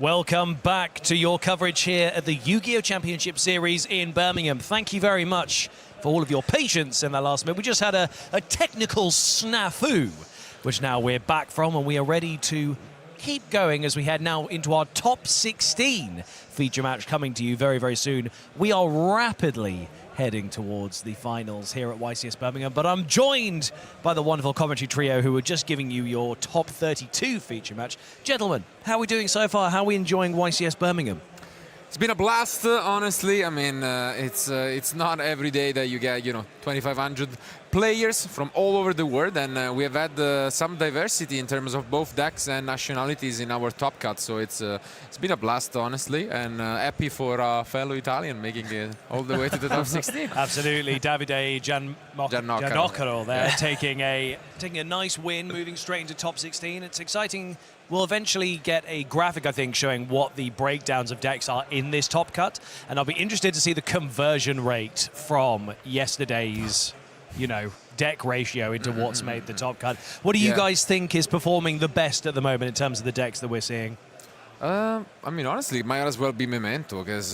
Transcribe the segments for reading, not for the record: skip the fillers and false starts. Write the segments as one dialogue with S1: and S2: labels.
S1: Welcome back to your coverage here at the Yu-Gi-Oh! Championship Series in Birmingham. Thank you very much for all of your patience in that last minute. We just had a technical snafu, which now we're back from, and we are ready to keep going as we head now into our top 16 feature match coming to you very, very soon. We are rapidly heading towards the finals here at YCS Birmingham, but I'm joined by the wonderful commentary trio who are just giving you your top 32 feature match. Gentlemen, how are we doing so far? How are we enjoying YCS Birmingham?
S2: It's been a blast, honestly. I mean, it's not every day that you get, 2,500 players from all over the world, and we have had some diversity in terms of both decks and nationalities in our top cut. So it's been a blast, honestly, and happy for a fellow Italian making it all the way to the top 16.
S1: Absolutely, Davide Giannocaro there, taking a nice win, moving straight into top 16. It's exciting. We'll eventually get a graphic, I think, showing what the breakdowns of decks are in this top cut, and I'll be interested to see the conversion rate from yesterday's, deck ratio into what's made the top cut. What do you guys think is performing the best at the moment in terms of the decks that we're seeing?
S2: I mean, honestly, it might as well be Memento, because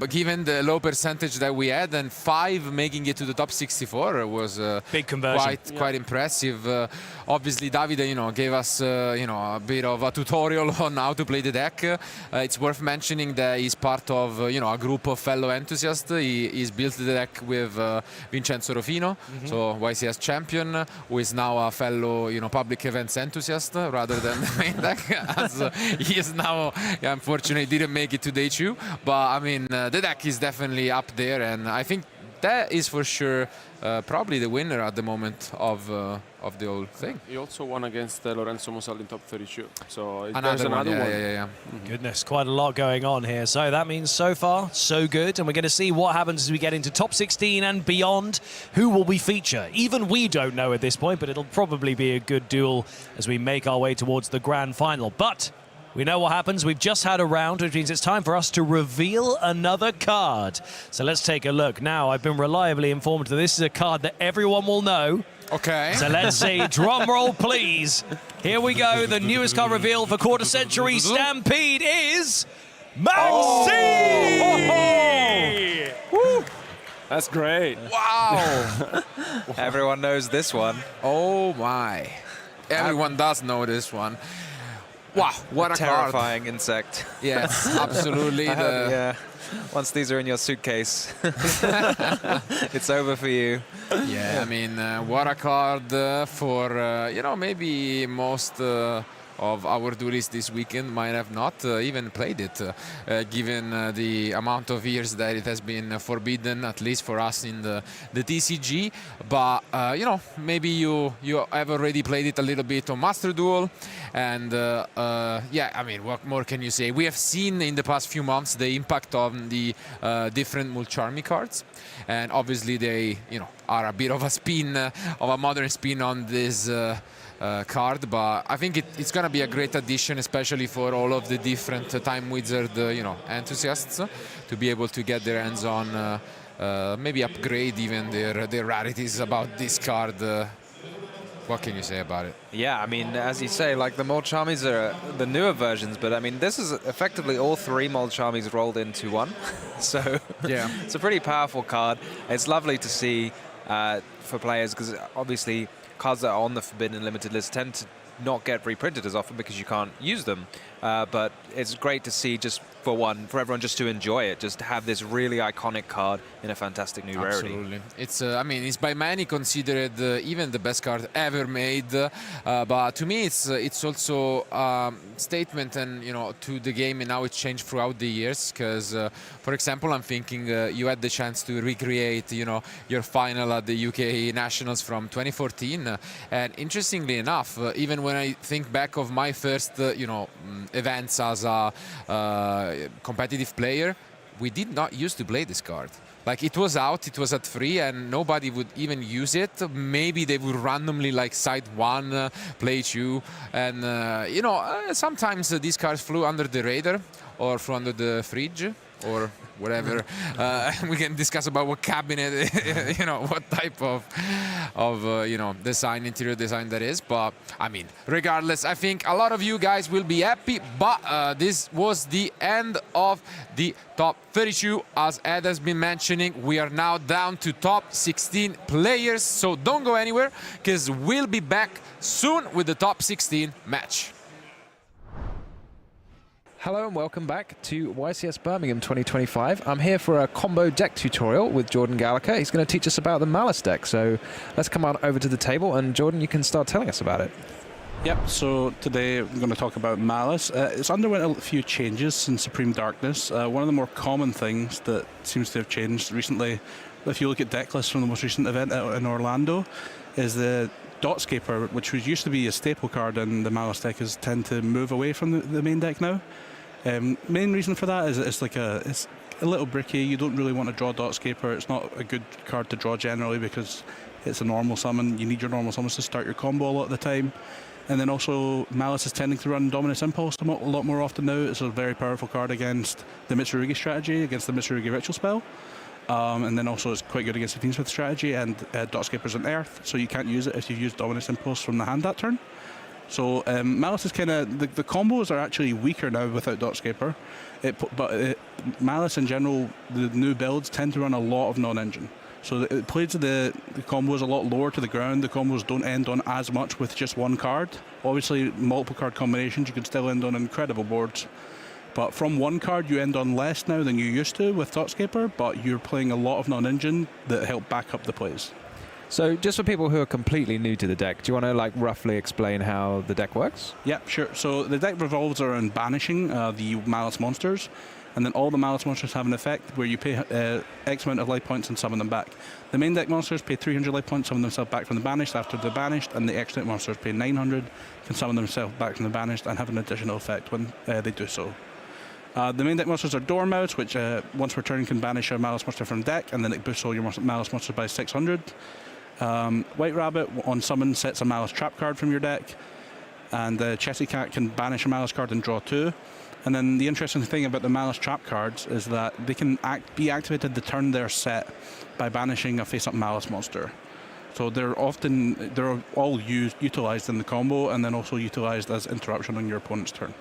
S2: given the low percentage that we had, and 5 making it to the top 64 was
S1: big conversion.
S2: Quite impressive. Obviously, Davide, gave us a bit of a tutorial on how to play the deck. It's worth mentioning that he's part of a group of fellow enthusiasts. He's built the deck with Vincenzo Rofino, so YCS champion, who is now a fellow public events enthusiast rather than the main deck, as he is now. Unfortunately, didn't make it to day 2, but I mean, the deck is definitely up there, and I think that is for sure probably the winner at the moment of the whole thing.
S3: He also won against Lorenzo Mosal in top 32, so
S2: there's another one.
S3: Yeah.
S1: Goodness, quite a lot going on here. So that means so far, so good, and we're going to see what happens as we get into top 16 and beyond. Who will we feature? Even we don't know at this point, but it'll probably be a good duel as we make our way towards the grand final. But we know what happens. We've just had a round, which means it's time for us to reveal another card. So let's take a look. Now, I've been reliably informed that this is a card that everyone will know.
S2: Okay.
S1: So let's see. Drum roll, please. Here we go. The newest card reveal for Quarter Century Stampede is Maxi!
S3: Oh. That's great.
S2: Wow.
S4: Everyone knows this one.
S2: Oh, my. Everyone does know this one. Wow, what a
S4: terrifying
S2: card.
S4: Insect.
S2: Yes, absolutely.
S4: Yeah. Once these are in your suitcase, it's over for you.
S2: Yeah, I mean, what a card for, maybe most of our duelists this weekend might have not even played it, given the amount of years that it has been forbidden, at least for us in the TCG. But, maybe you have already played it a little bit on Master Duel. And, yeah, I mean, what more can you say? We have seen in the past few months the impact on the different Mulcharmy cards. And obviously they, are a bit of a spin, of a modern spin on this card, but I think it's going to be a great addition, especially for all of the different Time Wizard, enthusiasts, to be able to get their hands on, maybe upgrade even their rarities about this card. What can you say about it?
S4: Yeah, I mean, as you say, like the Mulcharmies are the newer versions, but I mean, this is effectively all 3 Mulcharmies rolled into one. So yeah, it's a pretty powerful card. It's lovely to see for players, because obviously cards that are on the Forbidden Limited list tend to not get reprinted as often because you can't use them. But it's great to see, just for everyone just to enjoy it, just to have this really iconic card in a fantastic new rarity.
S2: Absolutely. It's, I mean, it's by many considered even the best card ever made. But to me, it's also a statement and, to the game and how it's changed throughout the years. Because, for example, I'm thinking you had the chance to recreate, your final at the UK Nationals from 2014. And interestingly enough, even when I think back of my first, events as a competitive player, we did not used to play this card. Like, it was out, it was at free, and nobody would even use it. Maybe they would randomly, like, side 1, play 2, and sometimes these cards flew under the radar or flew under the fridge or whatever. We can discuss about what cabinet, you know, what type of you know, design, interior design that is. But I mean, regardless, I think a lot of you guys will be happy. But this was the end of the top 32. As Ed has been mentioning, we are now down to top 16 players. So don't go anywhere, because we'll be back soon with the top 16 match.
S4: Hello and welcome back to YCS Birmingham 2025. I'm here for a combo deck tutorial with Jordan Gallagher. He's going to teach us about the Maliss deck. So let's come on over to the table, and Jordan, you can start telling us about it.
S5: Yep, so today we're going to talk about Maliss. It's underwent a few changes since Supreme Darkness. One of the more common things that seems to have changed recently, if you look at deck lists from the most recent event in Orlando, is the Dotscaper, which used to be a staple card in the Maliss deck, is tend to move away from the main deck now. Main reason for that is it's a little bricky. You don't really want to draw Dotscaper. It's not a good card to draw generally because it's a normal summon. You need your normal summons to start your combo a lot of the time. And then also Maliss is tending to run Dominus Impulse a lot more often now. It's a very powerful card against the Mitsurugi strategy, against the Mitsurugi Ritual spell. And then also it's quite good against the Fiendsmith strategy, and Dotscaper's an Earth, so you can't use it if you've used Dominus Impulse from the hand that turn. So Maliss is kind of, the combos are actually weaker now without Dotscaper, but Maliss in general, the new builds tend to run a lot of non-engine. So it plays the combos a lot lower to the ground. The combos don't end on as much with just one card. Obviously, multiple card combinations, you can still end on incredible boards. But from one card, you end on less now than you used to with Dotscaper, but you're playing a lot of non-engine that help back up the plays.
S4: So just for people who are completely new to the deck, do you want to like roughly explain how the deck works?
S5: Yeah, sure. So the deck revolves around banishing the Maliss monsters, and then all the Maliss monsters have an effect where you pay X amount of life points and summon them back. The main deck monsters pay 300 life points, summon themselves back from the banished after they're banished, and the extra deck monsters pay 900, can summon themselves back from the banished and have an additional effect when they do so. The main deck monsters are Dormouse, which once per turn can banish a Maliss monster from deck, and then it boosts all your Maliss monsters by 600. White Rabbit on summon sets a Maliss trap card from your deck, and Chessy Cat can banish a Maliss card and draw 2. And then the interesting thing about the Maliss trap cards is that they can be activated the turn they're set by banishing a face-up Maliss monster. So they're all utilized in the combo, and then also utilized as interruption on your opponent's turn.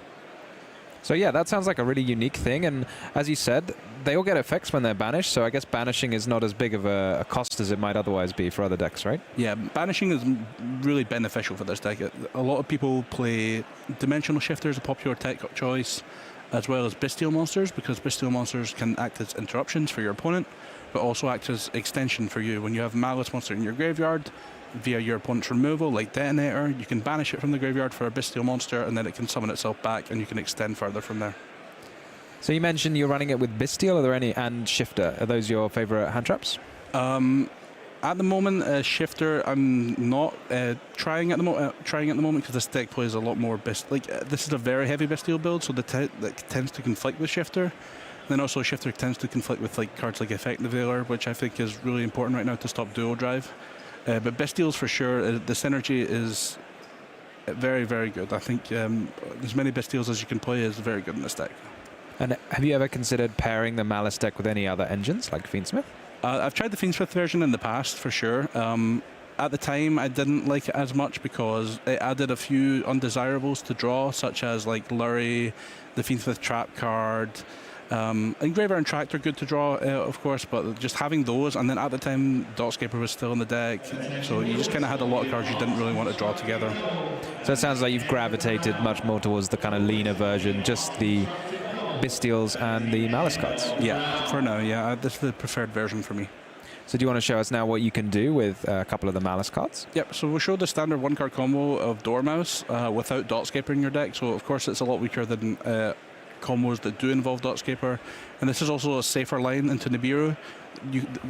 S4: So yeah, that sounds like a really unique thing, and as you said, they all get effects when they're banished, so I guess banishing is not as big of a cost as it might otherwise be for other decks, right?
S5: Yeah, banishing is really beneficial for this deck. A lot of people play Dimensional Shifter as a popular tech choice, as well as Bestial Monsters, because Bestial Monsters can act as interruptions for your opponent, but also act as extension for you. When you have a Maliss monster in your graveyard, via your opponent's removal, like Detonator, you can banish it from the graveyard for a Bestial monster, and then it can summon itself back, and you can extend further from there.
S4: So you mentioned you're running it with Bestial. Are there any, and Shifter? Are those your favorite hand traps?
S5: At the moment, Shifter, I'm not trying at the moment because this deck plays a lot more this is a very heavy Bestial build, so that tends to conflict with Shifter. Then also Shifter tends to conflict with cards like Effective Veiler, which I think is really important right now to stop dual drive. But Bestials for sure, the synergy is very, very good. I think as many Bestials as you can play is very good in this deck.
S4: And have you ever considered pairing the Maliss deck with any other engines, like Fiendsmith?
S5: I've tried the Fiendsmith version in the past, for sure. At the time, I didn't like it as much because it added a few undesirables to draw, such as like Lurry, the Fiendsmith trap card. Engraver and Tract are good to draw, of course, but just having those, and then at the time Dotscaper was still in the deck, so you just kind of had a lot of cards you didn't really want to draw together.
S4: So it sounds like you've gravitated much more towards the kind of leaner version, just the Bestials and the Maliss cards.
S5: Yeah, for now, yeah, this is the preferred version for me.
S4: So do you want to show us now what you can do with a couple of the Maliss cards?
S5: Yep, so we'll show the standard one-card combo of Dormouse without Dotscaper in your deck, so of course it's a lot weaker than combos that do involve Dotscaper, and this is also a safer line into Nibiru.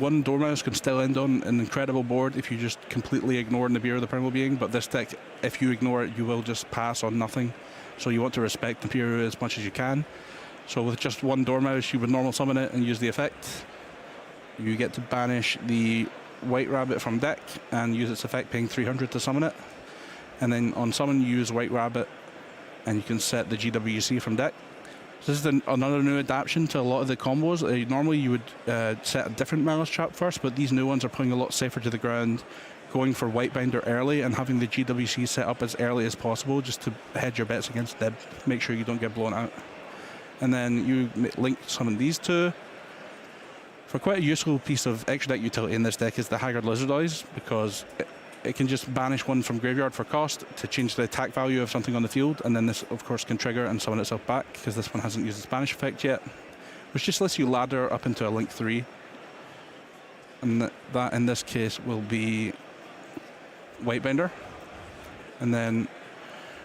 S5: One Dormouse can still end on an incredible board if you just completely ignore Nibiru, the Primal Being, but this deck, if you ignore it, you will just pass on nothing. So you want to respect Nibiru as much as you can. So with just one Dormouse, you would normal summon it and use the effect. You get to banish the White Rabbit from deck and use its effect, paying 300 to summon it. And then on summon, you use White Rabbit, and you can set the GWC from deck. So this is another new adaptation to a lot of the combos. Normally you would set a different Maliss trap first, but these new ones are putting a lot safer to the ground, going for Whitebinder early and having the GWC set up as early as possible just to hedge your bets against Dib, make sure you don't get blown out. And then you link summon these two. For quite a useful piece of extra deck utility in this deck is the Haggard Lizard Eyes, because it can just banish one from graveyard for cost to change the attack value of something on the field, and then this of course can trigger and summon itself back, because this one hasn't used its banish effect yet, which just lets you ladder up into a link 3. And that in this case will be Whitebinder. And then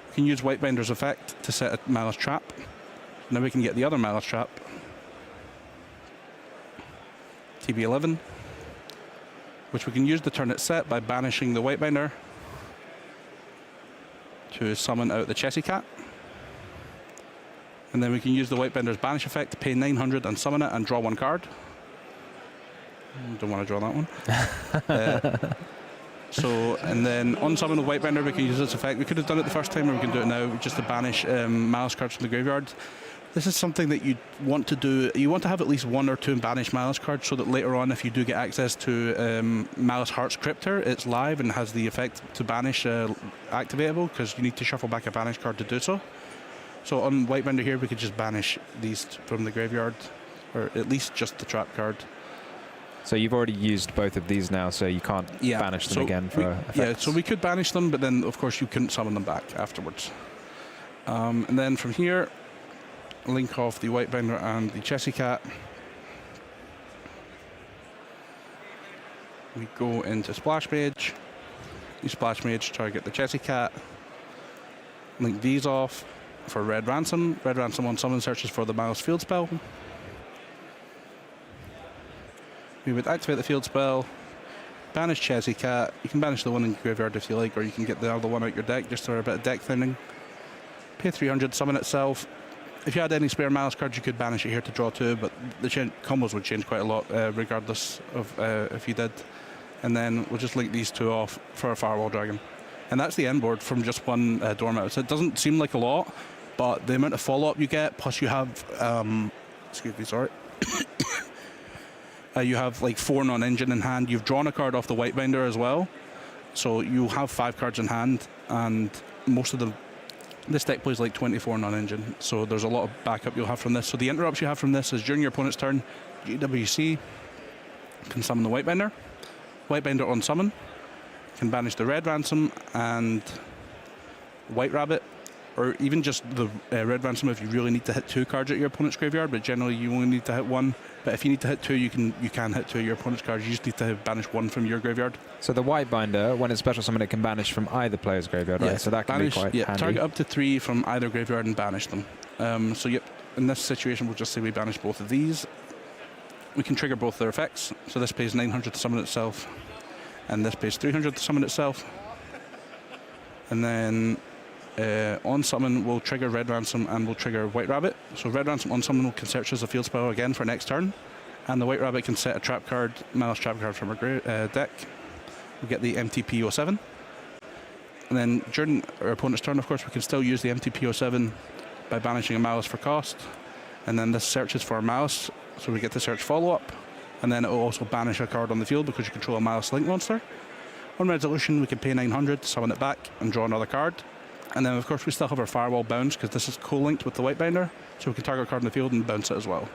S5: we can use Whitebinder's effect to set a Maliss trap. Now we can get the other Maliss trap, TB11, which we can use the turn it's set by banishing the Whitebinder to summon out the Chessy Cat. And then we can use the Whitebinder's banish effect to pay 900 and summon it and draw 1 card. Don't want to draw that one. And then on summon the Whitebinder, we can use this effect. We could have done it the first time, or we can do it now just to banish Maliss cards from the graveyard. This is something that you want to do. You want to have at least 1 or 2 banished Maliss cards, so that later on, if you do get access to Maliss Heart's Cryptor, it's live and has the effect to banish activatable, because you need to shuffle back a banished card to do so. So on Whitebinder here, we could just banish these from the graveyard, or at least just the trap card.
S4: So you've already used both of these now, so you can't banish them again for effects.
S5: Yeah, so we could banish them, but then of course you couldn't summon them back afterwards. And then from here, link off the Whitebinder and the Chessy Cat. We go into Splash Mage. You Splash Mage, target the Chessy Cat. Link these off for Red Ransom. Red Ransom on summon searches for the Maliss field spell. We would activate the field spell, banish Chessy Cat. You can banish the one in graveyard if you like, or you can get the other one out your deck just for a bit of deck thinning. Pay 300, summon itself. If you had any spare Maliss cards, you could banish it here to draw 2, but the combos would change quite a lot regardless of if you did. And then we'll just link these 2 off for a Firewall Dragon. And that's the end board from just one Dormouse. It doesn't seem like a lot, but the amount of follow-up you get, plus you have, excuse me, sorry. You have like 4 non-engine in hand. You've drawn a card off the Whitebinder as well. So you have 5 cards in hand, and most of them, this deck plays like 24 non-engine. So there's a lot of backup you'll have from this. So the interrupts you have from this is during your opponent's turn, GWC can summon the Whitebinder. Whitebinder on summon can banish the Red Ransom and White Rabbit, or even just the Red Ransom if you really need to hit 2 cards at your opponent's graveyard, but generally you only need to hit 1. But if you need to hit 2, you can hit 2 of your opponent's cards. You just need to banish 1 from your graveyard.
S4: So the Whitebinder, when it's special summon, it can banish from either player's graveyard, right? So that can be quite handy.
S5: Target up to 3 from either graveyard and banish them. So yep, in this situation, we'll just say we banish both of these. We can trigger both their effects. So this pays 900 to summon itself, and this pays 300 to summon itself. And then on summon, we'll trigger Red Ransom and we'll trigger White Rabbit. So Red Ransom on summon can search as a field spell again for next turn, and the White Rabbit can set a trap card, Maliss trap card from our deck. We get the MTP07. And then during our opponent's turn, of course, we can still use the MTP07 by banishing a Maliss for cost. And then this searches for a Maliss, so we get to search follow-up. And then it will also banish a card on the field because you control a Maliss Link monster. On resolution, we can pay 900 to summon it back and draw another card. And then, of course, we still have our Firewall bounce because this is co-linked with the Whitebinder, so we can target a card in the field and bounce it as well.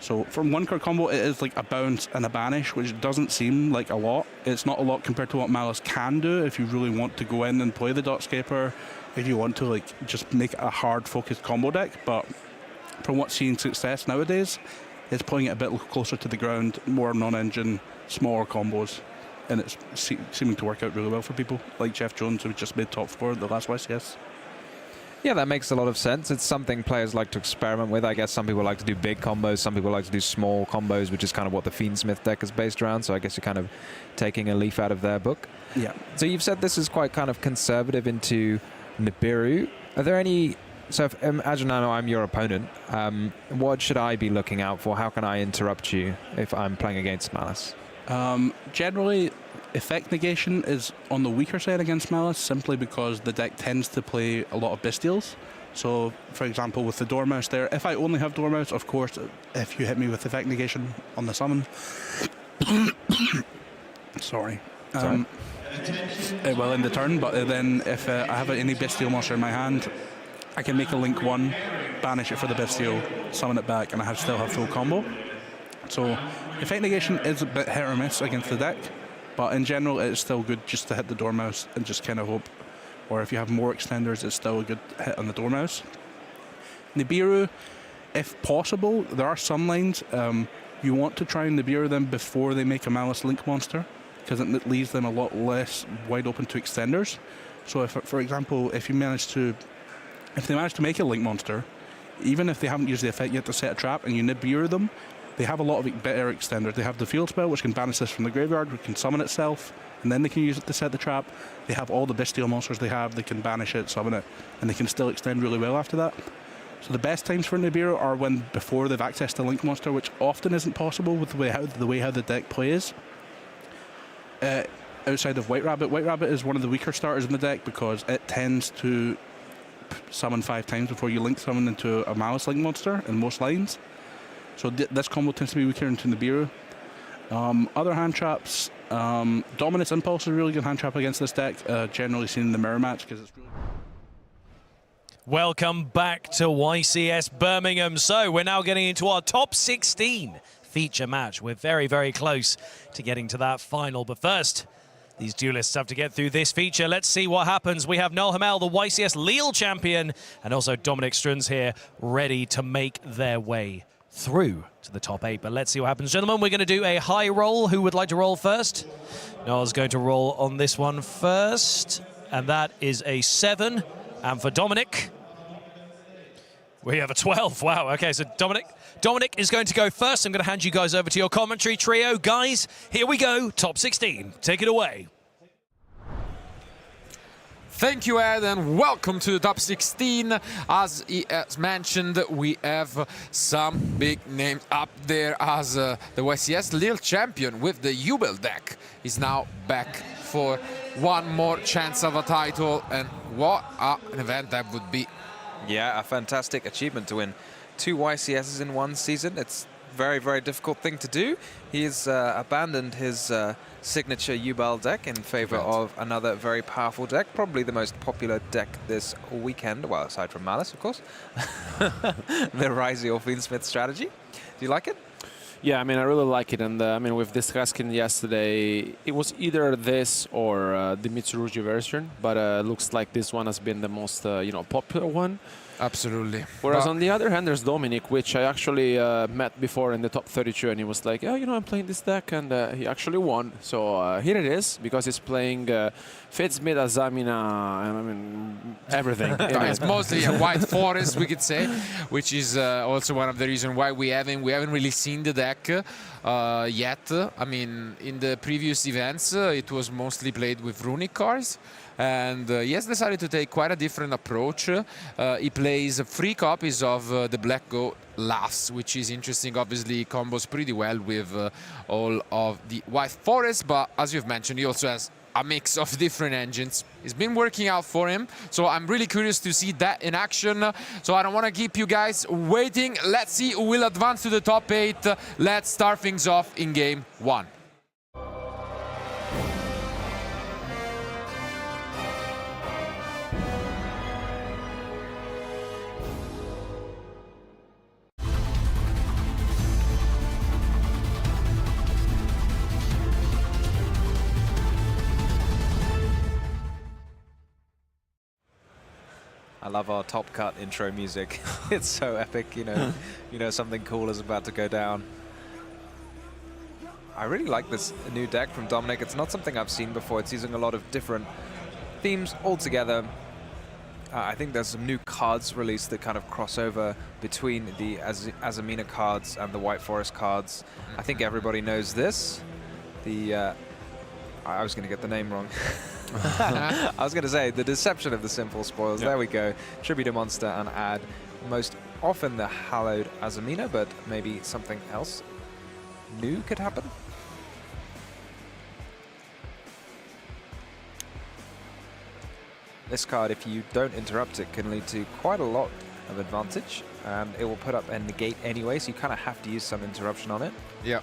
S5: So from 1 card combo, it is like a bounce and a banish, which doesn't seem like a lot. It's not a lot compared to what Maliss can do if you really want to go in and play the Dotscaper, if you want to like just make a hard-focused combo deck. But from what's seeing success nowadays, it's playing it a bit closer to the ground, more non-engine, smaller combos. And it's seeming to work out really well for people like Jeff Jones, who just made top 4 at the last YCS.
S4: Yeah, that makes a lot of sense. It's something players like to experiment with. I guess some people like to do big combos, some people like to do small combos, which is kind of what the Fiendsmith deck is based around. So I guess you're kind of taking a leaf out of their book.
S5: Yeah.
S4: So you've said this is quite kind of conservative into Nibiru. Are there any... So if, imagine I'm your opponent. What should I be looking out for? How can I interrupt you if I'm playing against Maliss?
S5: Generally, effect negation is on the weaker side against Maliss, simply because the deck tends to play a lot of Bestials. So, for example, with the Dormouse there, if I only have Dormouse, of course, if you hit me with effect negation on the summon, sorry. It will end the turn, but then if I have any Bestial monster in my hand, I can make a Link 1, banish it for the Bestial, summon it back, and I still have full combo. So, effect negation is a bit hit or miss against the deck, but in general, it's still good just to hit the Dormouse and just kind of hope. Or if you have more extenders, it's still a good hit on the Dormouse. Nibiru, if possible, there are some lines you want to try and Nibiru them before they make a Maliss Link monster, because it leaves them a lot less wide open to extenders. So if, for example, if they manage to make a Link monster, even if they haven't used the effect yet to set a trap and you Nibiru them, they have a lot of better extenders. They have the field spell, which can banish this from the graveyard, which can summon itself, and then they can use it to set the trap. They have all the Bestial monsters they can banish it, summon it, and they can still extend really well after that. So the best times for Nibiru are when before they've access to Link monster, which often isn't possible with the way how the deck plays. Outside of White Rabbit is one of the weaker starters in the deck because it tends to summon 5 times before you Link summon into a Maliss Link monster in most lines. So this combo tends to be weaker into Nibiru. Other hand traps, Dominic's Impulse is a really good hand trap against this deck, generally seen in the mirror match because it's really...
S1: Welcome back to YCS Birmingham. So we're now getting into our top 16 feature match. We're very, very close to getting to that final. But first, these duelists have to get through this feature. Let's see what happens. We have Noel Hamel, the YCS Lille champion, and also Dominic Struns here, ready to make their way through to the top 8. But let's see what happens. Gentlemen, we're going to do a high roll. Who would like to roll first? Noel's going to roll on this one first, and that is a 7. And for Dominic, we have a 12. Wow, okay, so Dominic is going to go first. I'm going to hand you guys over to your commentary trio. Guys, here we go, top 16. Take it away.
S2: Thank you, Ed, and welcome to the top 16. As he has mentioned, we have some big names up there as the YCS Lille champion with the Jubel deck is now back for one more chance of a title, and what an event that would be.
S4: Yeah, a fantastic achievement to win 2 YCSs in one season. It's a very, very difficult thing to do. He's abandoned his signature Jubel deck in favor of another very powerful deck, probably the most popular deck this weekend, well, aside from Maliss, of course. The Risey or Fiendsmith strategy. Do you like it?
S3: Yeah, I mean, I really like it, and I mean, with discussing yesterday, it was either this or the Mitsurugi version, but looks like this one has been the most, popular one.
S2: Absolutely.
S3: Whereas on the other hand, there's Dominic, which I actually met before in the top 32, and he was like, oh, I'm playing this deck, and he actually won. So here it is, because he's playing Fiendsmith, Azamina, and I mean, everything.
S2: It's mostly a White Forest, we could say, which is also one of the reasons why we haven't really seen the deck yet. I mean, in the previous events, it was mostly played with runic cards. And he has decided to take quite a different approach. He plays 3 copies of the Black Goat Lass, which is interesting. Obviously, combos pretty well with all of the White Forest. But as you've mentioned, he also has a mix of different engines. It's been working out for him. So I'm really curious to see that in action. So I don't want to keep you guys waiting. Let's see who will advance to the top 8. Let's start things off in game 1.
S4: I love our top cut intro music. It's so epic, you know something cool is about to go down. I really like this new deck from Dominic. It's not something I've seen before. It's using a lot of different themes all together. I think there's some new cards released that kind of cross over between the Azamina cards and the White Forest cards. I think everybody knows this. I was going to get the name wrong. I was going to say the Deception of the Simple Spoils. There we go. Tribute a monster and add most often the Hallowed Azamina, but maybe something else new could happen. this card, if you don't interrupt it, can lead to quite a lot of advantage, and it will put up a negate anyway, so you kind of have to use some interruption on it.
S2: Yeah.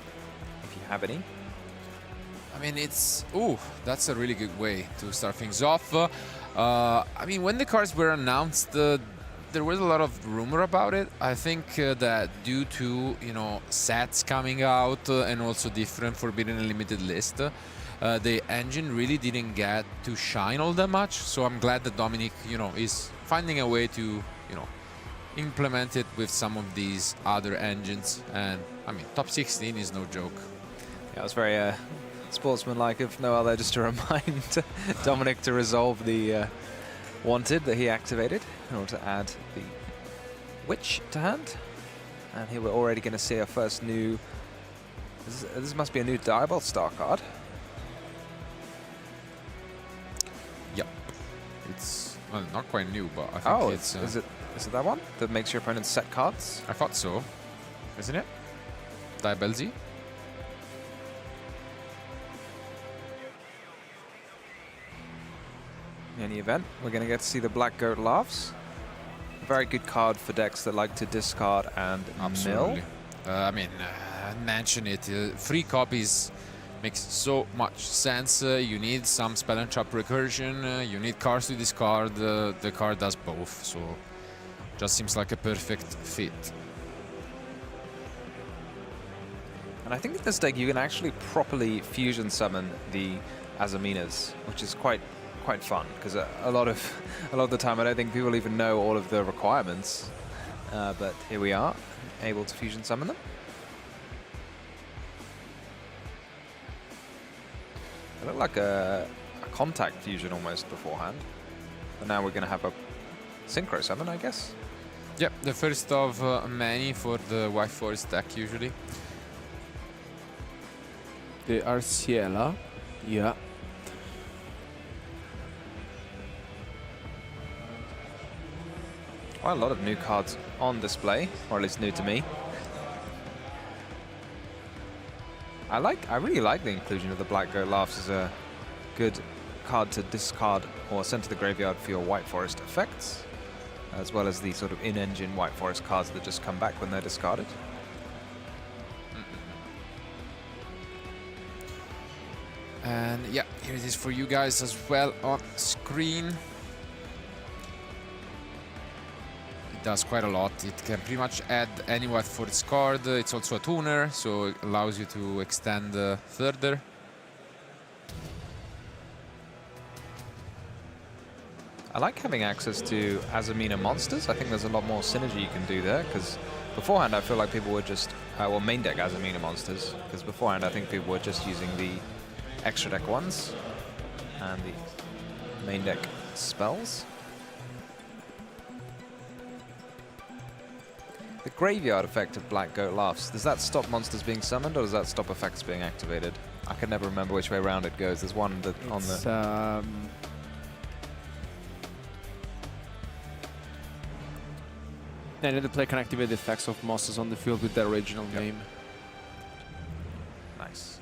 S4: If you have any.
S2: I mean, it's... Ooh, that's a really good way to start things off. I mean, when the cards were announced, there was a lot of rumor about it. I think that due to, you know, sets coming out and also different Forbidden and Limited list, the engine really didn't get to shine all that much. So I'm glad that Dominic, you know, is finding a way to, you know, implement it with some of these other engines. And I mean, top 16 is no joke.
S4: Yeah, it was very sportsmanlike, if no other, just to remind Dominic to resolve the wanted that he activated in order to add the Witch to hand. And here we're already going to see our first new... This must be a new Diabol Star card.
S2: Yep. It's well, not quite new, but I think it's...
S4: is it that one that makes your opponent set cards?
S2: I thought so. Isn't it? Diabol Z?
S4: In any event, we're going to get to see the Black Goat Laughs. A very good card for decks that like to discard and
S2: Absolutely.
S4: mill.
S2: I mean, mention it. 3 copies makes so much sense. You need some spell and trap recursion. You need cards to discard. The card does both, so just seems like a perfect fit.
S4: And I think in this deck you can actually properly fusion summon the Azaminas, which is quite fun, because a lot of the time I don't think people even know all of the requirements, but here we are, able to fusion summon them. They look like a contact fusion almost beforehand, but now we're going to have a synchro summon, I guess.
S2: Yep, the first of many for the White Forest deck usually.
S3: The Arciela, yeah.
S4: Quite a lot of new cards on display, or at least new to me. I really like the inclusion of the Black Goat Laughs as a good card to discard or send to the graveyard for your White Forest effects, as well as the sort of in-engine White Forest cards that just come back when they're discarded.
S2: And yeah, here it is for you guys as well on screen. It does quite a lot. It can pretty much add any White Forest card. It's also a tuner, so it allows you to extend further.
S4: I like having access to Azamina monsters. I think there's a lot more synergy you can do there, because beforehand I feel like people were just, well, main deck Azamina monsters, because beforehand I think people were just using the extra deck ones and the main deck spells. The graveyard effect of Black Goat Laughs, does that stop monsters being summoned, or does that stop effects being activated? I can never remember which way around it goes. There's one that on the...
S3: And then the player can activate the effects of monsters on the field with their original name.
S4: Nice.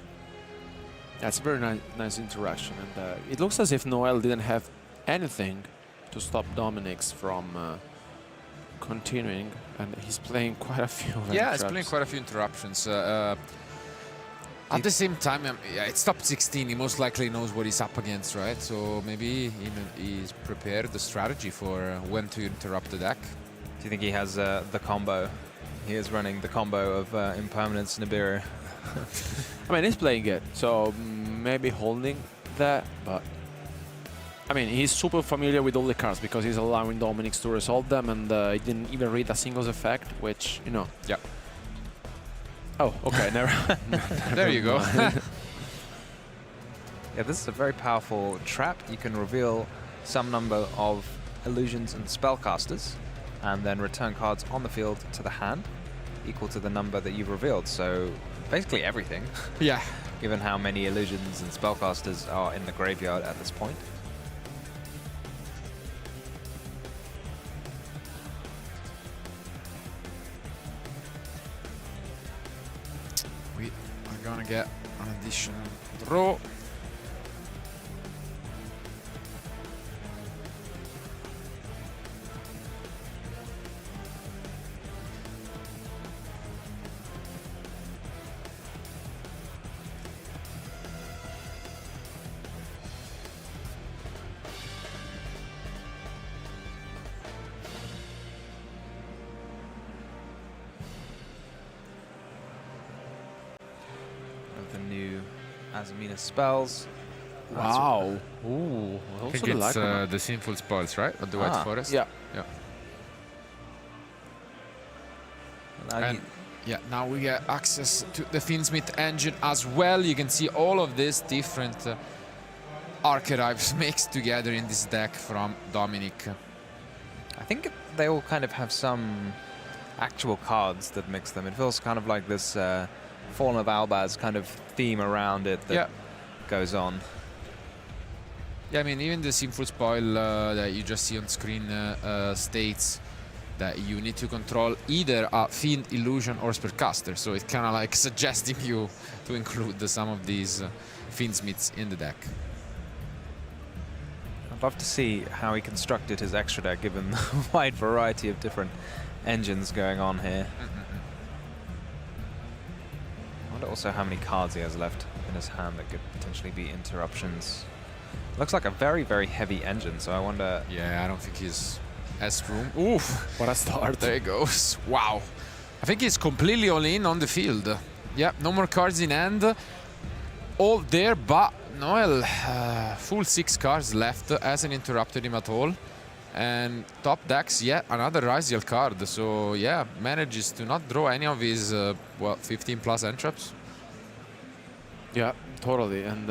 S3: That's a very nice interaction, and it looks as if Noel didn't have anything to stop Dominic's from continuing, and he's playing quite a few.
S2: Yeah, he's playing quite a few interruptions. At the same time, yeah, it's top 16. He most likely knows what he's up against, right? So maybe he's prepared the strategy for when to interrupt the deck.
S4: Do you think he has the combo? He is running the combo of Impermanence Nibiru.
S3: I mean, he's playing it, so maybe holding that, but I mean, he's super familiar with all the cards because he's allowing Dominic to resolve them, and he didn't even read a singles effect, which, you know.
S2: Yeah.
S3: Oh, okay, never.
S2: There you go.
S4: Yeah, this is a very powerful trap. You can reveal some number of illusions and spellcasters, and then return cards on the field to the hand equal to the number that you've revealed. So basically everything.
S2: Yeah.
S4: Given how many illusions and spellcasters are in the graveyard at this point.
S2: We are gonna get an additional draw.
S4: the new Azamina spells.
S3: Wow.
S2: I
S3: Ooh, I
S2: think
S3: also
S2: it's
S3: like
S2: the Sinful Spoils, right? Of the White Forest.
S3: Yeah.
S2: Yeah.
S4: Now
S2: And yeah, now we get access to the Fiendsmith engine as well. You can see all of these different archetypes mixed together in this deck from Dominic.
S4: I think they all kind of have some actual cards that mix them. It feels kind of like this Fallen of Albaz kind of theme around it that goes on.
S2: Yeah, I mean, even the Sinful Spoil that you just see on screen states that you need to control either a Fiend, Illusion, or Spellcaster. So it's kind of like suggesting you to include some of these Fiendsmiths in the deck.
S4: I'd love to see how he constructed his extra deck, given the wide variety of different engines going on here. I wonder also how many cards he has left in his hand that could potentially be interruptions. Looks like a very, very heavy engine, so I wonder...
S2: Yeah, I don't think he's has room. Oof!
S3: What a start.
S2: There he goes. Wow. I think he's completely all in on the field. Yeah, no more cards in hand. All there, but Noel, full 6 cards left, hasn't interrupted him at all. And top decks, yet another Ryziel card. So yeah, manages to not draw any of his, 15 plus entraps.
S3: Yeah, totally. And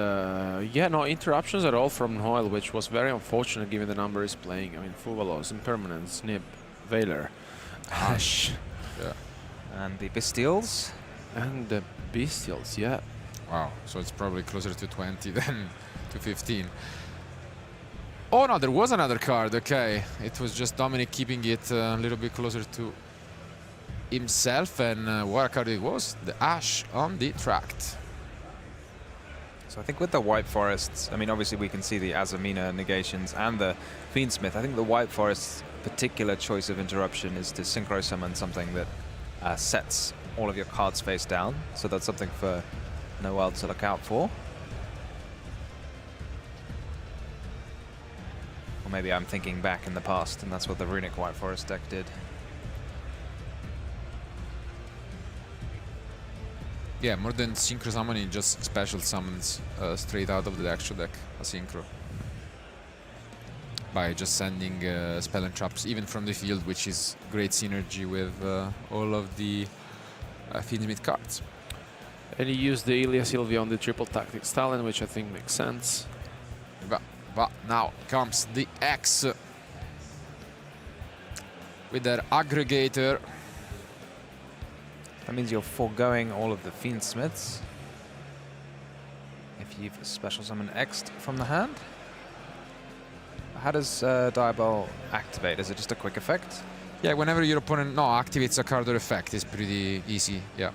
S3: yeah, no interruptions at all from Noel, which was very unfortunate given the number he's playing. I mean, Fuvalos, Impermanence, Nib, Veiler, Ash.
S2: Yeah.
S4: And the Bestials.
S3: And the Bestials, yeah.
S2: Wow, so it's probably closer to 20 than to 15. Oh no, there was another card, okay. It was just Dominic keeping it a little bit closer to himself, and what a card it was? The Ash on the Tract.
S4: So I think with the White Forests, I mean, obviously we can see the Azamina negations and the Fiendsmith. I think the White Forest's particular choice of interruption is to synchro summon something that sets all of your cards face down. So that's something for Noel to look out for. Or maybe I'm thinking back in the past and that's what the Runic White Forest deck did.
S2: Yeah, more than synchro summoning, just special summons straight out of the extra deck, a synchro. By just sending spell and traps even from the field, which is great synergy with all of the Fiendsmith cards.
S3: And he used the Ilya Sylvia on the triple tactic Stalin, which I think makes sense.
S2: But now comes the X with their aggregator.
S4: That means you're foregoing all of the Fiendsmiths if you've special summoned X'd from the hand. How does Diabol activate? Is it just a quick effect?
S2: Yeah, whenever your opponent activates a card or effect, it's pretty easy, yeah.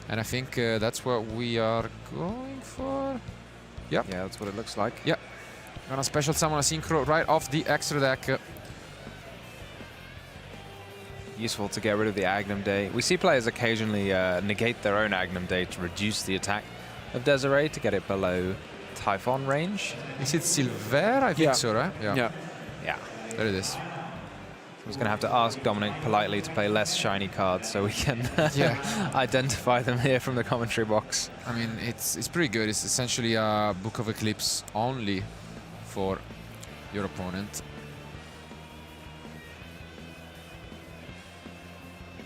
S2: And I think that's what we are going for. Yep.
S4: Yeah, that's what it looks like.
S2: Yep. Gonna special summon a synchro right off the extra deck.
S4: Useful to get rid of the Agnum Day. We see players occasionally negate their own Agnum Day to reduce the attack of Desiree to get it below Typhon range.
S2: Is it Silver? I think so, right?
S3: Yeah.
S4: Yeah.
S2: There it is.
S4: I was going to have to ask Dominic politely to play less shiny cards so we can identify them here from the commentary box.
S2: I mean, it's pretty good. It's essentially a Book of Eclipse only for your opponent.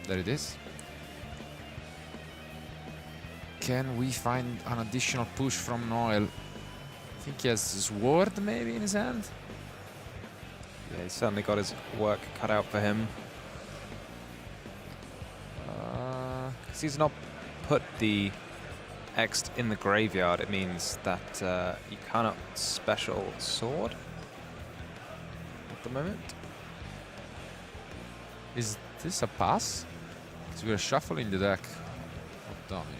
S2: There it is. Can we find an additional push from Noel? I think he has Sword maybe in his hand.
S4: Yeah, he's certainly got his work cut out for him. Because he's not put the X in the graveyard, it means that you cannot special sword at the moment.
S2: Is this a pass? Because we are shuffling the deck of Dominic.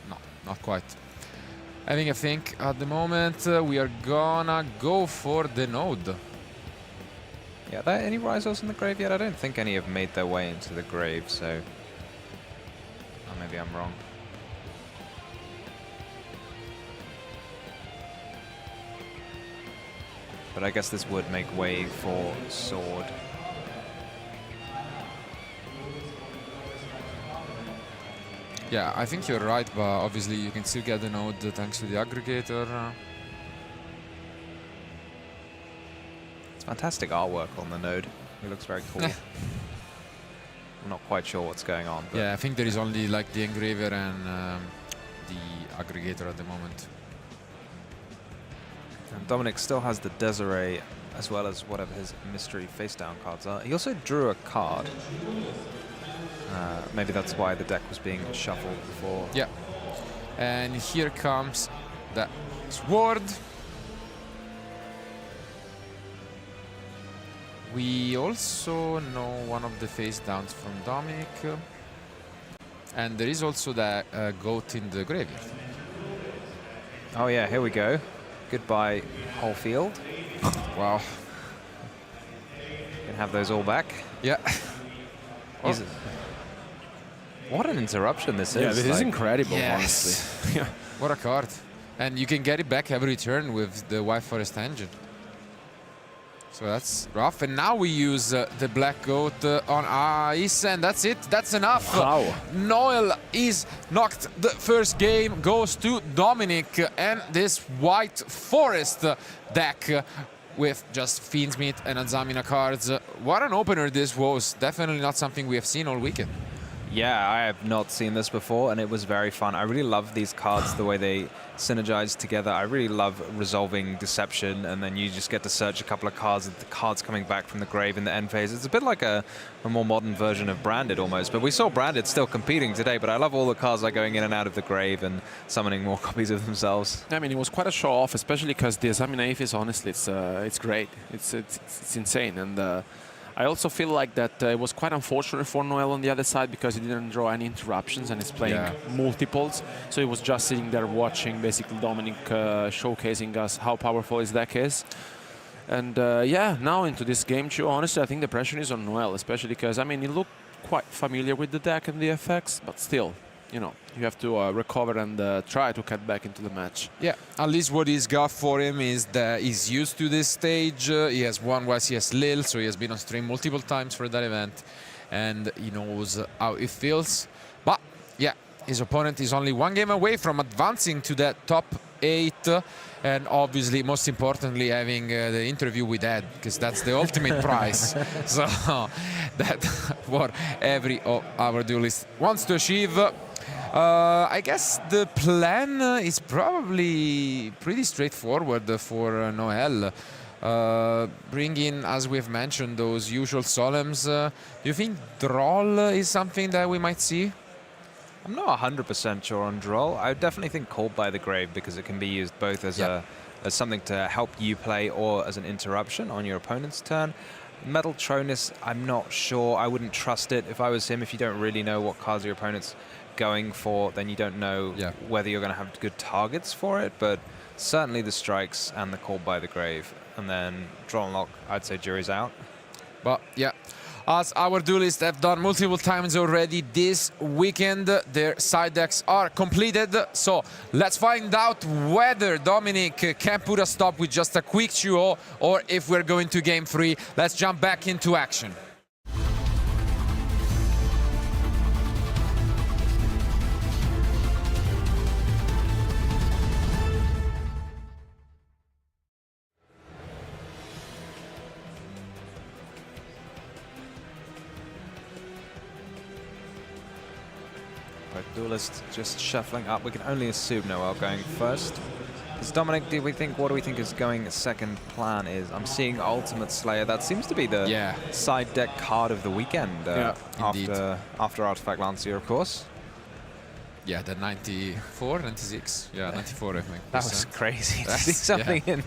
S2: No, not quite. I think at the moment we are gonna go for the node.
S4: Yeah, are there any Rizos in the grave yet? I don't think any have made their way into the grave, so... Or maybe I'm wrong. But I guess this would make way for sword.
S2: Yeah, I think you're right, but obviously you can still get the node thanks to the aggregator.
S4: It's fantastic artwork on the node. It looks very cool. I'm not quite sure what's going on. But
S2: Yeah, I think there is only like the engraver and the aggregator at the moment.
S4: And Dominic still has the Desiree as well as whatever his mystery face-down cards are. He also drew a card. Maybe that's why the deck was being shuffled before.
S2: Yeah. And here comes the sword. We also know one of the face downs from Dominic. And there is also the goat in the graveyard.
S4: Oh yeah, here we go. Goodbye, whole field.
S2: Wow.
S4: Can have those all back.
S2: Yeah.
S4: Jesus. What an interruption this is.
S3: Yeah, this is incredible,
S2: Yes.
S3: honestly.
S2: What a card. And you can get it back every turn with the White Forest engine. So that's rough. And now we use the Black Goat on ice, and that's it. That's enough.
S3: Wow.
S2: Noel is knocked. The first game goes to Dominic and this White Forest deck with just Fiendsmith and Azamina cards. What an opener this was. Definitely not something we have seen all weekend.
S4: Yeah, I have not seen this before, and it was very fun. I really love these cards, the way they synergize together. I really love resolving deception, and then you just get to search a couple of cards, and the cards coming back from the grave in the end phase. It's a bit like a more modern version of Branded almost, but we saw Branded still competing today, but I love all the cards like going in and out of the grave and summoning more copies of themselves.
S3: I mean, it was quite a show off, especially because the Examina is honestly, it's great. It's insane, and I also feel like that it was quite unfortunate for Noel on the other side because he didn't draw any interruptions and he's playing multiples. So he was just sitting there watching basically Dominic showcasing us how powerful his deck is. And yeah, now into this game too, honestly, I think the pressure is on Noel, especially because, I mean, he looked quite familiar with the deck and the effects, but still, you know, you have to recover and try to get back into the match.
S2: Yeah, at least what he's got for him is that he's used to this stage. He has won YCS Lille, so he has been on stream multiple times for that event, and he knows how it feels. But yeah, his opponent is only one game away from advancing to that top 8, and obviously, most importantly, having the interview with Ed, because that's the ultimate prize. So that what every of our duelist wants to achieve. I guess the plan is probably pretty straightforward for Noel. Bring in, as we've mentioned, those usual solemns. Do you think Droll is something that we might see?
S4: I'm not 100% sure on Droll. I definitely think Called by the Grave because it can be used both as as something to help you play or as an interruption on your opponent's turn. Metal Tronus, I'm not sure. I wouldn't trust it if I was him. If you don't really know what cards your opponent's going for, then you don't know whether you're going to have good targets for it. But certainly the strikes and the Called by the Grave. And then Draw and Lock, I'd say jury's out.
S2: But yeah, as our duelists have done multiple times already this weekend, their side decks are completed. So let's find out whether Dominic can put a stop with just a quick 2-0 or if we're going to game 3. Let's jump back into action.
S4: Duelist just shuffling up. We can only assume Noel going first. Is Dominic, what do we think is going second plan is? I'm seeing Ultimate Slayer. That seems to be the side deck card of the weekend after Artifact Lancier, of course.
S2: Yeah, the 94, 96. Yeah, 94, I think.
S4: That was crazy to see something in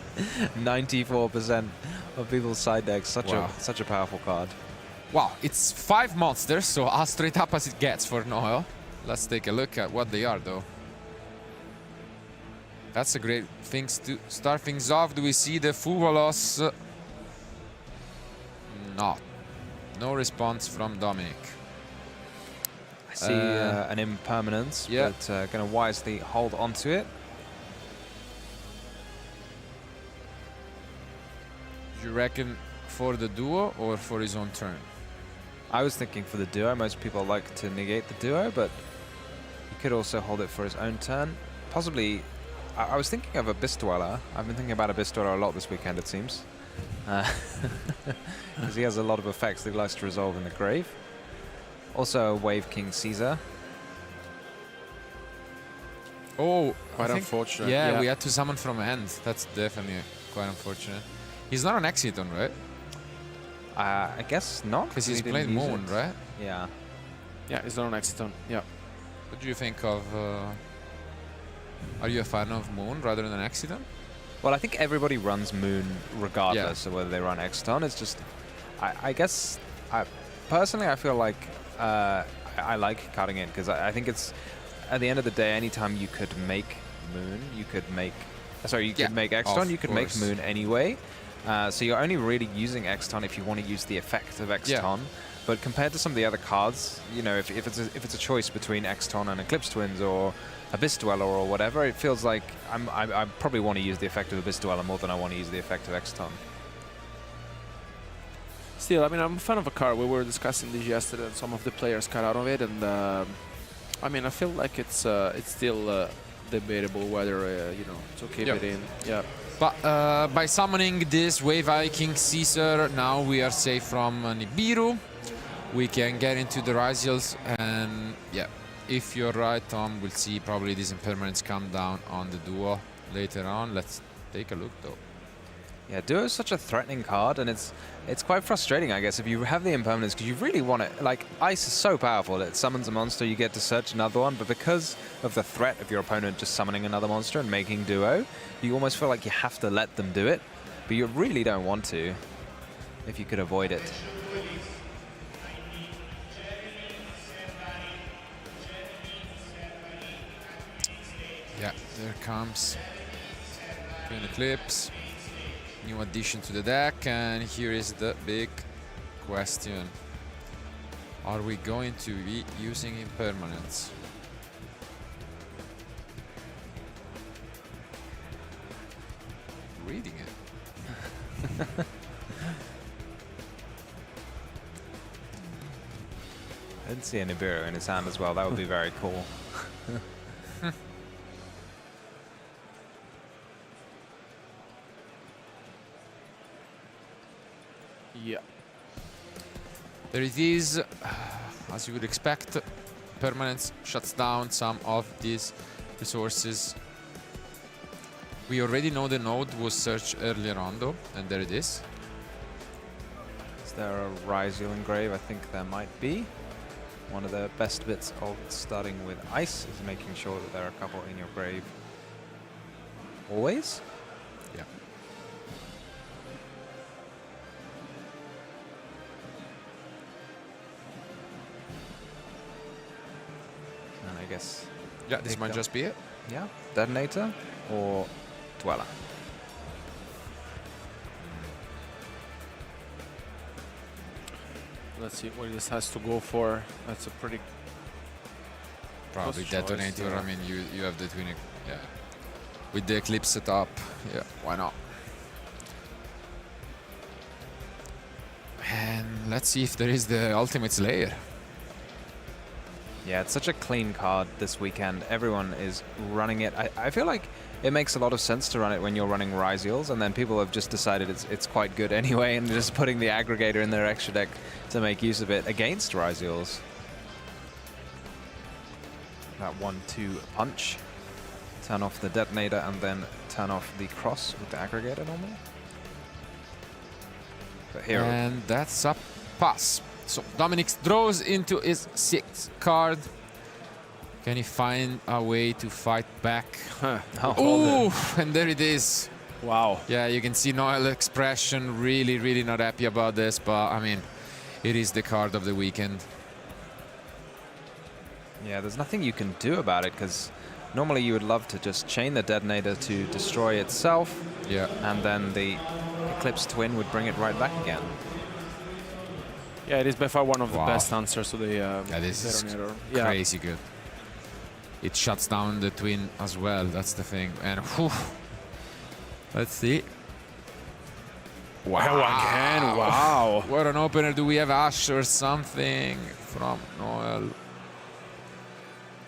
S4: 94% of people's side decks. Such a powerful card.
S2: Wow, it's 5 monsters, so as straight up as it gets for Noel. Let's take a look at what they are, though. That's a great thing to start things off. Do we see the Fuvalos? No response from Dominic.
S4: I see an impermanence, but going to wisely hold onto it.
S2: you reckon for the duo or for his own turn?
S4: I was thinking for the duo. Most people like to negate the duo, but he could also hold it for his own turn. Possibly, I was thinking of Abyss Dweller. I've been thinking about Abyss Dweller a lot this weekend, it seems. Because he has a lot of effects that he likes to resolve in the grave. Also, Wave King Caesar.
S2: Oh,
S3: Quite unfortunate.
S2: Yeah, we had to summon from hand. That's definitely quite unfortunate. He's not an Exiton, right?
S4: I guess not.
S2: Because he's
S4: he didn't
S2: playing
S4: use
S2: Moon,
S4: it.
S2: right?
S4: Yeah.
S3: Yeah, he's not an Exiton. Yeah.
S2: What do you think of... are you a fan of Moon rather than Exiton?
S4: Well, I think everybody runs Moon regardless of whether they run Exton. It's just, I guess, personally, I feel like I like cutting it because I think it's, at the end of the day, anytime you could make Moon, you could make, sorry, you could make Exton, you could make Moon anyway. So you're only really using Exton if you want to use the effect of Exton.
S2: Yeah.
S4: But compared to some of the other cards, you know, if it's a choice between Exton and Eclipse Twins or Abyss Dweller or whatever, it feels like I probably want to use the effect of Abyss Dweller more than I want to use the effect of Exton.
S3: Still, I mean, I'm a fan of a card. We were discussing this yesterday, and some of the players cut out of it, and I mean, I feel like it's still debatable whether you know, to keep it in. Yeah.
S2: But by summoning this Wave King Caesar, now we are safe from Nibiru. We can get into the Ryziels, and yeah, if you're right, Tom, we'll see probably these impermanents come down on the duo later on. Let's take a look, though.
S4: Yeah, Duo is such a threatening card, and it's quite frustrating, I guess, if you have the impermanence, because you really want it. Like, Ice is so powerful, it summons a monster, you get to search another one, but because of the threat of your opponent just summoning another monster and making Duo, you almost feel like you have to let them do it, but you really don't want to, if you could avoid it.
S2: Yeah, there comes Twin Eclipse. New addition to the deck, and here is the big question. Are we going to be using impermanence? Reading it.
S4: I didn't see a Nibiru in his hand as well, that would be very cool.
S3: Yeah.
S2: There it is. As you would expect, permanence shuts down some of these resources. We already know the node was searched earlier on, though, and there it is.
S4: Is there a Ryziel engrave? I think there might be. One of the best bits of starting with Ice is making sure that there are a couple in your grave. Always?
S2: Yeah.
S4: And I guess...
S2: Yeah, this might just be it.
S4: Yeah, Detonator or Dweller.
S3: Let's see what this has to go for. That's a pretty
S2: Probably
S3: close choice,
S2: Detonator.
S3: yeah.
S2: I mean, you have the twin. Yeah. With the Eclipse set up. Yeah, why not? And let's see if there is the Ultimate Slayer.
S4: Yeah, it's such a clean card this weekend. Everyone is running it. I feel like it makes a lot of sense to run it when you're running Ryziels, and then people have just decided it's quite good anyway, and just putting the aggregator in their extra deck to make use of it against Ryziels. That 1-2 punch. Turn off the detonator and then turn off the cross with the aggregator normally. But here,
S2: And that's a pass. So Dominic draws into his 6th card. Can he find a way to fight back? Ooh, and there it is.
S3: wow.
S2: Yeah, you can see Noel expression, really not happy about this, but I mean, it is the card of the weekend.
S4: yeah, there's nothing you can do about it, because normally you would love to just chain the detonator to destroy itself,
S2: Yeah.
S4: and then the Eclipse Twin would bring it right back again.
S3: Yeah, it is by far one of the
S2: Wow.
S3: best answers to the
S2: Yeah, this is
S3: detonator.
S2: crazy good. It shuts down the twin as well, that's the thing. And whew, let's see.
S3: Wow. Again, wow.
S2: What an opener. Do we have Ash or something from Noel?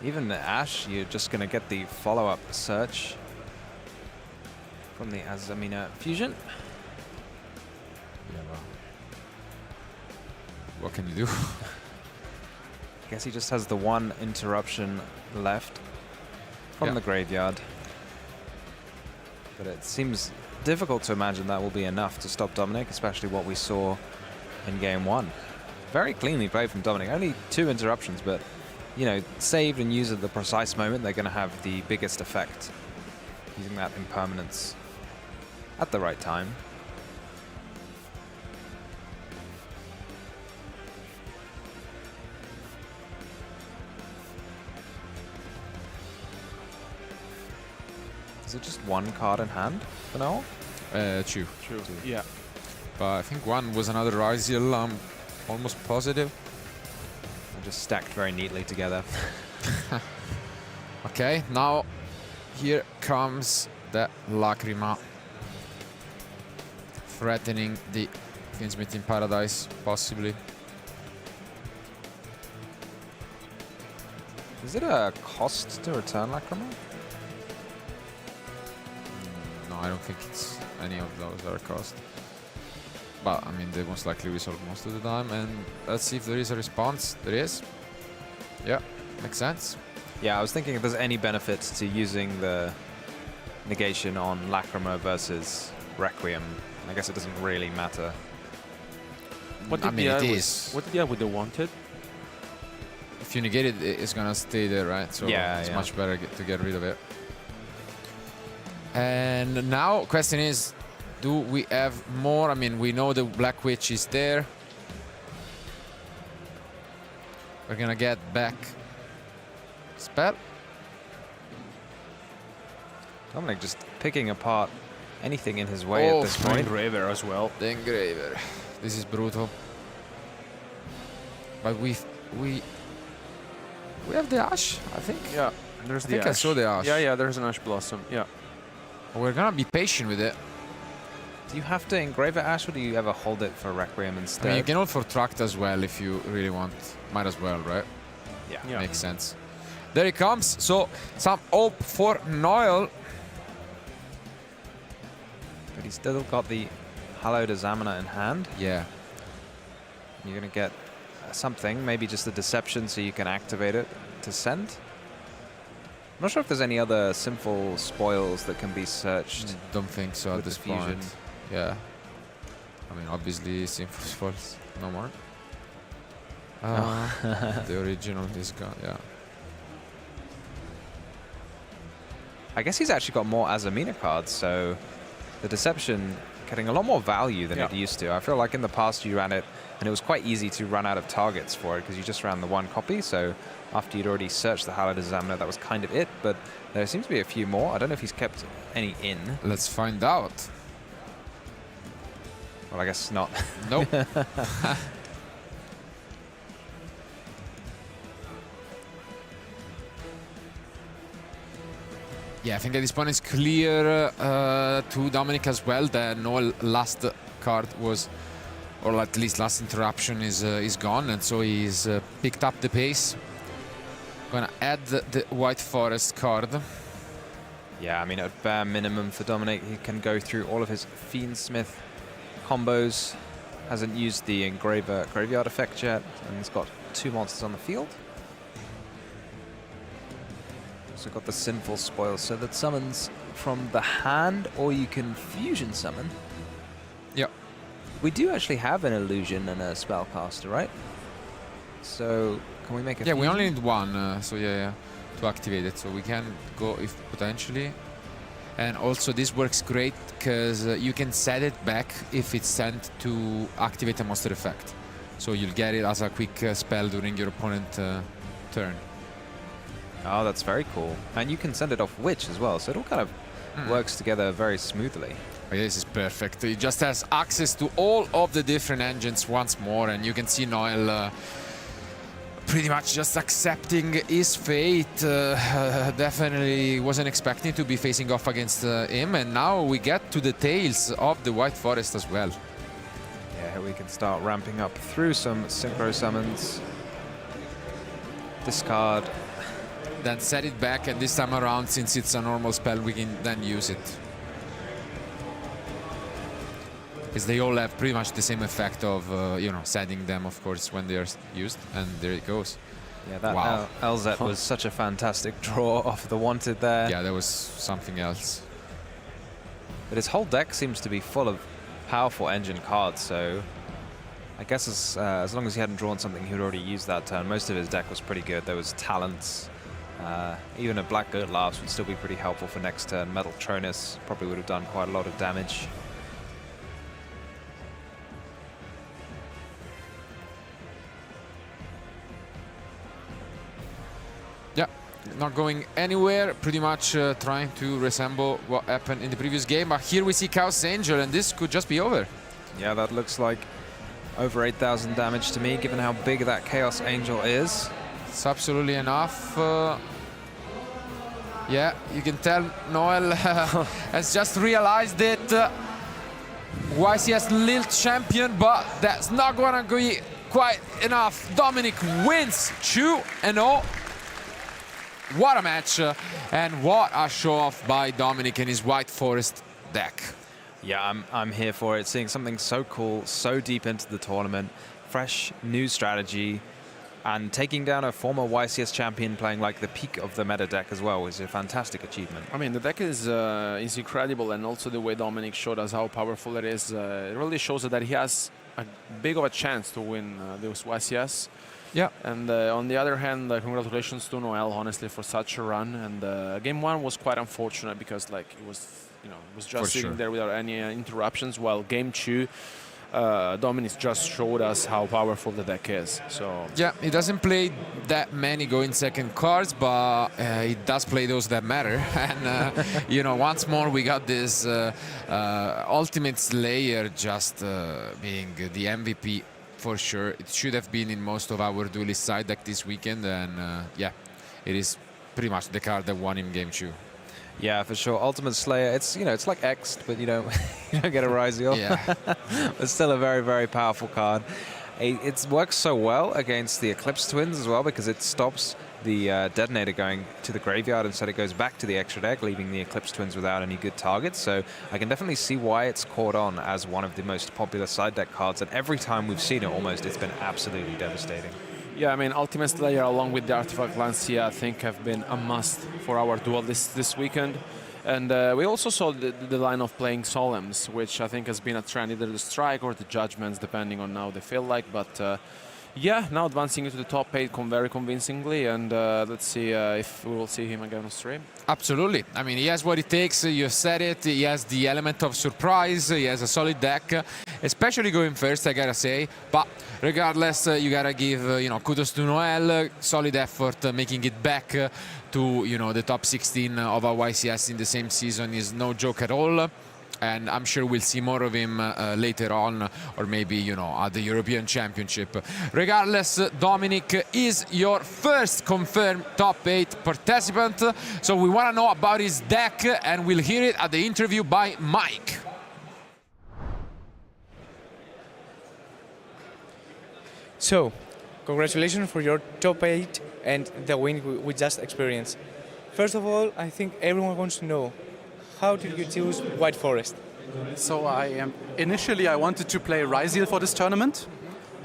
S4: Even the Ash, you're just going to get the follow-up search from the Azamina fusion.
S2: Yeah, well, what can you do?
S4: I guess he just has the one interruption left from the graveyard. But it seems difficult to imagine that will be enough to stop Dominic, especially what we saw in game one. Very cleanly played from Dominic. Only 2 interruptions, but, you know, saved and used at the precise moment, they're going to have the biggest effect. Using that impermanence at the right time. Is it just 1 card in hand for now?
S2: 2.
S3: True. Yeah.
S2: But I think 1 was another Ryziel, I'm almost positive.
S4: They're just stacked very neatly together.
S2: Okay, now here comes the Lacrima. Threatening the Finsmith in Paradise, possibly.
S4: Is it a cost to return Lacrima?
S2: No, I don't think it's any of those that are cost. But I mean, they most likely resolve most of the time. And let's see if there is a response. There is. Yeah, makes sense.
S4: Yeah, I was thinking if there's any benefit to using the negation on Lacrima versus Requiem. I guess it doesn't really matter.
S3: What
S2: I
S3: did
S2: mean,
S3: the
S2: it
S3: eye
S2: is.
S3: What did the eye with the wanted?
S2: If you negate it, it's gonna stay there, right? So
S4: Yeah,
S2: it's
S4: yeah.
S2: much better to get rid of it. And now, question is, do we have more? I mean, we know the Black Witch is there. We're gonna get back spell.
S4: Dominic just picking apart anything in his way at this point.
S3: Engraver as well.
S2: The Engraver. This is brutal. But we have the Ash, I think.
S3: Yeah. There's
S2: I
S3: the
S2: think
S3: ash.
S2: I saw the Ash.
S3: Yeah, there's an Ash Blossom. Yeah.
S2: We're gonna be patient with it.
S4: Do you have to engrave it, Ash, or do you ever hold it for Requiem
S2: I
S4: instead?
S2: mean, you can hold for Tract as well if you really want. Might as well, right?
S3: Yeah.
S2: Makes sense. There he comes. So some hope for Noel.
S4: But he's still got the Hallowed Examiner in hand.
S2: Yeah.
S4: You're going to get something, maybe just a Deception so you can activate it to send. I'm not sure if there's any other sinful spoils that can be searched.
S2: Don't think so at
S4: With
S2: this
S4: the fusion.
S2: point. Yeah. I mean, obviously, Sinful Spoils, no more. The original is gone, yeah.
S4: I guess he's actually got more Azamina cards, so the Deception getting a lot more value than it used to. I feel like in the past you ran it, and it was quite easy to run out of targets for it because you just ran the 1 copy, so after you'd already searched the Hallowed Examiner, that was kind of it, but there seems to be a few more. I don't know if he's kept any in.
S2: Let's find out.
S4: Well, I guess not.
S2: Nope. Yeah, I think at this point it's clear to Dominic as well that Noel last card was, or at least last interruption is gone, and so he's picked up the pace. Gonna add the White Forest card.
S4: Yeah, I mean, at bare minimum for Dominic, he can go through all of his Fiendsmith combos. Hasn't used the Engraver Graveyard effect yet, and he's got 2 monsters on the field. Also got the Sinful Spoil, so that summons from the hand, or you can fusion summon.
S2: Yep.
S4: We do actually have an illusion and a spellcaster, right? So can we make a
S2: Yeah, we
S4: fusion?
S2: only need 1, so yeah, to activate it. So we can go if potentially. And also this works great because you can set it back if it's sent to activate a monster effect. So you'll get it as a quick spell during your opponent's turn.
S4: Oh, that's very cool. And you can send it off Witch as well, so it all kind of works together very smoothly.
S2: Okay, this is perfect. It just has access to all of the different engines once more, and you can see Noel pretty much just accepting his fate. Definitely wasn't expecting to be facing off against him, and now we get to the tails of the White Forest as well.
S4: Yeah, we can start ramping up through some synchro summons. Discard.
S2: Then set it back, and this time around, since it's a normal spell, we can then use it. Because they all have pretty much the same effect of, you know, setting them, of course, when they are used, and there it goes.
S4: Yeah, that
S2: wow.
S4: LZ was such a fantastic draw off the wanted there.
S2: Yeah, that was something else.
S4: But his whole deck seems to be full of powerful engine cards, so I guess as long as he hadn't drawn something he would already used that turn, most of his deck was pretty good. There was talents. Even a Black Good Laughs would still be pretty helpful for next turn. Metal Tronus probably would have done quite a lot of damage.
S2: Yeah, not going anywhere, pretty much trying to resemble what happened in the previous game. But here we see Chaos Angel, and this could just be over.
S4: Yeah, that looks like over 8,000 damage to me, given how big that Chaos Angel is.
S2: It's absolutely enough. Yeah, you can tell Noel has just realized it. YCS Lille champion, but that's not gonna be quite enough. Dominic wins 2-0. What a match, and what a show-off by Dominic and his White Forest deck.
S4: Yeah, I'm here for it. Seeing something so cool, so deep into the tournament, fresh, new strategy, and taking down a former YCS champion playing like the peak of the meta deck as well is a fantastic achievement.
S3: I mean, the deck is incredible, and also the way Dominic showed us how powerful it is. It really shows that he has a big of a chance to win those YCS.
S2: Yeah.
S3: And on the other hand, congratulations to Noel, honestly, for such a run. And game one was quite unfortunate because, like, it was, you know, it was just sitting there without any interruptions. While game two, Dominic just showed us how powerful the deck is. So
S2: yeah, he doesn't play that many going second cards, but he does play those that matter. And you know, once more we got this Ultimate Slayer just being the MVP for sure. It should have been in most of our duelist side deck this weekend, and yeah, it is pretty much the card that won him game two.
S4: Yeah, for sure. Ultimate Slayer, it's, you know, it's like X, but you don't get a Ryziel.
S2: Yeah.
S4: It's still a very, very powerful card. It works so well against the Eclipse Twins as well because it stops the detonator going to the graveyard. Instead, it goes back to the extra deck, leaving the Eclipse Twins without any good targets. So I can definitely see why it's caught on as one of the most popular side deck cards. And every time we've seen it, almost, it's been absolutely devastating.
S3: yeah, I mean, Ultimate Slayer along with the Artifact Lancia, I think, have been a must for our duel this weekend. And we also saw the line of playing Solemns, which I think has been a trend, either the Strike or the Judgments, depending on how they feel like. But yeah, now advancing into the top 8 very convincingly, and let's see if we will see him again on stream.
S2: Absolutely. I mean, he has what it takes. You said it. He has the element of surprise. He has a solid deck, especially going first, I gotta say. But regardless, you gotta give you know, kudos to Noel. Solid effort, making it back to, you know, the top 16 of our YCS in the same season is no joke at all. And I'm sure we'll see more of him later on, or maybe, you know, at the European Championship. Regardless, Dominic is your first confirmed top 8 participant. So we want to know about his deck, and we'll hear it at the interview by Mike.
S6: So, congratulations for your top 8 and the win we just experienced. First of all, I think everyone wants to know, how did you choose White Forest?
S7: So initially I wanted to play Ryziel for this tournament,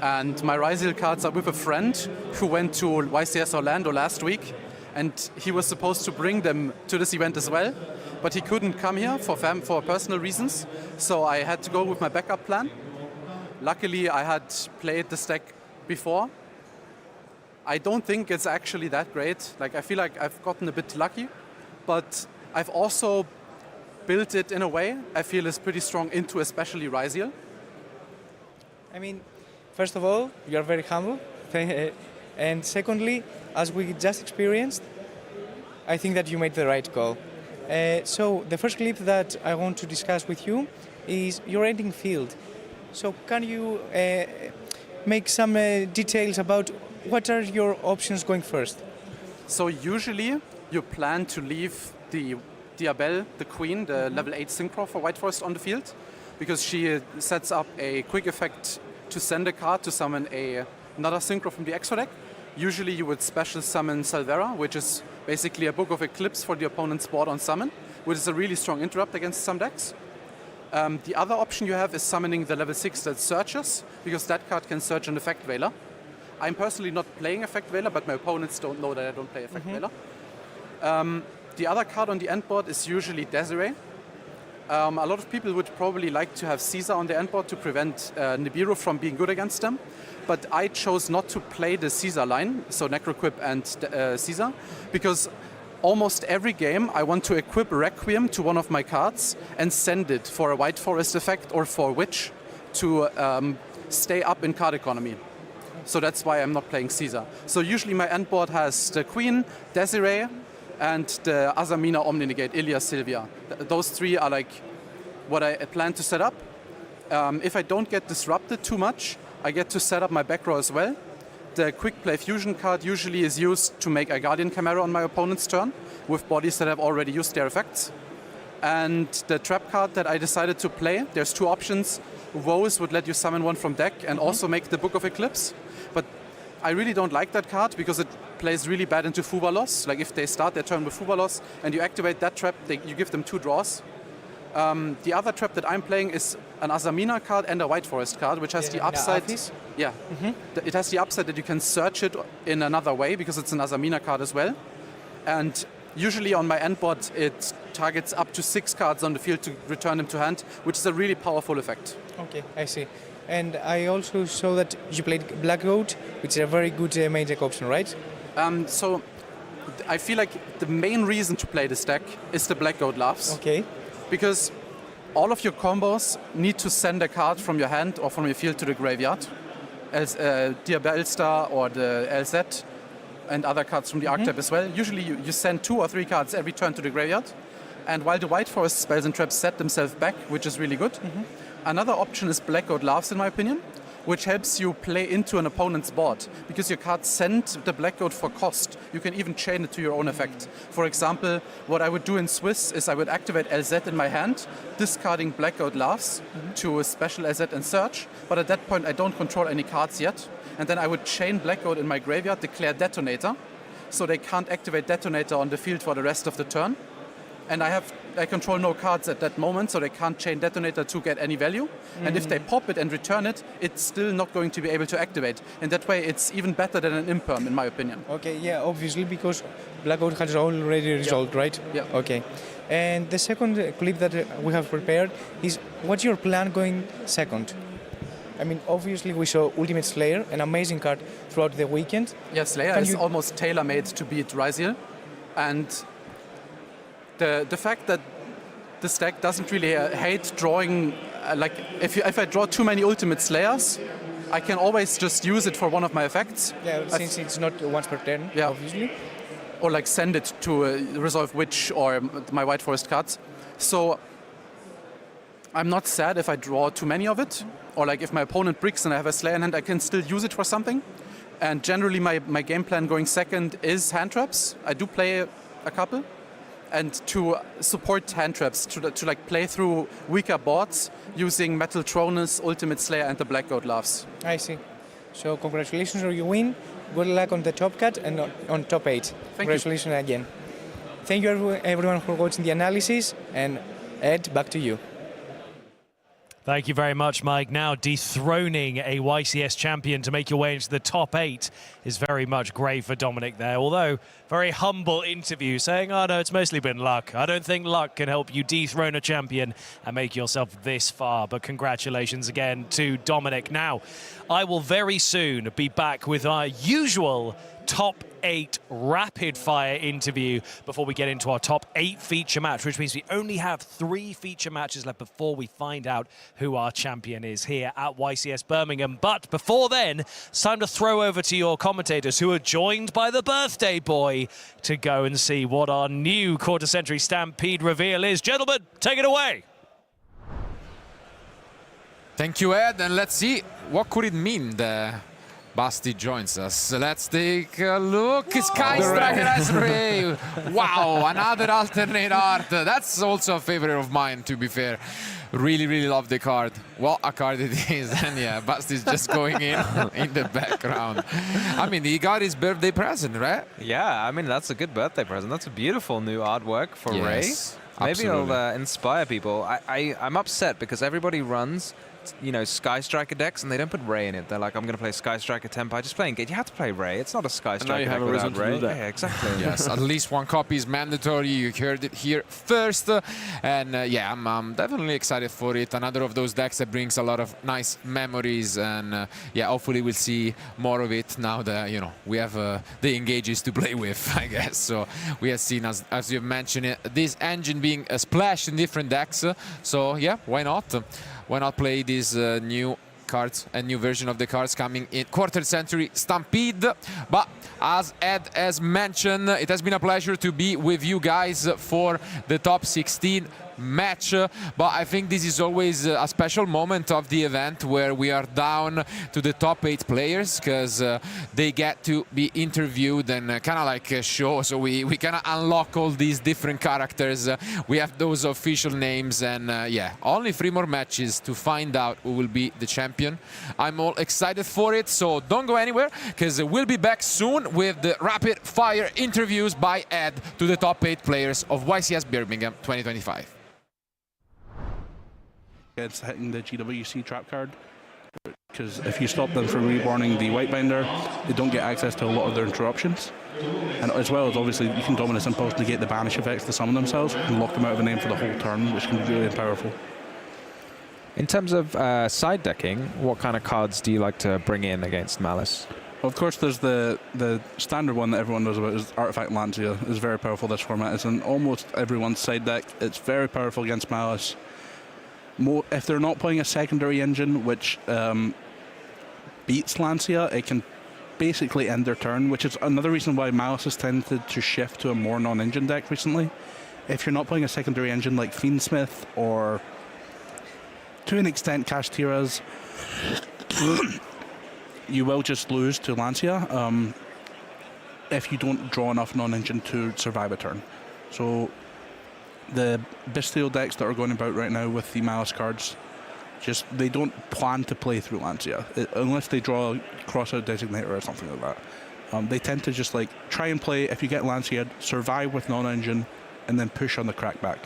S7: and my Ryziel cards are with a friend who went to YCS Orlando last week, and he was supposed to bring them to this event as well, but he couldn't come here for personal reasons, so I had to go with my backup plan. Luckily I had played this deck before. I don't think it's actually that great. Like, I feel like I've gotten a bit lucky, but I've also built it in a way I feel is pretty strong into especially Ryziel.
S6: I mean, first of all, you are very humble. And secondly, as we just experienced, I think that you made the right call. So the first clip that I want to discuss with you is your ending field. So can you make some details about what are your options going first?
S7: So usually you plan to leave the Diabelle, the queen, the level 8 synchro for White Forest on the field, because she sets up a quick effect to send a card to summon another synchro from the extra deck. Usually you would special summon Salvera, which is basically a Book of Eclipse for the opponent's board on summon, which is a really strong interrupt against some decks. The other option you have is summoning the level 6 that searches, because that card can search an Effect Veiler. I'm personally not playing Effect Veiler, but my opponents don't know that I don't play Effect Veiler. The other card on the end board is usually Desiree. A lot of people would probably like to have Caesar on the end board to prevent Nibiru from being good against them, but I chose not to play the Caesar line, so Necroquip and Caesar, because almost every game I want to equip Requiem to one of my cards and send it for a White Forest effect or for Witch to stay up in card economy. So that's why I'm not playing Caesar. So usually my end board has the Queen, Desiree, and the Azamina, Omninegate, Ilya, Sylvia. Those three are like what I plan to set up. If I don't get disrupted too much, I get to set up my back row as well. The Quick Play Fusion card usually is used to make a Guardian Chimera on my opponent's turn with bodies that have already used their effects. And the trap card that I decided to play, there's two options. Woes would let you summon one from deck and also make the Book of Eclipse. But I really don't like that card because it plays really bad into Fubalos. Like if they start their turn with Fubalos and you activate that trap, you give them 2 draws. The other trap that I'm playing is an Azamina card and a White Forest card, which has the upside. Yeah, it has the upside that you can search it in another way because it's an Azamina card as well. And usually on my end board, it targets up to 6 cards on the field to return them to hand, which is a really powerful effect.
S6: Okay, I see. And I also saw that you played Black Goat, which is a very good main deck option, right?
S7: So I feel like the main reason to play this deck is the Black Goat Laughs.
S6: Okay.
S7: Because all of your combos need to send a card from your hand or from your field to the graveyard, as Diabelle Star or the LZ and other cards from the archetype as well. Usually you send 2 or 3 cards every turn to the graveyard. And while the White Forest spells and traps set themselves back, which is really good, another option is Black Goat Laughs, in my opinion, which helps you play into an opponent's board. Because your cards send the Black Goat for cost, you can even chain it to your own effect. For example, what I would do in Swiss is I would activate LZ in my hand, discarding Black Goat Laughs to a special LZ and search, but at that point I don't control any cards yet. And then I would chain Black Goat in my graveyard, declare Detonator, so they can't activate Detonator on the field for the rest of the turn. And I control no cards at that moment, so they can't chain Detonator to get any value. And if they pop it and return it, it's still not going to be able to activate. In that way, it's even better than an Imperm, in my opinion.
S6: Okay, yeah, obviously, because Black Goat has already resolved, right?
S7: Yeah.
S6: Okay. And the second clip that we have prepared is, what's your plan going second? I mean, obviously, we saw Ultimate Slayer, an amazing card throughout the weekend.
S7: Yeah, Slayer is almost tailor-made to beat Ryziel. And the fact that this deck doesn't really hate drawing, like if I draw too many Ultimate Slayers, I can always just use it for one of my effects.
S6: Yeah, since it's not once per turn, obviously.
S7: Or like send it to Resolve Witch or my White Forest cards. So I'm not sad if I draw too many of it, or like if my opponent bricks and I have a Slayer in hand, I can still use it for something. And generally my game plan going second is hand traps. I do play a couple. And to support hand traps, to like play through weaker boards using Metal Tronus, Ultimate Slayer, and the Black Goat Laughs.
S6: I see. So congratulations on your win. Good luck on the top cut and on top 8. Congratulations again. Thank you everyone for watching the analysis. And Ed, back to you.
S1: Thank you very much, Mike. Now dethroning a YCS champion to make your way into the top 8 is very much great for Dominic there. Although, very humble interview saying, oh no, it's mostly been luck. I don't think luck can help you dethrone a champion and make yourself this far. But congratulations again to Dominic. Now, I will very soon be back with our usual top 8 rapid fire interview before we get into our top 8 feature match, which means we only have 3 feature matches left before we find out who our champion is here at YCS Birmingham. But before then, it's time to throw over to your commentators who are joined by the birthday boy to go and see what our new quarter century Stampede reveal is. Gentlemen, take it away.
S2: Thank you, Ed, and let's see what could it mean, the Basti joins us. Let's take a look. Sky Striker as Ray. Wow, another alternate art. That's also a favorite of mine, to be fair. Really, really love the card. What a card it is. And yeah, Basti's just going in the background. I mean, he got his birthday present, right?
S4: Yeah, I mean, that's a good birthday present. That's a beautiful new artwork for Ray. Maybe
S2: Absolutely.
S4: it'll inspire people. I'm upset because everybody runs, you know, Sky Striker decks and they don't put Ray in it. They're like, I'm going to play Sky Striker Tempo. Just playing Gate. You have to play Ray. It's not a Sky
S3: And now you
S4: Striker
S3: have
S4: deck
S3: a reason
S4: without
S3: to
S4: Ray.
S3: do that.
S4: Yeah, exactly.
S2: Yes, at least one copy is mandatory. You heard it here first. And yeah, I'm definitely excited for it. Another of those decks that brings a lot of nice memories. And yeah, hopefully we'll see more of it now that, you know, we have the engages to play with, I guess. So we have seen, as you've mentioned it, this engine being splashed in different decks. So yeah, why not? Why not play these new cards, a new version of the cards coming in Quarter Century Stampede. But as Ed has mentioned, it has been a pleasure to be with you guys for the top 16 match, but I think this is always a special moment of the event where we are down to the top 8 players, because they get to be interviewed and kind of like a show, so we kind of unlock all these different characters. We have those official names, and yeah, only 3 more matches to find out who will be the champion. I'm all excited for it, so don't go anywhere, because we'll be back soon with the rapid fire interviews by Ed to the top 8 players of YCS Birmingham 2025.
S5: It's hitting the GWC trap card, because if you stop them from reborning the white binder, they don't get access to a lot of their interruptions. And as well as, obviously, you can Dominus Impulse negate the banish effects to summon themselves and lock them out of a name for the whole turn, which can be really powerful.
S4: In terms of side decking, what kind of cards do you like to bring in against Maliss?
S5: Of course, there's the standard one that everyone knows about is Artifact Lancia. It's very powerful this format. It's in almost everyone's side deck. It's very powerful against Maliss. If they're not playing a secondary engine which beats Lancia, it can basically end their turn, which is another reason why Maliss has tended to shift to a more non-engine deck recently. If you're not playing a secondary engine like Fiendsmith or, to an extent, Kashtiras, you will just lose to Lancia if you don't draw enough non-engine to survive a turn. So the Bestial decks that are going about right now with the Maliss cards, they don't plan to play through Lancia unless they draw a crossout designator or something like that. They tend to just like try and play, if you get Lancia, survive with non-engine and then push on the crackback.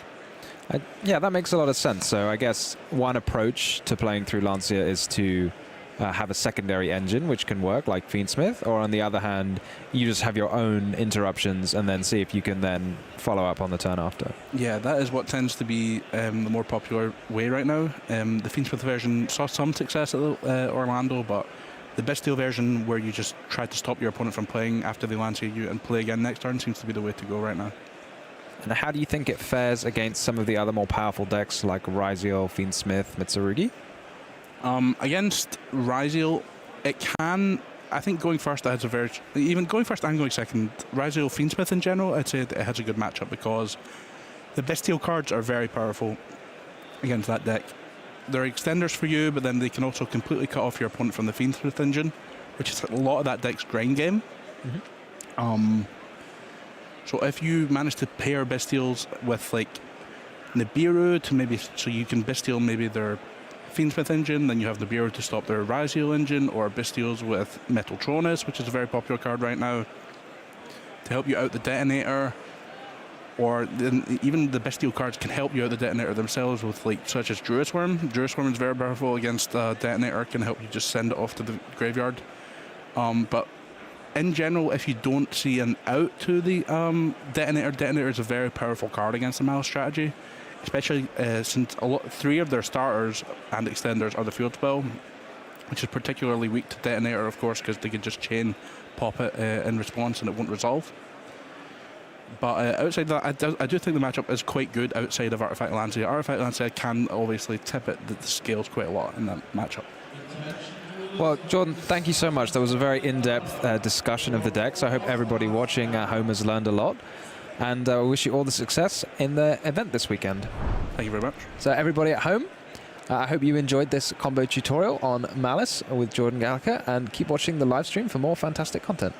S4: Yeah, that makes a lot of sense. So I guess one approach to playing through Lancia is to have a secondary engine, which can work, like Fiendsmith, or on the other hand, you just have your own interruptions and then see if you can then follow up on the turn after.
S5: Yeah, that is what tends to be the more popular way right now. The Fiendsmith version saw some success at Orlando, but the Bestial version, where you just try to stop your opponent from playing after they Lancia you and play again next turn, seems to be the way to go right now.
S4: And how do you think it fares against some of the other more powerful decks like Ryziel, Fiendsmith, Mitsurugi?
S5: Against Ryziel, it can, I think going first, even going first and going second, Ryziel, Fiendsmith in general, I'd say it has a good matchup because the Bestial cards are very powerful against that deck. They're extenders for you, but then they can also completely cut off your opponent from the Fiendsmith engine, which is a lot of that deck's grind game. So if you manage to pair Bestials with like Nibiru to maybe, so you can Bestial maybe their Fiendsmith engine, then you have Nibiru to stop their Ryziel engine, or Bestials with Metaltronus, which is a very popular card right now, to help you out the Detonator. Or even the Bestial cards can help you out the Detonator themselves with, like, such as Druisworm. Druisworm is very powerful against Detonator, can help you just send it off to the graveyard. But in general, if you don't see an out to the Detonator is a very powerful card against the Maliss strategy, especially since 3 of their starters and extenders are the field spell, which is particularly weak to Detonator, of course, because they can just chain pop it in response and it won't resolve. But outside that, I do think the matchup is quite good outside of Artifact Lancia. Artifact Lancia can obviously tip it the scales quite a lot in that matchup.
S4: Well, Jordan, thank you so much. That was a very in-depth discussion of the decks. I hope everybody watching at home has learned a lot. And I wish you all the success in the event this weekend.
S5: Thank you very much.
S4: So everybody at home, I hope you enjoyed this combo tutorial on Maliss with Jordan Gallagher, and keep watching the live stream for more fantastic content.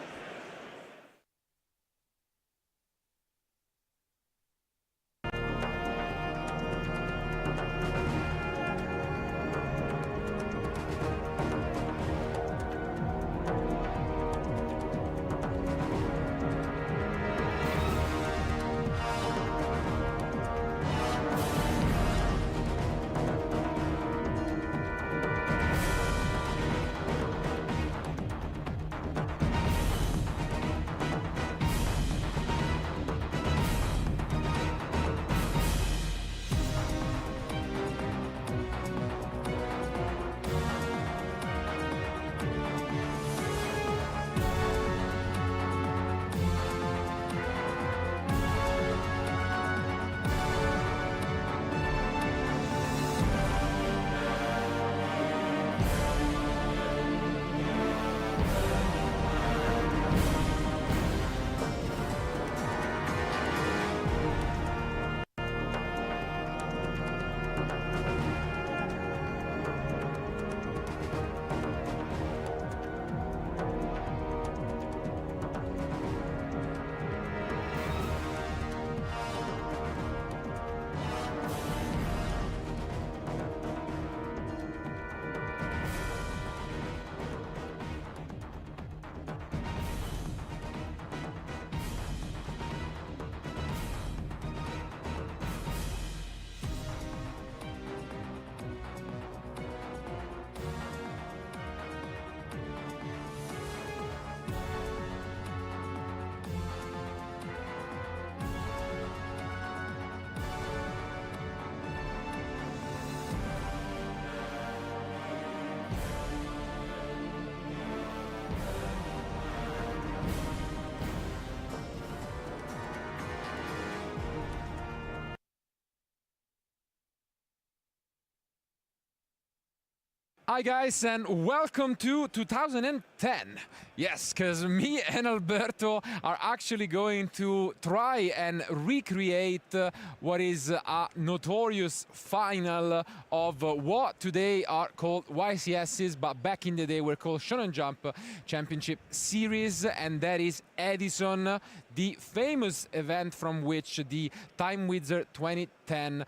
S2: Hi guys, and welcome to 2010. Yes, because me and Alberto are actually going to try and recreate what is a notorious final of what today are called YCSs, but back in the day were called Shonen Jump Championship Series, and that is Edison, the famous event from which the Time Wizard 2010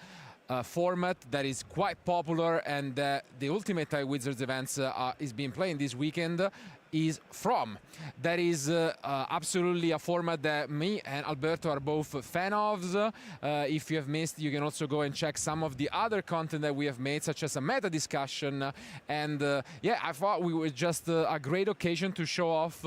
S2: format that is quite popular, and the Ultimate Time Wizards events is being played this weekend is from. That is absolutely a format that me and Alberto are both fan of. If you have missed, you can also go and check some of the other content that we have made, such as a meta discussion. And yeah, I thought we were just a great occasion to show off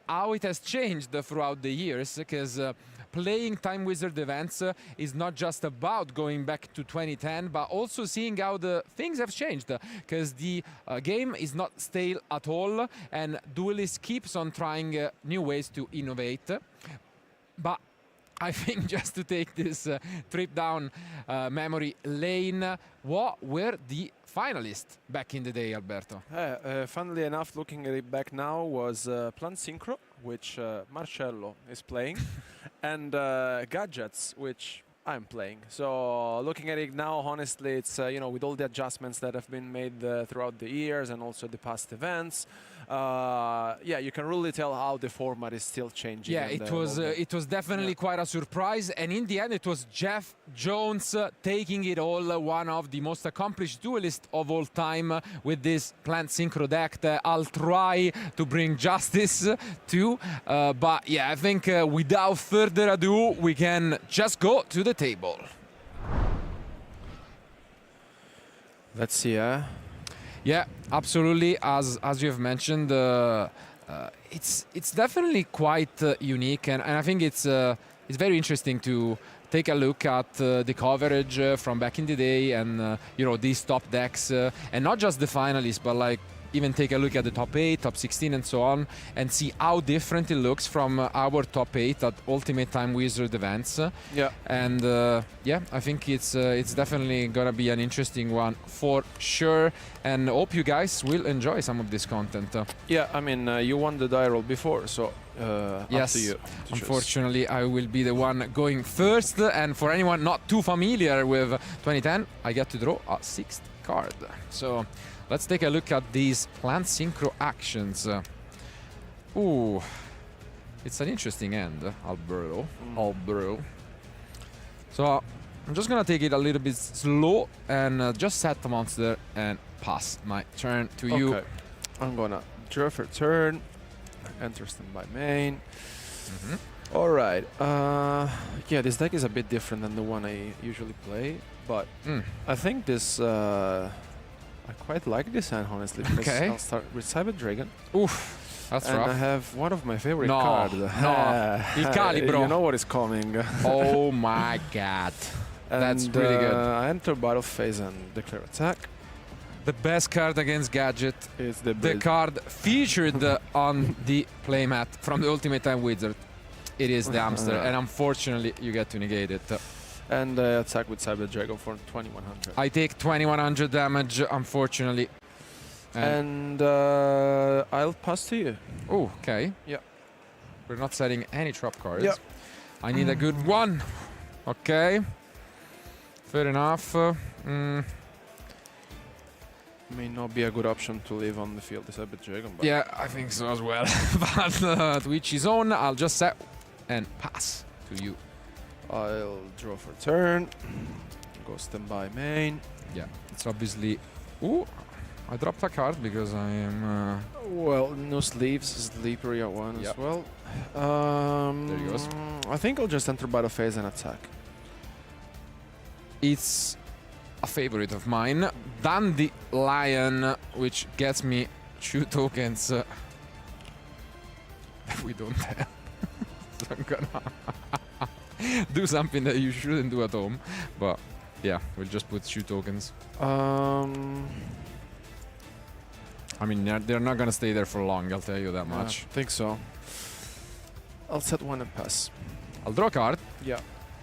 S2: how it has changed throughout the years, because playing Time Wizard events is not just about going back to 2010, but also seeing how the things have changed, because the game is not stale at all, and Duelist keeps on trying new ways to innovate. But I think just to take this trip down memory lane, what were the finalists back in the day, Alberto?
S3: Funnily enough, looking at it back now, was Plant Synchro, which Marcello is playing, and Gadgets, which I'm playing. So looking at it now, honestly, it's you know, with all the adjustments that have been made throughout the years and also the past events, yeah, you can really tell how the format is still changing.
S2: Yeah, it was definitely quite a surprise, and in the end it was Jeff Jones taking it all, one of the most accomplished duelists of all time with this Plant Synchro deck that I'll try to bring justice to. But yeah, I think without further ado, we can just go to the table.
S3: Let's see,
S2: Yeah, absolutely. As you have mentioned, it's definitely quite unique, and I think it's very interesting to take a look at the coverage from back in the day, and you know, these top decks, and not just the finalists, but like even take a look at the top 8, top 16 and so on, and see how different it looks from our top 8 at Ultimate Time Wizard events.
S3: Yeah.
S2: And yeah, I think it's definitely gonna be an interesting one for sure, and hope you guys will enjoy some of this content.
S3: Yeah, I mean, you won the die roll before, so
S2: yes,
S3: up to you.
S2: Unfortunately, I will be the one going first, and for anyone not too familiar with 2010, I get to draw a 6th card. So let's take a look at these planned synchro actions. Ooh, it's an interesting end, Albro. So I'm just gonna take it a little bit slow and just set the monster and pass my turn to you.
S3: Okay. I'm gonna draw for turn, enter standby main. All right. Yeah, this deck is a bit different than the one I usually play, but I think this. I quite like this hand, honestly. Because
S2: Okay.
S3: I'll start with Cyber Dragon.
S2: Oof, that's
S3: And I
S2: rough.
S3: have one of my favorite
S2: No,
S3: cards.
S2: no. Il Calibro.
S3: You know what is coming.
S2: Oh my god. That's
S3: And,
S2: really good.
S3: I enter battle phase and declare attack.
S2: The best card against Gadget.
S3: It's the
S2: The
S3: build.
S2: card featured on the playmat from the Ultimate Time Wizard. It is the hamster, and unfortunately you get to negate it.
S3: And attack with Cyber Dragon for 2100.
S2: I take 2100 damage, unfortunately.
S3: And I'll pass to you.
S2: Oh, okay.
S3: Yeah.
S2: We're not setting any trap cards.
S3: Yep.
S2: I need a good one. Okay. Fair enough.
S3: May not be a good option to leave on the field the Cyber Dragon. But
S2: Yeah, I think so as well. But to each his own, I'll just set and pass to you.
S3: I'll draw for turn. Go standby main.
S2: Yeah, it's obviously... Ooh, I dropped a card because I am...
S3: Well, no sleeves, slippery at one
S2: Yep.
S3: as well.
S2: There he goes.
S3: I think I'll just enter battle phase and attack.
S2: It's a favorite of mine. Dandy Lion, which gets me 2 tokens that we don't have. So I'm gonna do something that you shouldn't do at home. But yeah, we'll just put 2 tokens. I mean, they're not gonna stay there for long, I'll tell you that much.
S3: I think so. I'll set one and pass.
S2: I'll draw a card.
S3: Yeah.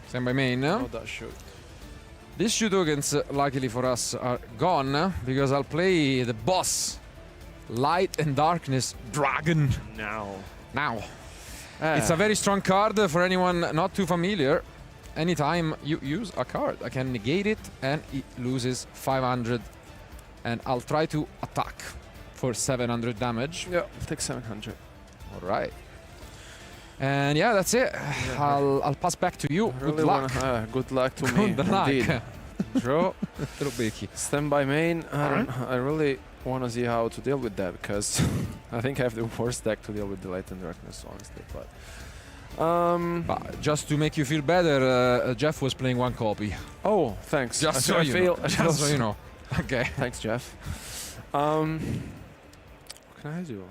S2: Send by main.
S3: Oh, that should.
S2: These 2 tokens, luckily for us, are gone because I'll play the boss, Light and Darkness Dragon.
S3: Now.
S2: It's a very strong card for anyone not too familiar. Anytime you use a card, I can negate it and it loses 500. And I'll try to attack for 700 damage.
S3: Yeah, I'll take 700.
S2: All right. And yeah, that's it. I'll pass back to you. Good luck.
S3: Good luck to me.
S2: Good luck.
S3: Indeed. Draw.
S2: Throwback.
S3: Standby main. I really want to see how to deal with that because I think I have the worst deck to deal with the Light and Darkness, honestly.
S2: But just to make you feel better, Jeff was playing 1 copy.
S3: Oh, thanks.
S2: Just so you know. Just so you know. Okay.
S3: Thanks, Jeff. What can I do?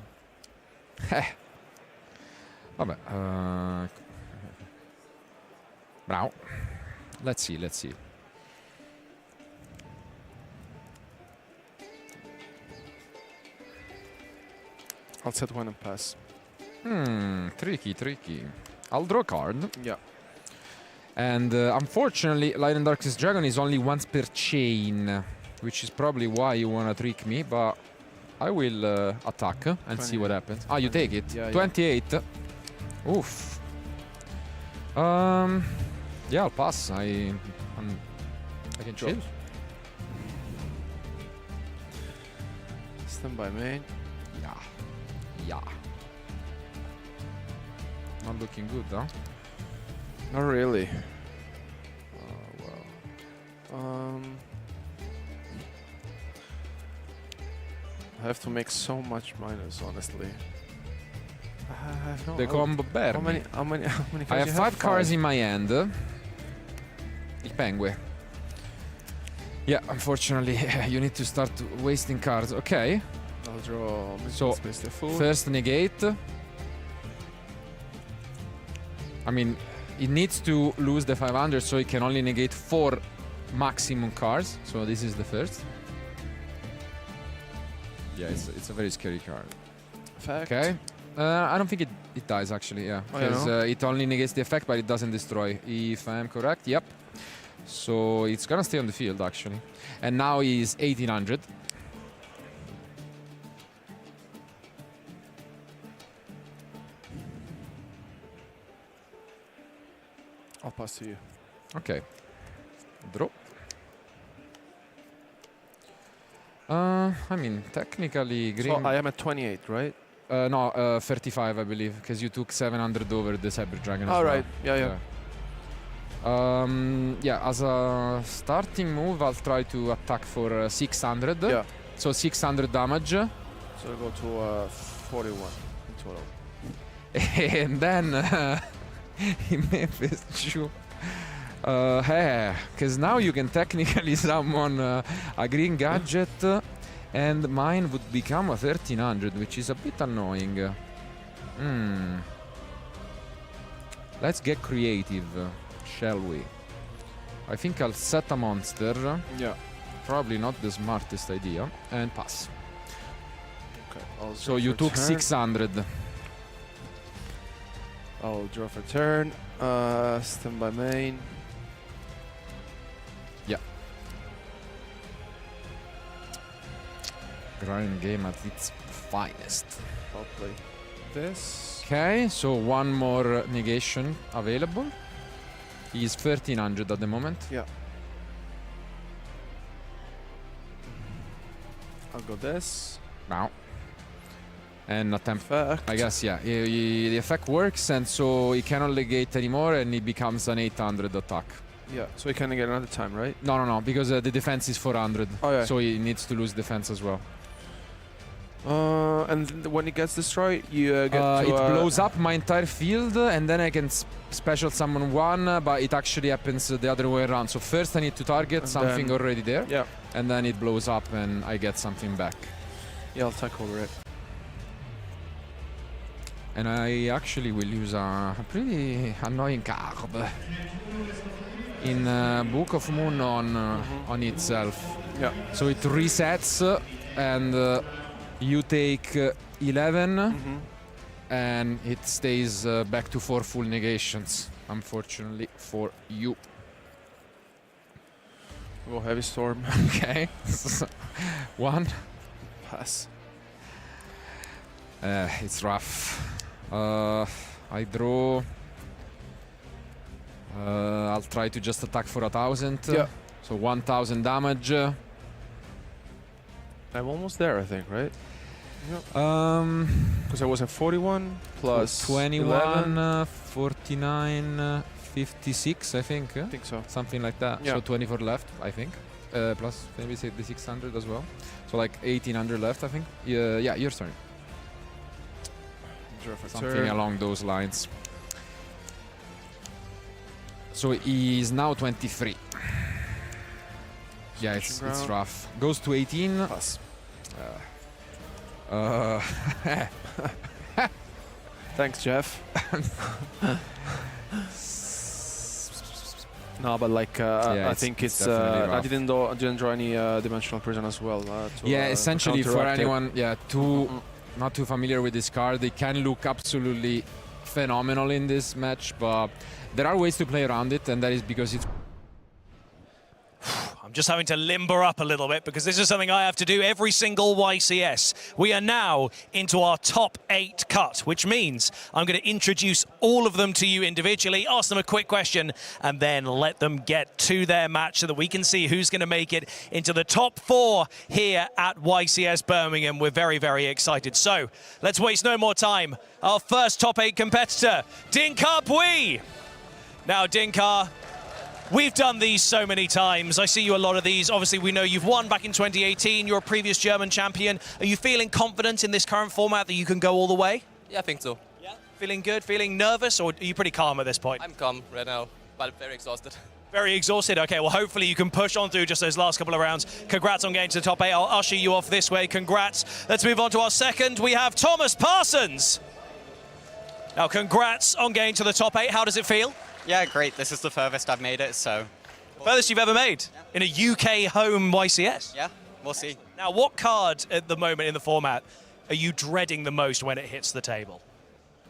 S2: Vabbè. Bravo. Let's see.
S3: I'll set one and pass.
S2: Tricky. I'll draw a card.
S3: Yeah.
S2: And unfortunately, Light and Darkness Dragon is only once per chain, which is probably why you want to trick me, but I will attack and see what happens. Ah, you take it.
S3: Yeah,
S2: 28. Oof. Yeah, I'll pass. I can chill.
S3: Standby main.
S2: Yeah. Not looking good, huh?
S3: Not really. I have to make so much minus, honestly. I have no.
S2: The combo bear.
S3: How many cards
S2: I have
S3: you
S2: 5 cards in my hand. Il Pengue. Yeah, unfortunately, you need to start wasting cards. Okay.
S3: I'll draw.
S2: So, first negate. I mean, it needs to lose the 500, so it can only negate 4 maximum cards. So this is the first. Yeah, it's a very scary card.
S3: Fact.
S2: Okay. I don't think it dies, actually, yeah. Because it only negates the effect, but it doesn't destroy, if I'm correct. Yep. So it's gonna stay on the field, actually. And now he's 1800.
S3: I'll pass to you.
S2: Okay. Draw. I mean, technically, green.
S3: So I am at 28, right?
S2: No, 35, I believe, because you took 700 over the Cyber Dragon.
S3: All
S2: as
S3: right.
S2: well.
S3: Yeah.
S2: Yeah, as a starting move, I'll try to attack for 600.
S3: Yeah.
S2: So 600 damage.
S3: So I'll go to 41 in total.
S2: And then in Memphis, because now you can technically summon a green gadget, and mine would become a 1300, which is a bit annoying. Let's get creative, shall we? I think I'll set a monster.
S3: Yeah.
S2: Probably not the smartest idea, and pass.
S3: Okay.
S2: So you took 600.
S3: I'll draw for turn. Stand by main.
S2: Yeah. Grind game at its finest.
S3: I'll play this.
S2: Okay, so one more negation available. He's 1300 at the moment.
S3: Yeah. I'll go this.
S2: Now. And attempt.
S3: Effect.
S2: I guess, yeah. The effect works, and so he cannot negate anymore, and it becomes an 800 attack.
S3: Yeah. So he can get another time, right?
S2: No, because the defense is 400.
S3: Oh yeah.
S2: So he needs to lose defense as well.
S3: And when it gets destroyed, you get to,
S2: it blows up my entire field, and then I can special summon one, but it actually happens the other way around. So first I need to target something already there,
S3: yeah,
S2: and then it blows up and I get something back.
S3: Yeah, I'll attack over it.
S2: And I actually will use a pretty annoying card in Book of Moon on itself.
S3: Yeah.
S2: So it resets, and you take 11, and it stays back to 4 full negations, unfortunately for you.
S3: Go Heavy Storm.
S2: Okay. 1.
S3: Pass.
S2: It's rough. I draw. I'll try to just attack for 1,000.
S3: Yeah.
S2: So 1,000 damage.
S3: I'm almost there, I think, right?
S2: Because
S3: I was at 41 plus
S2: 21, 49, 56, I think.
S3: I think so.
S2: Something like that.
S3: Yeah.
S2: So 24 left, I think. Plus maybe say the 600 as well. So like 1,800 left, I think. Yeah, your turn.
S3: Draw for
S2: Something
S3: turn.
S2: along those lines. So he's now 23. Yeah, it's rough. Goes to 18.
S3: Pass. Thanks, Jeff. No, but like
S2: Yeah,
S3: I think it's
S2: definitely
S3: I
S2: rough.
S3: didn't draw any dimensional prison as well.
S2: Yeah, essentially for
S3: counteract it.
S2: anyone, not too familiar with this card, it can look absolutely phenomenal in this match, but there are ways to play around it, and that is because it's.
S1: I'm just having to limber up a little bit because this is something I have to do every single YCS. We are now into our top 8 cut, which means I'm going to introduce all of them to you individually, ask them a quick question, and then let them get to their match so that we can see who's going to make it into the top 4 here at YCS Birmingham. We're very, very excited. So let's waste no more time. Our first top 8 competitor, Dinkar Bui. Now, Dinkar, we've done these so many times. I see you a lot of these. Obviously, we know you've won back in 2018. You're a previous German champion. Are you feeling confident in this current format that you can go all the way?
S8: Yeah, I think so.
S1: Yeah. Feeling good? Feeling nervous? Or are you pretty calm at this point?
S8: I'm calm right now, but very exhausted.
S1: Very exhausted? Okay, well, hopefully you can push on through just those last couple of rounds. Congrats on getting to the top 8. I'll usher you off this way. Congrats. Let's move on to our second. We have Thomas Parsons. Now, congrats on getting to the top 8. How does it feel?
S9: Yeah, great. This is the furthest I've made it, so...
S1: Furthest you've ever made in a UK home YCS?
S9: Yeah, we'll see.
S1: Now, what card at the moment in the format are you dreading the most when it hits the table?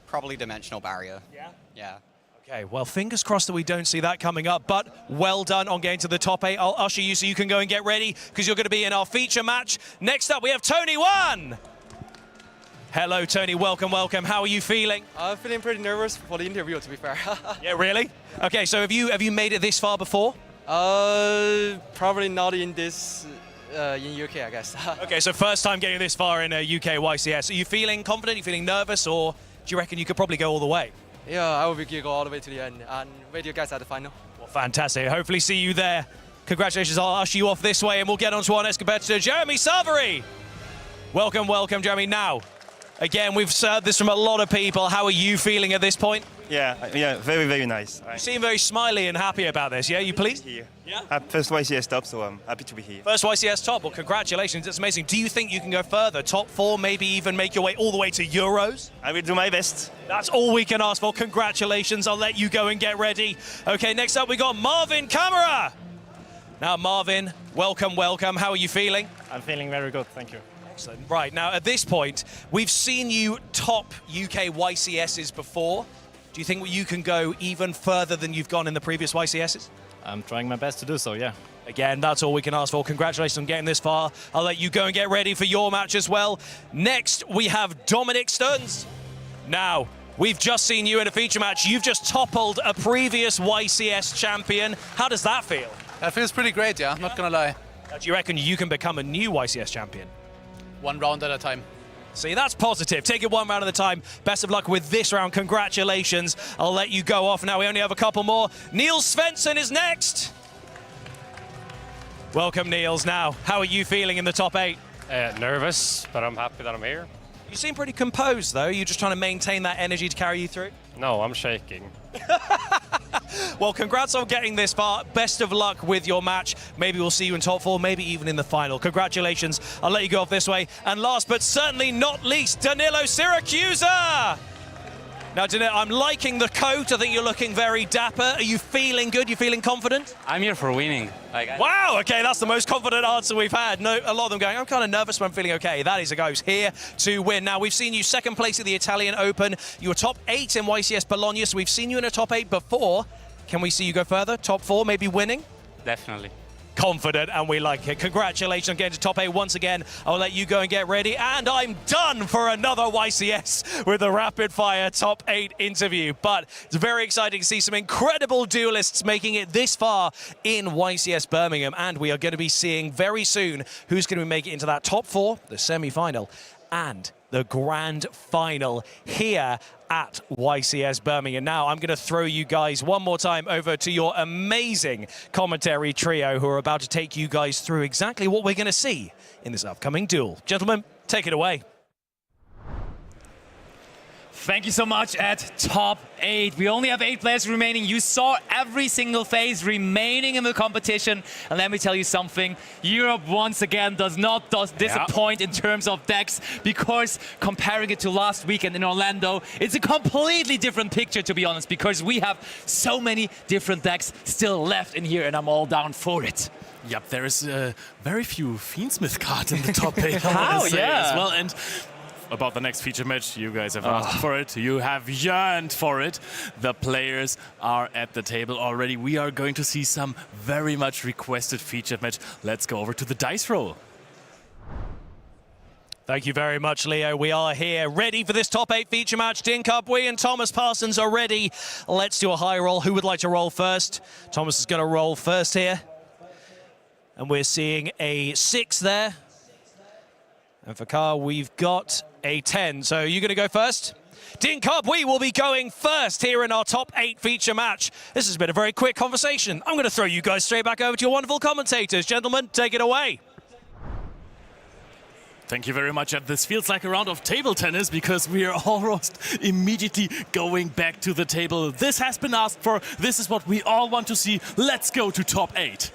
S9: Probably Dimensional Barrier.
S1: Yeah?
S9: Yeah.
S1: Okay, well, fingers crossed that we don't see that coming up, but well done on getting to the top 8. I'll usher you so you can go and get ready because you're going to be in our feature match. Next up, we have Tony Wan. Hello, Tony. Welcome, welcome. How are you feeling?
S10: I'm feeling pretty nervous for the interview, to be fair.
S1: Yeah, really? Okay, so have you made it this far before?
S10: Probably not in this in UK, I guess.
S1: Okay, so first time getting this far in UK YCS. Are you feeling confident? Are you feeling nervous? Or do you reckon you could probably go all the way?
S10: Yeah, I will go all the way to the end and wait you guys at the final.
S1: Well, fantastic. Hopefully see you there. Congratulations. I'll usher you off this way and we'll get on to our next competitor, Jeremy Savary. Welcome, welcome, Jeremy. Now, again, we've heard this from a lot of people. How are you feeling at this point?
S11: Yeah, very, very nice.
S1: You seem very smiley and happy about this. Yeah, you pleased?
S11: Here.
S1: Yeah.
S11: First YCS top, so I'm happy to be here.
S1: First YCS top. Well, congratulations. It's amazing. Do you think you can go further? Top 4, maybe even make your way all the way to Euros?
S11: I will do my best.
S1: That's all we can ask for. Congratulations. I'll let you go and get ready. Okay, next up we got Marvin Camera. Now, Marvin, welcome, welcome. How are you feeling?
S12: I'm feeling very good, thank you.
S1: Excellent. Right, now at this point, we've seen you top UK YCSs before. Do you think you can go even further than you've gone in the previous YCSs?
S12: I'm trying my best to do so, yeah.
S1: Again, that's all we can ask for. Congratulations on getting this far. I'll let you go and get ready for your match as well. Next, we have Dominic Stearns. Now, we've just seen you in a feature match. You've just toppled a previous YCS champion. How does that feel?
S7: That feels pretty great, yeah, not gonna lie.
S1: Do you reckon you can become a new YCS champion?
S10: One round at a time.
S1: See, that's positive. Take it one round at a time. Best of luck with this round. Congratulations. I'll let you go off now. We only have a couple more. Niels Svensson is next. Welcome, Niels. Now, how are you feeling in the top 8?
S12: Nervous, but I'm happy that I'm here.
S1: You seem pretty composed, though. You're just trying to maintain that energy to carry you through?
S12: No, I'm shaking.
S1: Well, congrats on getting this far. Best of luck with your match. Maybe we'll see you in top 4, maybe even in the final. Congratulations. I'll let you go off this way. And last but certainly not least, Danilo Syracusa. Now, Danilo, I'm liking the coat. I think you're looking very dapper. Are you feeling good? You feeling confident?
S12: I'm here for winning.
S1: Wow, okay, that's the most confident answer we've had. No, a lot of them going, I'm kind of nervous, but I'm feeling okay. That is a ghost here to win. Now, we've seen you second place at the Italian Open. You were top 8 in YCS Bologna, so we've seen you in a top 8 before. Can we see you go further? Top 4, maybe winning?
S12: Definitely.
S1: Confident, and we like it. Congratulations on getting to top 8 once again. I'll let you go and get ready. And I'm done for another YCS with a rapid-fire top 8 interview. But it's very exciting to see some incredible duelists making it this far in YCS Birmingham. And we are going to be seeing very soon who's going to make it into that top 4, the semi-final, and the grand final here at YCS Birmingham. Now, I'm going to throw you guys one more time over to your amazing commentary trio who are about to take you guys through exactly what we're going to see in this upcoming duel. Gentlemen, take it away.
S13: Thank you so much at top 8. We only have 8 players remaining. You saw every single phase remaining in the competition. And let me tell you something. Europe once again does not disappoint in terms of decks, because comparing it to last weekend in Orlando, it's a completely different picture, to be honest, because we have so many different decks still left in here, and I'm all down for it.
S14: Yep, there is very few Fiendsmith cards in the top 8.
S13: How? Yeah.
S14: As well. And about the next feature match, you guys have asked for it, you have yearned for it. The players are at the table already. We are going to see some very much requested featured match. Let's go over to the dice roll.
S1: Thank you very much, Leo. We are here ready for this top 8 feature match. Dinkub, we and Thomas Parsons are ready. Let's do a high roll. Who would like to roll first? Thomas is going to roll first here. And we're seeing a 6 there. And for Carl, we've got a 10. So you're going to go first? Dinkub, we will be going first here in our top 8 feature match. This has been a very quick conversation. I'm going to throw you guys straight back over to your wonderful commentators. Gentlemen, take it away.
S14: Thank you very much. And this feels like a round of table tennis, because we are almost immediately going back to the table. This has been asked for. This is what we all want to see. Let's go to top 8.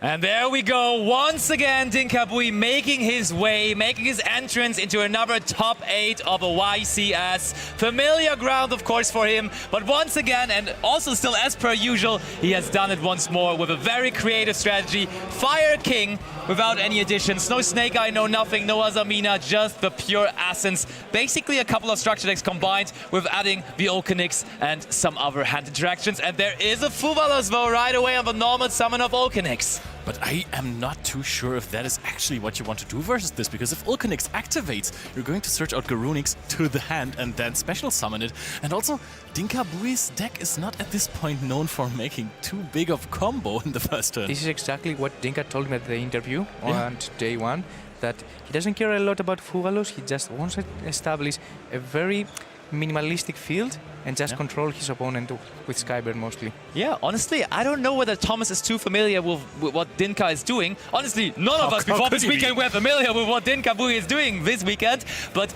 S13: And there we go, once again Dinkabui making his way, making his entrance into another top 8 of a YCS. Familiar ground of course for him, but once again, and also still as per usual, he has done it once more with a very creative strategy. Fire King without any additions, no Snake Eye, no nothing, no Azamina, just the pure essence. Basically a couple of structure decks combined with adding the Okanix and some other hand interactions. And there is a Fuval as well right away on the normal summon of Okanix.
S14: But I am not too sure if that is actually what you want to do versus this, because if Ulcanix activates, you're going to search out Garunix to the hand and then special summon it. And also, Dinkabui's deck is not at this point known for making too big of combo in the first turn.
S6: This is exactly what Dinka told me at the interview on day 1, that he doesn't care a lot about Fuvalos, he just wants to establish a very minimalistic field and just control his opponent with Skyburn mostly.
S13: Yeah, honestly, I don't know whether Thomas is too familiar with what Dinka is doing. Honestly, none of us before this weekend were familiar with what Dinkabui is doing this weekend, but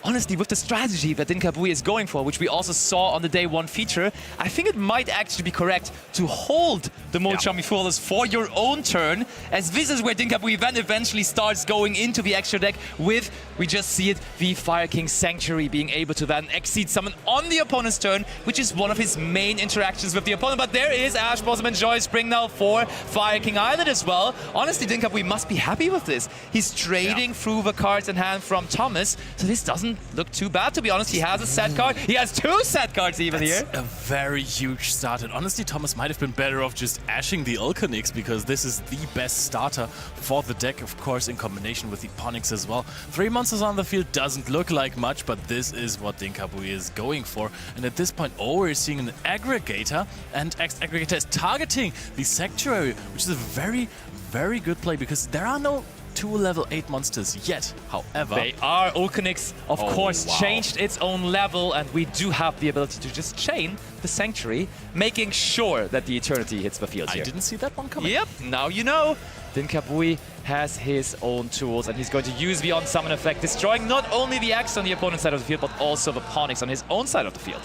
S13: honestly, with the strategy that Dinkabui is going for, which we also saw on the day 1 feature, I think it might actually be correct to hold the Molchami Fullers for your own turn, as this is where Dinkabui then eventually starts going into the extra deck with, we just see it, the Fire King Sanctuary being able to then exceed summon on the opponent's turn, which is one of his main interactions with the opponent. But there is Ash Blossom and Joy Spring now for Fire King Island as well. Honestly, Dinkabui must be happy with this. He's trading through the cards in hand from Thomas, so this doesn't look too bad, to be honest. He has a set card. He has 2 set cards even here.
S14: A very huge start. And honestly, Thomas might have been better off just ashing the Ulcanix, because this is the best starter for the deck, of course, in combination with the Ponix as well. 3 monsters on the field doesn't look like much, but this is what Dinkabui is going for. And at this point, we're seeing an Aggregator, and Aggregator is targeting the Sanctuary, which is a very, very good play, because there are no 2 level 8 monsters yet. However,
S13: they are. Ulcanix, of course, changed its own level, and we do have the ability to just chain the Sanctuary, making sure that the Eternity hits the field here.
S14: I didn't see that one coming.
S13: Yep, now you know. Dinkabui has his own tools, and he's going to use the on-summon effect, destroying not only the X on the opponent's side of the field, but also the Ponix on his own side of the field.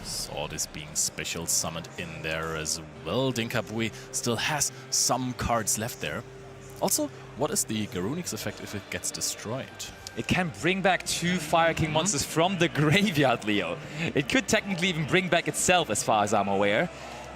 S14: Saw this being special summoned in there as well. Dinkabui still has some cards left there. Also, what is the Garunix effect if it gets destroyed?
S13: It can bring back 2 Fire King monsters from the graveyard, Leo. It could technically even bring back itself, as far as I'm aware.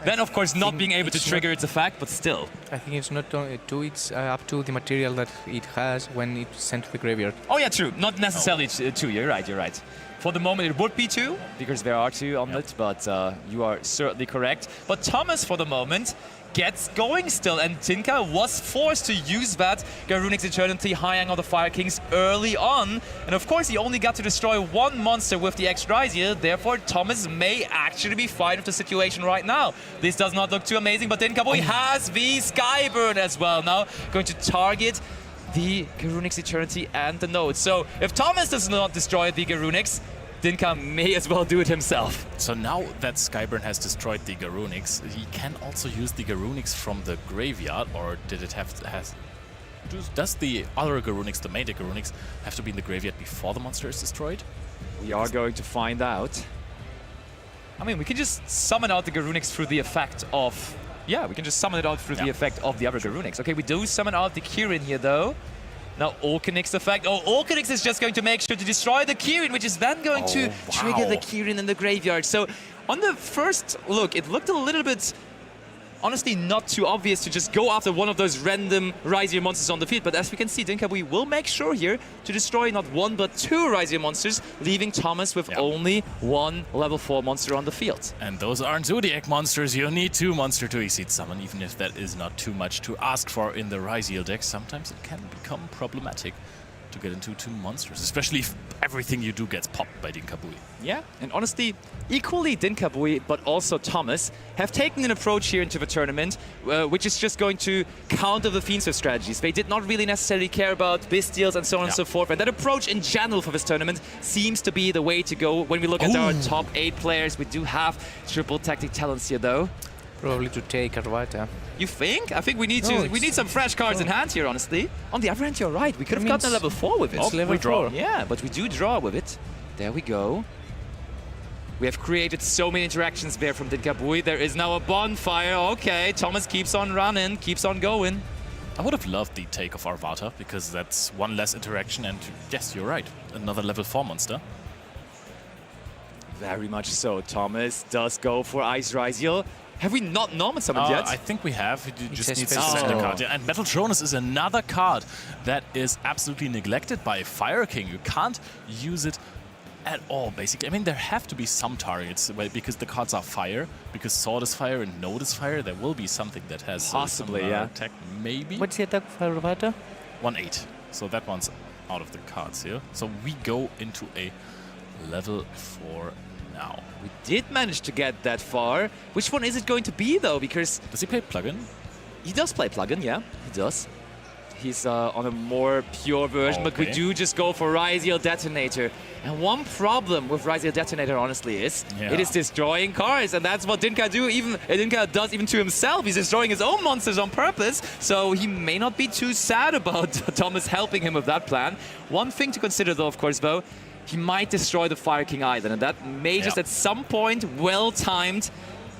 S13: Then, of course, not being able to trigger its effect, but still.
S6: I think it's not 2, it's up to the material that it has when it's sent to the graveyard.
S13: Oh yeah, true. Not necessarily 2, you're right. For the moment, it would be 2, because there are 2 on it, but you are certainly correct. But Thomas, for the moment, gets going still, and Tinka was forced to use that Garunix Eternity High-Ang of the Fire Kings early on, and of course he only got to destroy 1 monster with the X-Drysia, therefore Thomas may actually be fine with the situation right now. This does not look too amazing, but Dinkabui has the Skyburn as well, now going to target the Garunix Eternity and the node. So if Thomas does not destroy the Garunix, Dinka may as well do it himself.
S14: So now that Skyburn has destroyed the Garunix, he can also use the Garunix from the graveyard, or did it does the other Garunix, the main deck Garunix, have to be in the graveyard before the monster is destroyed?
S13: We are going to find out. I mean, we can just summon out the Garunix through the effect of... Yeah, we can just summon it out through the effect of the other Garunix. Okay, we do summon out the Kirin here, though. Now, Ulcanix effect. Oh, Ulcanix is just going to make sure to destroy the Kirin, which is then going to trigger the Kirin in the graveyard. So, on the first look, it looked a little bit, honestly, not too obvious to just go after one of those random Ryzier monsters on the field. But as we can see, Dinkabui will make sure here to destroy not 1, but 2 Ryzier monsters, leaving Thomas with only 1 level 4 monster on the field.
S14: And those aren't Zodiac monsters. You need 2 monster to exceed summon, even if that is not too much to ask for in the Ryziel deck. Sometimes it can become problematic to get into 2 monsters, especially if everything you do gets popped by Dinkabui.
S13: Yeah, and honestly, equally Dinkabui, but also Thomas, have taken an approach here into the tournament, which is just going to counter the Fiend's strategies. They did not really necessarily care about Bystials and so on and so forth, and that approach in general for this tournament seems to be the way to go. When we look at our top 8 players, we do have triple tactic talents here, though.
S6: Probably to take Arvata.
S13: You think? I think we need some fresh cards in hand here, honestly. On the other hand, you're right. We could have gotten a level 4 with it.
S6: It's level 4.
S13: Yeah, but we do draw with it. There we go. We have created so many interactions there from Dinkabui. There is now a bonfire. Okay, Thomas keeps on running, keeps on going.
S14: I would have loved the take of Arvata, because that's one less interaction, and yes, you're right, another level 4 monster.
S13: Very much so. Thomas does go for Ice Ryziel. Have we not normal summoned yet?
S14: I think we have. You just need to
S13: special.
S14: select a card. Yeah, and Battletronus is another card that is absolutely neglected by Fire King. You can't use it at all, basically. I mean, there have to be some targets, because the cards are fire, because Sword is fire and Node is fire. There will be something that has
S13: possibly,
S14: some,
S13: yeah.
S14: attack, maybe.
S6: What's the attack for Arvata?
S14: 1/8. So that one's out of the cards here. So we go into a level 4 now.
S13: We did manage to get that far. Which one is it going to be, though? Because
S14: does he play plugin?
S13: He does play plugin, yeah, he does. He's on a more pure version, but we do just go for Ryziel Detonator. And one problem with Ryziel Detonator, honestly, is it is destroying cards, and that's what Dinka does even to himself. He's destroying his own monsters on purpose, so he may not be too sad about Thomas helping him with that plan. One thing to consider, though, of course, though, he might destroy the Fire King Island, and that may just at some point, well-timed,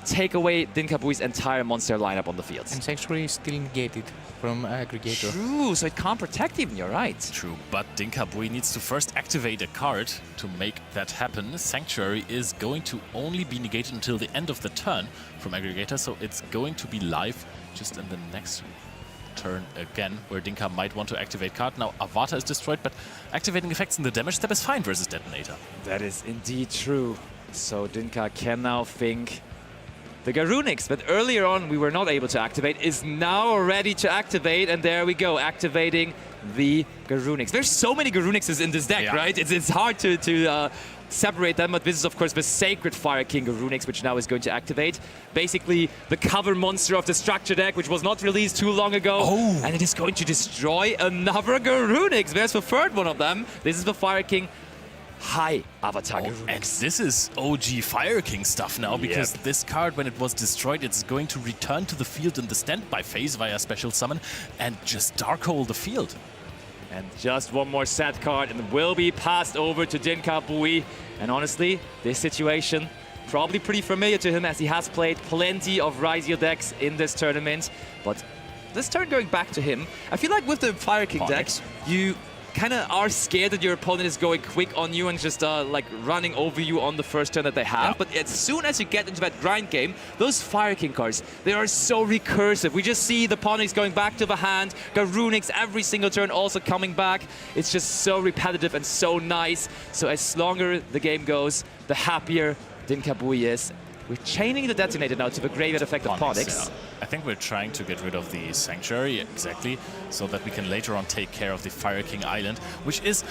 S13: take away Dinkabui's entire monster lineup on the field.
S6: And Sanctuary is still negated from Aggregator.
S13: True, so it can't protect even, you're right.
S14: True, but Dinkabui needs to first activate a card to make that happen. Sanctuary is going to only be negated until the end of the turn from Aggregator, so it's going to be live just in the next turn again, where Dinka might want to activate card. Now Arvata is destroyed, but activating effects in the damage step is fine versus Detonator.
S13: That is indeed true. So Dinka can now think the Garunix, but earlier on we were not able to activate, is now ready to activate, and there we go, activating the Garunix. There's so many Garunixes in this deck, right? It's hard to separate them, but this is of course the Sacred Fire King Garunix, which now is going to activate. Basically the cover monster of the structure deck, which was not released too long ago. And it is going to destroy another Garunix. There's the third one of them. This is the Fire King High Avatar Garunix.
S14: And this is OG Fire King stuff now, because this card, when it was destroyed, it's going to return to the field in the standby phase via special summon and just Darkhole the field.
S13: And just one more set card and will be passed over to Dinkabui. And honestly, this situation probably pretty familiar to him, as he has played plenty of Ryziel decks in this tournament. But this turn going back to him, I feel like with the Fire King decks, you kind of are scared that your opponent is going quick on you and just like running over you on the first turn that they have. But as soon as you get into that grind game, those Fire King cards, they are so recursive. We just see the Ponix going back to the hand, Garunix every single turn also coming back. It's just so repetitive and so nice. So as longer the game goes, the happier Dinkabui is. We're chaining the Detonator now to the graveyard effect of Ponix.
S14: I think we're trying to get rid of the Sanctuary, exactly, so that we can later on take care of the Fire King Island, which is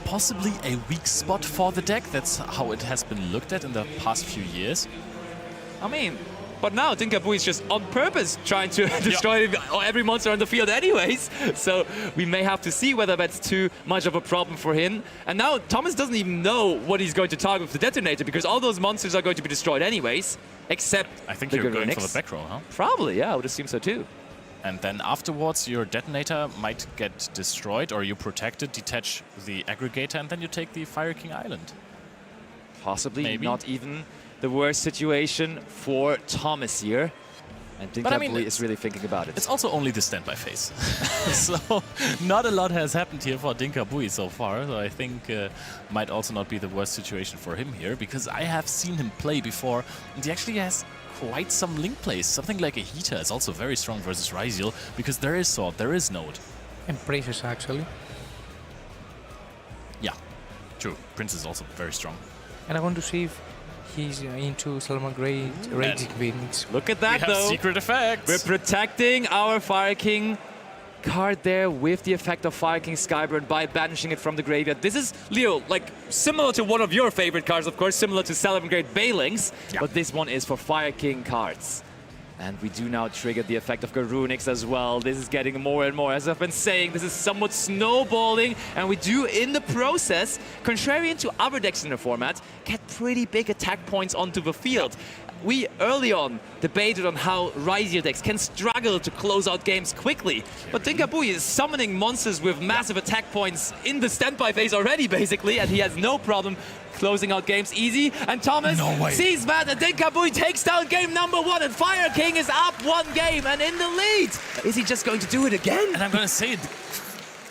S14: possibly a weak spot for the deck. That's how it has been looked at in the past few years.
S13: I mean, but now Dinkabui is just on purpose trying to destroy every monster on the field anyways. So we may have to see whether that's too much of a problem for him. And now Thomas doesn't even know what he's going to target with the Detonator, because all those monsters are going to be destroyed anyways, except
S14: I think
S13: the
S14: you're
S13: Garunix.
S14: going for the back row, huh?
S13: Probably, yeah, I would assume so too.
S14: And then afterwards, your Detonator might get destroyed, or you protect it, detach the Aggregator, and then you take the Fire King Island.
S13: Possibly not even the worst situation for Thomas here. And Dinkabui is really thinking about it.
S14: It's also only the standby phase. So not a lot has happened here for Dinkabui so far. So I think might also not be the worst situation for him here, because I have seen him play before, and he actually has quite some link plays. Something like a Heater is also very strong versus Ryziel, because there is Sword, there is Node.
S6: And Princess, actually.
S14: Yeah, true. Prince is also very strong.
S6: And I want to see if he's into Salamangreat Raging Phoenix.
S13: Look at that,
S14: we have
S13: though.
S14: secret effects.
S13: We're protecting our Fire King card there with the effect of Fire King Skyburn by banishing it from the graveyard. This is, Leo, like similar to one of your favorite cards, of course, similar to Salamangreat Balings, but this one is for Fire King cards. And we do now trigger the effect of Garunix as well. This is getting more and more. As I've been saying, this is somewhat snowballing, and we do, in the process, contrarian to other decks in the format, get pretty big attack points onto the field. We early on debated on how Ryziel decks can struggle to close out games quickly, but Dinkabui is summoning monsters with massive attack points in the standby phase already, basically, and he has no problem closing out games easy. And Thomas sees that, and Dinkabui takes down game number 1, and Fire King is up 1 game and in the lead. Is he just going to do it again?
S14: And I'm going to say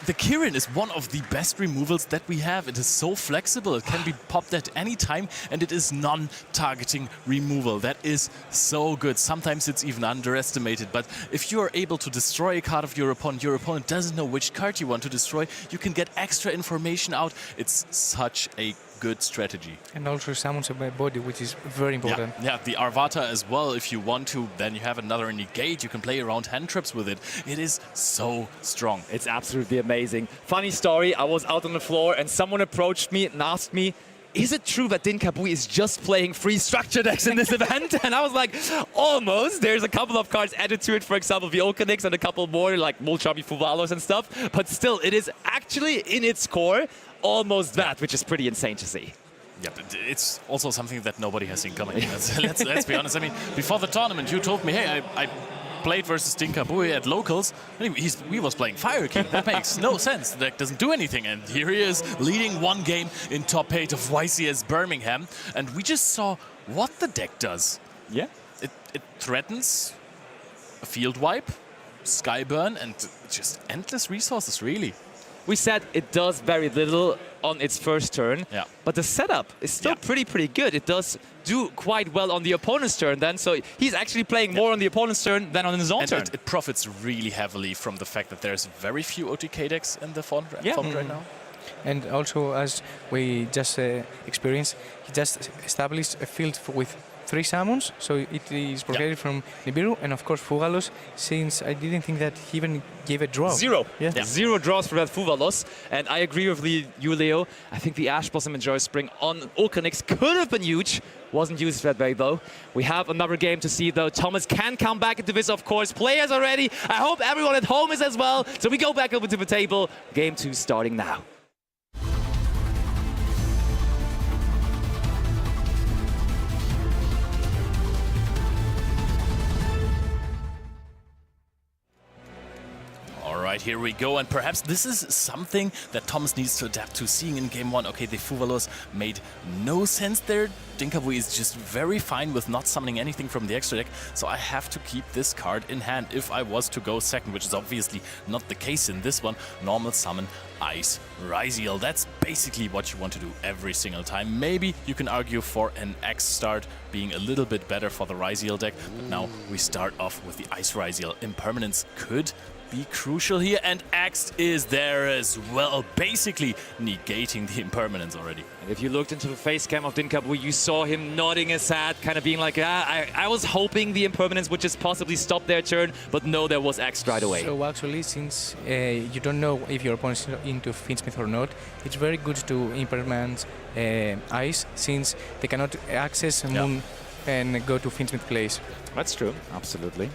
S14: the Kirin is one of the best removals that we have. It is so flexible. It can be popped at any time, and it is non-targeting removal. That is so good. Sometimes it's even underestimated, but if you are able to destroy a card of your opponent doesn't know which card you want to destroy, you can get extra information out. It's such a good strategy.
S6: And also summons a body, which is very important.
S14: Yeah, the Arvata as well. If you want to, then you have another negate. You can play around hand traps with it. It is so strong.
S13: It's absolutely amazing. Funny story, I was out on the floor and someone approached me and asked me, is it true that Dinkabui is just playing free structure decks in this event? And I was like, almost. There's a couple of cards added to it, for example, the Okanix and a couple more, like Molchami Fuvalos and stuff. But still, it is actually in its core almost that, which is pretty insane to see.
S14: Yeah, but it's also something that nobody has seen coming. Let's be honest. I mean, before the tournament, you told me, hey, I played versus Dinkabui at locals. He was playing Fire King. That makes no sense. The deck doesn't do anything. And here he is, leading 1 game in top 8 of YCS Birmingham. And we just saw what the deck does.
S13: Yeah.
S14: It threatens a field wipe, Skyburn, and just endless resources, really.
S13: We said it does very little on its first turn, but the setup is still pretty good. It does do quite well on the opponent's turn then, so he's actually playing more on the opponent's turn than on his own turn.
S14: It profits really heavily from the fact that there's very few OTK decks in the format right now.
S6: And also, as we just experienced, he just established a field with 3 summons, so it is protected from Nibiru and of course Fugalos, since I didn't think that he even gave a draw.
S13: 0. Yeah. 0 draws for that Fuvalos, and I agree with you, Leo. I think the Ash Blossom and Joy Spring on Okanix could have been huge. Wasn't used that way though. We have another game to see though. Thomas can come back into this, of course. Players are ready. I hope everyone at home is as well. So we go back over to the table. Game 2 starting now.
S14: Right, here we go, and perhaps this is something that Thomas needs to adapt to. Seeing in game 1, okay, the Fuvalos made no sense there. Dinkabui is just very fine with not summoning anything from the extra deck, so I have to keep this card in hand if I was to go second, which is obviously not the case in this one. Normal summon Ice Ryziel. That's basically what you want to do every single time. Maybe you can argue for an X start being a little bit better for the Ryziel deck, but now we start off with the Ice Ryziel. Impermanence could be crucial here, and Axe is there as well, basically negating the impermanence already.
S13: And if you looked into the face cam of Dinkabui, you saw him nodding his head, kind of being like, I was hoping the impermanence would just possibly stop their turn, but no, there was Axe right away.
S6: So actually, since you don't know if your opponent is into Finsmith or not, it's very good to impermanence Ice, since they cannot access Moon and go to Finsmith place.
S13: That's true, absolutely.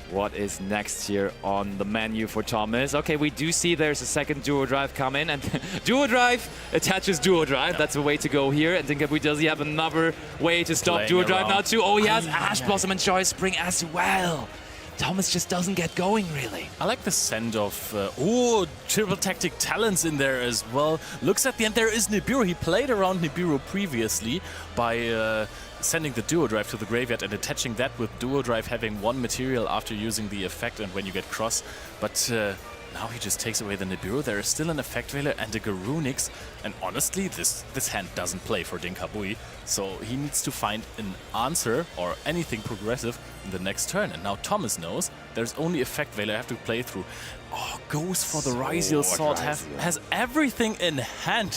S13: What is next here on the menu for Thomas? Okay, we do see there's a second Duo Drive come in, and Duo Drive attaches Duo Drive. That's the way to go here. And Dinkabui, does he have another way to stop Duo Drive now too? Oh, he has Ash Blossom and Joy Spring as well. Thomas just doesn't get going, really.
S14: I like the send of, triple tactic talents in there as well. Looks at the end, there is Nibiru. He played around Nibiru previously by sending the Duo Drive to the graveyard and attaching that with Duo Drive having 1 material after using the effect and when you get cross. But now he just takes away the Nibiru. There is still an Effect Veiler and a Garunix. And honestly, this hand doesn't play for Dinkabui. So he needs to find an answer or anything progressive in the next turn. And now Thomas knows there's only Effect Veiler I have to play through. Oh, goes for the Ryziel Sword, has everything in hand.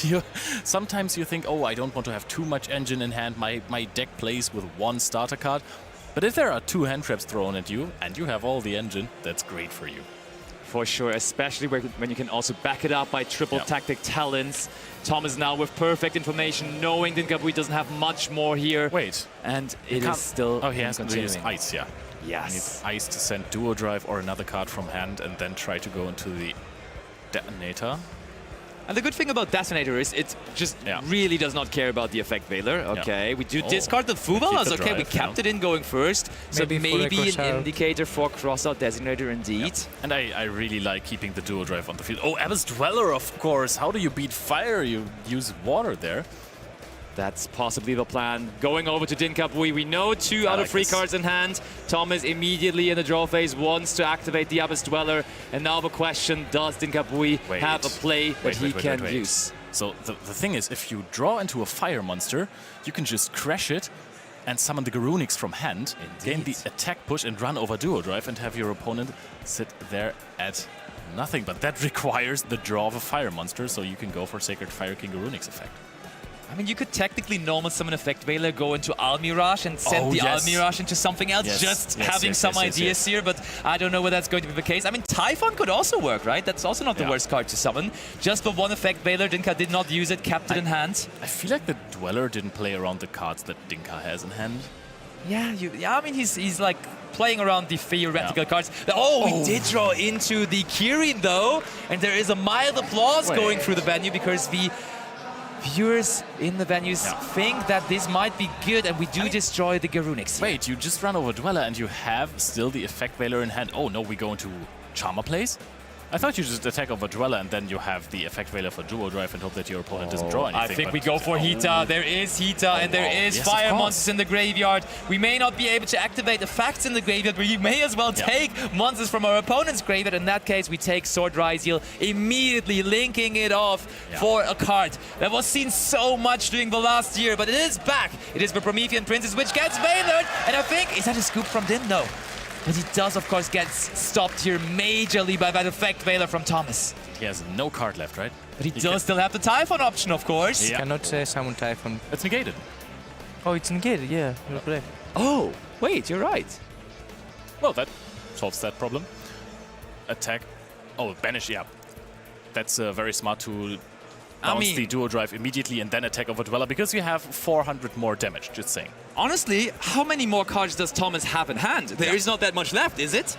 S14: Sometimes you think, oh, I don't want to have too much engine in hand. My deck plays with 1 starter card. But if there are 2 hand traps thrown at you and you have all the engine, that's great for you.
S13: For sure, especially when you can also back it up by triple tactic talents. Thomas now with perfect information, knowing Dinkabui doesn't have much more here.
S14: Wait.
S13: And it is still
S14: he has to use Ice,
S13: Yes.
S14: He needs Ice to send Duo Drive or another card from hand and then try to go into the Detonator.
S13: And the good thing about Detonator is it just really does not care about the Effect Veiler. Okay, we do discard the Fubalas. Okay, we kept it in going first.
S6: Maybe
S13: so maybe an
S6: out.
S13: indicator for Crossout Designator indeed.
S14: And I really like keeping the dual drive on the field. Oh, Abyss Dweller, of course. How do you beat fire? You use water there.
S13: That's possibly the plan. Going over to Dinkabui, we know 2 out of 3 cards in hand. Thomas immediately in the draw phase wants to activate the Abyss Dweller. And now the question, does Dinkabui have a play that he can use?
S14: So the thing is, if you draw into a fire monster, you can just crash it and summon the Garunix from hand, gain the attack push and run over dual drive and have your opponent sit there at nothing. But that requires the draw of a fire monster, so you can go for Sacred Fire King Garunix effect.
S13: I mean, you could technically normal summon Effect Veiler, go into Almirage and send the Almirage into something else, having some ideas here, but I don't know whether that's going to be the case. I mean, Typhon could also work, right? That's also not the worst card to summon. Just for one Effect Veiler, Dinka did not use it, kept it in hand.
S14: I feel like the Dweller didn't play around the cards that Dinka has in hand.
S13: Yeah, I mean, he's like playing around the theoretical cards. Oh, we did draw into the Kirin, though, and there is a mild applause going through the venue because the viewers in the venues think that this might be good, and we do destroy the Garunix.
S14: Wait, you just run over Dweller and you have still the Effect Veiler in hand. Oh no, we go into Charmer plays? I thought you just attack over Dweller and then you have the Effect Veiler for dual drive and hope that your opponent doesn't draw anything.
S13: I think we go for Hita. There is Hita and there is fire monsters in the graveyard. We may not be able to activate effects in the graveyard, but we may as well take monsters from our opponent's graveyard. In that case, we take Sword Ryziel, immediately linking it off for a card that was seen so much during the last year, but it is back. It is the Promethean Princess, which gets Veilered, and I think, is that a scoop from Din? No. But he does, of course, get stopped here majorly by that Effect Veiler from Thomas.
S14: He has no card left, right?
S13: But he does still have the Typhon option, of course.
S6: Yeah. Cannot summon Typhon.
S14: It's negated.
S6: Oh, it's negated, yeah. You're correct.
S13: Oh, wait, you're right.
S14: Well, that solves that problem. Attack. Oh, banish, That's very smart to bounce the dual drive immediately and then attack over Dweller because you have 400 more damage, just saying.
S13: Honestly, how many more cards does Thomas have in hand? There is not that much left, is it?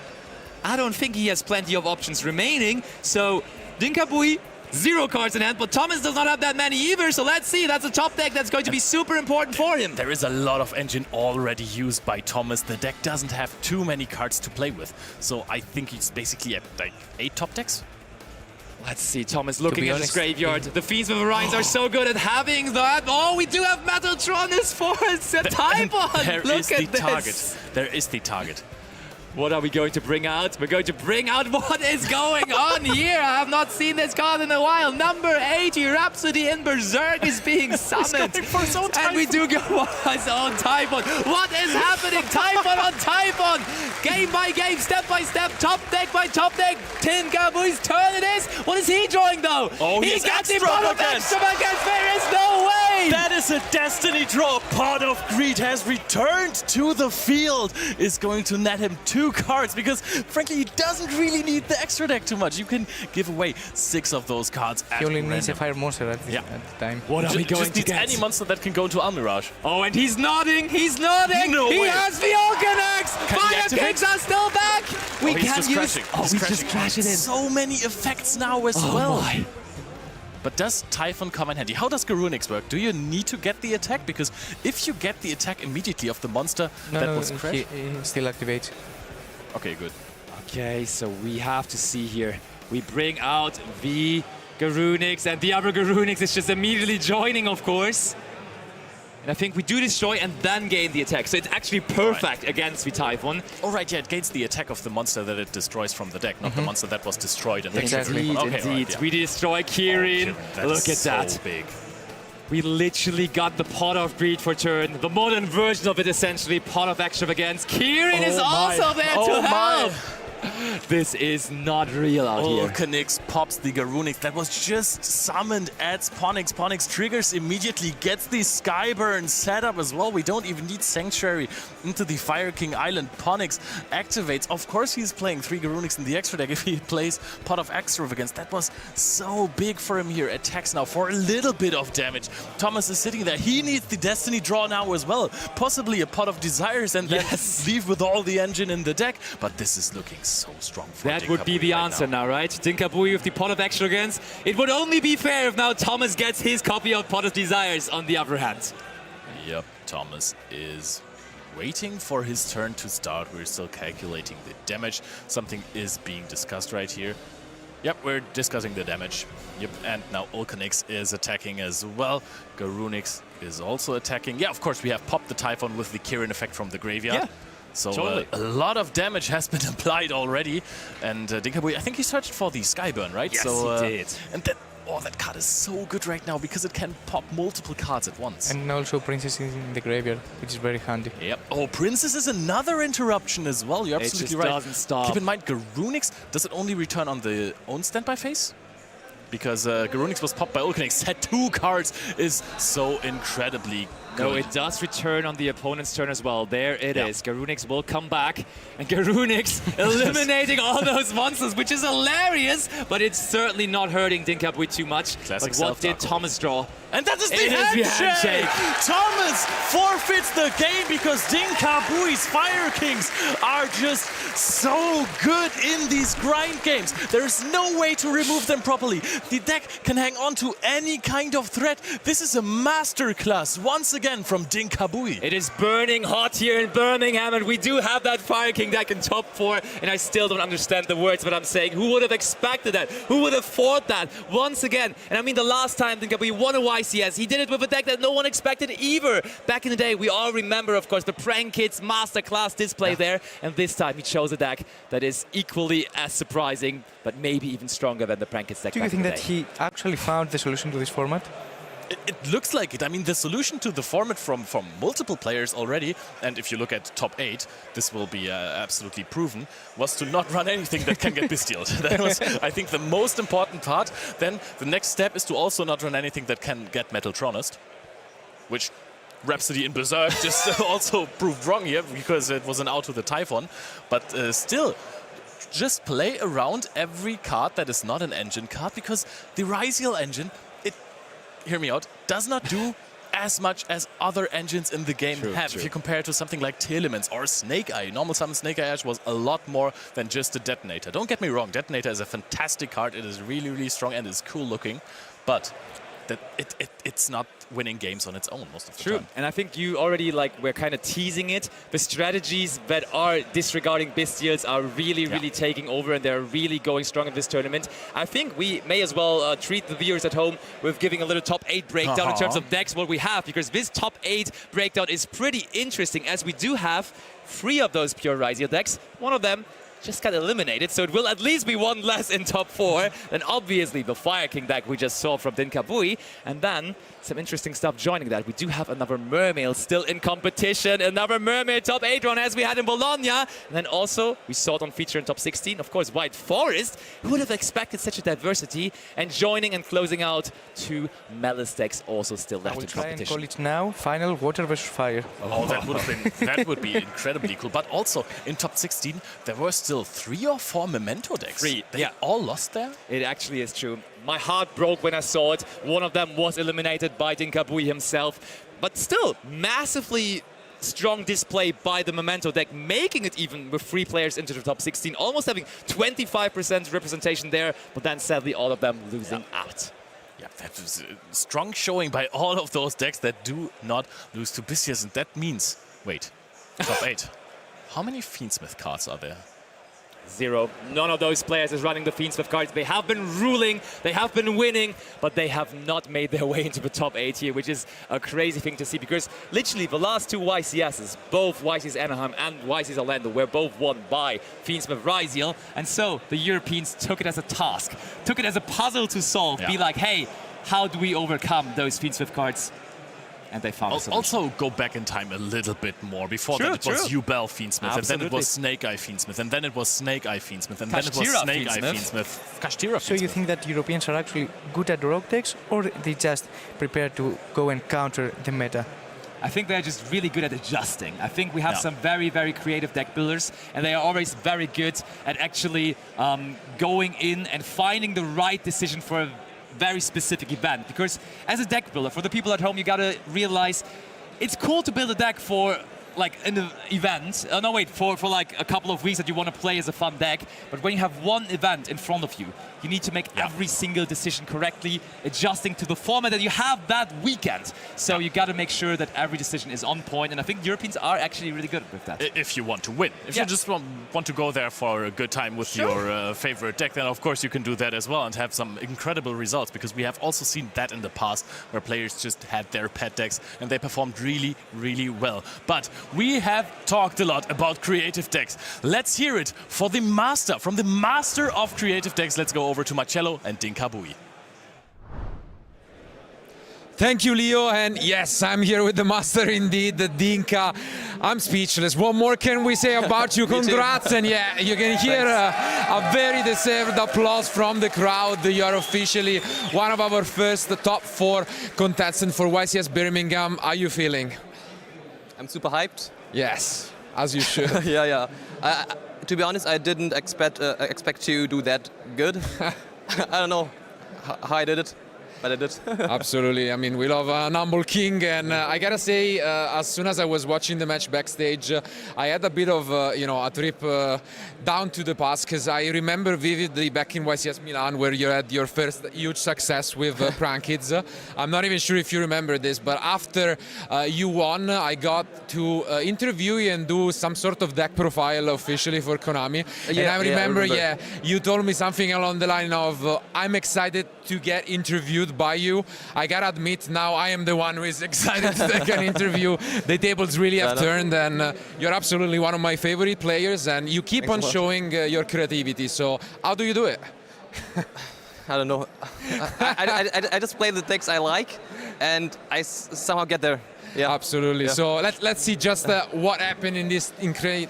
S13: I don't think he has plenty of options remaining, so Dinkabui, 0 cards in hand, but Thomas does not have that many either, so let's see. That's a top deck that's going to be super important for him.
S14: There is a lot of engine already used by Thomas. The deck doesn't have too many cards to play with, so I think he's basically at like 8 top decks.
S13: Let's see, Thomas looking at his graveyard. The Fiends of Orions are so good at having that. Oh, we do have Metaltronus for a Typhon! Look at this!
S14: There is the target.
S13: What are we going to bring out? We're going to bring out what is going on here. I have not seen this card in a while. Number 80, Rhapsody in Berserk is being summoned. And we do go for his own Typhon. What is happening? Typhon on Typhon. Game by game, step by step, top deck by top deck. Dinkabui's turn it is. What is he drawing though?
S14: Oh,
S13: he gets the pot of extravagance. There is no way.
S14: That is a destiny draw. Pot of Greed has returned to the field. Is going to net him 2 cards because frankly he doesn't really need the extra deck too much. You can give away 6 of those cards at
S6: He only
S14: random.
S6: needs a fire monster at the time.
S13: What are we going to get?
S14: Any monster that can go into Almirage.
S13: Oh, and he's nodding. He's nodding.
S14: No
S13: he
S14: way.
S13: has the Alchemax. Fire Kings are still back. We can use. We just crash it in.
S14: So many effects now as well. My. But does Typhon come in handy? How does Garunix work? Do you need to get the attack? Because if you get the attack immediately of the monster that was crashed...
S6: He still activates.
S14: Okay, good.
S13: Okay, so we have to see here. We bring out the Garunix, and the other Garunix is just immediately joining, of course. And I think we do destroy and then gain the attack. So it's actually perfect against the Typhon.
S14: All right, yeah, it gains the attack of the monster that it destroys from the deck, not the monster that was destroyed. And
S13: Indeed.
S14: Right,
S13: We destroy Kirin. Look at that.
S14: So big.
S13: We literally got the Pot of Greed for turn. The modern version of it, essentially. Pot of Extravagance. Kirin is also there to help. This is not real out here.
S14: Volcanix pops the Garunix that was just summoned at Ponix. Ponix triggers immediately, gets the Skyburn set up as well. We don't even need Sanctuary into the Fire King Island. Ponix activates. Of course he's playing 3 Garunix in the extra deck if he plays Pot of Extravagance. That was so big for him here. Attacks now for a little bit of damage. Thomas is sitting there. He needs the Destiny draw now as well. Possibly a Pot of Desires and then leave with all the engine in the deck. But this is looking so strong for
S13: That would be the answer now, right? Dinkabui with the Pot of Extravagance. It would only be fair if now Thomas gets his copy of Pot of Desires on the other hand.
S14: Yep, Thomas is waiting for his turn to start. We're still calculating the damage. Something is being discussed right here. Yep, we're discussing the damage. Yep, and now Ulcanix is attacking as well. Garunix is also attacking. Yeah, of course, we have popped the Typhon with the Kirin effect from the graveyard.
S13: Yeah,
S14: so
S13: totally.
S14: A lot of damage has been applied already. And Dinkabui, I think he searched for the Skyburn, right?
S13: Yes,
S14: so,
S13: he did.
S14: And that, that card is so good right now because it can pop multiple cards at once.
S6: And also Princess is in the graveyard, which is very handy.
S14: Yep. Oh, Princess is another interruption as well. You're absolutely right.
S13: It just doesn't stop.
S14: Keep in mind, Garunix, does it only return on the own standby phase? Because Garunix was popped by Ulcanix. That 2 cards is so incredibly good.
S13: No, it does return on the opponent's turn as well. There it is. Garunix will come back. And Garunix eliminating all those monsters, which is hilarious. But it's certainly not hurting Dinkabui too much.
S14: Classic
S13: but what did Thomas draw?
S14: And that is the handshake! Thomas forfeits the game because Dinkabui's Fire Kings are just so good in these grind games. There is no way to remove them properly. The deck can hang on to any kind of threat. This is a masterclass once again from Dinkabui.
S13: It is burning hot here in Birmingham, and we do have that Fire King deck in top 4, and I still don't understand the words, but I'm saying, who would have expected that? Who would have thought that? Once again, and I mean the last time Dinkabui won a YCS, he did it with a deck that no one expected either. Back in the day, we all remember, of course, the Prank Kids Masterclass display there, and this time he chose a deck that is equally as surprising, but maybe even stronger than the Prank Kids deck.
S6: Do you think that he actually found the solution to this format?
S14: It looks like it. I mean, the solution to the format from multiple players already, and if you look at top 8, this will be absolutely proven, was to not run anything that can get bestialed. That was, I think, the most important part. Then the next step is to also not run anything that can get Metaltronist, which Rhapsody in Berserk just also proved wrong here because it was an out to the Typhon. But still, just play around every card that is not an engine card because the Ryziel engine, hear me out, does not do as much as other engines in the game have. If you compare it to something like Telements or Snake Eye. Normal Summon Snake Eye Ash was a lot more than just a Detonator. Don't get me wrong, Detonator is a fantastic card. It is really, really strong and is cool looking. But that it's not winning games on its own most of the time.
S13: And I think you already were kind of teasing it. The strategies that are disregarding Bestials are really, really taking over, and they're really going strong in this tournament. I think we may as well treat the viewers at home with giving a little top 8 breakdown in terms of decks, what we have, because this top 8 breakdown is pretty interesting, as we do have 3 of those pure Ryziel decks. One of them just got eliminated, so it will at least be one less in top 4 than obviously the Fire King deck we just saw from Dinkabui. And then some interesting stuff joining that. We do have another Mermaid still in competition, another Mermaid top 8 run as we had in Bologna. And then also, we saw it on feature in top 16, of course, White Forest. Who would have expected such a diversity? And joining and closing out 2 Maliss decks also still left in competition.
S6: I will try and call it now, final Water versus Fire.
S14: Oh, that would be incredibly cool. But also, in top 16, there were still 3 or 4 Memento decks.
S13: 3,
S14: They all lost there?
S13: It actually is true. My heart broke when I saw it. One of them was eliminated by Dinkabui himself. But still, massively strong display by the Memento deck, making it even with 3 players into the top 16, almost having 25% representation there, but then sadly all of them losing out.
S14: Yeah, that was a strong showing by all of those decks that do not lose to Bestias, and that means, wait, top 8. How many Fiendsmith cards are there?
S13: 0. None of those players is running the Fiendsmith cards. They have been ruling, they have been winning, but they have not made their way into the top 8 here, which is a crazy thing to see, because literally the last 2 YCSs, both YCS Anaheim and YCS Orlando, were both won by Fiendsmith Ryziel, and so the Europeans took it as a task, took it as a puzzle to solve, be like, hey, how do we overcome those Fiendsmith cards? And they found a solution.
S14: Also go back in time a little bit more. Before that it was Ubel Fiendsmith, and then it was Snake Eye Fiendsmith, and then it was Snake Eye Fiendsmith, and then it was Snake Eye Fiendsmith. Kashtira Fiendsmith.
S6: So you think that Europeans are actually good at rogue decks, or they just prepare to go and counter the meta?
S13: I think they're just really good at adjusting. I think we have some very, very creative deck builders, and they are always very good at actually going in and finding the right decision for a very specific event. Because as a deck builder, for the people at home, you gotta realize it's cool to build a deck for like in the event, no wait, for like a couple of weeks that you want to play as a fun deck, but when you have one event in front of you, you need to make every single decision correctly, adjusting to the format that you have that weekend. So you got to make sure that every decision is on point, and I think Europeans are actually really good with that.
S14: If you want to win. If you just want to go there for a good time with your favorite deck, then of course you can do that as well and have some incredible results, because we have also seen that in the past where players just had their pet decks and they performed really, really well. But we have talked a lot about creative decks. Let's hear it from the master of creative decks. Let's go over to Marcello and Dinkabui.
S2: Thank you, Leo, and yes, I'm here with the master indeed, the Dinka. I'm speechless. What more can we say about you? Congrats, and yeah, you can hear a very deserved applause from the crowd. You're officially one of our first top 4 contestants for YCS Birmingham. How are you feeling?
S8: I'm super hyped.
S2: Yes, as you should.
S8: yeah. To be honest, I didn't expect to do that good. I don't know how I did it, but I did.
S2: Absolutely. I mean, we love an humble king, and I gotta say, as soon as I was watching the match backstage, I had a bit of, a trip down to the past, because I remember vividly back in YCS Milan where you had your first huge success with Prank Kids. I'm not even sure if you remember this, but after you won, I got to interview you and do some sort of deck profile officially for Konami. And I remember, you told me something along the line of, I'm excited to get interviewed by you. I gotta admit, now I am the one who is excited to take an interview. The tables really have turned, and you're absolutely one of my favorite players, and you keep on showing your creativity. So how do you do it?
S8: I don't know. I just play the decks I like, and I somehow get there. Yeah,
S2: absolutely. Yeah. So let's see just what happened in these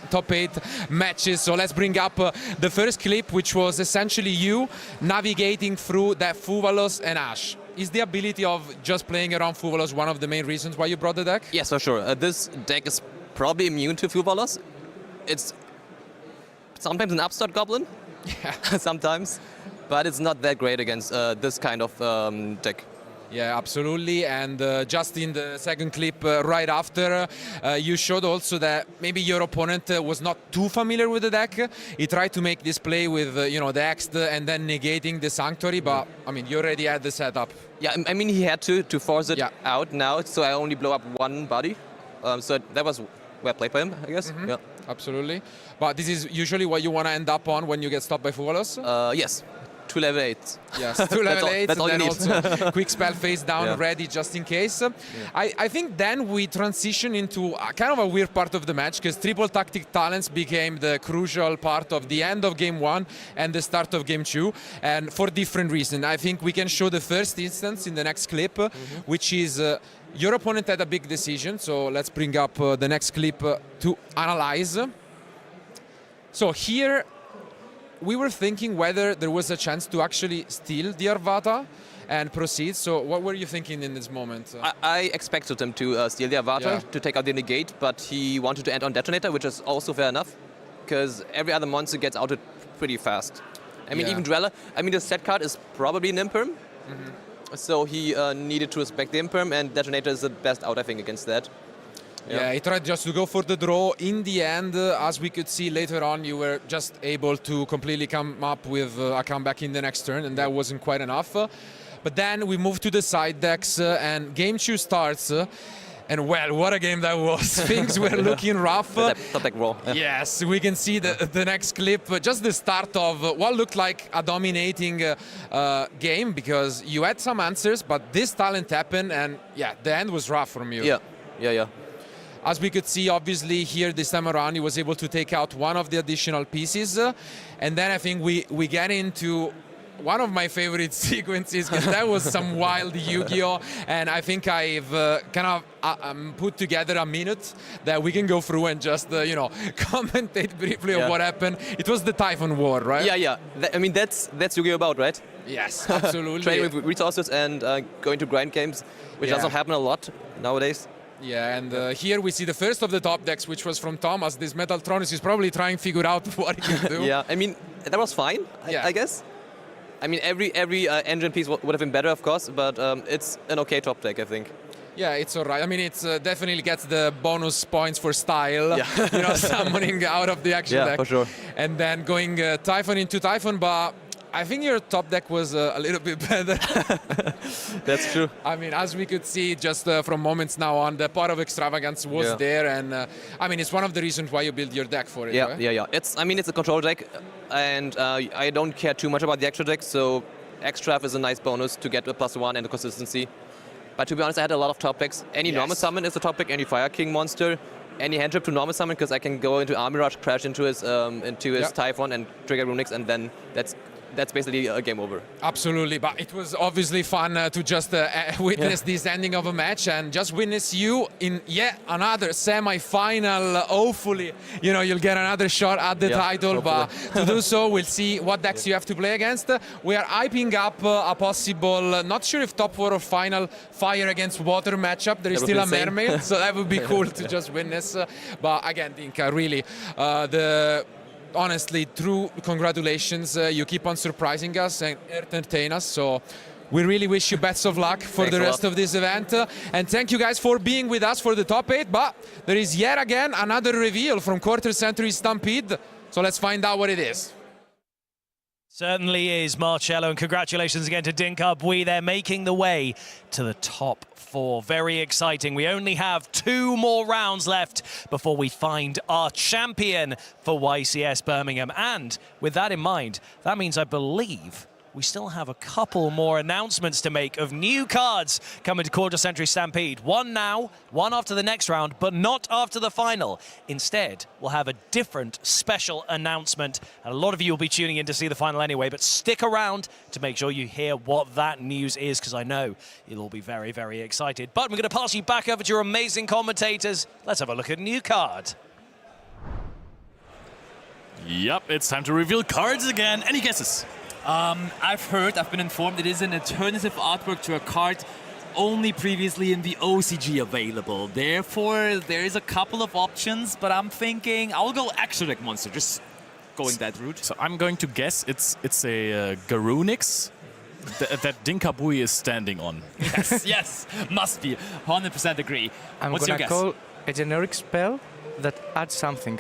S2: top 8 matches. So let's bring up the first clip, which was essentially you navigating through that Fuvalos and Ash. Is the ability of just playing around Fuvalos one of the main reasons why you brought the deck?
S8: Yes, for sure. This deck is probably immune to Fuvalos. It's sometimes an upstart goblin, sometimes, but it's not that great against this kind of deck.
S2: Yeah, absolutely. And just in the second clip right after, you showed also that maybe your opponent was not too familiar with the deck. He tried to make this play with, the Ext and then negating the Sanctuary, but I mean, you already had the setup.
S8: Yeah, I mean, he had to force it out now, so I only blow up one body. So that was well played by him, I guess. Yeah,
S2: absolutely. But this is usually what you want to end up on when you get stopped by Fuvalos?
S8: Yes. 2 level 8s.
S2: Yes, 2 level 8s,
S8: that's all
S2: and then
S8: you need.
S2: also quick spell face down ready just in case. I think then we transition into kind of a weird part of the match, because triple tactic talents became the crucial part of the end of game 1 and the start of game 2, and for different reasons. I think we can show the first instance in the next clip, which is your opponent had a big decision. So let's bring up the next clip to analyze. So here, we were thinking whether there was a chance to actually steal the Arvata and proceed. So what were you thinking in this moment?
S8: I expected him to steal the Arvata to take out the negate, but he wanted to end on Detonator, which is also fair enough, because every other monster gets outed pretty fast. I mean, even Dweller, I mean, the set card is probably an Imperm, so he needed to respect the Imperm, and Detonator is the best out, I think, against that.
S2: Yeah, he tried just to go for the draw. In the end, as we could see later on, you were just able to completely come up with a comeback in the next turn, and that wasn't quite enough. But then we moved to the side decks, and game 2 starts. And well, what a game that was. Things were looking rough.
S8: Top deck roll.
S2: Yes, we can see the next clip. Just the start of what looked like a dominating game, because you had some answers, but this talent happened, and yeah, the end was rough from you.
S8: Yeah.
S2: As we could see, obviously, here this time around, he was able to take out one of the additional pieces. And then I think we get into one of my favorite sequences, because that was some wild Yu-Gi-Oh! And I think I've kind of put together a minute that we can go through and just, commentate briefly on what happened. It was the Typhon War, right?
S8: Yeah. I mean, that's Yu-Gi-Oh! About, right?
S2: Yes, absolutely.
S8: Trading with resources and going to grind games, which doesn't happen a lot nowadays.
S2: Yeah, and here we see the first of the top decks, which was from Thomas. This Metaltronus is probably trying to figure out what he can do.
S8: Yeah, I mean, that was fine, I guess. I mean, every engine piece would have been better, of course, but it's an okay top deck, I think.
S2: Yeah, it's all right. I mean, it's definitely gets the bonus points for style.
S8: Yeah.
S2: You know, summoning out of the action deck.
S8: Yeah, for sure.
S2: And then going Typhon into Typhon, but I think your top deck was a little bit better.
S8: That's true.
S2: I mean, as we could see just from moments now on, the Pot of Extravagance was there, and I mean, it's one of the reasons why you build your deck for it.
S8: Yeah,
S2: right?
S8: yeah. It's a control deck, and I don't care too much about the extra deck, so Extrav is a nice bonus to get a +1 and a consistency. But to be honest, I had a lot of top decks. Any normal summon is a top deck, any Fire King monster, any hand trip to normal summon, because I can go into Army Rush, crash into his Typhon and trigger Runics, and then that's basically a game over.
S2: Absolutely, but it was obviously fun to just witness this ending of a match and just witness you in yet another semi-final. Hopefully, you know, you'll get another shot at the title, but to do so, we'll see what decks you have to play against. We are hyping up a possible, not sure if top 4 or final, fire against water matchup. There is still a mermaid, so that would be cool to just witness. But again, Dinka, really, honestly, true congratulations. You keep on surprising us and entertain us. So we really wish you best of luck for the rest of this event. And thank you guys for being with us for the top 8. But there is yet again another reveal from Quarter Century Stampede. So let's find out what it is.
S1: Certainly is, Marcello, and congratulations again to Dinka Bui. They're making the way to the top 4. Very exciting. We only have 2 more rounds left before we find our champion for YCS Birmingham. And with that in mind, that means I believe we still have a couple more announcements to make of new cards coming to Quarter Century Stampede. One now, one after the next round, but not after the final. Instead, we'll have a different special announcement. And a lot of you will be tuning in to see the final anyway, but stick around to make sure you hear what that news is, because I know you'll all be very, very excited. But we're going to pass you back over to your amazing commentators. Let's have a look at a new card.
S14: Yep, it's time to reveal cards again. Any guesses?
S13: I've been informed it is an alternative artwork to a card only previously in the OCG available. Therefore, there is a couple of options, but I'm thinking I'll go extra deck monster, just going that route.
S14: So I'm going to guess it's a Garunix that Dinka Bui is standing on.
S13: Yes, yes, must be. 100% agree. What's your guess?
S6: I'm gonna call a generic spell that adds something.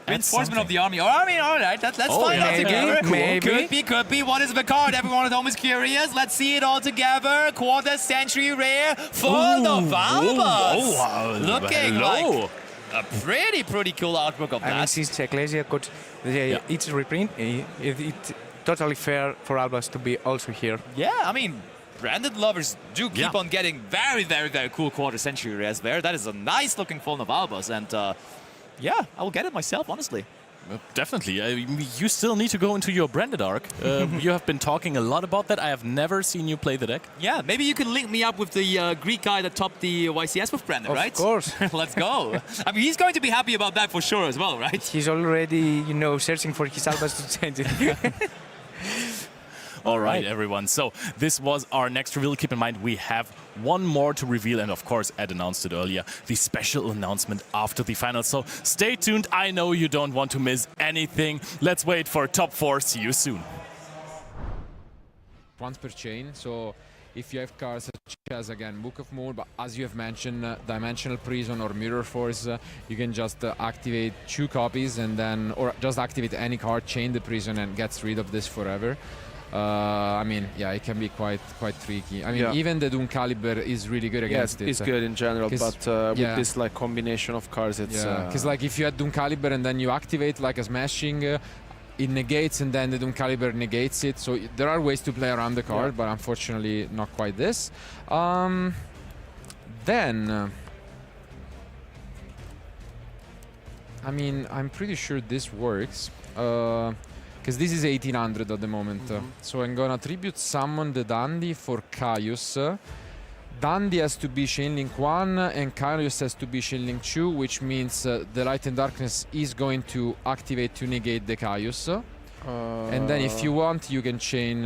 S13: Reinforcement of the army. All right, let's find out together.
S6: Maybe.
S13: Could be. What is the card? Everyone at home is curious. Let's see it all together. Quarter Century Rare for the Valbas. Looking like a pretty cool artwork of that.
S6: I mean, since Ecclesia got its reprint, it's totally fair for Albas to be also here.
S13: Yeah, I mean, branded lovers do keep on getting very cool Quarter Century Rares there. That is a nice looking phone of Albas, and yeah, I will get it myself, honestly.
S14: Definitely. You still need to go into your branded arc. You have been talking a lot about that. I have never seen you play the deck.
S13: Yeah, maybe you can link me up with the Greek guy that topped the YCS with Brandon, right?
S6: Of course.
S13: Let's go. I mean, he's going to be happy about that for sure as well, right?
S6: He's already, you know, searching for his Albas to change it.
S14: All right, everyone. So this was our next reveal. Keep in mind, we have one more to reveal. And of course, Ed announced it earlier, the special announcement after the final. So stay tuned. I know you don't want to miss anything. Let's wait for top 4. See you soon.
S2: Once per chain. So if you have cards such as, again, Book of Moon, but as you have mentioned, Dimensional Prison or Mirror Force, you can just activate 2 copies and then, or just activate any card, chain the prison, and gets rid of this forever. I mean, yeah, it can be quite tricky. I mean, even the Doom Caliber is really good against it.
S3: It's good in general, but with this like combination of cards, it's...
S2: Because like if you had Doom Caliber and then you activate like a smashing, it negates, and then the Doom Caliber negates it. So there are ways to play around the card, but unfortunately not quite this. Then... I mean, I'm pretty sure this works. Because this is 1800 at the moment. So I'm gonna tribute summon the Dandy for Caius. Dandy has to be Chainlink 1 and Caius has to be Chainlink 2, which means the Light and Darkness is going to activate to negate the Caius. And then if you want, you can chain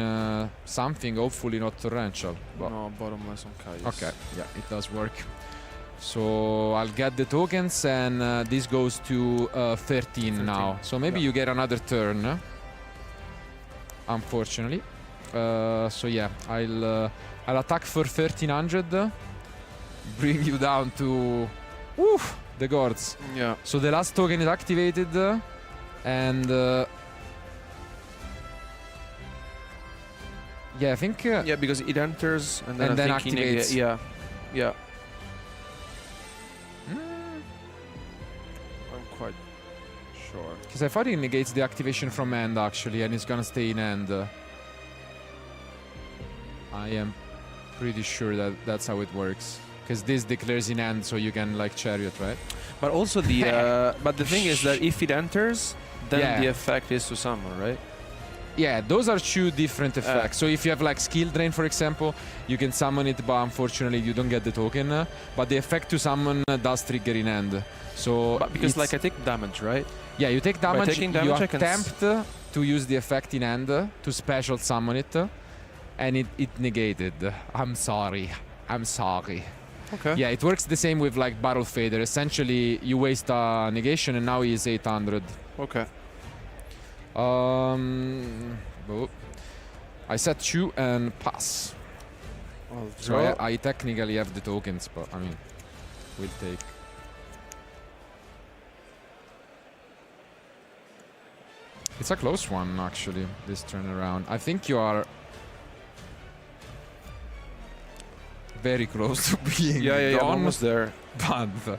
S2: something, hopefully not Torrential. But
S3: no, bottomless on Caius.
S2: Okay, yeah, it does work. So I'll get the tokens, and this goes to 13 now. So maybe you get another turn. Unfortunately. So yeah, I'll attack for 1300. bring you down to the gourds.
S3: Yeah.
S2: So the last token is activated, and yeah, I think
S3: Yeah, because it enters and then,
S2: And
S3: I
S2: then
S3: think
S2: activates.
S3: Yeah. Yeah.
S2: Mm.
S3: I'm quite sure.
S2: because I thought it negates the activation from end actually, and it's gonna stay in end. I am pretty sure that that's how it works. Because this declares in end, so you can like chariot, right?
S3: But also the but the thing is that if it enters, then
S2: Yeah.
S3: the effect is to summon, right?
S2: Yeah, those are two different effects. So if you have like skill drain, for example, you can summon it, but unfortunately you don't get the token. But the effect to summon does trigger in end. So
S3: But because
S2: it's-
S3: like I take damage, right?
S2: yeah, you take damage.
S3: taking damage,
S2: you
S3: I can
S2: attempt to use the effect in end to special summon it, and it negated. I'm sorry. I'm sorry.
S3: Okay.
S2: Yeah, it works the same with like Battle Fader. Essentially, you waste a negation, and now he is 800.
S3: Okay.
S2: Oh. I set 2 and pass. So I technically have the tokens, but I mean, we'll take. It's a close one, actually, this turnaround. I think you are very close to being
S3: Yeah, I'm
S2: done,
S3: almost there.
S2: but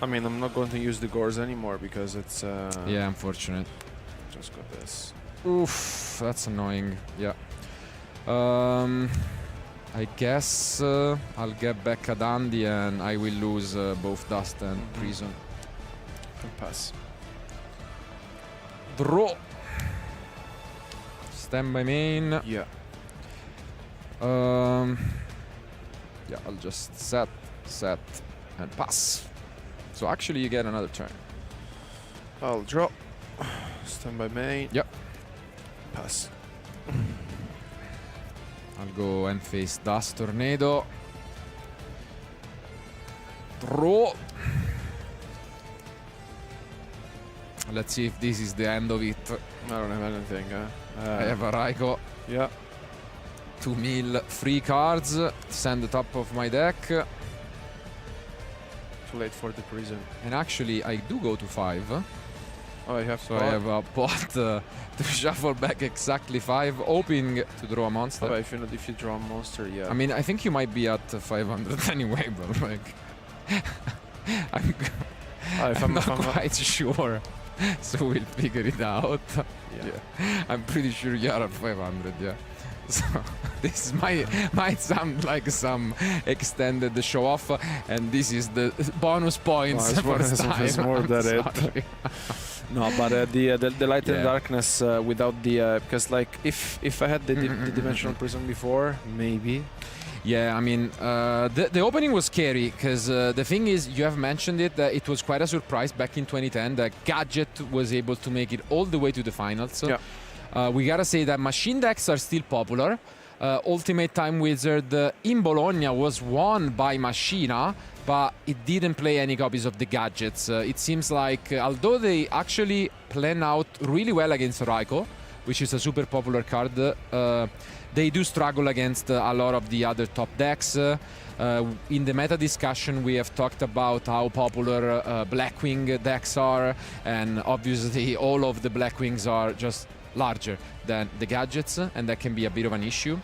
S3: I mean, I'm not going to use the gores anymore because it's
S2: yeah, unfortunate.
S3: just got this.
S2: Oof, that's annoying. Yeah. I guess I'll get back a Dandy and I will lose both Dust and Prison.
S3: Can pass.
S2: Draw. Stand by main.
S3: Yeah.
S2: Yeah, I'll just set, and pass. So actually you get another turn.
S3: I'll draw. Stand by main.
S2: Yep.
S3: Pass.
S2: I'll go and face Dust Tornado. Draw. Let's see if this is the end of it.
S3: I don't have anything.
S2: I have a Raiko.
S3: Yeah.
S2: 2 mil free cards. Send the top of my deck.
S3: Too late for the prison.
S2: And actually, I do go to 5.
S3: Oh, I have
S2: So I have a pot to shuffle back exactly 5, hoping to draw a monster.
S3: Oh, if you draw a monster, yeah.
S2: I mean, I think you might be at 500 anyway, but like, I'm not quite sure. So we'll figure it out. Yeah. I'm pretty sure you are at 500, yeah. So this might sound like some extended show off, and this is the bonus points for time.
S3: It's more than it. No, but the light and
S2: Yeah.
S3: darkness without the because like if I had the dimensional prism before, maybe.
S2: Yeah, I mean, the opening was scary because the thing is, you have mentioned it, it was quite a surprise back in 2010 that Gadget was able to make it all the way to the finals.
S3: Yeah.
S2: We gotta say that machine decks are still popular. Ultimate Time Wizard in Bologna was won by Machina, but it didn't play any copies of the Gadgets. It seems like, although they actually plan out really well against Raiko, which is a super popular card, they do struggle against a lot of the other top decks. In the meta discussion, we have talked about how popular Blackwing decks are, and obviously all of the Blackwings are just larger than the Gadgets, and that can be a bit of an issue.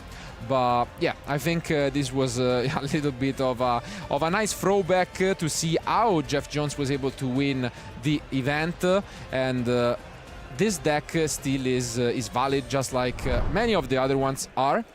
S2: But yeah, I think this was a little bit of a nice throwback to see how Jeff Jones was able to win the event, and this deck still is valid, just like many of the other ones are.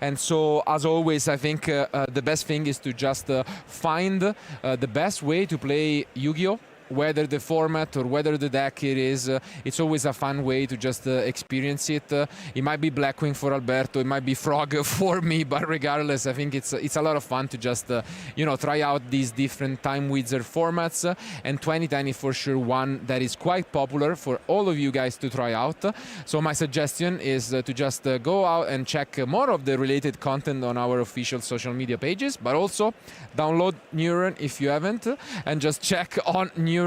S2: And so, as always, I think the best thing is to just find the best way to play Yu-Gi-Oh! Whether the format or whether the deck it is, it's always a fun way to just experience it. It might be Blackwing for Alberto, it might be Frog for me, but regardless, I think it's a lot of fun to just try out these different Time Wizard formats. And 2010 is for sure one that is quite popular for all of you guys to try out. So my suggestion is to just go out and check more of the related content on our official social media pages, but also download Neuron if you haven't, and just check on Neuron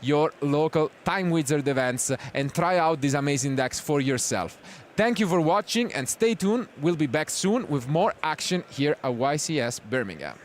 S2: your local Time Wizard events and try out these amazing decks for yourself. Thank you for watching and stay tuned. We'll be back soon with more action here at YCS Birmingham.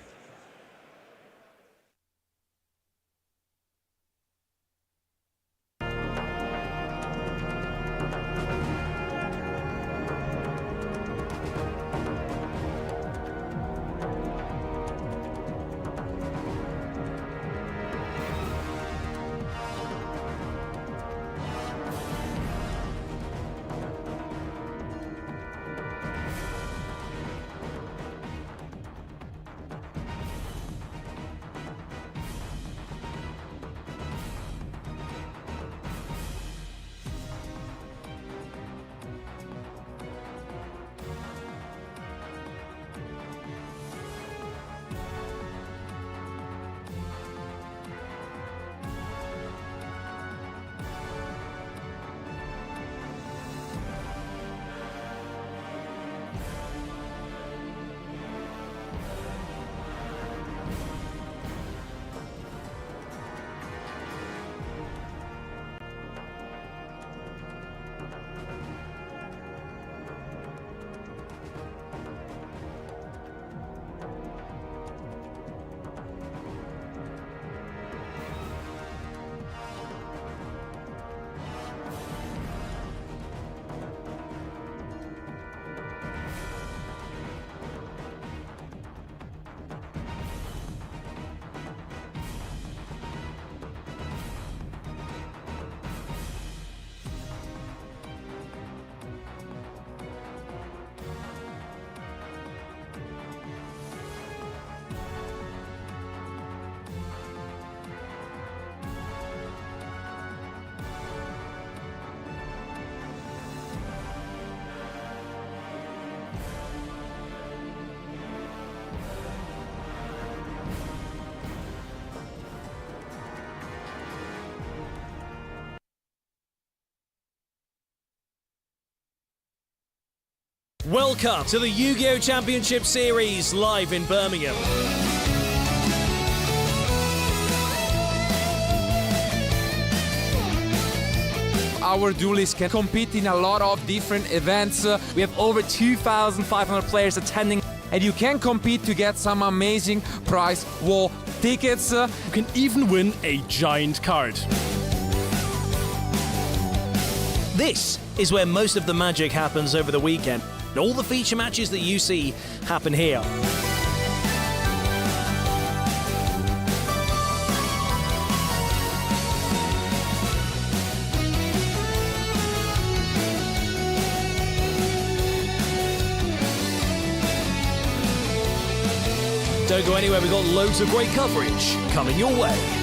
S1: Welcome to the Yu-Gi-Oh! Championship Series live in Birmingham.
S15: Our duelists can compete in a lot of different events. We have over 2,500 players attending, and you can compete to get some amazing prize wall tickets.
S14: You can even win a giant card.
S1: This is where most of the magic happens over the weekend. All the feature matches that you see happen here. Don't go anywhere, we've got loads of great coverage coming your way.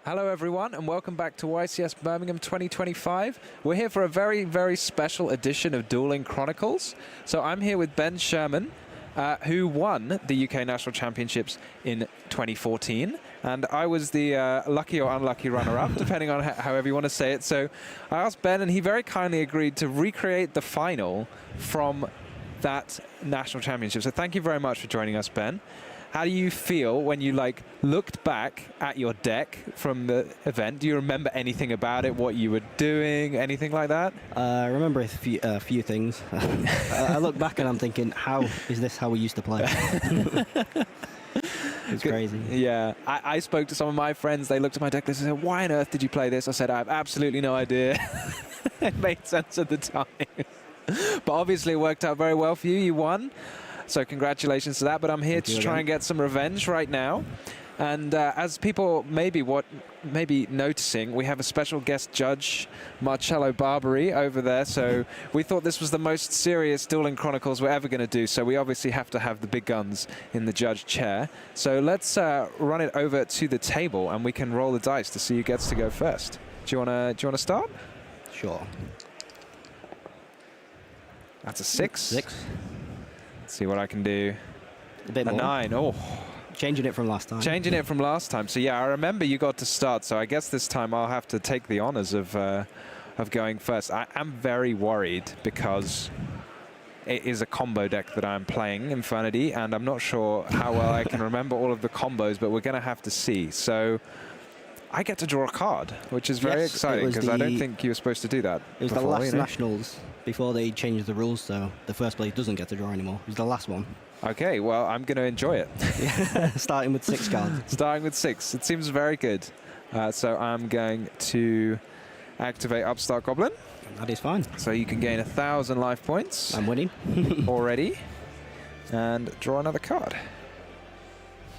S4: Hello everyone and welcome back to YCS Birmingham 2025. We're here for a very, very special edition of Dueling Chronicles. So I'm here with Ben Sherman, who won the UK National Championships in 2014. And I was the lucky or unlucky runner-up, depending on however you want to say it. So I asked Ben and he very kindly agreed to recreate the final from that National Championship. So thank you very much for joining us, Ben. How do you feel when you looked back at your deck from the event? Do you remember anything about it, what you were doing, anything like that?
S16: I remember a few things. I look back and I'm thinking, how is this how we used to play? It's crazy.
S4: Yeah, I spoke to some of my friends. They looked at my deck and said, why on earth did you play this? I said, I have absolutely no idea. It made sense at the time. But obviously it worked out very well for you. You won. So congratulations to that, but I'm here to try and get some revenge right now. And as people may be noticing, we have a special guest judge, Marcello Barbary, over there. So we thought this was the most serious Dueling Chronicles we're ever going to do. So we obviously have to have the big guns in the judge chair. So let's run it over to the table and we can roll the dice to see who gets to go first. Do you wanna start?
S16: Sure.
S4: That's a 6.
S16: 6.
S4: See what I can do.
S16: A bit more.
S4: 9. Oh.
S16: Changing it from last time.
S4: Changing it from last time. So yeah, I remember you got to start. So I guess this time I'll have to take the honors of going first. I am very worried because it is a combo deck that I'm playing, Infernity, and I'm not sure how well I can remember all of the combos, but we're going to have to see. So I get to draw a card, which is very exciting because I don't think you were supposed to do that.
S16: It was the last Nationals before they changed the rules, so the first place doesn't get to draw anymore. It was the last one.
S4: Okay, well, I'm going to enjoy it.
S16: Starting with 6 cards.
S4: Starting with 6. It seems very good. So I'm going to activate Upstart Goblin.
S16: That is fine.
S4: So you can gain 1,000 life points.
S16: I'm winning.
S4: Already. And draw another card.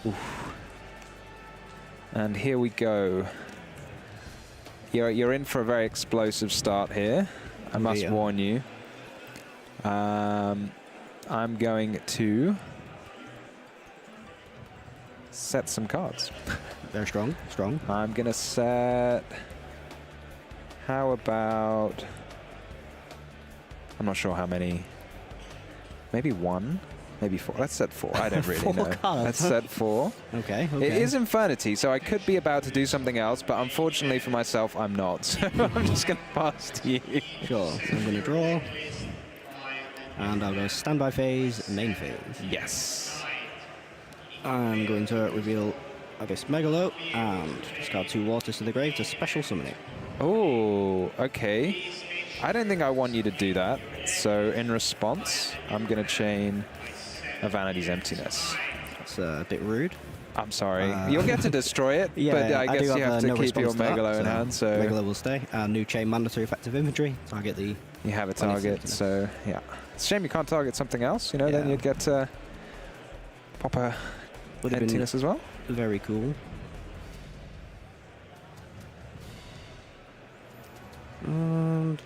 S4: Oof. And here we go. You're in for a very explosive start here. I must warn you. I'm going to set some cards.
S16: Very strong. Strong.
S4: I'm going to set... How about... I'm not sure how many. Maybe 1? Maybe 4. Let's set 4. I don't really know.
S16: Cards.
S4: Let's set 4.
S16: Okay.
S4: It is Infernity, so I could be about to do something else, but unfortunately for myself, I'm not. So I'm just going to pass to you.
S16: Sure. So I'm going to draw. And I'll go standby phase, main phase.
S4: Yes.
S16: I'm going to reveal Abyss Megalo and discard 2 waters to the grave to special summon it.
S4: Oh, okay. I don't think I want you to do that. So in response, I'm going to chain a Vanity's Emptiness.
S16: That's a bit rude.
S4: I'm sorry. You'll get to destroy it, but I guess you have to keep your Megalo in hand. So
S16: Megalo will stay. New chain mandatory effective inventory. Target the...
S4: You have a target, so yeah. It's a shame you can't target something else, you know, then you'd get to pop a Emptiness as well.
S16: Very cool. And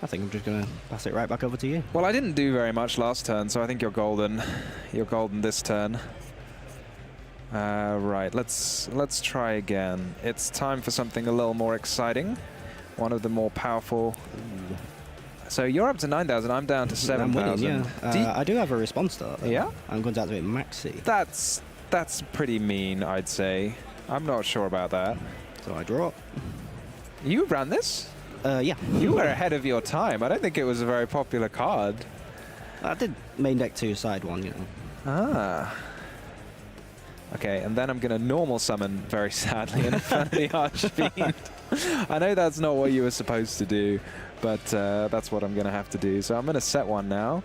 S16: I think I'm just going to pass it right back over to you.
S4: Well, I didn't do very much last turn, so I think you're golden. You're golden this turn. Right, let's try again. It's time for something a little more exciting. One of the more powerful. Ooh. So you're up to 9,000. I'm down to 7,000.
S16: Yeah. I do have a response to that.
S4: Yeah.
S16: I'm going to activate Maxi.
S4: That's pretty mean, I'd say. I'm not sure about that.
S16: So I draw.
S4: You ran this?
S16: Yeah.
S4: You were ahead of your time. I don't think it was a very popular card.
S16: I did main deck 2, side 1, you know.
S4: Ah. Okay, and then I'm going to normal summon, very sadly, an Infernity Archfiend. I know that's not what you were supposed to do, but that's what I'm going to have to do. So I'm going to set 1 now,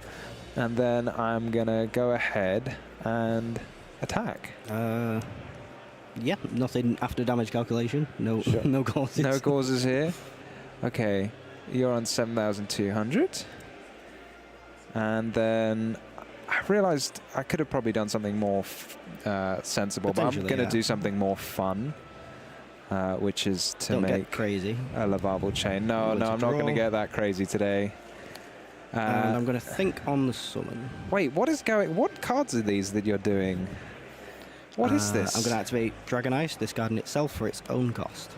S4: and then I'm going to go ahead and attack.
S16: Yeah, nothing after damage calculation. No, sure. No causes.
S4: No causes here. Okay, you're on 7,200. And then I realized I could have probably done something more sensible, but I'm going to do something more fun, which is to make
S16: crazy
S4: a Lavarval Chain. No, I'm not going to get that crazy today.
S16: And I'm going to think on the summon.
S4: Wait, what cards are these that you're doing? What is this?
S16: I'm going to activate Dragon Ice, discarding itself for its own cost.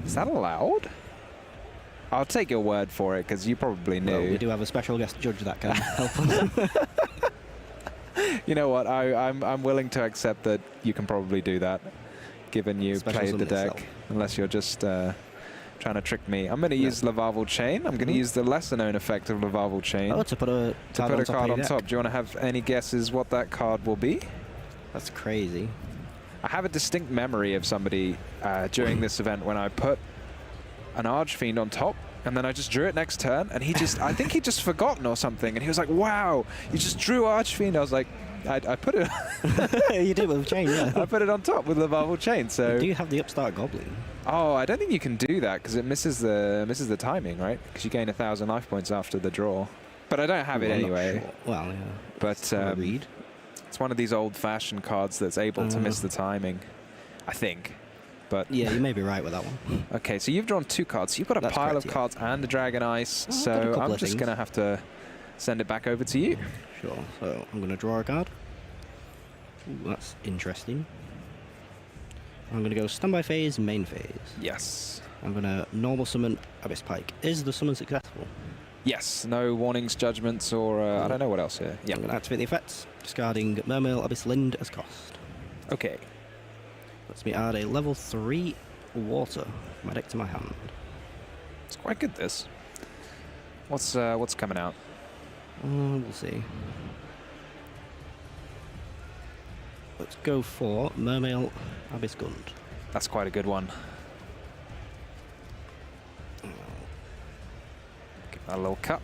S4: Is that allowed? I'll take your word for it, because you probably knew.
S16: Well, we do have a special guest judge that can help us.
S4: You know what? I'm willing to accept that you can probably do that, given you played the deck, unless you're just trying to trick me. I'm going to use Lavarval Chain. I'm going to use the lesser-known effect of Lavarval Chain.
S16: Oh, to put a
S4: card on top. Do you want to have any guesses what that card will be?
S16: That's crazy.
S4: I have a distinct memory of somebody during this event when I put an Archfiend on top, and then I just drew it next turn, and I think he just forgotten or something, and he was like, wow, you just drew Archfiend. I was like, I put it...
S16: You did with Chain, yeah.
S4: I put it on top with Lavarval Chain, so...
S16: Do you have the Upstart Goblin?
S4: Oh, I don't think you can do that, because it misses the timing, right? Because you gain 1,000 life points after the draw. But I don't have it anyway.
S16: Sure. Well, yeah.
S4: But it's one of these old-fashioned cards that's able to miss the timing, I think. But
S16: yeah, you may be right with that one.
S4: Okay, so you've drawn 2 cards. You've got a pile of cards and a Dragon Ice, so I'm just going to have to send it back over to you.
S16: Sure. So I'm going to draw a card. Ooh, that's interesting. I'm going to go standby phase, main phase.
S4: Yes.
S16: I'm going to normal summon Abyss Pike. Is the summon successful?
S4: Yes. No warnings, judgments, or I don't know what else here. Yeah.
S16: I'm going to activate the effects, discarding Mermail Abyss Lind as cost.
S4: Okay.
S16: Lets me add a level 3 water from my deck to my hand.
S4: It's quite good, this. What's coming out?
S16: We'll see. Let's go for Mermail Abyss Gund.
S4: That's quite a good one. Give that a little cut.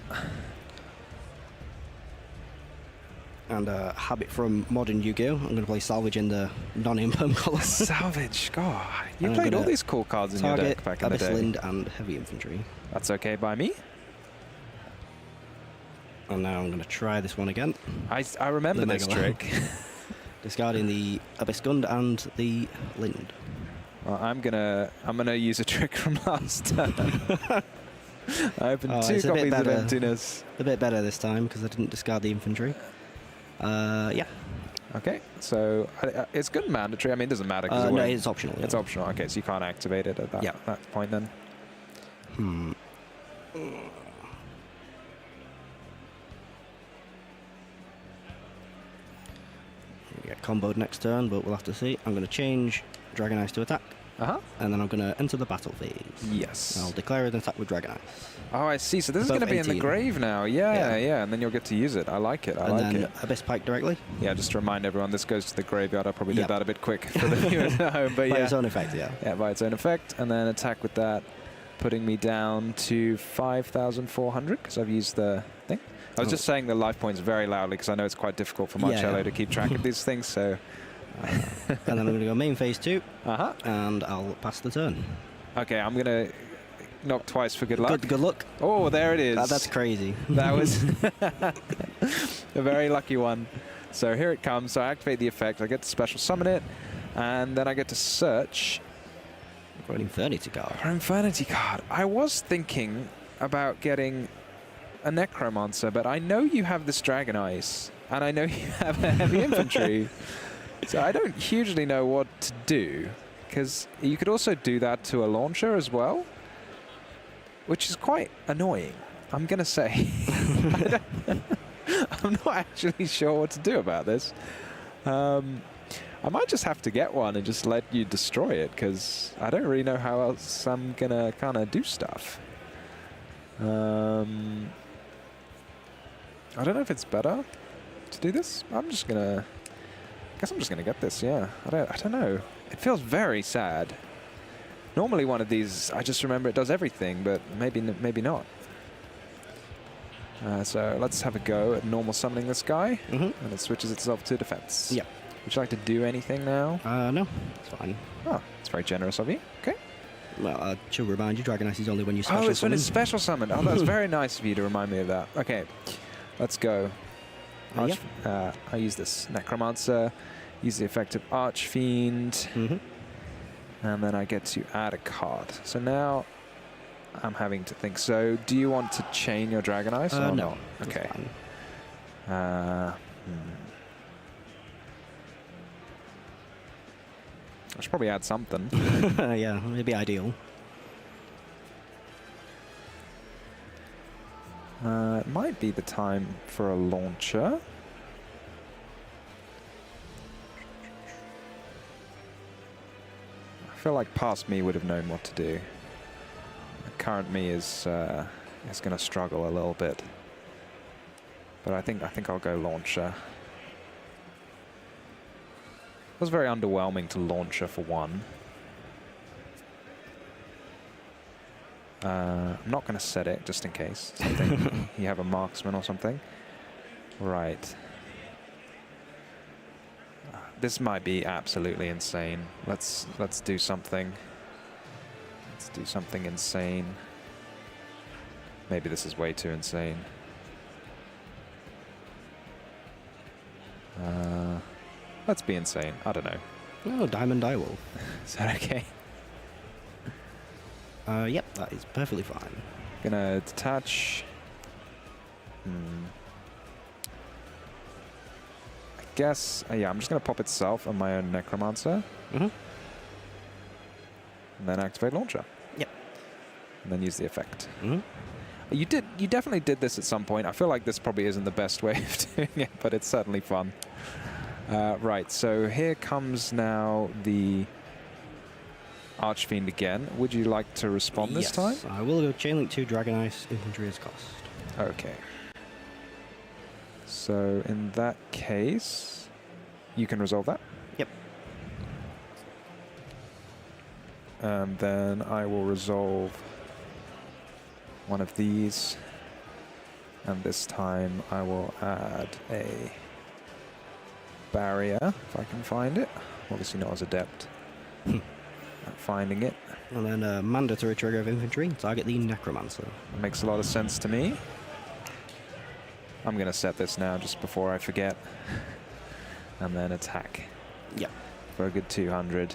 S16: And a habit from modern Yu-Gi-Oh! I'm going to play Salvage in the non-imperm color.
S4: Salvage, God. You played all these cool cards in your deck back in the day.
S16: Abyss Lind and Heavy Infantry.
S4: That's okay by me.
S16: And now I'm going to try this one again.
S4: I remember this trick.
S16: Discarding the Abyss Gund and the Lind.
S4: Well, I'm gonna use a trick from last turn. I opened 2 copies of Emptiness.
S16: A bit better this time because I didn't discard the infantry. Yeah.
S4: Okay, so it's good mandatory. I mean, it doesn't matter.
S16: No, it's optional.
S4: It's optional. Okay, so you can't activate it at that point then.
S16: We get comboed next turn, but we'll have to see. I'm going to change Dragon Ice to attack. And then I'm going to enter the battle phase.
S4: Yes.
S16: I'll declare an attack with Dragon Ice.
S4: Oh, I see. So this is going to be in the grave now. Yeah, and then you'll get to use it. I like it. I like it.
S16: Abyss Pike directly.
S4: Yeah, just to remind everyone, this goes to the graveyard. I probably did that a bit quick for the viewers at home, but
S16: by its own effect,
S4: Yeah, by its own effect, and then attack with that, putting me down to 5,400 because I've used the thing. I was just saying the life points very loudly because I know it's quite difficult for Marcello to keep track of these things. So.
S16: And then I'm going to go main phase 2, and I'll pass the turn.
S4: Okay, I'm going to knock twice for good luck.
S16: Good luck.
S4: Oh, there it is.
S16: That's crazy.
S4: That was a very lucky one. So here it comes. So I activate the effect. I get to special summon it, and then I get to search.
S16: For an Infernity card.
S4: For an Infernity card. I was thinking about getting a Necromancer, but I know you have this Dragon Ice, and I know you have a Heavy Infantry. So I don't hugely know what to do, because you could also do that to a launcher as well, which is quite annoying, I'm going to say. I'm not actually sure what to do about this. I might just have to get one and just let you destroy it, because I don't really know how else I'm going to kind of do stuff. I don't know if it's better to do this. I guess I'm just going to get this, yeah. I don't know. It feels very sad. Normally one of these, I just remember it does everything, but maybe not. So let's have a go at normal summoning this guy, and it switches itself to defense.
S16: Yeah.
S4: Would you like to do anything now?
S16: No, it's fine.
S4: Oh, it's very generous of you. Okay.
S16: Well, I should remind you, Dragon Ice is only when you special summon.
S4: Oh, it's when it's special summoned. Oh, that's very nice of you to remind me of that. Okay, let's go. I use this Necromancer, use the effect of Archfiend, and then I get to add a card. So now I'm having to think. So do you want to chain your Dragon Ice or
S16: no.
S4: not? Okay. I should probably add something.
S16: Yeah, it'd be ideal.
S4: It might be the time for a launcher. I feel like past me would have known what to do. The current me is going to struggle a little bit, but I think I'll go launcher. It was very underwhelming to launcher for one. I'm not going to set it just in case. Something you have a marksman or something. Right. This might be absolutely insane. Let's do something. Let's do something insane. Maybe this is way too insane. Let's be insane. I don't know.
S16: Oh, Diamond Direwolf.
S4: Is that okay?
S16: Yep, that is perfectly fine.
S4: Gonna detach. I guess, yeah, I'm just gonna pop itself on my own Necromancer. And then activate launcher.
S16: Yep.
S4: And then use the effect. You definitely did this at some point. I feel like this probably isn't the best way of doing it, but it's certainly fun. Right, so here comes now the Archfiend again. Would you like to respond this time?
S16: I will go Chain Link 2 Dragon Ice, Infantry as cost.
S4: Okay. So in that case, you can resolve that?
S16: Yep.
S4: And then I will resolve one of these. And this time I will add a barrier, if I can find it. Obviously not as adept at finding it.
S16: And then a mandatory trigger of infantry, target the necromancer.
S4: Makes a lot of sense to me. I'm going to set this now just before I forget. And then attack.
S16: Yeah.
S4: For a good 200.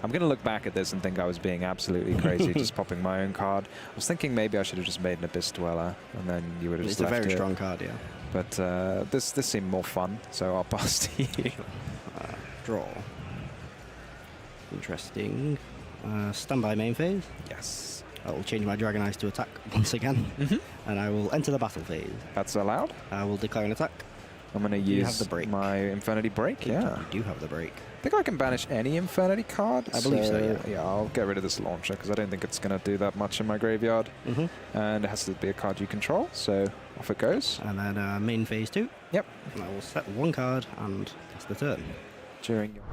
S4: I'm going to look back at this and think I was being absolutely crazy, just popping my own card. I was thinking maybe I should have just made an Abyss Dweller, and then you would have just left it.
S16: It's a very strong card, yeah.
S4: But this seemed more fun, so I'll pass to you.
S16: Draw. Interesting. Standby main phase.
S4: Yes.
S16: I will change my Dragon Eyes to attack once again. And I will enter the battle phase.
S4: That's allowed?
S16: I will declare an attack.
S4: I'm going to use my Infernity Break, yeah.
S16: You do have the break.
S4: I think I can banish any Infernity card.
S16: I believe so, yeah.
S4: Yeah, I'll get rid of this launcher because I don't think it's going to do that much in my graveyard. And it has to be a card you control, so off it goes.
S16: And then main phase 2.
S4: Yep.
S16: And I will set one card and that's the turn.
S4: During your...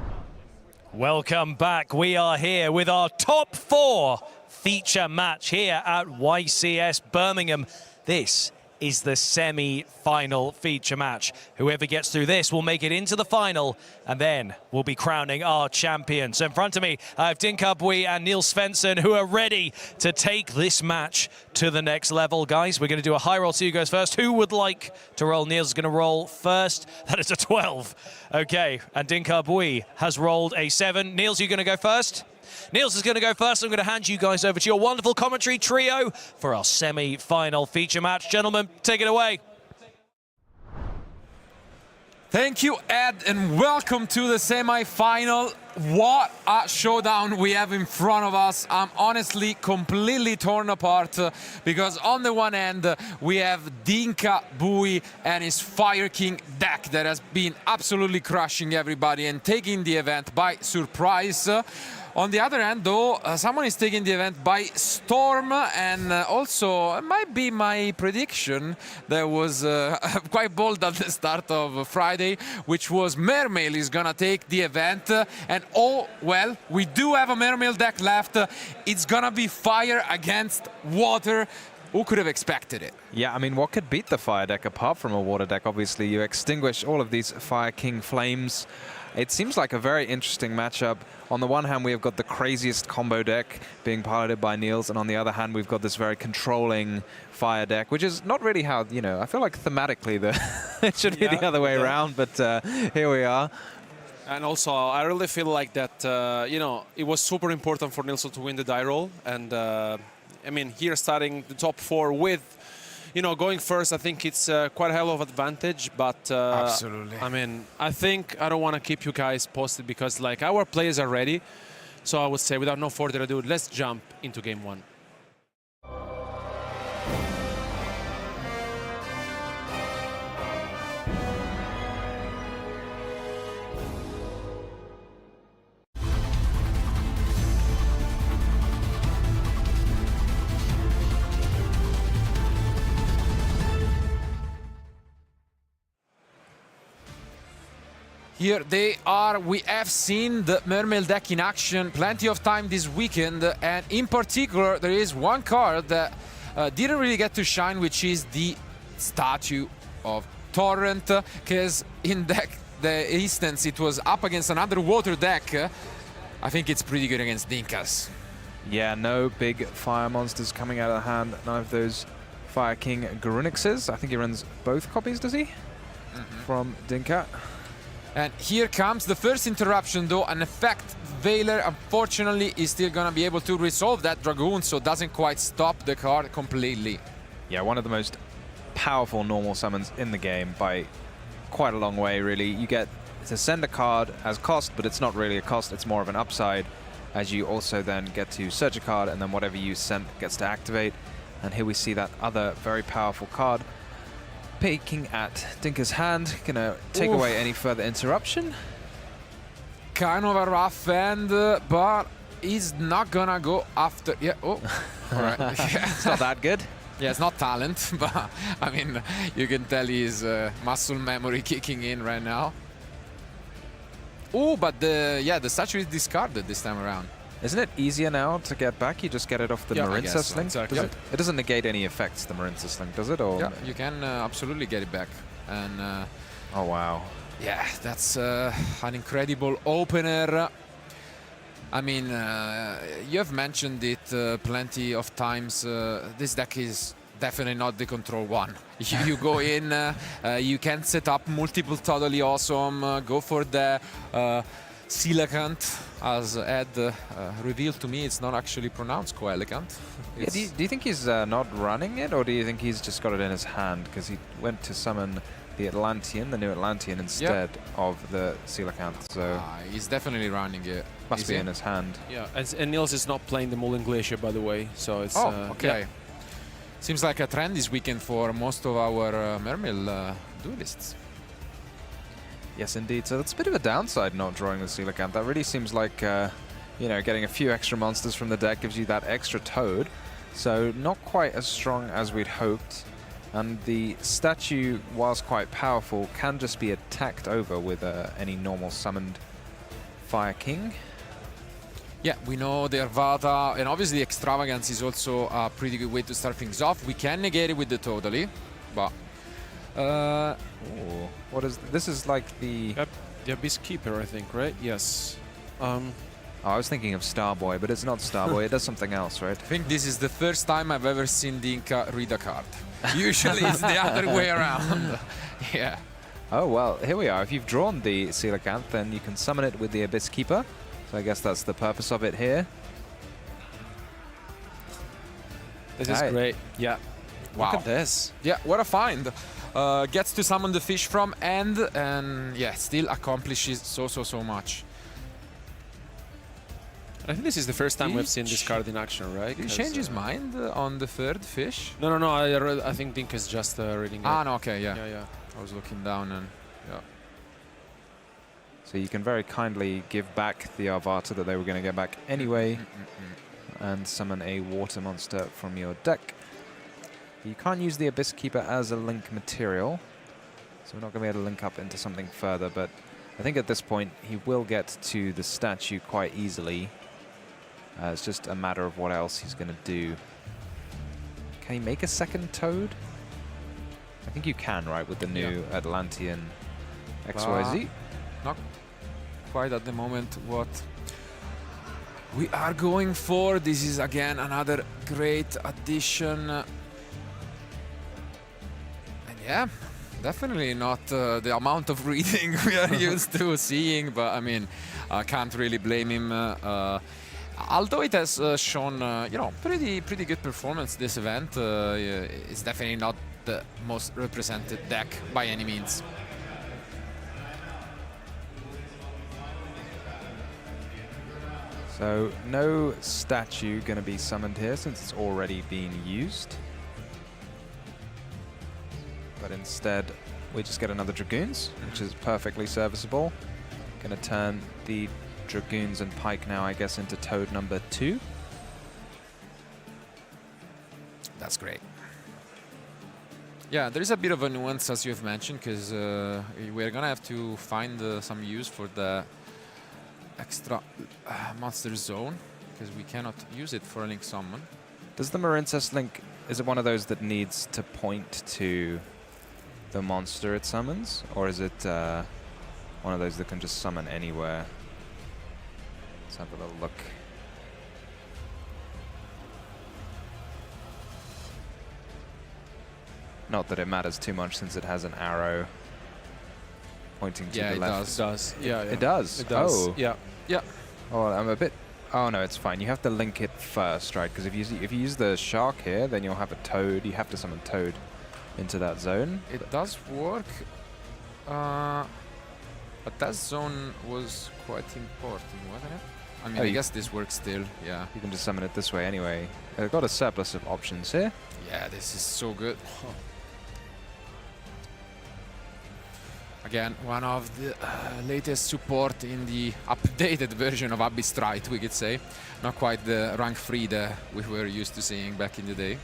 S1: Welcome back. We are here with our top 4 feature match here at YCS Birmingham. This is the semi-final feature match. Whoever gets through this will make it into the final, and then we'll be crowning our champion. So in front of me, I have Dinka Bui and Neil Svensson, who are ready to take this match to the next level. Guys, we're going to do a high roll. So who goes first? Who would like to roll? Neil's going to roll first. That is a 12. Okay, and Dinka Bui has rolled a 7. Niels, you going to go first? Niels is going to go first. I'm going to hand you guys over to your wonderful commentary trio for our semi-final feature match. Gentlemen, take it away.
S2: Thank you, Ed, and welcome to the semi-final. What a showdown we have in front of us. I'm honestly completely torn apart because on the one hand, we have Dinka Bui and his Fire King deck that has been absolutely crushing everybody and taking the event by surprise. On the other hand, though, someone is taking the event by storm, and also it might be my prediction that was quite bold at the start of Friday, which was Mermail is gonna take the event, and oh well, we do have a Mermail deck left. It's gonna be fire against water. Who could have expected it?
S4: Yeah, I mean, what could beat the fire deck apart from a water deck? Obviously, you extinguish all of these Fire King flames. It seems like a very interesting matchup. On the one hand, we have got the craziest combo deck being piloted by Niels, and on the other hand, we've got this very controlling fire deck, which is not really how, you know, I feel like thematically it should be the other way around, but here we are.
S3: And also, I really feel like that, you know, it was super important for Niels to win the die roll. And, I mean, here starting the top 4 with, you know, going first, I think it's quite a hell of advantage, but
S2: absolutely.
S3: I mean, I think I don't want to keep you guys posted because like our players are ready. So I would say without no further ado, let's jump into game 1.
S2: Here they are. We have seen the Mermail deck in action plenty of time this weekend, and in particular there is one card that didn't really get to shine, which is the Statue of Torrent, because in the instance it was up against another water deck. I think it's pretty good against Dinkas.
S4: Yeah, no big fire monsters coming out of the hand. None of those Fire King Grunixes. I think he runs both copies, does he? From Dinka.
S2: And here comes the first interruption, though. An effect Veiler, unfortunately, is still going to be able to resolve that Dragoon, so doesn't quite stop the card completely.
S4: Yeah, one of the most powerful normal summons in the game by quite a long way, really. You get to send a card as cost, but it's not really a cost, it's more of an upside, as you also then get to search a card, and then whatever you sent gets to activate. And here we see that other very powerful card peeking at Dinka's hand, gonna take away any further interruption.
S2: Kind of a rough end, but he's not gonna go after. Yeah, oh, all right.
S4: It's not that good.
S2: Yeah, it's not talent, but I mean, you can tell his muscle memory kicking in right now. Oh, but the statue is discarded this time around.
S4: Isn't it easier now to get back? You just get it off the Marinsa Sling?
S2: Exactly.
S4: It doesn't negate any effects, the Marinsa Sling, does it? Or
S2: yeah, you can absolutely get it back. And
S4: oh, wow.
S2: Yeah, that's an incredible opener. I mean, you have mentioned it plenty of times. This deck is definitely not the control one. You go in, you can set up multiple totally awesome, go for the Coelegant, as Ed revealed to me, it's not actually pronounced Coelegant.
S4: Yeah, do you think he's not running it, or do you think he's just got it in his hand? Because he went to summon the Atlantean, the new Atlantean, instead of the Coelegant. So
S2: he's definitely running it.
S4: Must be in his hand.
S3: Yeah, and Niels is not playing the Mullen Glacier, by the way. So it's
S2: okay.
S3: Yeah.
S2: Seems like a trend this weekend for most of our Mermill duelists.
S4: Yes, indeed. So that's a bit of a downside not drawing the Coelegant. That really seems like, you know, getting a few extra monsters from the deck gives you that extra Toad. So not quite as strong as we'd hoped. And the statue, whilst quite powerful, can just be attacked over with any normal summoned Fire King.
S2: Yeah, we know the Arvata, and obviously Extravagance is also a pretty good way to start things off. We can negate it with the Totally, but...
S4: what is this? Is like the
S3: Abyss Keeper, I think, right? Yes.
S4: I was thinking of Starboy, but it's not Starboy. It does something else, right?
S2: I think this is the first time I've ever seen Dinka read a card. Usually it's the other way around. Yeah.
S4: Oh, well, here we are. If you've drawn the Coelegant, then you can summon it with the Abyss Keeper. So I guess that's the purpose of it here.
S3: This is great. Yeah.
S2: Wow.
S3: Look at this.
S2: Yeah, what a find. Gets to summon the fish from end, and yeah, still accomplishes so much.
S3: I think this is the first time we've seen this card in action, right?
S2: Did he change his mind on the third fish?
S3: No. I think Dink is just reading it.
S2: Ah, no, okay, yeah.
S3: Yeah.
S2: I was looking down and yeah.
S4: So you can very kindly give back the Arvata that they were going to get back anyway, and summon a water monster from your deck. You can't use the Abyss Keeper as a link material, so we're not going to be able to link up into something further, but I think at this point he will get to the statue quite easily. It's just a matter of what else he's going to do. Can he make a second Toad? I think you can, right, with the new Atlantean XYZ?
S2: Not quite at the moment what we are going for. This is again another great addition. And yeah, definitely not the amount of reading we are used to seeing, but I mean, I can't really blame him. Although it has shown, you know, pretty good performance this event, it's definitely not the most represented deck by any means.
S4: So no statue going to be summoned here since it's already been used. But instead, we just get another Dragoons, which is perfectly serviceable. Going to turn the Dragoons and Pike now, I guess, into Toad number 2.
S2: That's great. Yeah, there is a bit of a nuance, as you have mentioned, because we're going to have to find some use for the extra monster zone, because we cannot use it for a link summon.
S4: Does the Marincess link, is it one of those that needs to point to the monster it summons, or is it one of those that can just summon anywhere? Let's have a little look. Not that it matters too much since it has an arrow pointing to the left.
S2: It does.
S3: Yeah.
S4: It does?
S3: It does.
S4: Oh.
S3: Yeah.
S4: Oh, I'm a bit... Oh, no, it's fine. You have to link it first, right? Because if you use the shark here, then you'll have a Toad. You have to summon Toad into that zone.
S2: It does work, but that zone was quite important, wasn't it? I mean, I guess this works still, yeah.
S4: You can just summon it this way anyway. They've got a surplus of options here.
S2: Yeah, this is so good. Again, one of the latest support in the updated version of Abyss Strike, we could say. Not quite the rank 3 that we were used to seeing back in the day.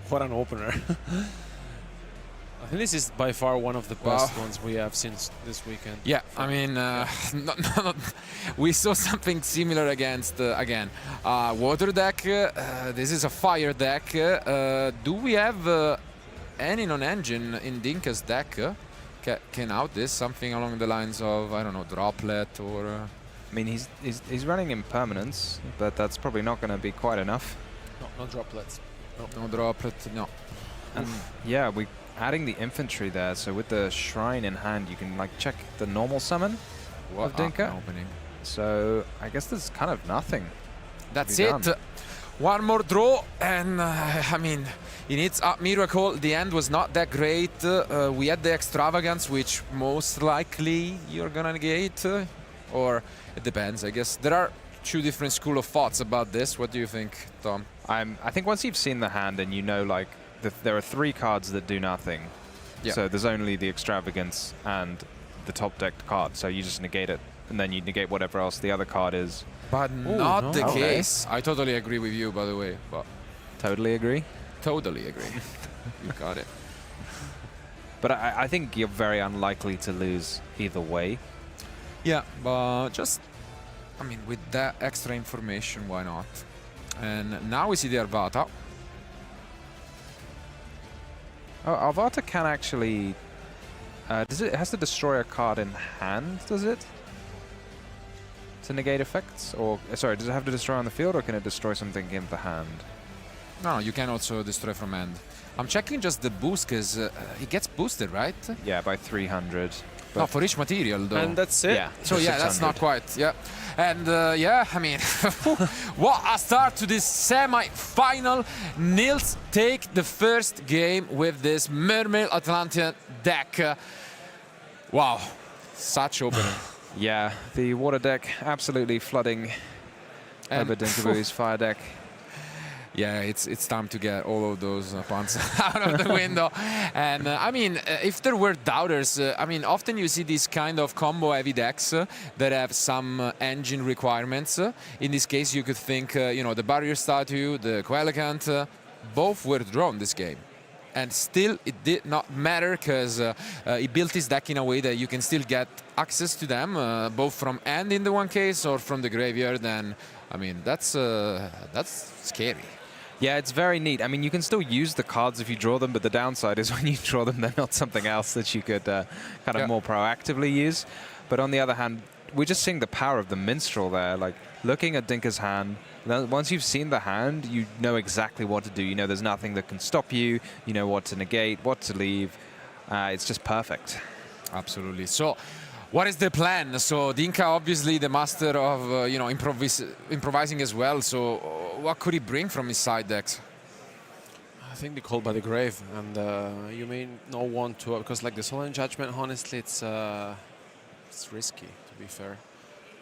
S3: What an opener. I I think this is by far one of the best ones we have since this weekend.
S2: Yeah, I mean, we saw something similar against, again, water deck. This is a fire deck. Do we have any non-engine in Dinka's deck? Can out this something along the lines of, I don't know, droplet or...
S4: I mean, he's running impermanence, but that's probably not going to be quite enough.
S3: No droplets.
S2: No droplet, no.
S4: And yeah, we adding the infantry there, so with the shrine in hand, you can like check the normal summon of Dinka.
S2: Opening.
S4: So I guess there's kind of nothing.
S2: That's it. One more draw, and I mean, he needs a miracle. The end was not that great. We had the extravagance, which most likely you're gonna negate, or it depends. I guess there are two different school of thoughts about this. What do you think, Tom?
S4: I think once you've seen the hand and you know, like, there are 3 cards that do nothing.
S2: Yeah.
S4: So there's only the extravagance and the top decked card. So you just negate it, and then you negate whatever else the other card is.
S2: But not the case. I totally agree with you, by the way. But
S4: totally agree?
S2: Totally agree. You got it.
S4: But I think you're very unlikely to lose either way.
S2: Yeah, but just, I mean, with that extra information, why not? And now we see the Arvata.
S4: Oh, Arvata can actually... it has to destroy a card in hand, does it? To negate effects? Or, sorry, does it have to destroy on the field, or can it destroy something in the hand?
S2: No, you can also destroy from hand. I'm checking just the boost, because he gets boosted, right?
S4: Yeah, by 300.
S2: No, for each material, though.
S3: And that's it?
S4: Yeah.
S2: So yeah, that's not quite, yeah. And yeah, I mean, what a start to this semi-final. Nils take the first game with this Mermaid Atlantean deck. Wow, such opening.
S4: Yeah, the water deck absolutely flooding over Dinkabui's fire deck.
S2: Yeah, it's time to get all of those punts out of the window. And I mean, if there were doubters, I mean, often you see these kind of combo-heavy decks that have some engine requirements. In this case, you could think, you know, the Barrier Statue, the Coelegant, both were drawn this game. And still, it did not matter, because he built his deck in a way that you can still get access to them, both from hand in the one case or from the graveyard. And I mean, that's scary.
S4: Yeah, it's very neat. I mean, you can still use the cards if you draw them, but the downside is when you draw them, they're not something else that you could kind of more proactively use. But on the other hand, we're just seeing the power of the Minstrel there. Like, looking at Dinka's hand, once you've seen the hand, you know exactly what to do. You know there's nothing that can stop you. You know what to negate, what to leave. It's just perfect.
S2: Absolutely. So, what is the plan? So Dinka, obviously the master of you know, improvising as well. So what could he bring from his side decks?
S3: I think the Call by the Grave, and you may not want to, because like the Solemn Judgment, honestly, it's risky, to be fair.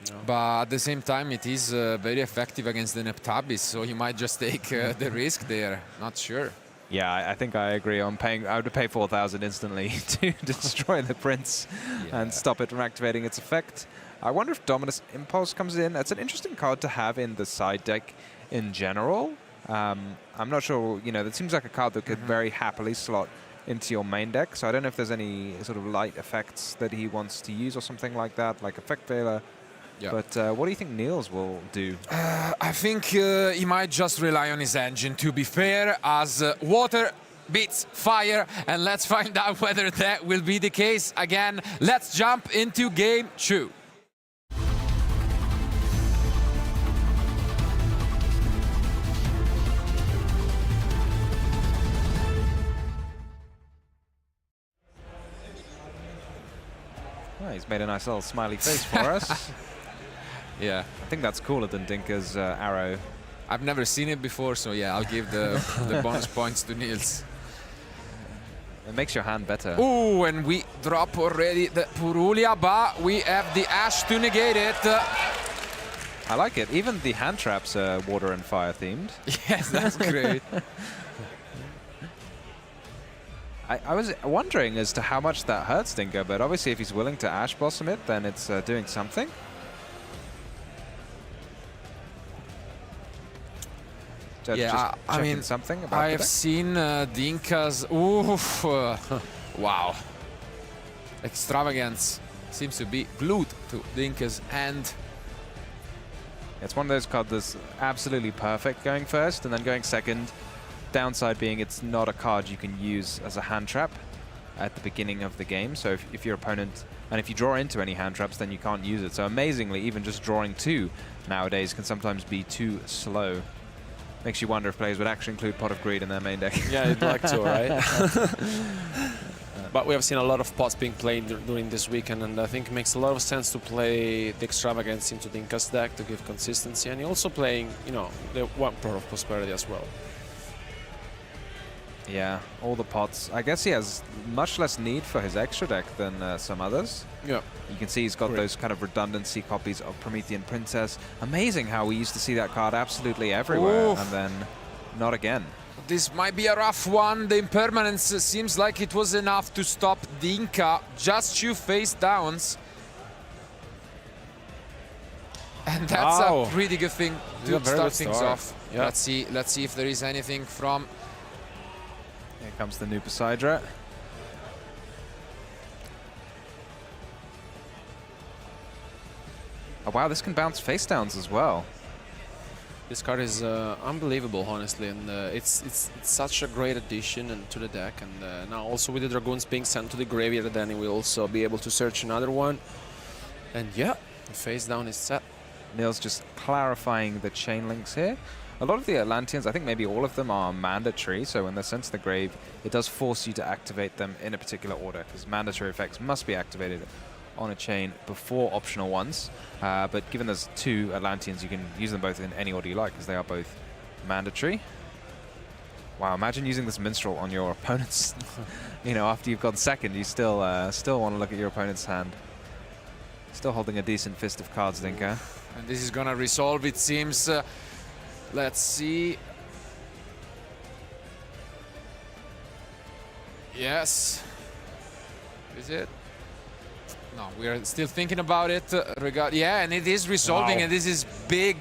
S3: You know?
S2: But at the same time, it is very effective against the Neptabis, so you might just take the risk there. Not sure.
S4: Yeah, I think I agree on paying. I would pay 4,000 instantly to destroy the Prince and stop it from activating its effect. I wonder if Dominus Impulse comes in. It's an interesting card to have in the side deck in general. I'm not sure, you know, that seems like a card that could very happily slot into your main deck. So I don't know if there's any sort of light effects that he wants to use or something like that, like Effect Veiler. Yeah. But what do you think Niels will do?
S2: I think he might just rely on his engine, to be fair, as water beats fire. And let's find out whether that will be the case. Again, let's jump into game 2.
S4: Oh, he's made a nice little smiley face for us.
S2: Yeah.
S4: I think that's cooler than Dinka's arrow.
S2: I've never seen it before, so yeah, I'll give the bonus points to Niels.
S4: It makes your hand better.
S2: Ooh, and we drop already the Purulia, but we have the Ash to negate it.
S4: I like it. Even the hand traps are water and fire themed.
S2: Yes, that's great.
S4: I was wondering as to how much that hurts Dinka, but obviously if he's willing to Ash Blossom it, then it's doing something.
S2: Yeah, I mean,
S4: something about
S2: I have seen Dinka's. Oof. Wow. Extravagance seems to be glued to Dinka's hand.
S4: It's one of those cards that's absolutely perfect going first and then going second. Downside being it's not a card you can use as a hand trap at the beginning of the game. So if your opponent, and if you draw into any hand traps, then you can't use it. So amazingly, even just drawing 2 nowadays can sometimes be too slow. Makes you wonder if players would actually include Pot of Greed in their main deck.
S3: Yeah, you'd like to, right? But we have seen a lot of pots being played during this weekend, and I think it makes a lot of sense to play the Extravagance into Dinka's deck to give consistency, and you're also playing, you know, the one Pot of Prosperity as well.
S4: Yeah, all the pots. I guess he has much less need for his extra deck than some others.
S3: Yeah.
S4: You can see he's got those kind of redundancy copies of Promethean Princess. Amazing how we used to see that card absolutely everywhere, and then not again.
S2: This might be a rough one. The impermanence seems like it was enough to stop Dinka. Just 2 face downs. And that's a pretty good thing to start things off. Yeah. Let's see if there is anything from...
S4: Here comes the new Poseidra. Oh wow, this can bounce face downs as well.
S3: This card is unbelievable, honestly, and it's such a great addition to the deck. And now also with the Dragoons being sent to the graveyard, then he will also be able to search another one. And yeah, the face down is set.
S4: Neil's just clarifying the chain links here. A lot of the Atlanteans, I think maybe all of them are mandatory, so when they're sent to the grave, it does force you to activate them in a particular order, because mandatory effects must be activated on a chain before optional ones. But given there's 2 Atlanteans, you can use them both in any order you like, because they are both mandatory. Wow, imagine using this Minstrel on your opponent's, you know, after you've gone second, you still want to look at your opponent's hand. Still holding a decent fist of cards, Dinka.
S2: And this is gonna resolve, it seems. Let's see. Yes. Is it? No, we are still thinking about it. Yeah, and it is resolving, and this is big.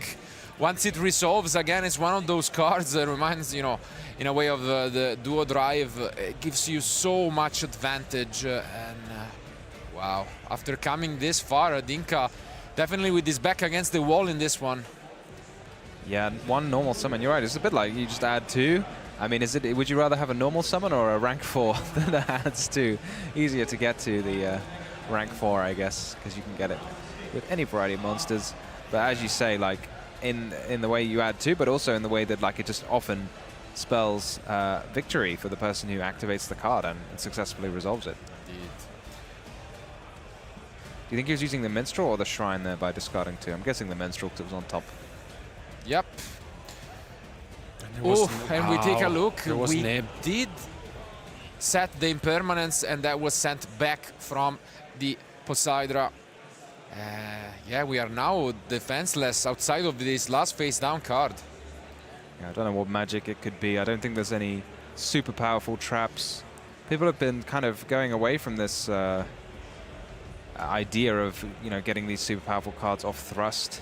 S2: Once it resolves, again, it's one of those cards that reminds, you know, in a way of the duo drive. It gives you so much advantage. Wow, after coming this far, Dinka definitely with his back against the wall in this one.
S4: Yeah, 1 normal summon. You're right. It's a bit like you just add 2. I mean, would you rather have a normal summon or a rank 4 that adds 2? Easier to get to the rank 4, I guess, because you can get it with any variety of monsters. But as you say, like in the way you add 2, but also in the way that like it just often spells victory for the person who activates the card and successfully resolves it.
S2: Indeed.
S4: Do you think he was using the Minstrel or the Shrine there by discarding 2? I'm guessing the Minstrel because it was on top.
S2: Yep. And we take a look. We did set the impermanence, and that was sent back from the Poseidra. Yeah, we are now defenseless outside of this last face down card.
S4: Yeah, I don't know what magic it could be. I don't think there's any super powerful traps. People have been kind of going away from this idea of, you know, getting these super powerful cards off thrust.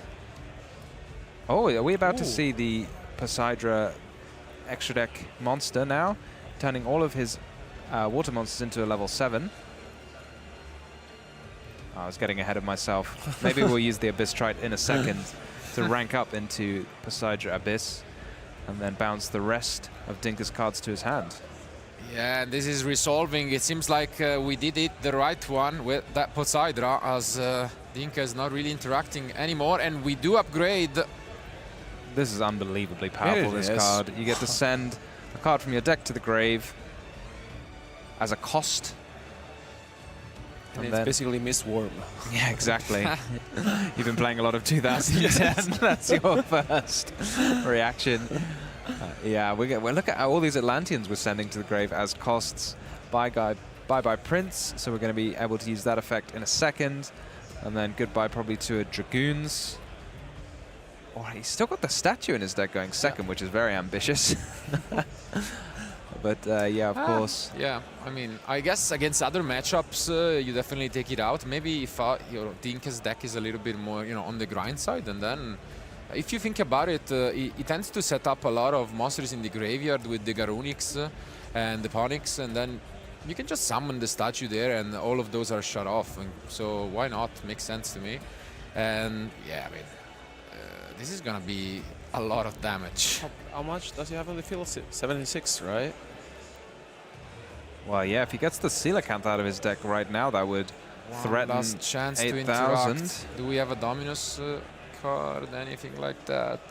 S4: Oh, are we about to see the Poseidra extra deck monster now, turning all of his water monsters into a level 7? I was getting ahead of myself. Maybe we'll use the Abyss Trite in a second to rank up into Poseidra Abyss and then bounce the rest of Dinka's cards to his hand.
S2: Yeah, this is resolving. It seems like we did it the right one with that Poseidra, as Dinka is not really interacting anymore, and we do upgrade.
S4: This is unbelievably powerful, this card. You get to send a card from your deck to the grave as a cost.
S3: And it's basically Miss Worm.
S4: Yeah, exactly. You've been playing a lot of 2010. That's your first reaction. Yeah, we look at all these Atlanteans we're sending to the grave as costs. Bye-bye Prince, so we're going to be able to use that effect in a second. And then goodbye probably to a Dragoons. Oh, he's still got the statue in his deck going second, which is very ambitious. But yeah, of course.
S2: Yeah, I mean, I guess against other matchups, you definitely take it out. Maybe if your Dinka's deck is a little bit more, you know, on the grind side, and then if you think about it, it tends to set up a lot of monsters in the graveyard with the Garunix and the Ponyx, and then you can just summon the statue there and all of those are shut off. And so why not? Makes sense to me. And yeah, I mean, this is gonna be a lot of damage.
S3: How much does he have on the field? 76, right?
S4: Well, yeah, if he gets the Coelacanth out of his deck right now, that would threaten
S2: Last chance to
S4: 8,000.
S2: interact. Do we have a Dominus card, anything like that?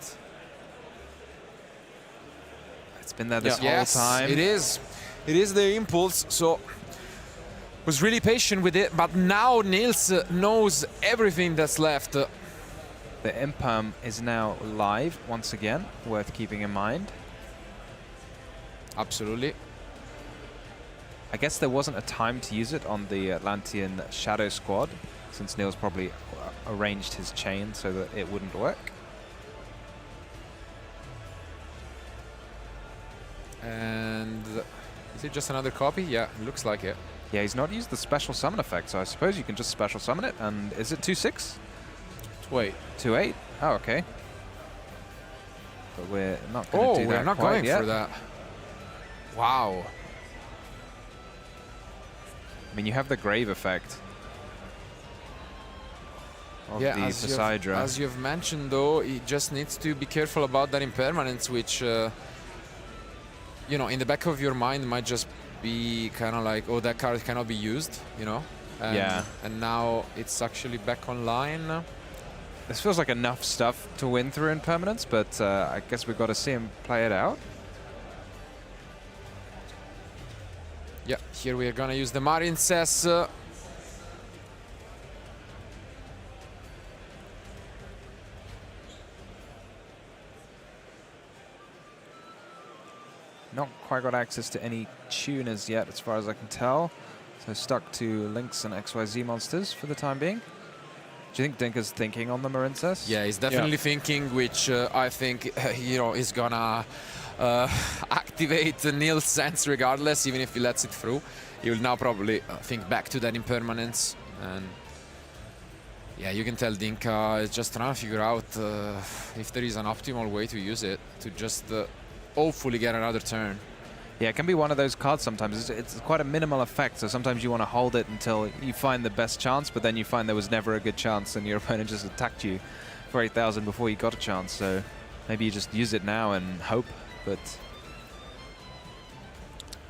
S4: It's been there this whole
S2: Yes,
S4: time.
S2: it is. It is the impulse, so was really patient with it, but now Nils knows everything that's left.
S4: The Imperm is now live once again, worth keeping in mind.
S2: Absolutely.
S4: I guess there wasn't a time to use it on the Atlantean Shadow Squad, since Neil's probably arranged his chain so that it wouldn't work.
S2: And is it just another copy? Yeah, it looks like it.
S4: Yeah, he's not used the special summon effect, so I suppose you can just special summon it. And is it 2/6?
S3: 2/8.
S4: 2/8? Oh, okay. But we're not going to do that
S2: we're not
S4: quite
S2: going
S4: yet.
S2: for that. Wow.
S4: I mean, you have the grave effect of the Poseidra.
S2: As you've mentioned, though, he just needs to be careful about that impermanence, which, you know, in the back of your mind might just be kind of like, oh, that card cannot be used, you know? And,
S4: yeah.
S2: And now it's actually back online.
S4: This feels like enough stuff to win through impermanence, but I guess we've got to see him play it out.
S2: Yeah, here we are gonna use the Marincess.
S4: Not quite got access to any tuners yet, as far as I can tell. So stuck to Lynx and XYZ monsters for the time being. Do you think Dinka's thinking on the Marincess?
S2: Yeah, he's definitely thinking, which I think, you know, is gonna activate Nils' sense regardless, even if he lets it through. He will now probably think back to that impermanence. And yeah, you can tell Dinka is just trying to figure out if there is an optimal way to use it to just hopefully get another turn.
S4: Yeah, it can be one of those cards sometimes. It's quite a minimal effect, so sometimes you want to hold it until you find the best chance, but then you find there was never a good chance and your opponent just attacked you for 8,000 before you got a chance. So maybe you just use it now and hope, but...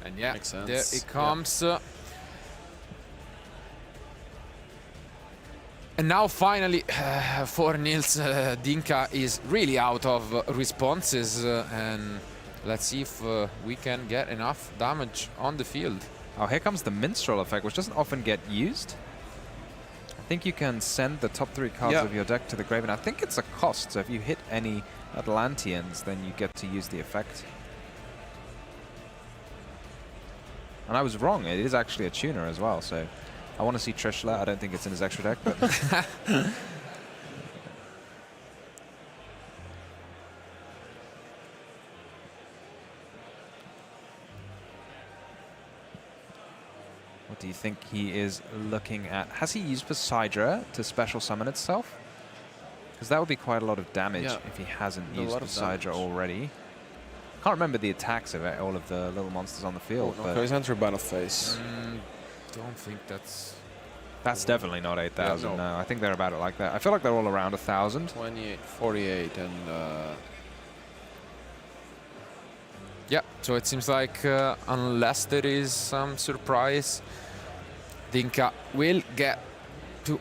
S2: And yeah,
S3: makes sense.
S2: There it comes. And now finally, for Nils, Dinka is really out of responses, and let's see if we can get enough damage on the field.
S4: Oh, here comes the Minstrel effect, which doesn't often get used. I think you can send the top 3 cards of your deck to the grave, and I think it's a cost, so if you hit any Atlanteans, then you get to use the effect. And I was wrong, it is actually a tuner as well, so I want to see Trishula. I don't think it's in his extra deck, but... What do you think he is looking at? Has he used Poseidra to special summon itself? Because that would be quite a lot of damage if he hasn't used Poseidra already. Can't remember the attacks of it, all of the little monsters on the field.
S3: Oh, no, he's entering battle phase.
S2: Don't think that's...
S4: That's definitely not 8,000, no. I think they're about it like that. I feel like they're all around 1,000.
S3: 28, 48, and...
S2: Yeah, so it seems like unless there is some surprise, Dinka will get to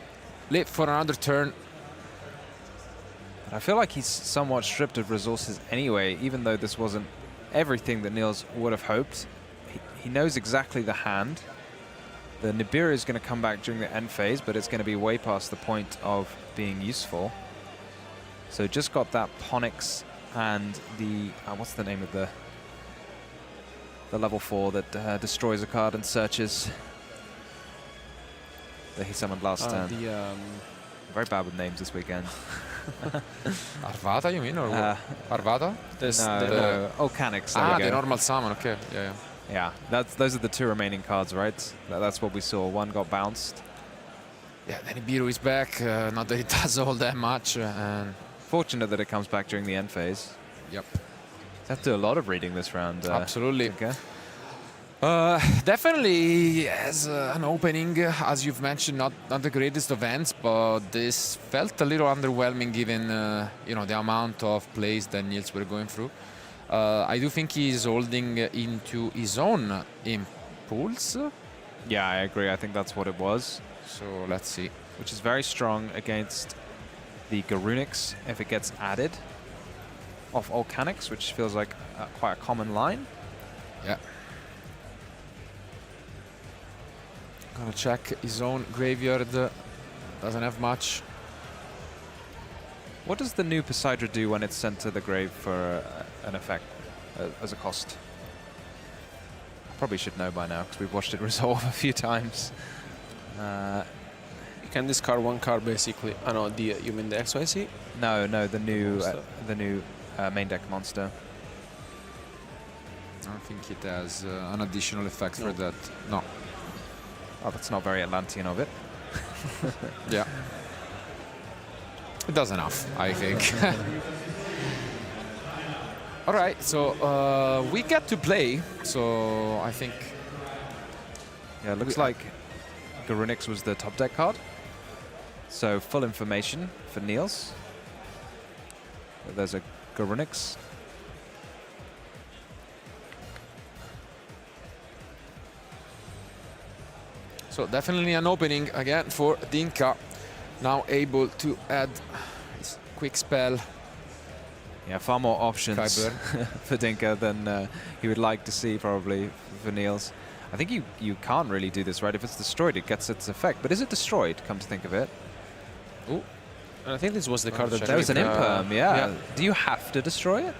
S2: live for another turn.
S4: But I feel like he's somewhat stripped of resources anyway, even though this wasn't everything that Nils would have hoped. He knows exactly the hand. The Nibiru is going to come back during the end phase, but it's going to be way past the point of being useful. So just got that Ponix and the... what's the name of the level 4 that destroys a card and searches that he summoned last turn. Very bad with names this weekend.
S2: Arvada, you mean? Or Arvada?
S4: No, Canix.
S2: The normal summon, okay.
S4: Yeah, those are the 2 remaining cards, right? That's what we saw. One got bounced.
S2: Yeah, then Nibiru is back. Not that it does all that much. And
S4: fortunate that it comes back during the end phase.
S2: Yep.
S4: Have to do a lot of reading this round.
S2: Absolutely. Definitely as an opening, as you've mentioned, not the greatest of ends, but this felt a little underwhelming given you know, the amount of plays that Niels were going through. I do think he's holding into his own impulse.
S4: Yeah, I agree. I think that's what it was.
S2: So let's see.
S4: Which is very strong against the Garunix if it gets added off Volcanics, which feels like quite a common line.
S2: Yeah. Gonna check his own graveyard. Doesn't have much.
S4: What does the new Poseidra do when it's sent to the grave for an effect as a cost? I probably should know by now because we've watched it resolve a few times.
S3: You can discard one card basically. I know you mean the XYZ?
S4: No, the new main deck monster.
S2: I don't think it has an additional effect for that. No.
S4: Oh, that's not very Atlantean of it.
S2: Yeah. It does enough, I think. All right, so we get to play. So I think.
S4: Yeah, it looks like Garunix was the top deck card. So full information for Niels. There's a Garunix.
S2: So definitely an opening again for Dinka. Now able to add his quick spell.
S4: Yeah, far more options
S2: Kyber.
S4: for Dinka than he would like to see probably for Niels. I think you can't really do this, right? If it's destroyed, it gets its effect. But is it destroyed, come to think of it?
S3: Ooh. And I think this was the card that
S4: there was an imperm, yeah. Do you have to destroy it?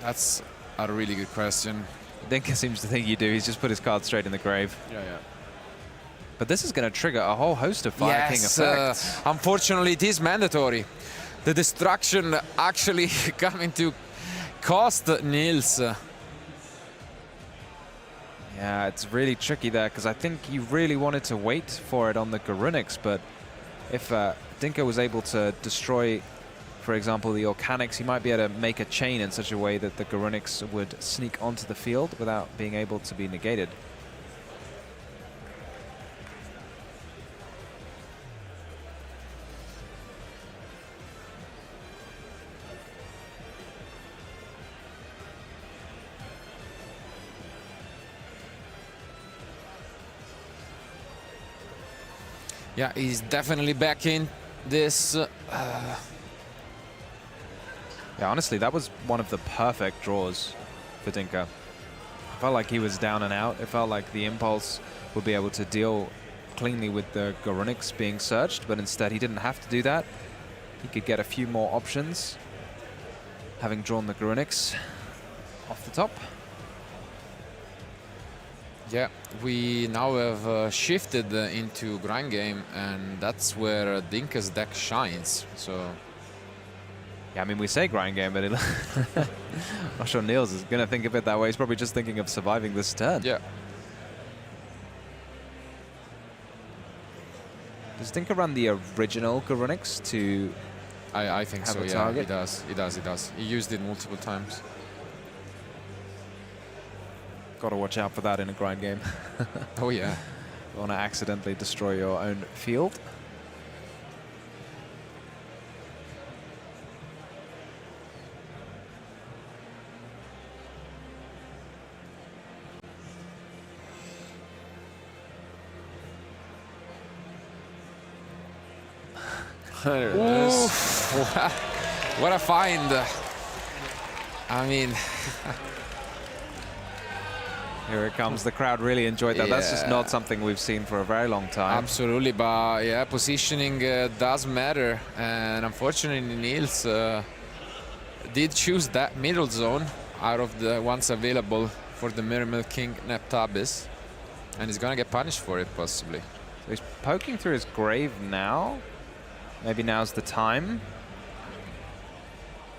S2: That's a really good question.
S4: Dinka seems to think you do. He's just put his card straight in the grave.
S3: Yeah.
S4: But this is going to trigger a whole host of Fire King effects.
S2: Unfortunately, it is mandatory. The destruction actually coming to cost Niels.
S4: Yeah, it's really tricky there because I think you really wanted to wait for it on the Garunix, but if Dinka was able to destroy, for example, the Volcanics, he might be able to make a chain in such a way that the Garunix would sneak onto the field without being able to be negated.
S2: Yeah, he's definitely back in this.
S4: Yeah, honestly, that was one of the perfect draws for Dinka. It felt like he was down and out. It felt like the Impulse would be able to deal cleanly with the Garunix being searched, but instead he didn't have to do that. He could get a few more options, having drawn the Garunix off the top.
S2: Yeah, we now have shifted into grind game, and that's where Dinka's deck shines. So,
S4: yeah, I mean, we say grind game, but I'm not sure Niels is going to think of it that way. He's probably just thinking of surviving this turn.
S2: Yeah.
S4: Does Dinka run the original Garunix to?
S2: I think so. Yeah,
S4: target?
S2: he does. He does. He does. He used it multiple times.
S4: Got to watch out for that in a grind game.
S2: Oh yeah.
S4: You want to accidentally destroy your own field.
S2: What a find. I mean,
S4: here it comes. The crowd really enjoyed that. That's just not something we've seen for a very long time.
S2: Absolutely, but yeah, positioning does matter. And unfortunately, Niels did choose that middle zone out of the ones available for the Mirror Milk King Neptabis. And he's going to get punished for it, possibly.
S4: So he's poking through his grave now. Maybe now's the time.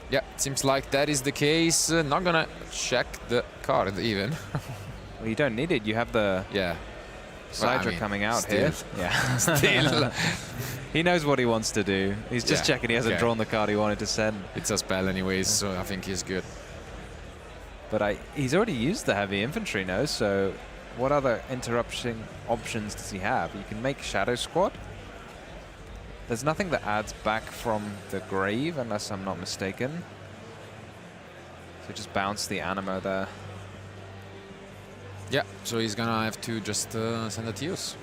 S2: Yeah, seems like that is the case. Not going to check the card even.
S4: Well, you don't need it. You have the Sidra coming out here. Yeah,
S2: still.
S4: He knows what he wants to do. He's just checking he hasn't drawn the card he wanted to send.
S2: It's a spell anyways, so I think he's good.
S4: But he's already used the heavy infantry now, so what other interrupting options does he have? You can make Shadow Squad. There's nothing that adds back from the grave, unless I'm not mistaken. So just bounce the Anima there.
S2: Yeah, so he's gonna have to just send a Teos.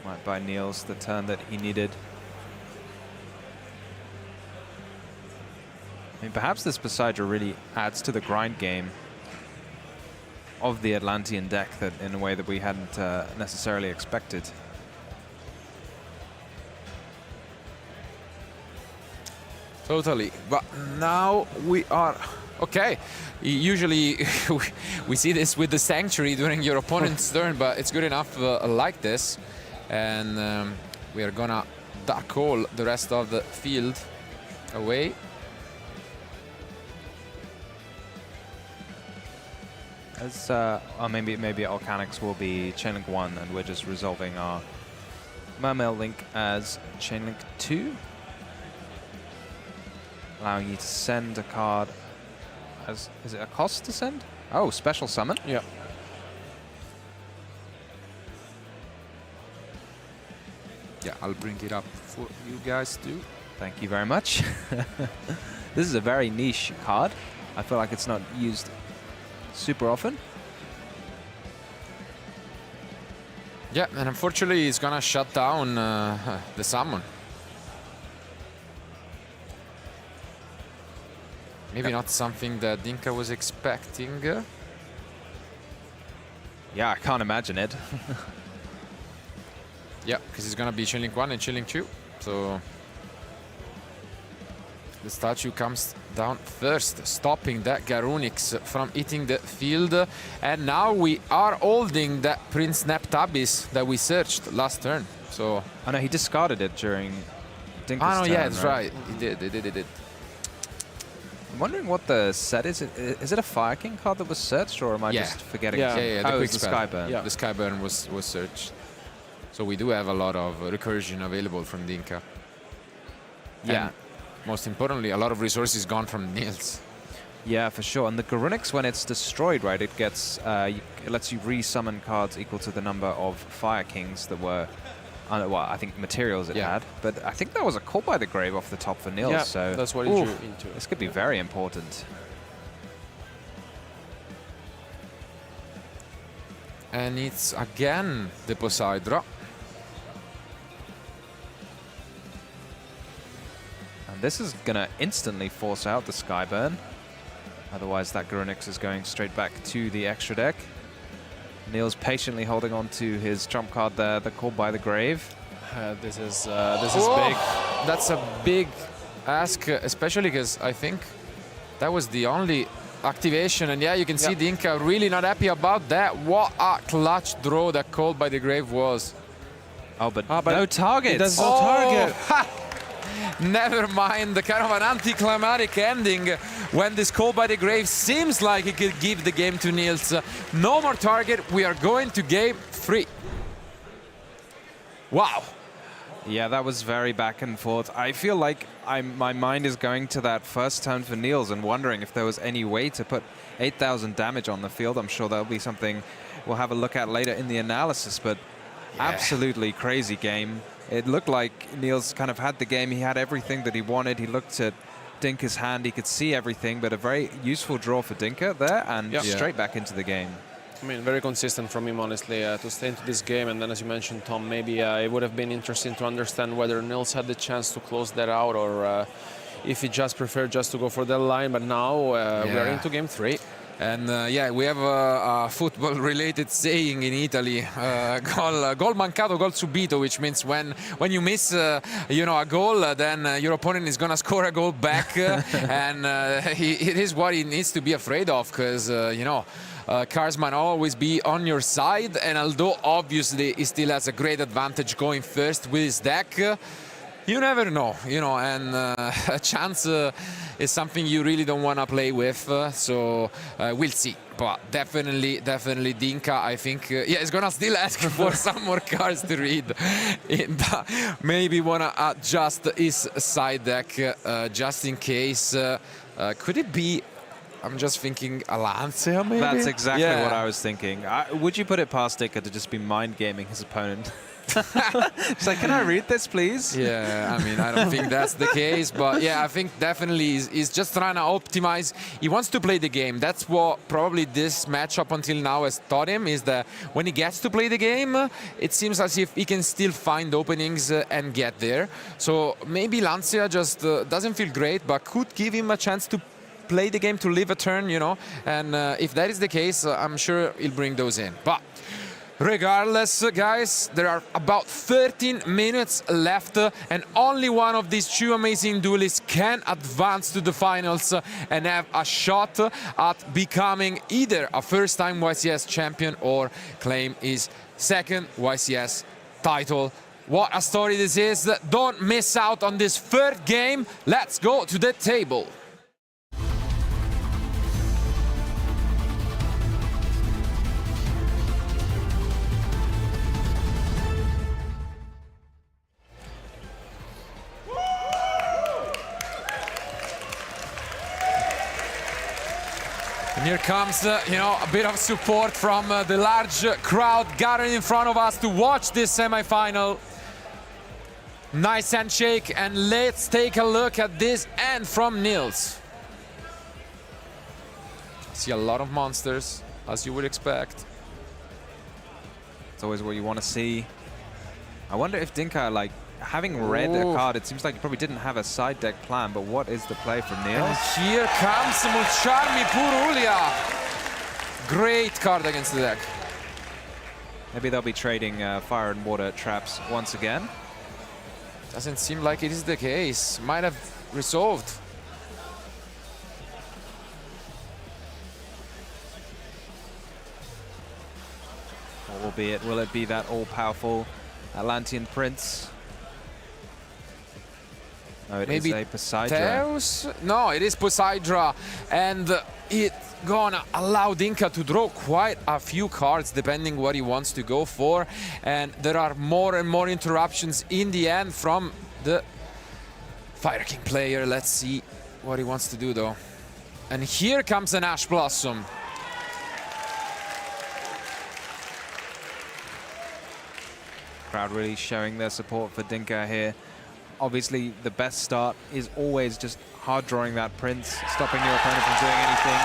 S4: Might buy Niels the turn that he needed. I mean, perhaps this Poseidon really adds to the grind game of the Atlantean deck that in a way that we hadn't necessarily expected.
S2: Totally, but now we are okay. Usually we see this with the Sanctuary during your opponent's turn, but it's good enough like this, and we are gonna dark hole the rest of the field away.
S4: As maybe Volcanics will be Chainlink 1, and we're just resolving our Mermail link as Chainlink 2, allowing you to send a card. As is it a cost to send? Oh, special summon.
S3: Yeah.
S2: Yeah, I'll bring it up for you guys too.
S4: Thank you very much. This is a very niche card. I feel like it's not used super often.
S2: Yeah, and unfortunately he's gonna shut down the summon. Maybe not something that Dinka was expecting.
S4: Yeah, I can't imagine it.
S2: Yeah, because it's gonna be Chainlink 1 and Chainlink 2. So the statue comes down first, stopping that Garunix from hitting the field. And now we are holding that Prince Neptabis that we searched last turn. So
S4: oh no, he discarded it during Dinka's turn.
S2: Oh yeah, that's right. He did.
S4: I'm wondering what the set is. Is it a Fire King card that was searched, or am I just forgetting?
S2: Yeah.
S4: Oh,
S2: The
S4: it's the Skyburn.
S2: Yeah, the Skyburn was searched. So we do have a lot of recursion available from Dinka.
S4: Yeah.
S2: And most importantly, a lot of resources gone from Niels.
S4: Yeah, for sure. And the Garunix, when it's destroyed, right, it gets it lets you re-summon cards equal to the number of Fire Kings that were, well, I think materials it had. But I think that was a call by the grave off the top for Niels.
S3: Yeah,
S4: so
S3: that's what he drew into.
S4: This could be very important.
S2: And it's again the Poseidra.
S4: And this is going to instantly force out the Skyburn. Otherwise, that Garunix is going straight back to the extra deck. Niels patiently holding on to his trump card there, the Call by the Grave.
S3: This is big.
S2: That's a big ask, especially because I think that was the only activation. And yeah, you can see Dinka really not happy about that. What a clutch draw that Call by the Grave was.
S4: Oh, but no target.
S3: There's no target.
S2: Never mind, the kind of an anticlimactic ending when this Call by the Grave seems like it could give the game to Niels. No more target, we are going to game 3. Wow.
S4: Yeah, that was very back and forth. I feel like my mind is going to that first turn for Niels and wondering if there was any way to put 8,000 damage on the field. I'm sure that'll be something we'll have a look at later in the analysis, but absolutely crazy game. It looked like Niels kind of had the game. He had everything that he wanted. He looked at Dinka's hand. He could see everything, but a very useful draw for Dinka there and straight back into the game.
S3: I mean, very consistent from him, honestly, to stay into this game. And then, as you mentioned, Tom, maybe it would have been interesting to understand whether Niels had the chance to close that out or if he just preferred just to go for that line. But now we are into game 3.
S2: And yeah, we have a football-related saying in Italy: "Gol mancato, gol subito," which means when you miss, you know, a goal, then your opponent is gonna score a goal back, and it is what he needs to be afraid of, because you know, cards might always be on your side, and although obviously he still has a great advantage going first with his deck, you never know, you know, and a chance is something you really don't want to play with. So we'll see. But definitely Dinka, I think, yeah, is going to still ask for some more cards to read. Maybe want to adjust his side deck just in case. Could it be, I'm just thinking, a Lancia maybe?
S4: That's exactly what I was thinking. Would you put it past Dinka to just be mind gaming his opponent? It's like, can I read this, please?
S2: Yeah, I mean, I don't think that's the case, but yeah, I think definitely he's just trying to optimize. He wants to play the game. That's what probably this matchup until now has taught him, is that when he gets to play the game, it seems as if he can still find openings and get there. So maybe Lancia just doesn't feel great, but could give him a chance to play the game, to live a turn, you know. And if that is the case, I'm sure he'll bring those in. But regardless, guys, there are about 13 minutes left, and only one of these two amazing duelists can advance to the finals and have a shot at becoming either a first-time YCS champion or claim his second YCS title. What a story this is. Don't miss out on this third game. Let's go to the table. And here comes, you know, a bit of support from the large crowd gathered in front of us to watch this semi-final. Nice handshake, and let's take a look at this end from Nils. See a lot of monsters, as you would expect.
S4: It's always what you want to see. I wonder if Dinka, like, having read a card, it seems like he probably didn't have a side deck plan, but what is the play from Nils?
S2: And here comes Mulcharmi Purulia. Great card against the deck.
S4: Maybe they'll be trading fire and water traps once again.
S2: Doesn't seem like it is the case. Might have resolved.
S4: What will be it? Will it be that all-powerful Atlantean Prince? No, it is a Poseidra.
S2: Theos? No, it is Poseidra, and it's gonna allow Dinka to draw quite a few cards depending what he wants to go for, and there are more and more interruptions in the end from the Fire King player. Let's see what he wants to do though. And here comes an Ash Blossom.
S4: Crowd really showing their support for Dinka here. Obviously, the best start is always just hard drawing that Prince, stopping your opponent from doing anything.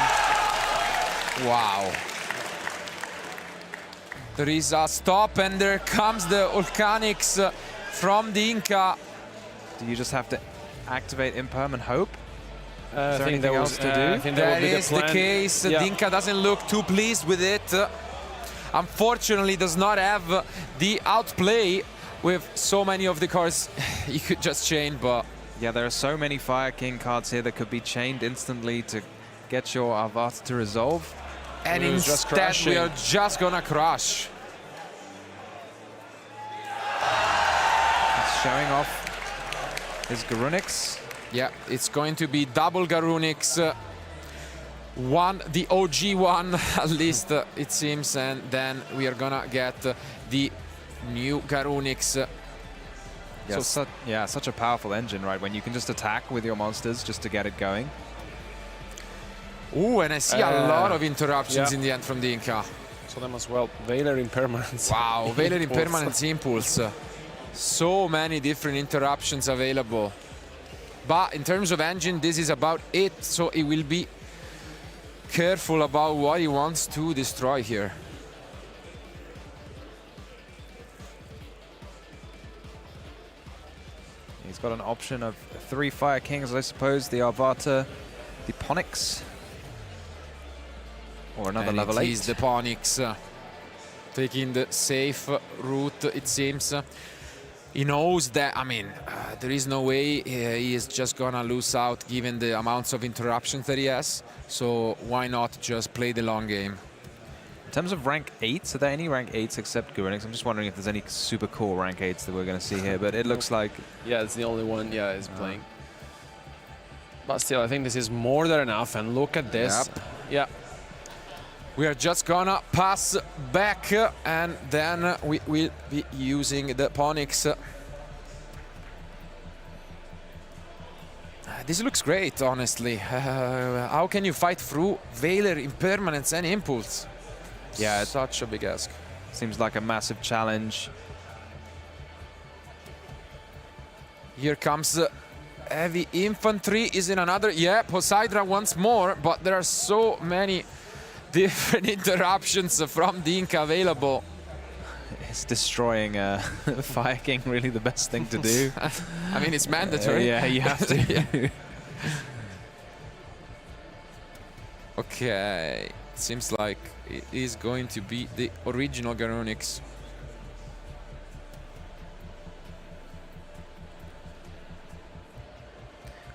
S2: Wow. There is a stop, and there comes the Volcanics from Dinka.
S4: Do you just have to activate Imperm and hope? Is there
S3: think
S4: anything else to do?
S2: That is the case. Yeah. Dinka doesn't look too pleased with it. Unfortunately, does not have the outplay with so many of the cards you could just chain, but...
S4: Yeah, there are so many Fire King cards here that could be chained instantly to get your Avatar to resolve.
S2: And instead, we are just gonna crush.
S4: He's showing off his Garunix.
S2: Yeah, it's going to be double Garunix. One, the OG one, at least it seems, and then we are gonna get the new Garunix.
S4: Yeah, such a powerful engine, right? When you can just attack with your monsters just to get it going.
S2: Ooh, and I see a lot of interruptions in the end from Dinka.
S3: So them as well. Veiler Impermanence.
S2: Wow, Veiler Impermanence Impulse. So many different interruptions available. But in terms of engine, this is about it. So it will be careful about what he wants to destroy here.
S4: He's got an option of 3 Fire Kings, I suppose. The Arvata, the Ponix, or another level 8.
S2: He's the Ponix, taking the safe route, it seems. He knows that, I mean, there is no way he is just gonna lose out given the amounts of interruptions that he has. So why not just play the long game?
S4: In terms of rank 8s, are there any rank 8s except Garunix? I'm just wondering if there's any super cool rank 8s that we're going to see here, but it looks like...
S3: Yeah, it's the only one, he's playing. But still, I think this is more than enough. And look at this.
S2: Yep.
S3: Yeah.
S2: We are just gonna pass back and then we will be using the Ponyx. This looks great, honestly. How can you fight through Veiler, Impermanence and Impulse?
S4: Yeah,
S2: it's such a big ask.
S4: Seems like a massive challenge.
S2: Here comes Heavy Infantry is in another. Yeah, Poseidra once more, but there are so many different interruptions from Dinka available.
S4: Is destroying Fire King really the best thing to do?
S2: I mean, it's mandatory.
S4: Yeah, you have to.
S2: Yeah. Okay, seems like it is going to be the original Garunix.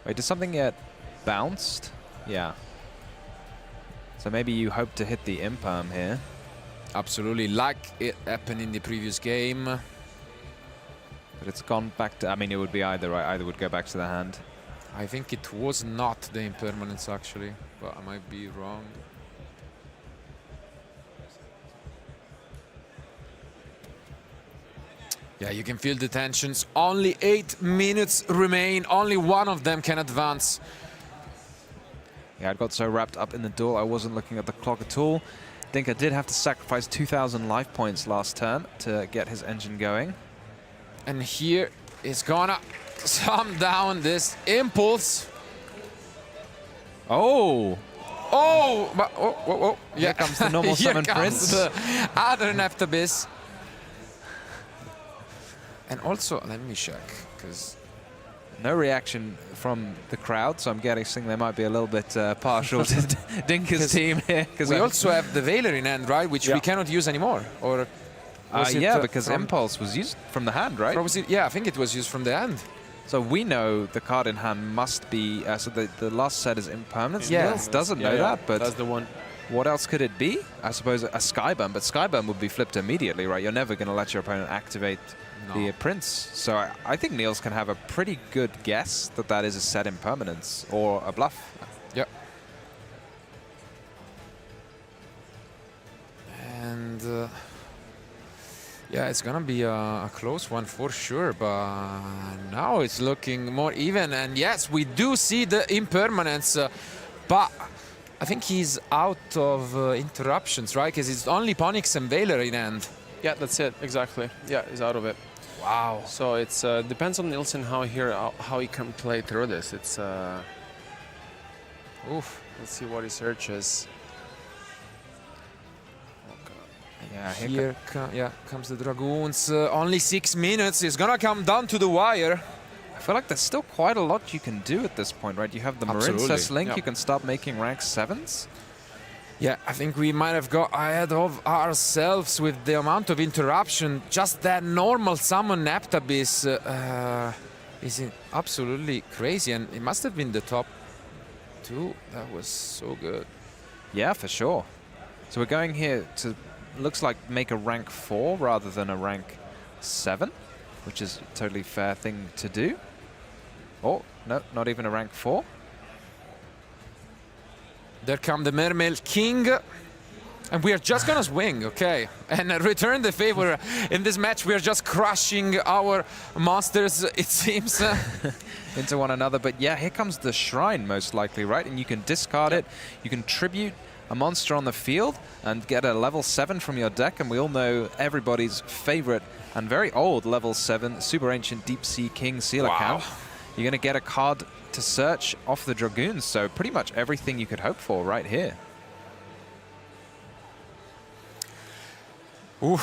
S4: Wait, did something get bounced? Yeah. So maybe you hope to hit the Imperm here.
S2: Absolutely, like it happened in the previous game.
S4: But it's gone back to, I mean, it would be either, right? Either would go back to the hand.
S2: I think it was not the Impermanence, actually, but I might be wrong. Yeah, you can feel the tensions. Only 8 minutes remain. Only one of them can advance.
S4: Yeah, I got so wrapped up in the duel, I wasn't looking at the clock at all. Dinka did have to sacrifice 2,000 life points last turn to get his engine going.
S2: And here is gonna slam down this Impulse.
S4: Oh!
S2: Oh! But, oh.
S4: Here comes the normal summon Prince.
S2: The other Neptabis. And also, let me check, because
S4: no reaction from the crowd, so I'm guessing they might be a little bit partial to Dinka's team here.
S2: We also have the Veiler in hand, right? Which we cannot use anymore. Or
S4: yeah, because Impulse was used from the hand, right?
S2: Yeah, I think it was used from the hand.
S4: So we know the card in hand must be, so the last set is Impermanence.
S2: Yeah.
S4: Nils doesn't know that, but
S3: that's the one.
S4: What else could it be? I suppose a Skyburn, but Skyburn would be flipped immediately, right? You're never going to let your opponent activate the Prince. So I think Niels can have a pretty good guess that that is a set Impermanence or a bluff.
S2: Yep. And yeah, it's gonna be a close one for sure, but now it's looking more even. And yes, we do see the Impermanence, but I think he's out of interruptions, right? Because it's only Ponyx and Veiler in hand.
S3: Yeah, that's it, exactly. Yeah, he's out of it.
S2: Wow.
S3: So it's depends on Nielsen how he can play through this. It's oof. Let's see what he searches.
S2: Yeah, here comes the Dragoons. Only 6 minutes. It's gonna come down to the wire.
S4: I feel like there's still quite a lot you can do at this point, right? You have the Marincess Link.
S2: Yeah.
S4: You can start making rank 7s.
S2: Yeah, I think we might have got ahead of ourselves with the amount of interruption. Just that normal summon Neptabis is absolutely crazy, and it must have been the top 2. That was so good.
S4: Yeah, for sure. So we're going here to, looks like make a rank 4 rather than a rank 7, which is a totally fair thing to do. Oh, no, not even a rank 4.
S2: There come the Mermail King. And we are just gonna swing, okay? And return the favor. In this match, we are just crushing our monsters, it seems.
S4: Into one another. But yeah, here comes the Shrine, most likely, right? And you can discard it. You can tribute a monster on the field and get a level 7 from your deck. And we all know everybody's favorite and very old level 7 Super Ancient Deep Sea King Coelacanth.
S2: Wow.
S4: You're going to get a card to search off the Dragoons. So pretty much everything you could hope for right here.
S2: Ooh,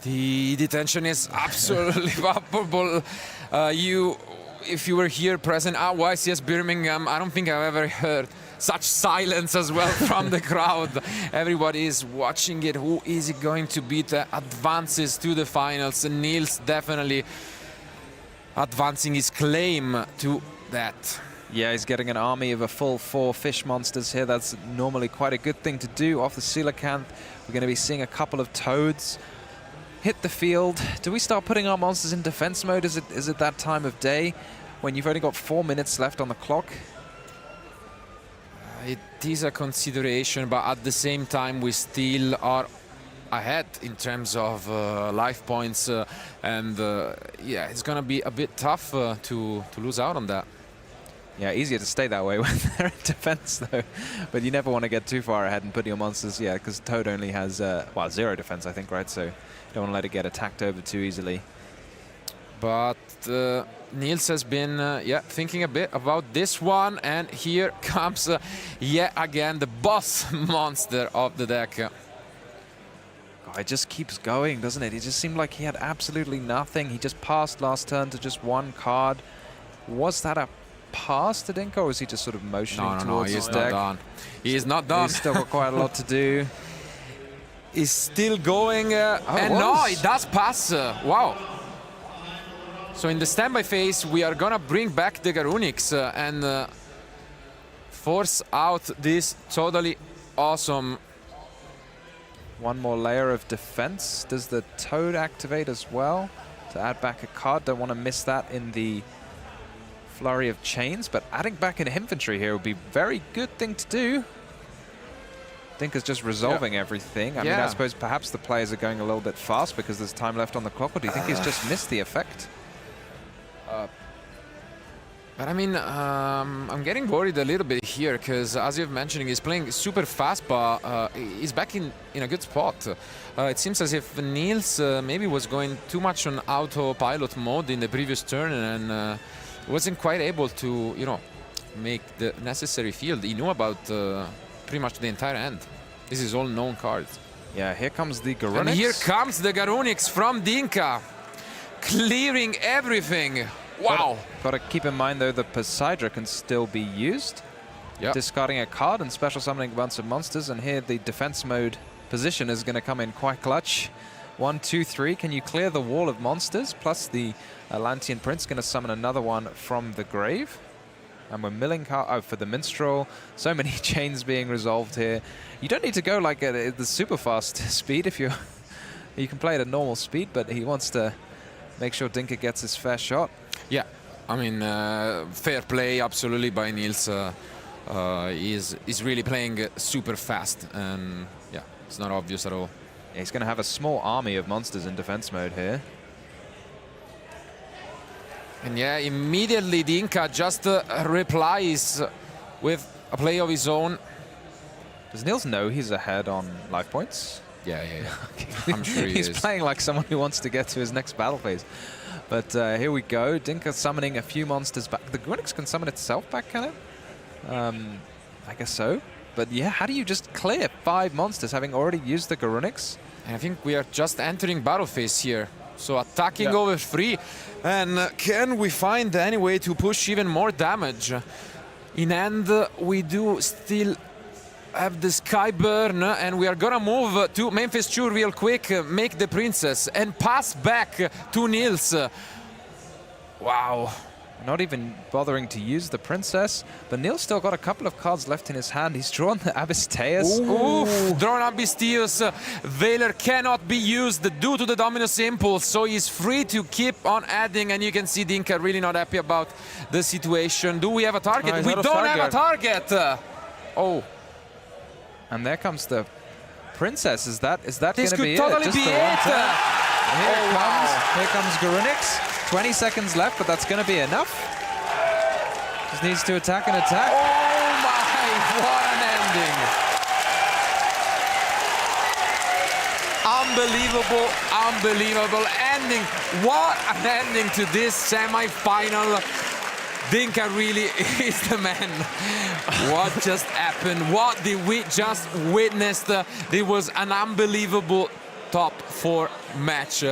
S2: the tension is absolutely palpable. If you were here present at YCS Birmingham, I don't think I've ever heard such silence as well from the crowd. Everybody is watching it. Who is it going to beat that advances to the finals? And Niels definitely advancing his claim to that.
S4: Yeah, he's getting an army of a full 4 fish monsters here. That's normally quite a good thing to do off the Coelacanth. We're going to be seeing a couple of toads hit the field. Do we start putting our monsters in defense mode? Is it that time of day when you've only got 4 minutes left on the clock?
S2: it is a consideration, but at the same time, we still are ahead in terms of life points, and yeah, it's gonna be a bit tough to lose out on that.
S4: Yeah, easier to stay that way when they're in defense, though. But you never want to get too far ahead and put your monsters, yeah, because Toad only has, well, 0 defense, I think, right? So you don't want to let it get attacked over too easily.
S2: But Niels has been, yeah, thinking a bit about this one, and here comes yet again the boss monster of the deck.
S4: God, it just keeps going, doesn't it? It just seemed like he had absolutely nothing. He just passed last turn to just 1 card. Was that a pass to Dinka, or was he just sort of motioning towards his deck?
S2: Not done. He is not done.
S4: He's still got quite a lot to do.
S2: He's still going, and no, it does pass. Wow. So in the standby phase, we are gonna bring back the Garunix and force out this totally awesome.
S4: One more layer of defense. Does the Toad activate as well to add back a card? Don't want to miss that in the flurry of chains, but adding back an infantry here would be a very good thing to do. Dinka's just resolving everything. I mean, I suppose perhaps the players are going a little bit fast because there's time left on the clock, or do you think he's just missed the effect?
S2: But I mean, I'm getting worried a little bit here because, as you're mentioning, he's playing super fast, but he's back in a good spot. It seems as if Niels maybe was going too much on autopilot mode in the previous turn and wasn't quite able to, you know, make the necessary field. He knew about pretty much the entire end. This is all known cards.
S4: Yeah, here comes the Garunix.
S2: And here comes the Garunix from Dinka, clearing everything. Wow.
S4: Got to keep in mind, though, the Poseidra can still be used. Discarding a card and special summoning a bunch of monsters. And here the defense mode position is going to come in quite clutch. 1, 2, 3. Can you clear the wall of monsters? Plus the Atlantean Prince going to summon another one from the grave. And we're milling for the Minstrel. So many chains being resolved here. You don't need to go like at the super fast speed if you can play at a normal speed, but he wants to make sure Dinka gets his fair shot.
S2: Yeah, I mean, fair play absolutely by Niels. He's really playing super fast, and yeah, it's not obvious at all.
S4: Yeah, he's going to have a small army of monsters in defense mode here.
S2: And yeah, immediately Dinka just replies with a play of his own.
S4: Does Niels know he's ahead on life points?
S2: Yeah. I'm sure
S4: he's playing like someone who wants to get to his next battle phase. But here we go. Dinka summoning a few monsters back. The Garunix can summon itself back, can it? I guess so. But yeah, how do you just clear 5 monsters having already used the Garunix?
S2: I think we are just entering battle phase here. So attacking over 3. And can we find any way to push even more damage? In end, we do still have the Sky Burn, and we are gonna move to Memphis 2 real quick, make the Princess, and pass back to Niels. Wow.
S4: Not even bothering to use the Princess, but Niels still got a couple of cards left in his hand. He's drawn the Abysteus.
S2: Oof, drawn Abysteus. Veiler cannot be used due to the Dominus Impulse, so he's free to keep on adding, and you can see Dinka really not happy about the situation. Do we have a target? We don't have a target. Oh.
S4: And there comes the Princess. Is that going to be it?
S2: This could totally be it.
S4: Here comes Garunix. 20 seconds left, but that's going to be enough. Just needs to attack and attack.
S2: Oh my, what an ending. Unbelievable ending. What an ending to this semi-final. Dinka really is the man. What just happened? What did we just witness? It was an unbelievable top 4 match.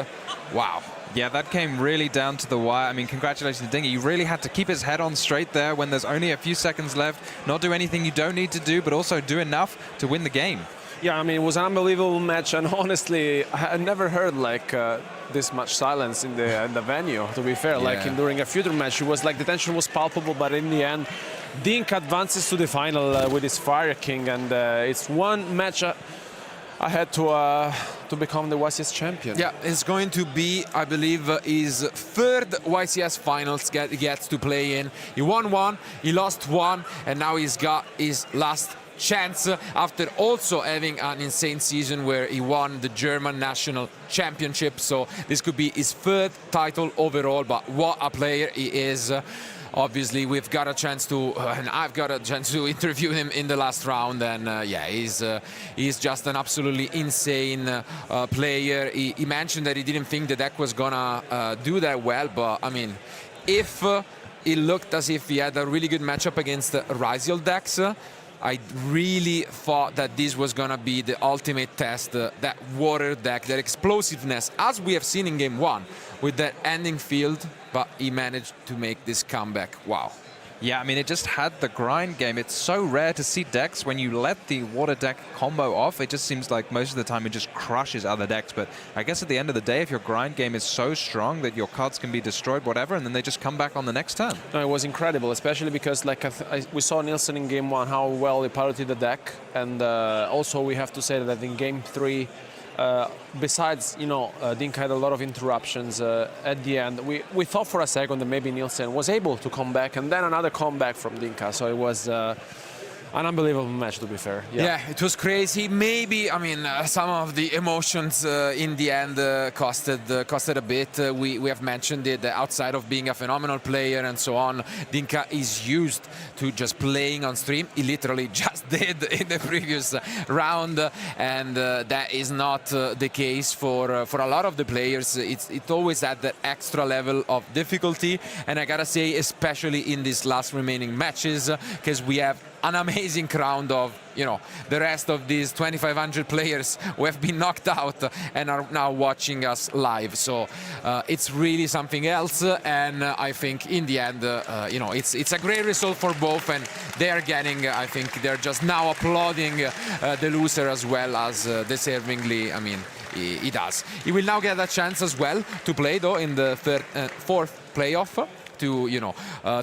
S2: Wow.
S4: Yeah, that came really down to the wire. I mean, congratulations to Dinka. You really had to keep his head on straight there when there's only a few seconds left. Not do anything you don't need to do, but also do enough to win the game.
S3: Yeah, I mean, it was an unbelievable match, and honestly, I never heard like this much silence in the venue, to be fair. Like during a future match, it was like the tension was palpable, but in the end, Dinka advances to the final with his Fire King, and it's one match I had to to become the YCS champion.
S2: Yeah, it's going to be, I believe, his third YCS finals gets to play in. He won one, he lost one, and now he's got his last chance after also having an insane season where he won the German national championship. So this could be his third title overall, but what a player he is. Obviously, we've got a chance to, and I've got a chance to interview him in the last round, and yeah, he's just an absolutely insane player. He mentioned that he didn't think the deck was gonna do that well, but I mean, if it looked as if he had a really good matchup against Ryziel decks, I really thought that this was gonna be the ultimate test, that water deck, that explosiveness, as we have seen in game one, with that ending field, but he managed to make this comeback. Wow.
S4: Yeah, I mean, it just had the grind game. It's so rare to see decks when you let the water deck combo off. It just seems like most of the time it just crushes other decks. But I guess at the end of the day, if your grind game is so strong that your cards can be destroyed, whatever, and then they just come back on the next turn.
S3: No, it was incredible, especially because like we saw Nielsen in game one, how well he piloted the deck. And also we have to say that in game three, besides, you know, Dinka had a lot of interruptions at the end. We thought for a second that maybe Nielsen was able to come back, and then another comeback from Dinka. So it was an unbelievable match, to be fair.
S2: Yeah, it was crazy. Maybe, I mean, some of the emotions in the end costed a bit. We have mentioned it, outside of being a phenomenal player and so on, Dinka is used to just playing on stream. He literally just did in the previous round, and that is not the case for a lot of the players. It always had that extra level of difficulty, and I gotta say, especially in these last remaining matches, because we have an amazing crowd of, you know, the rest of these 2,500 players who have been knocked out and are now watching us live. So it's really something else, and I think in the end, you know, it's a great result for both, and they are getting, I think they're just now applauding the loser as well, as deservingly, I mean, he does. He will now get a chance as well to play, though, in the fourth playoff, to, you know,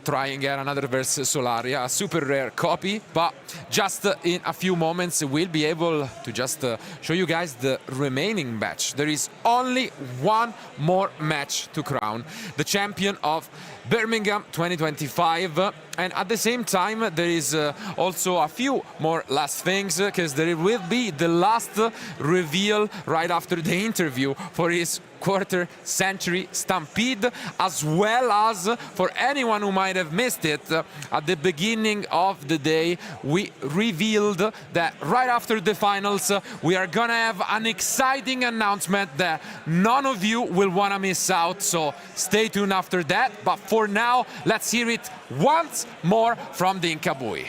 S2: try and get another versus Solaria, a super rare copy. But just in a few moments we'll be able to just show you guys the remaining match. There is only one more match to crown the champion of Birmingham 2025, and at the same time there is also a few more last things, because there will be the last reveal right after the interview for his quarter century stampede, as well as for anyone who might have missed it, at the beginning of the day we revealed that right after the finals we are gonna have an exciting announcement that none of you will wanna miss out, so stay tuned after that. But for now, let's hear it once more from the Inkabui.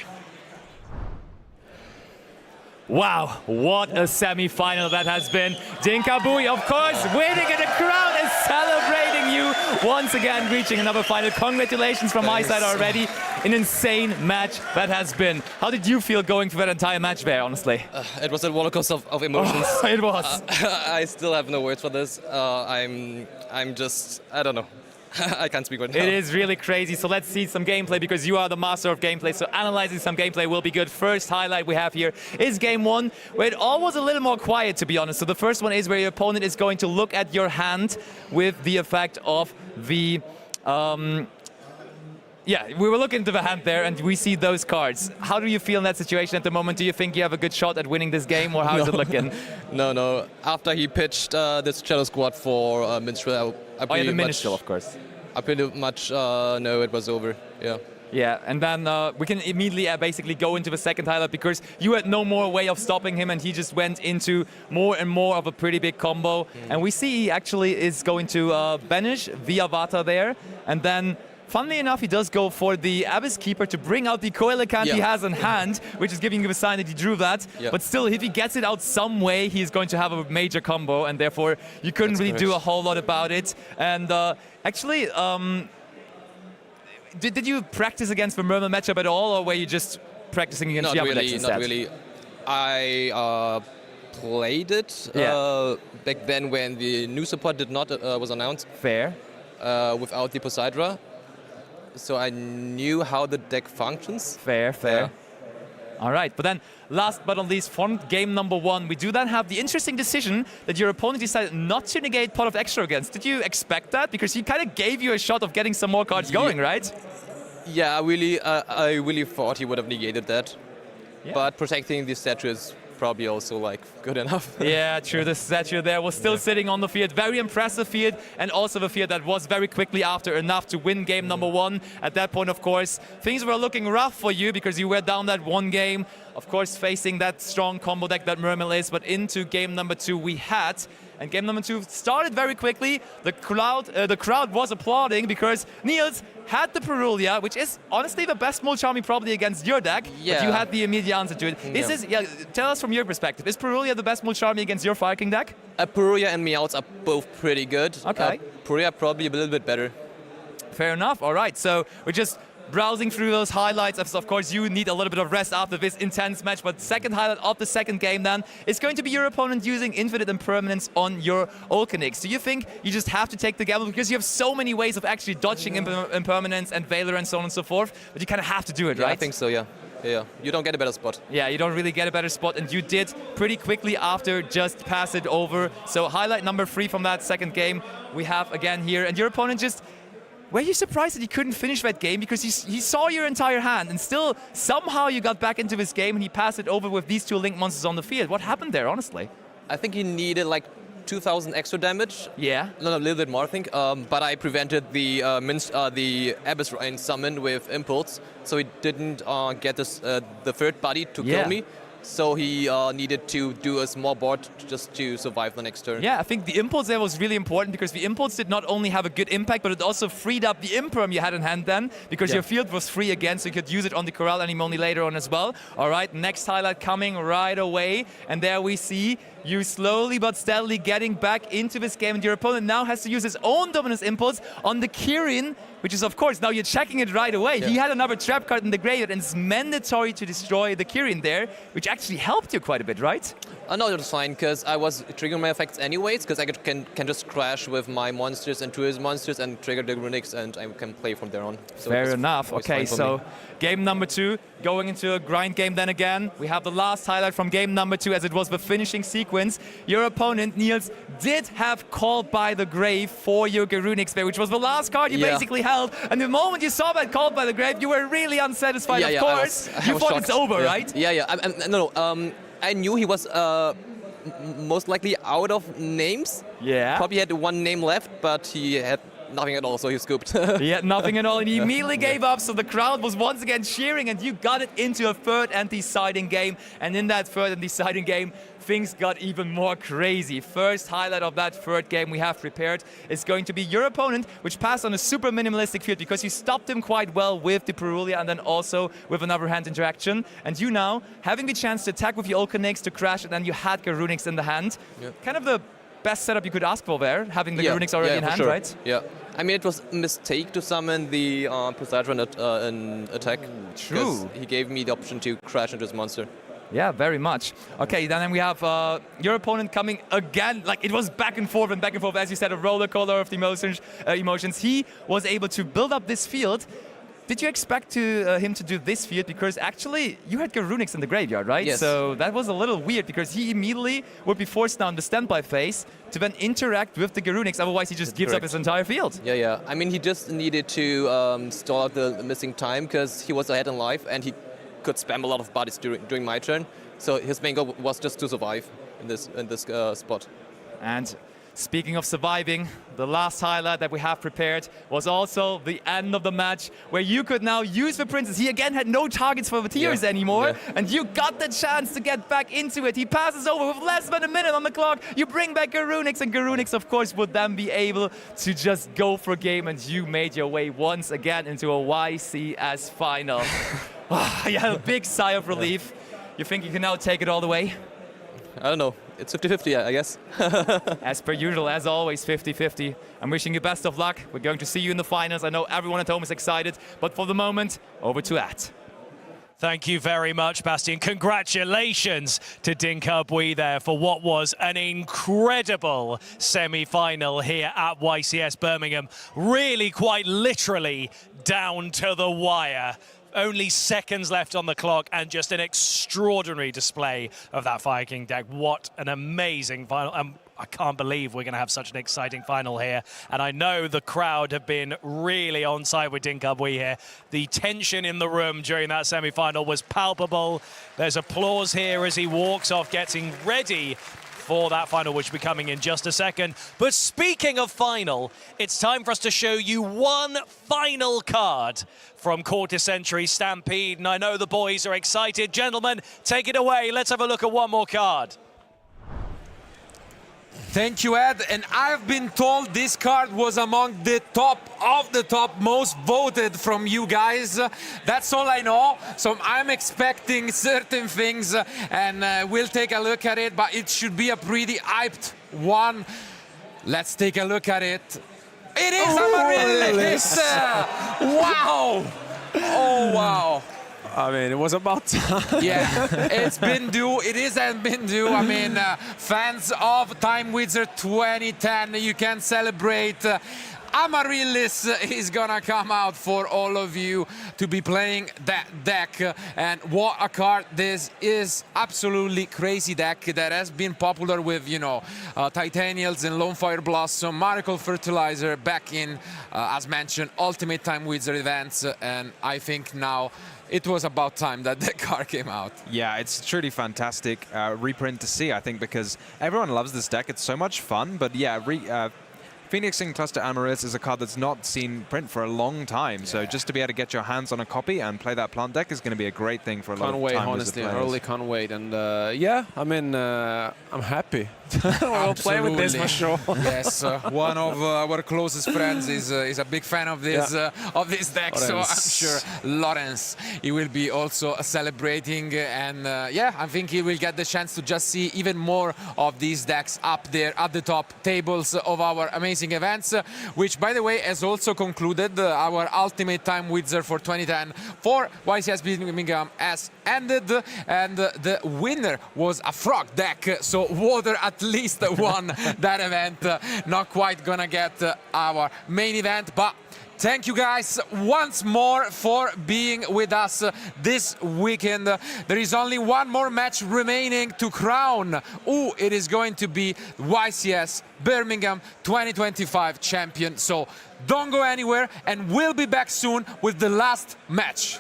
S13: Wow, what a semi-final that has been. Dinkabui, of course, winning, and the crowd is celebrating you once again, reaching another final. Congratulations from my side already. An insane match that has been. How did you feel going through that entire match there, honestly?
S8: It was a rollercoaster of emotions.
S13: Oh, it was.
S8: I still have no words for this. I'm just, I don't know. I can't speak right now.
S13: It is really crazy. So let's see some gameplay, because you are the master of gameplay. So analyzing some gameplay will be good. First highlight we have here is game one, where it all was a little more quiet, to be honest. So the first one is where your opponent is going to look at your hand with the effect of the... yeah, we were looking into the hand there, and we see those cards. How do you feel in that situation at the moment? Do you think you have a good shot at winning this game, or how is it looking?
S8: No. After he pitched this Shadow Squad for Minstrel, I pretty
S13: the
S8: much,
S13: Minstrel, of course.
S8: I pretty much know it was over. Yeah.
S13: Yeah, and then we can immediately basically go into the second highlight, because you had no more way of stopping him, and he just went into more and more of a pretty big combo. And we see he actually is going to banish the Avatar there, and then funnily enough, he does go for the Abyss Keeper to bring out the Coelicant he has in hand, which is giving him a sign that he drew that. But still, if he gets it out some way, he's going to have a major combo, and therefore you couldn't really do a whole lot about it. And actually, did you practice against the Merman matchup at all, or were you just practicing against the other decks instead?
S8: Not really. I played it back then when the new support did not was announced.
S13: Fair.
S8: Without the Poseidra. So I knew how the deck functions.
S13: Fair. All right, but then last but not least, from game number 1, we do then have the interesting decision that your opponent decided not to negate Pot of Extra against. Did you expect that? Because he kind of gave you a shot of getting some more cards going, right?
S8: Yeah, I really thought he would have negated that.
S13: Yeah.
S8: But protecting the statue is probably also like good enough.
S13: Yeah, true. The statue there was still sitting on the field. Very impressive field, and also the field that was very quickly after enough to win game number 1. At that point, of course, things were looking rough for you because you were down that 1 game. Of course, facing that strong combo deck that Maliss, but into game number 2 we had. And game number 2 started very quickly. The crowd was applauding because Niels had the Perulia, which is honestly the best Mulchami probably against your deck.
S8: Yeah.
S13: But you had the immediate answer to it. Is this? Yeah, tell us from your perspective. Is Perulia the best Mulchami against your Fire King deck?
S8: Perulia and Meowth are both pretty good.
S13: Okay.
S8: Perulia probably a little bit better.
S13: Fair enough. All right. So we're just browsing through those highlights. Of course, you need a little bit of rest after this intense match, but second highlight of the second game then is going to be your opponent using Infinite Impermanence on your Ulcanix. Do you think you just have to take the gamble because you have so many ways of actually dodging Impermanence and Valor and so on and so forth, but you kind of have to do it, right?
S8: I think so, yeah. Yeah, you don't get a better spot.
S13: Yeah, you don't really get a better spot, and you did pretty quickly after just pass it over. So highlight number 3 from that second game we have again here, and your opponent just... Were you surprised that he couldn't finish that game? Because he saw your entire hand, and still somehow you got back into this game and he passed it over with these 2 Link monsters on the field. What happened there, honestly?
S8: I think he needed like 2,000 extra damage.
S13: Yeah.
S8: No, a little bit more, I think. But I prevented the Abyss Rain summon with Impulse, so he didn't get this, the third body to kill me. So he needed to do a small board just to survive the next turn.
S13: Yeah, I think the Impulse there was really important because the Impulse did not only have a good impact, but it also freed up the Imperm you had in hand then, because your field was free again, so you could use it on the Corral Anemone later on as well. All right, next highlight coming right away, and there we see you slowly but steadily getting back into this game, and your opponent now has to use his own Dominance Impulse on the Kirin, which is, of course, now you're checking it right away. Yeah. He had another trap card in the graveyard, and it's mandatory to destroy the Kirin there, which actually helped you quite a bit, right?
S8: No, it was fine, because I was triggering my effects anyways, because I can just crash with my monsters and 2 his monsters and trigger the Runix, and I can play from there on. So
S13: fair enough. Okay, so game number 2, going into a grind game then again. We have the last highlight from game number 2, as it was the finishing sequence. Your opponent, Niels, did have Called by the Grave for your Garunix there, which was the last card you basically held. And the moment you saw that Called by the Grave, you were really unsatisfied, of course. You thought it's over, right?
S8: Yeah. I knew he was most likely out of names.
S13: Yeah.
S8: Probably had 1 name left, but he had nothing at all, so he scooped.
S13: He had nothing at all, and he immediately gave up, so the crowd was once again cheering, and you got it into a third and deciding game. And in that third and deciding game, things got even more crazy. First highlight of that third game we have prepared is going to be your opponent, which passed on a super minimalistic field because you stopped him quite well with the Perulia and then also with another hand interaction. And you now, having the chance to attack with your Ulcanix to crash, and then you had Garunix in the hand. Kind of the best setup you could ask for there, having the Garunix already in hand, right?
S8: Yeah. I mean, it was a mistake to summon the Poseidon in attack.
S13: True.
S8: He gave me the option to crash into his monster.
S13: Yeah, very much. Okay, then we have your opponent coming again. Like, it was back and forth, as you said, a roller coaster of the emotions. He was able to build up this field. Did you expect him to do this field? Because actually, you had Garunix in the graveyard, right?
S8: Yes.
S13: So that was a little weird because he immediately would be forced down the standby phase to then interact with the Garunix. Otherwise, he just gives up his entire field.
S8: Yeah. I mean, he just needed to stall out the missing time because he was ahead in life and he could spam a lot of bodies during my turn. So his main goal was just to survive in this spot.
S13: And speaking of surviving, the last highlight that we have prepared was also the end of the match, where you could now use the Princess. He again had no targets for the tiers anymore, and you got the chance to get back into it. He passes over with less than a minute on the clock. You bring back Garunix, and Garunix, of course, would then be able to just go for game, and you made your way once again into a YCS final. You had a big sigh of relief. You think you can now take it all the way?
S8: I don't know. It's 50-50, I guess.
S13: As per usual, as always, 50-50. I'm wishing you best of luck. We're going to see you in the finals. I know everyone at home is excited, but for the moment, over to At.
S1: Thank you very much, Bastian. Congratulations to Dinka Bui there for what was an incredible semi-final here at YCS Birmingham. Really, quite literally, down to the wire. Only seconds left on the clock, and just an extraordinary display of that Fire King deck. What an amazing final. I can't believe we're going to have such an exciting final here. And I know the crowd have been really on side with Dinkabwe here. The tension in the room during that semi-final was palpable. There's applause here as he walks off, getting ready for that final, which will be coming in just a second. But speaking of final, it's time for us to show you one final card from Quarter Century Stampede. And I know the boys are excited. Gentlemen, take it away. Let's have a look at one more card.
S15: Thank you, Ed. And I've been told this card was among the top of the top most voted from you guys. That's all I know. So I'm expecting certain things, and we'll take a look at it. But it should be a pretty hyped one. Let's take a look at it. It is Maliss! Wow! Oh, wow.
S3: I mean, it was about time.
S15: Yeah, it's been due. It isn't been due. I mean, fans of Time Wizard 2010, you can celebrate. Maliss is gonna come out for all of you to be playing that deck. And what a card this is. Absolutely crazy deck that has been popular with, you know, Titanials and Lone Fire Blossom, Miracle Fertilizer back in, as mentioned, Ultimate Time Wizard events. And I think now it was about time that the card came out.
S4: Yeah, it's truly fantastic reprint to see, I think, because everyone loves this deck. It's so much fun. But yeah, Phoenixing Cluster Maliss is a card that's not seen print for a long time. Yeah. So just to be able to get your hands on a copy and play that plant deck is going to be a great thing for a lot of time.
S3: Can't wait, honestly. I really can't wait. And yeah, I mean, I'm happy. We'll play with this for sure.
S15: Yes, one of our closest friends is a big fan of this deck. Lawrence. So I'm sure Lawrence, he will be also celebrating. And yeah, I think he will get the chance to just see even more of these decks up there at the top tables of our amazing events, which, by the way, has also concluded. Our Ultimate Time Wizard for 2010 for YCS Birmingham has ended, and the winner was a frog deck. So Water at least won that event. Not quite gonna get our main event, but thank you guys once more for being with us this weekend. There is only one more match remaining to crown who it is going to be YCS Birmingham 2025 champion. So don't go anywhere, and we'll be back soon with the last match.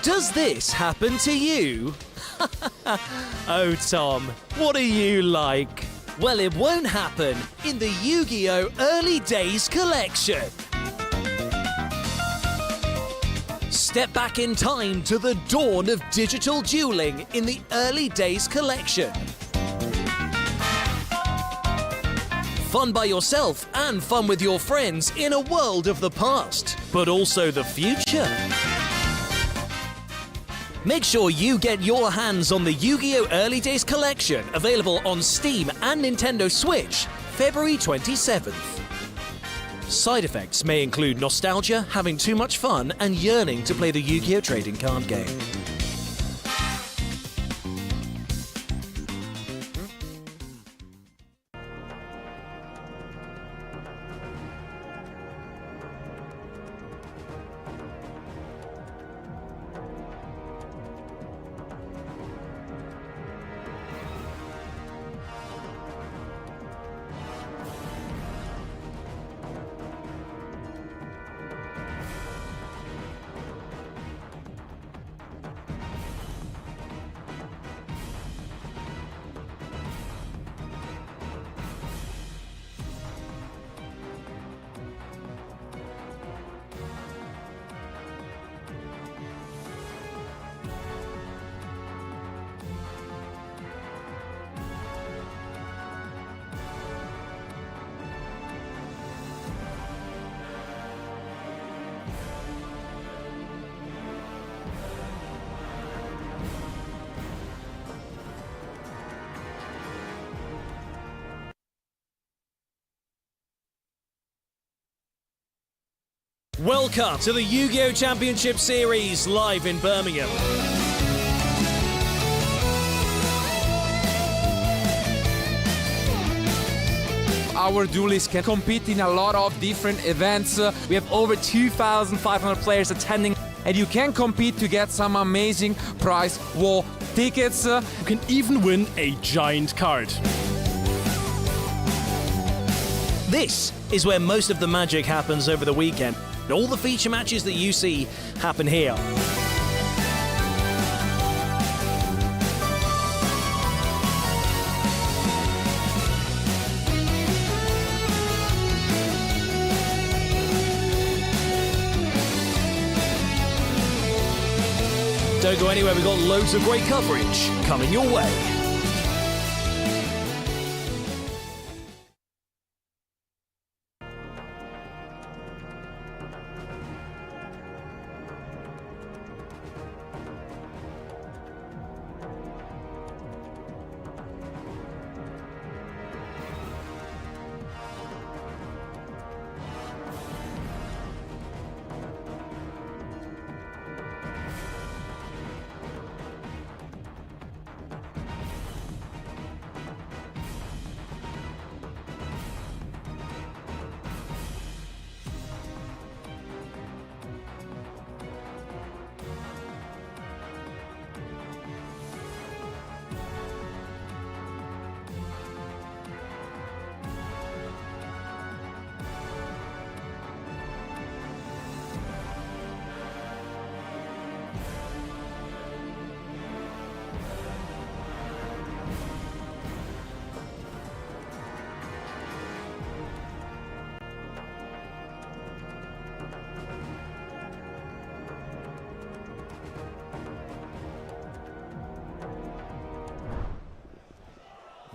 S1: Does this happen to you? Oh, Tom, what are you like? Well, it won't happen in the Yu-Gi-Oh! Early Days collection. Step back in time to the dawn of digital dueling in the Early Days collection. Fun by yourself and fun with your friends in a world of the past, but also the future. Make sure you get your hands on the Yu-Gi-Oh! Early Days collection, available on Steam and Nintendo Switch, February 27th. Side effects may include nostalgia, having too much fun, and yearning to play the Yu-Gi-Oh! Trading card game. Welcome to the Yu-Gi-Oh! Championship Series live in Birmingham.
S15: Our duelists can compete in a lot of different events. We have over 2,500 players attending, and you can compete to get some amazing prize war tickets.
S14: You can even win a giant card.
S1: This is where most of the magic happens over the weekend. All the feature matches that you see happen here. Don't go anywhere, we've got loads of great coverage coming your way.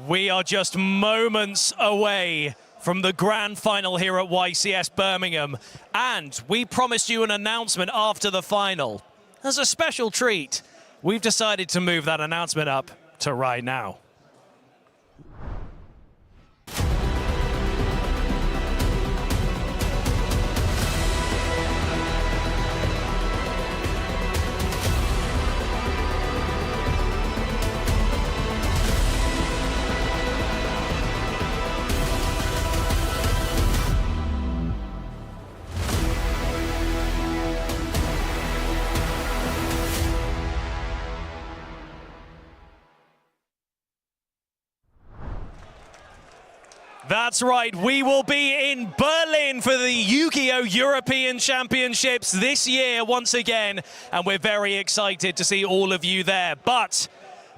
S1: We are just moments away from the grand final here at YCS Birmingham, and we promised you an announcement after the final. As a special treat, we've decided to move that announcement up to right now. That's right, we will be in Berlin for the Yu-Gi-Oh! European Championships this year once again, and we're very excited to see all of you there. But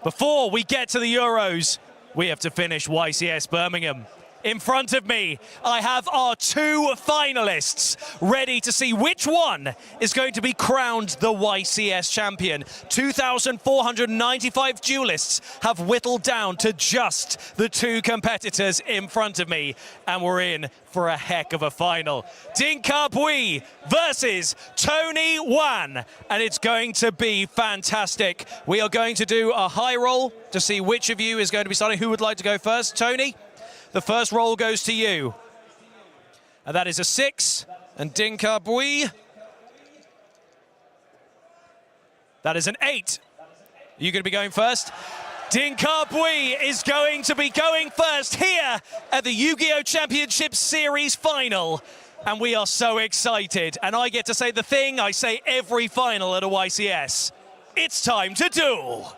S1: before we get to the Euros, we have to finish YCS Birmingham. In front of me, I have our two finalists ready to see which one is going to be crowned the YCS champion. 2,495 duelists have whittled down to just the two competitors in front of me, and we're in for a heck of a final. Dinka Bui versus Tony Wan, and it's going to be fantastic. We are going to do a high roll to see which of you is going to be starting. Who would like to go first? Tony? The first roll goes to you. And that is a 6. And Dinka Bui. That is an 8. Are you going to be going first? Dinka Bui is going to be going first here at the Yu-Gi-Oh! Championship Series final. And we are so excited. And I get to say the thing I say every final at a YCS. It's time to duel.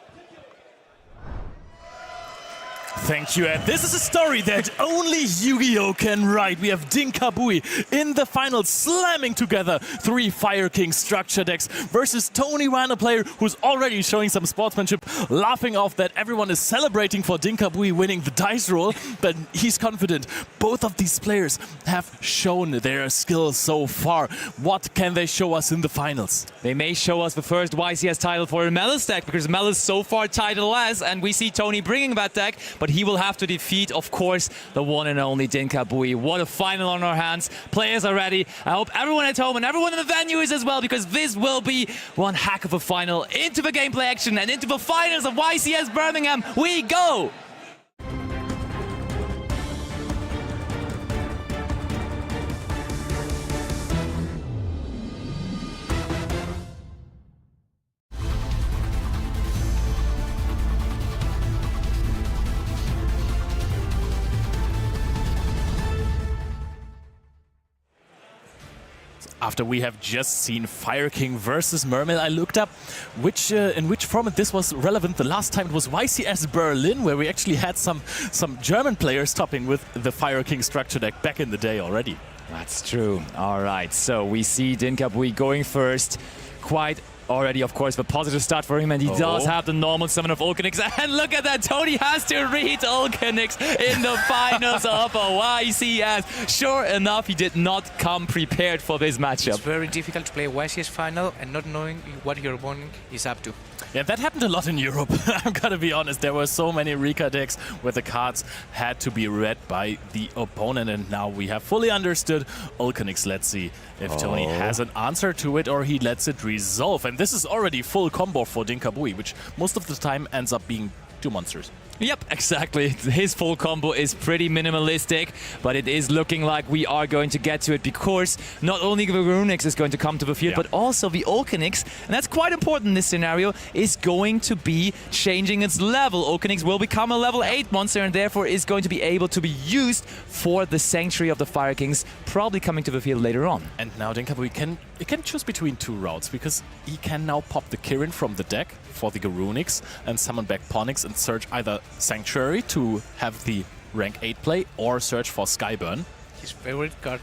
S14: Thank you, Ed. This is a story that only Yu-Gi-Oh! Can write. We have Dinka Bui in the final, slamming together 3 Fire King structure decks versus Tony Wan, a player who's already showing some sportsmanship, laughing off that everyone is celebrating for Dinka Bui winning the dice roll, but he's confident. Both of these players have shown their skills so far. What can they show us in the finals?
S13: They may show us the first YCS title for a Maliss deck, because Maliss so far titleless, and we see Tony bringing that deck, but he will have to defeat, of course, the one and only Dinka Bui. What a final on our hands. Players are ready. I hope everyone at home and everyone in the venue is as well, because this will be one heck of a final. Into the gameplay action and into the finals of YCS Birmingham we go!
S14: After we have just seen Fire King versus Mermaid, I looked up in which format this was relevant. The last time it was YCS Berlin, where we actually had some German players topping with the Fire King structure deck back in the day already.
S13: That's true. All right, so we see Dinkabui going first. Quite already, of course, a positive start for him, and he does have the normal summon of Ulcanix. And look at that, Tony has to read Ulcanix in the finals of a YCS. Sure enough, he did not come prepared for this matchup.
S6: It's very difficult to play a YCS final and not knowing what your opponent is up to.
S14: Yeah, that happened a lot in Europe. I'm gonna be honest, there were so many Rika decks where the cards had to be read by the opponent, and now we have fully understood Ulcanix. Let's see if Tony has an answer to it or he lets it resolve. And this is already full combo for Dinkabui, which most of the time ends up being 2 monsters.
S13: Yep, exactly. His full combo is pretty minimalistic, but it is looking like we are going to get to it, because not only the Runix is going to come to the field, but also the Ulcanix, and that's quite important in this scenario, is going to be changing its level. Ulcanix will become a level 8 monster and therefore is going to be able to be used for the Sanctuary of the Fire Kings, probably coming to the field later on.
S14: And now Dinkabui can choose between 2 routes, because he can now pop the Kirin from the deck for the Garunix and summon back Ponix and search either Sanctuary to have the rank 8 play or search for Skyburn.
S6: His favorite card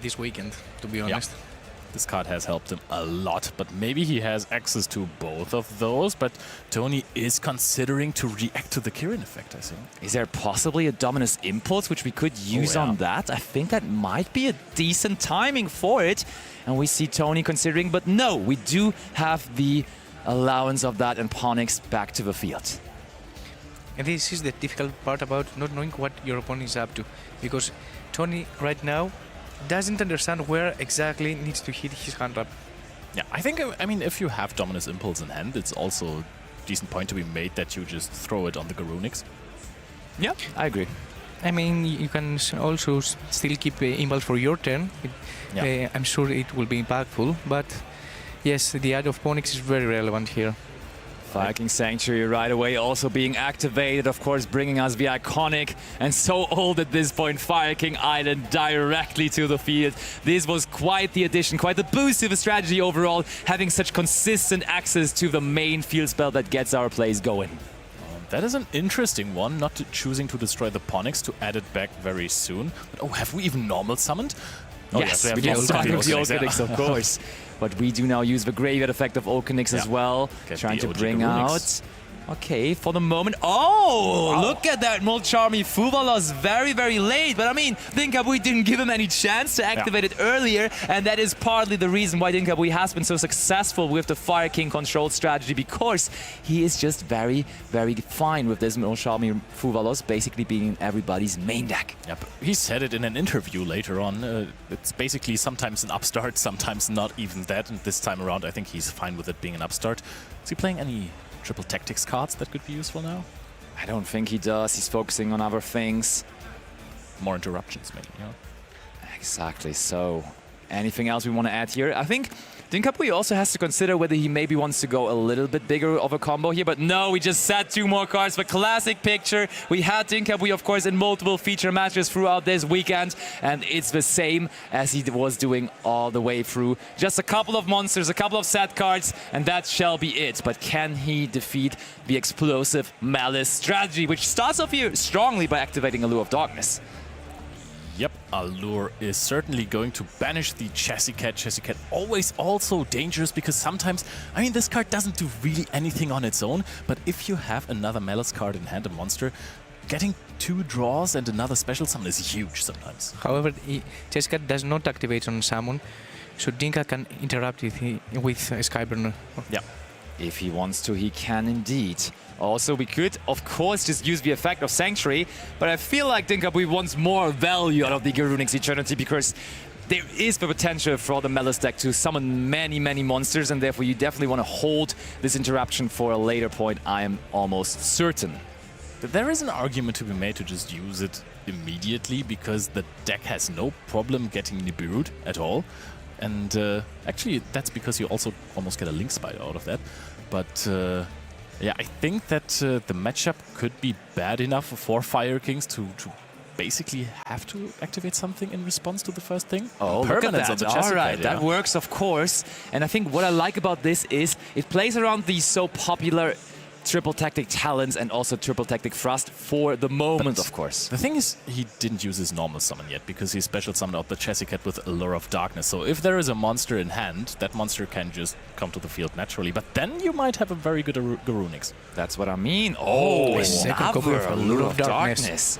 S6: this weekend, to be honest.
S14: This card has helped him a lot, but maybe he has access to both of those. But Tony is considering to react to the Kirin effect, I think.
S13: Is there possibly a Dominus Impulse which we could use on that? I think that might be a decent timing for it. And we see Tony considering, but no, we do have the allowance of that and Ponix back to the field.
S6: And this is the difficult part about not knowing what your opponent is up to, because Tony right now doesn't understand where exactly needs to hit his hand up.
S14: Yeah, I mean, if you have Dominus Impulse in hand, it's also a decent point to be made that you just throw it on the Garunix.
S13: Yeah, I agree.
S6: I mean, you can also still keep Impulse for your turn. I'm sure it will be impactful, but yes, the add of Ponix is very relevant here.
S13: Fire King Sanctuary right away also being activated, of course, bringing us the iconic and so old at this point Fire King Island directly to the field. This was quite the addition, quite the boost to the strategy overall, having such consistent access to the main field spell that gets our plays going.
S14: That is an interesting one, not choosing to destroy the Ponix to add it back very soon. But have we even normal summoned?
S13: Yes, we can start with the Ulcanix, of course. But we do now use the graveyard effect of Ulcanix as well, trying to bring out... Okay, for the moment... Oh, look at that Molcharmi Fuvalos very, very late. But I mean, Dinkabui didn't give him any chance to activate it earlier, and that is partly the reason why Dinkabui has been so successful with the Fire King control strategy, because he is just very, very fine with this Molcharmi Fuvalos basically being in everybody's main deck.
S14: Yep. He said it in an interview later on. It's basically sometimes an upstart, sometimes not even that, and this time around I think he's fine with it being an upstart. Is he playing any triple tactics cards that could be useful now?
S13: I don't think he does. He's focusing on other things.
S14: More interruptions, maybe, you know?
S13: Exactly. So, anything else we want to add here? I think Dinkabui also has to consider whether he maybe wants to go a little bit bigger of a combo here, but no, we just set 2 more cards. The classic picture. We had Dinkabui, of course, in multiple feature matches throughout this weekend, and it's the same as he was doing all the way through. Just a couple of monsters, a couple of set cards, and that shall be it. But can he defeat the explosive Maliss strategy, which starts off here strongly by activating Allure of Darkness?
S14: Yep, Allure is certainly going to banish the Chassis Cat. Chassis Cat always also dangerous, because sometimes, I mean, this card doesn't do really anything on its own, but if you have another Maliss card in hand, a monster, getting 2 draws and another special summon is huge sometimes.
S6: However, Chassis Cat does not activate on summon, so Dinka can interrupt with Skyburner.
S13: Yeah. If he wants to, he can indeed. Also, we could, of course, just use the effect of Sanctuary, but I feel like Dinkabui wants more value out of the Garunix Eternity, because there is the potential for the Maliss deck to summon many, many monsters, and therefore you definitely want to hold this interruption for a later point, I am almost certain.
S14: There is an argument to be made to just use it immediately, because the deck has no problem getting Nibiru'd at all. And actually, that's because you also almost get a Link Spider out of that. But yeah, I think that the matchup could be bad enough for Fire Kings to basically have to activate something in response to the first thing.
S13: Oh, look at
S14: Permanence on
S13: that.
S14: the chassis
S13: All right,
S14: pad,
S13: that
S14: yeah.
S13: works, of course. And I think what I like about this is it plays around these so popular triple tactic talents and also triple tactic thrust for the moment, of course.
S14: The thing is, he didn't use his normal summon yet because he special summoned out the Chassis Cat with Allure of Darkness. So if there is a monster in hand, that monster can just come to the field naturally. But then you might have a very good Garunix.
S13: That's what I mean. Oh,
S6: second copy of
S13: Allure of Darkness.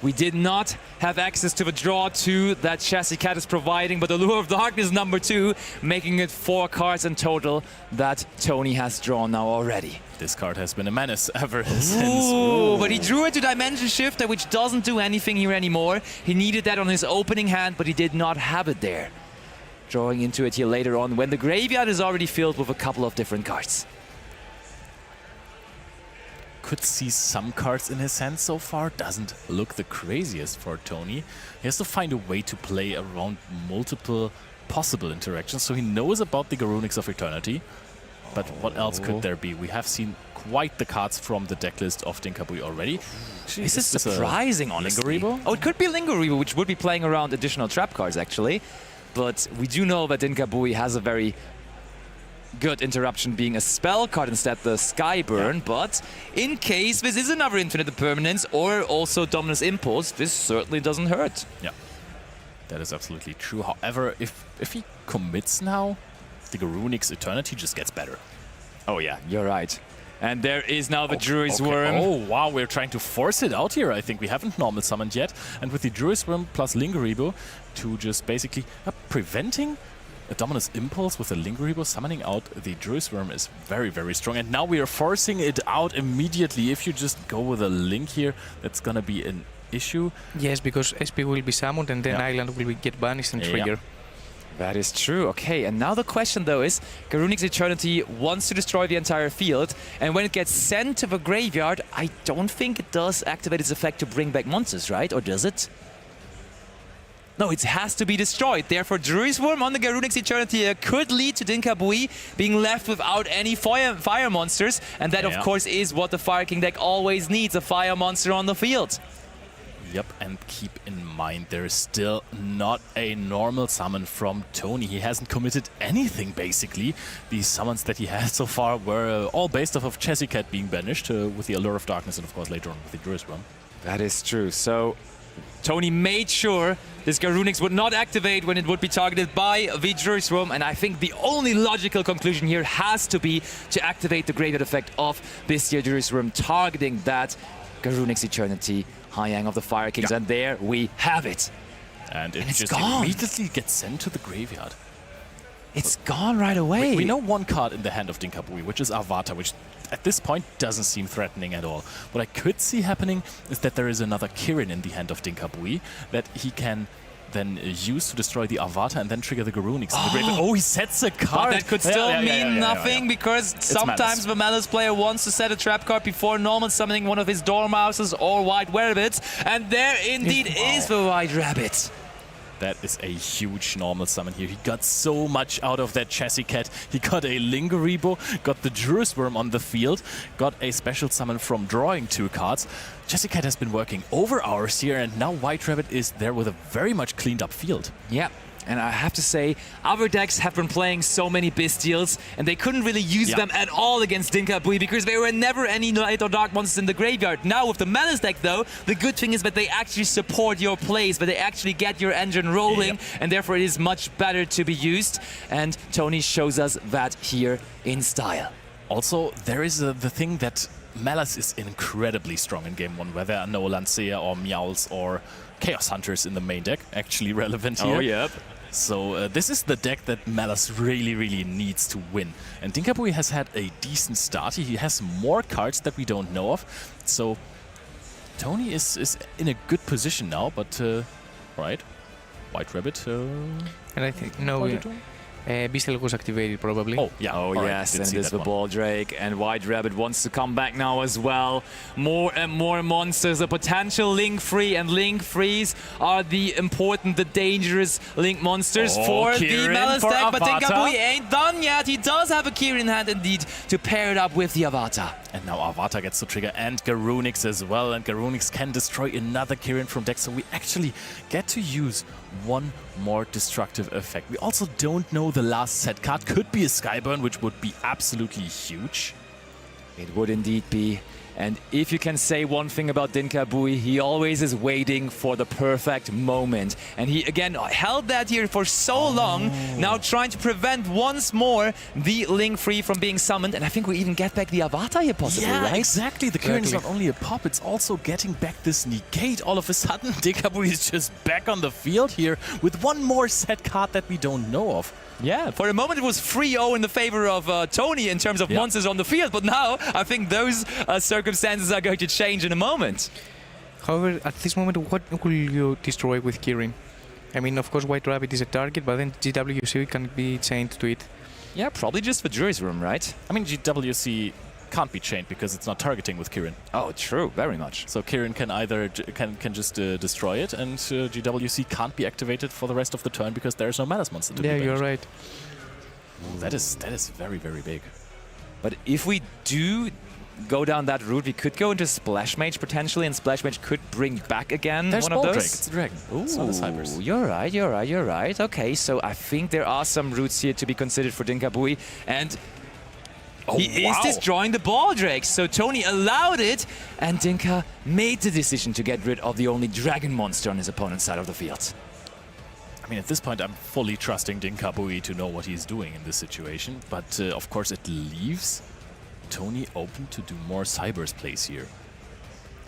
S13: We did not have access to the draw 2 that Chassis Cat is providing, but Allure of Darkness number 2, making it 4 cards in total that Tony has drawn now already.
S14: This card has been a menace ever since.
S13: Ooh, but he drew it to Dimension Shifter, which doesn't do anything here anymore. He needed that on his opening hand, but he did not have it there. Drawing into it here later on, when the graveyard is already filled with a couple of different cards.
S14: Could see some cards in his hand so far. Doesn't look the craziest for Tony. He has to find a way to play around multiple possible interactions, so he knows about the Garunix of Eternity. But what else could there be? We have seen quite the cards from the decklist of Dinkabui already.
S13: This is surprising, honestly.
S14: Lingeribo?
S13: Oh, it could be Lingeribo, which would be playing around additional trap cards, actually. But we do know that Dinkabui has a very good interruption being a spell card instead the Skyburn. Yeah. But in case this is another Infinite Impermanence or also Dominus Impulse, this certainly doesn't hurt.
S14: Yeah, that is absolutely true. However, if he commits now, the Garunix Eternity just gets better.
S13: Oh yeah, you're right. And there is now the Druid's Worm.
S14: Oh wow, we're trying to force it out here, I think. We haven't normal summoned yet. And with the Druid's Worm plus Lingeribo to just basically preventing a Dominus Impulse with a Lingeribo, summoning out the Druid's Worm is very, very strong. And now we are forcing it out immediately. If you just go with a Link here, that's going to be an issue.
S6: Yes, because SP will be summoned and then Island will get banished and trigger.
S13: That is true. Okay, and now the question though is, Garunix Eternity wants to destroy the entire field, and when it gets sent to the graveyard, I don't think it does activate its effect to bring back monsters, right? Or does it? No, it has to be destroyed. Therefore, Druid's Worm on the Garunix Eternity could lead to Dinkabui being left without any fire monsters, and that of course is what the Fire King deck always needs, a fire monster on the field.
S14: Yep, and keep in mind, there is still not a normal summon from Tony. He hasn't committed anything, basically. The summons that he had so far were all based off of Chassis Cat being banished with the Allure of Darkness and, of course, later on with the Druid's Worm.
S13: That is true. So Tony made sure this Garunix would not activate when it would be targeted by the Druid's Worm, and I think the only logical conclusion here has to be to activate the graveyard effect of this year Druid's Worm, targeting that Garunix Eternity, High-Yang of the Fire Kings, and there we have it.
S14: And it
S13: it's
S14: just
S13: gone.
S14: immediately gets sent to the graveyard.
S13: It's gone right away.
S14: We know one card in the hand of Dinkabui, which is Avata, which at this point doesn't seem threatening at all. What I could see happening is that there is another Kirin in the hand of Dinkabui that he can then use to destroy the Avata and then trigger the Garunix. Oh, he sets a card.
S13: But that could still mean nothing because sometimes the Maliss player wants to set a trap card before normal summoning one of his Dormouses or White Rabbits, and there indeed is the White Rabbit.
S14: That is a huge normal summon here. He got so much out of that Chassis Cat. He got a Lingeribo, got the Druid's Worm on the field, got a special summon from drawing 2 cards. Chassis Cat has been working over hours here, and now White Rabbit is there with a very much cleaned up field.
S13: Yeah. And I have to say, other decks have been playing so many Bystials, and they couldn't really use them at all against Dinkabui because there were never any light or dark monsters in the graveyard. Now with the Maliss deck though, the good thing is that they actually support your plays, that they actually get your engine rolling, and therefore it is much better to be used. And Tony shows us that here in style.
S14: Also, there is the thing that Maliss is incredibly strong in Game 1, where there are no Lancea or Meowls or Chaos Hunters in the main deck, actually relevant here.
S13: Oh, yep.
S14: So this is the deck that Maliss really, really needs to win. And Dinkabui has had a decent start. He has more cards that we don't know of. So Tony is in a good position now, but right, White Rabbit.
S6: And I think Beastel was activated probably.
S14: Oh, yeah.
S17: Oh, yes, and there's the Ball Drake, and White Rabbit wants to come back now as well. More and more monsters, a potential Link Free, and Link Frees are the important, the dangerous Link monsters for the Maliss deck, but Dinkabui ain't done yet. He does have a Kieran in hand indeed to pair it up with the Avatar.
S14: And now Avatar gets to trigger, and Garunix as well, and Garunix can destroy another Kieran from deck, so we actually get to use one more destructive effect. We also don't know the last set card. Could be a Skyburn, which would be absolutely huge.
S17: It would indeed be. And if you can say one thing about Dinkabui, he always is waiting for the perfect moment. And he, again, held that here for so long, now trying to prevent once more the Link Free from being summoned. And I think we even get back the Avatar here possibly, right?
S14: Exactly. The Kieran is not only a pop, it's also getting back this negate. All of a sudden, Dinkabui is just back on the field here with one more set card that we don't know of.
S17: Yeah, for a moment it was 3-0 in the favor of Tony in terms of monsters on the field, but now I think those circumstances are going to change in a moment.
S6: However, at this moment, what will you destroy with Kieran? I mean, of course, White Rabbit is a target, but then GWC can be chained to it.
S17: Yeah, probably just for Jury's Room, right?
S14: I mean, GWC can't be chained because it's not targeting with Kieran.
S17: Oh, true, very much.
S14: So Kieran can either can just destroy it, and GWC can't be activated for the rest of the turn because there's no Maliss monster to be
S6: you're right.
S14: Ooh, that is very, very big.
S17: But if we do go down that route, we could go into Splash Mage potentially, and Splash Mage could bring back again
S14: there's
S17: one of
S14: Ball
S17: those.
S14: Drake. It's a dragon.
S17: Ooh,
S14: it's not a Cybers.
S17: You're right. Okay, so I think there are some routes here to be considered for Dinkabui, and he is destroying the Ball Drake, so Tony allowed it, and Dinka made the decision to get rid of the only dragon monster on his opponent's side of the field.
S14: I mean, at this point, I'm fully trusting Dinkabui to know what he's doing in this situation, but of course it leaves Tony open to do more Cybers plays here.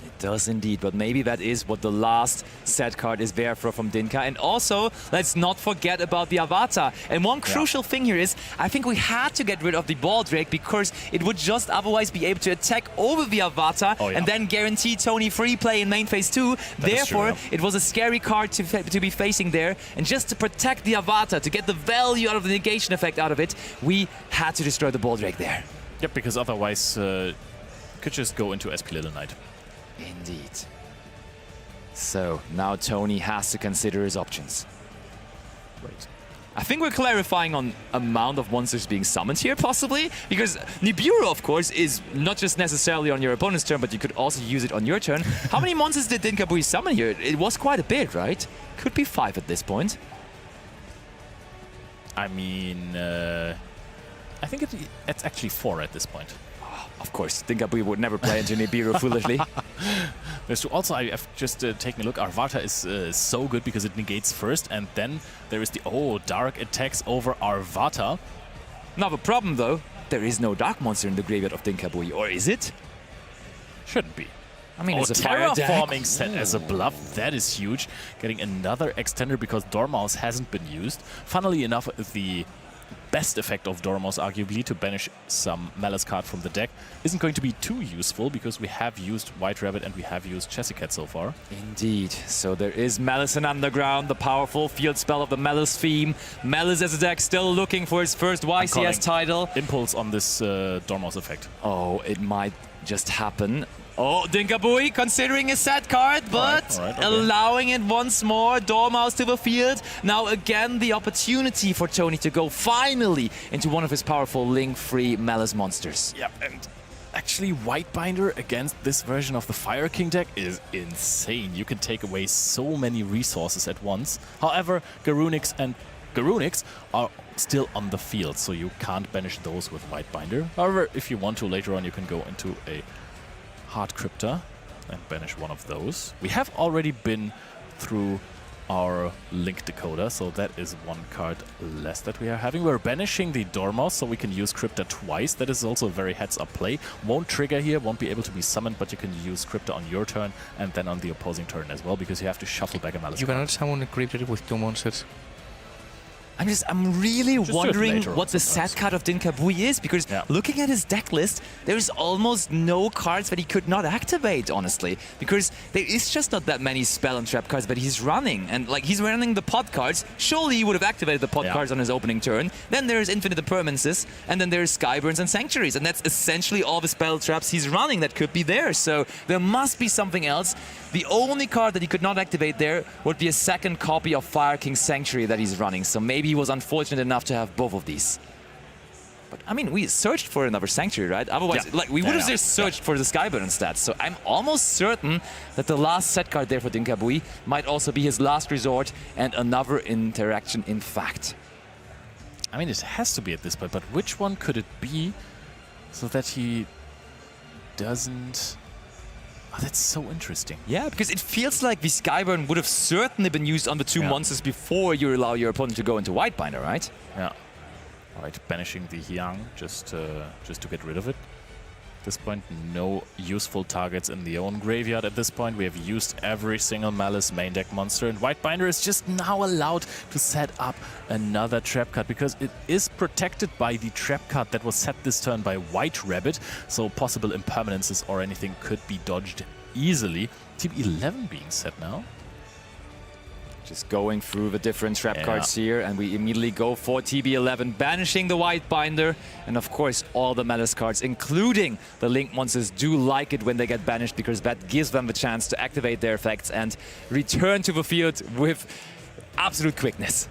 S17: It does indeed, but maybe that is what the last set card is there for from Dinka. And also, let's not forget about the Avatar. And one crucial thing here is, I think we had to get rid of the Ball Drake because it would just otherwise be able to attack over the Avatar and then guarantee Tony free play in main phase 2. Therefore, it was a scary card to be facing there. And just to protect the Avatar, to get the value out of the negation effect out of it, we had to destroy the Ball Drake there.
S14: Yep, because otherwise could just go into SP Little Knight.
S17: Indeed. So now Tony has to consider his options.
S14: Right.
S17: I think we're clarifying on amount of monsters being summoned here, possibly, because Nibiru, of course, is not just necessarily on your opponent's turn, but you could also use it on your turn. How many monsters did Dinkabui summon here? It was quite a bit, right? Could be 5 at this point.
S14: I mean, I think it's actually 4 at this point.
S17: Of course, Dinkabui would never play into Nibiru foolishly.
S14: Also, I've just taken a look. Avatar is so good because it negates first, and then there is the dark attacks over Avatar.
S17: Now the problem though, there is no dark monster in the graveyard of Dinkabui, or is it?
S14: Shouldn't be.
S17: I mean, it's a
S14: terraforming set as a bluff. That is huge. Getting another extender because Dormouse hasn't been used. Funnily enough, the best effect of Dormouse, arguably, to banish some Maliss card from the deck, isn't going to be too useful because we have used White Rabbit and we have used Chessicat so far.
S17: Indeed. So there is Maliss in Underground, the powerful field spell of the Maliss theme. Maliss as a deck still looking for his first YCS title.
S14: Impulse on this Dormouse effect.
S17: Oh, it might just happen. Oh, Dinkabui considering a set card, but allowing it once more. Dormouse to the field. Now again, the opportunity for Tony to go finally into one of his powerful link-free Maliss monsters.
S14: Yep, and actually Whitebinder against this version of the Fire King deck is insane. You can take away so many resources at once. However, Garunix are still on the field, so you can't banish those with Whitebinder. However, if you want to, later on you can go into a Hard Crypta and banish one of those. We have already been through our Link Decoder, so that is one card less that we are having. We're banishing the Dormouse, so we can use Crypta twice. That is also a very heads-up play. Won't trigger here, won't be able to be summoned, but you can use Crypta on your turn and then on the opposing turn as well, because you have to shuffle back a Maliss.
S6: You cannot summon a Crypta with 2 monsters.
S17: I'm really wondering
S14: later on
S17: what the set card of Dinkabui is, because looking at his deck list, there's almost no cards that he could not activate, honestly, because there is just not that many spell and trap cards that he's running, and like he's running the pod cards. Surely he would have activated the pod cards on his opening turn. Then there's Infinite Impermanences, and then there's Skyburns and Sanctuaries, and that's essentially all the spell traps he's running that could be there. So there must be something else. The only card that he could not activate there would be a second copy of Fire King Sanctuary that he's running. So maybe he was unfortunate enough to have both of these. But I mean, we searched for another Sanctuary, right? Otherwise, like we would have just searched for the Skyburn instead. So I'm almost certain that the last set card there for Dinkabui might also be his last resort and another interaction in fact.
S14: I mean, it has to be at this point, but which one could it be so that he doesn't... Oh, that's so interesting.
S17: Yeah, because it feels like the Skyburn would have certainly been used on the two monsters before you allow your opponent to go into Whitebinder, right?
S14: Yeah. All right, banishing the Hyang just to get rid of it. At this point, no useful targets in the own graveyard. At this point, we have used every single Maliss main deck monster, and Whitebinder is just now allowed to set up another trap card because it is protected by the trap card that was set this turn by White Rabbit, so possible impermanences or anything could be dodged easily. Team 11 being set now.
S17: Just going through the different trap cards here, and we immediately go for TB11, banishing the Whitebinder, and of course all the Maliss cards, including the Link monsters, do like it when they get banished, because that gives them the chance to activate their effects and return to the field with absolute quickness.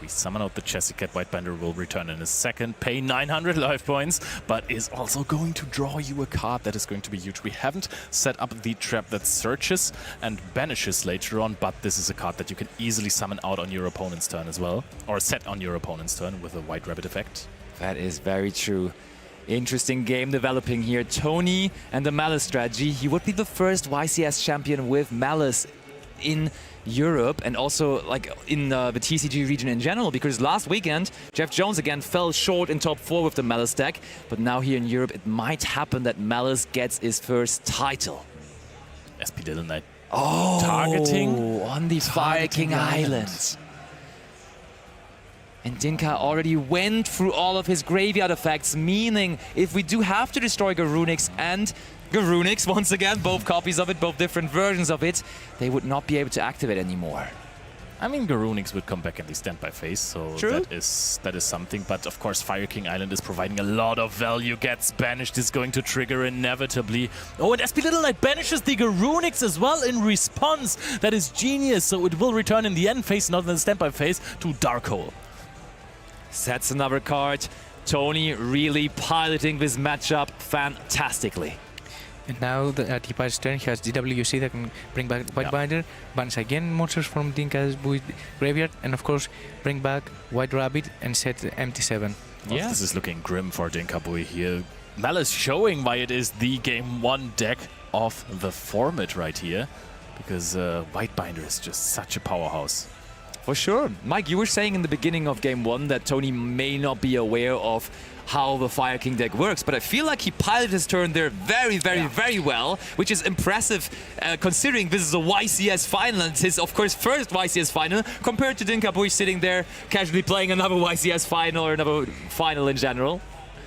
S14: We summon out the Chessy Cat. Whitebinder will return in a second, pay 900 life points, but is also going to draw you a card that is going to be huge. We haven't set up the trap that searches and banishes later on, but this is a card that you can easily summon out on your opponent's turn as well, or set on your opponent's turn with a White Rabbit effect.
S17: That is very true. Interesting game developing here. Tony and the Maliss strategy. He would be the first YCS champion with Maliss in Europe and also like in the TCG region in general, because last weekend Jeff Jones again fell short in top 4 with the Maliss deck, but now here in Europe it might happen that Maliss gets his first title.
S14: SP Dylan Knight
S17: targeting on the Fire King Island. And Dinka already went through all of his graveyard effects, meaning if we do have to destroy Garunix and Garunix, once again, both copies of it, both different versions of it, they would not be able to activate anymore.
S14: I mean, Garunix would come back in the standby phase, so that is something. But of course, Fire King Island is providing a lot of value. Gets banished, is going to trigger inevitably. Oh, and SP Little Knight banishes the Garunix as well in response. That is genius. So it will return in the end phase, not in the standby phase, to Darkhole.
S17: Sets another card. Tony really piloting this matchup fantastically.
S6: And now at Tipa's turn, he has GWC that can bring back Whitebinder, bans again monsters from Dinka's graveyard, and of course bring back White Rabbit and set MT7.
S14: Yeah, this is looking grim for Dinkabui here. Maliss showing why it is the Game 1 deck of the format right here, because Whitebinder is just such a powerhouse.
S17: For sure. Mike, you were saying in the beginning of Game 1 that Tony may not be aware of how the Fire King deck works, but I feel like he piloted his turn there very well, which is impressive considering this is a YCS final and his, of course, first YCS final, compared to Dinkabui sitting there casually playing another YCS final or another final in general.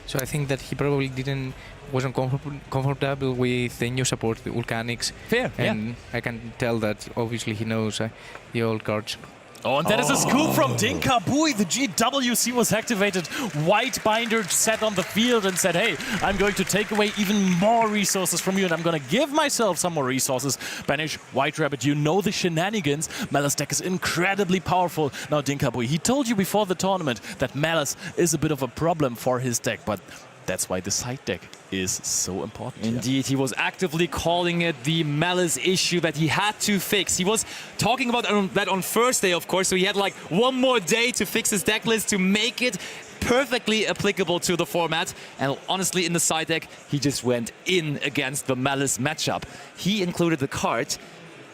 S6: So I think that he probably wasn't comfortable with the new support, the Volcanics.
S17: Fair,
S6: and I can tell that obviously he knows the old cards.
S14: Oh, and that is a scoop from Dinkabui. The GWC was activated. Whitebinder sat on the field and said, hey, I'm going to take away even more resources from you, and I'm going to give myself some more resources. Banish White Rabbit. You know the shenanigans. Maliss deck is incredibly powerful. Now, Dinkabui, he told you before the tournament that Maliss is a bit of a problem for his deck, but that's why the side deck is so important.
S17: Indeed, he was actively calling it the Maliss issue that he had to fix. He was talking about that on Thursday, of course, so he had like one more day to fix his deck list to make it perfectly applicable to the format. And honestly, in the side deck, he just went in against the Maliss matchup. He included the card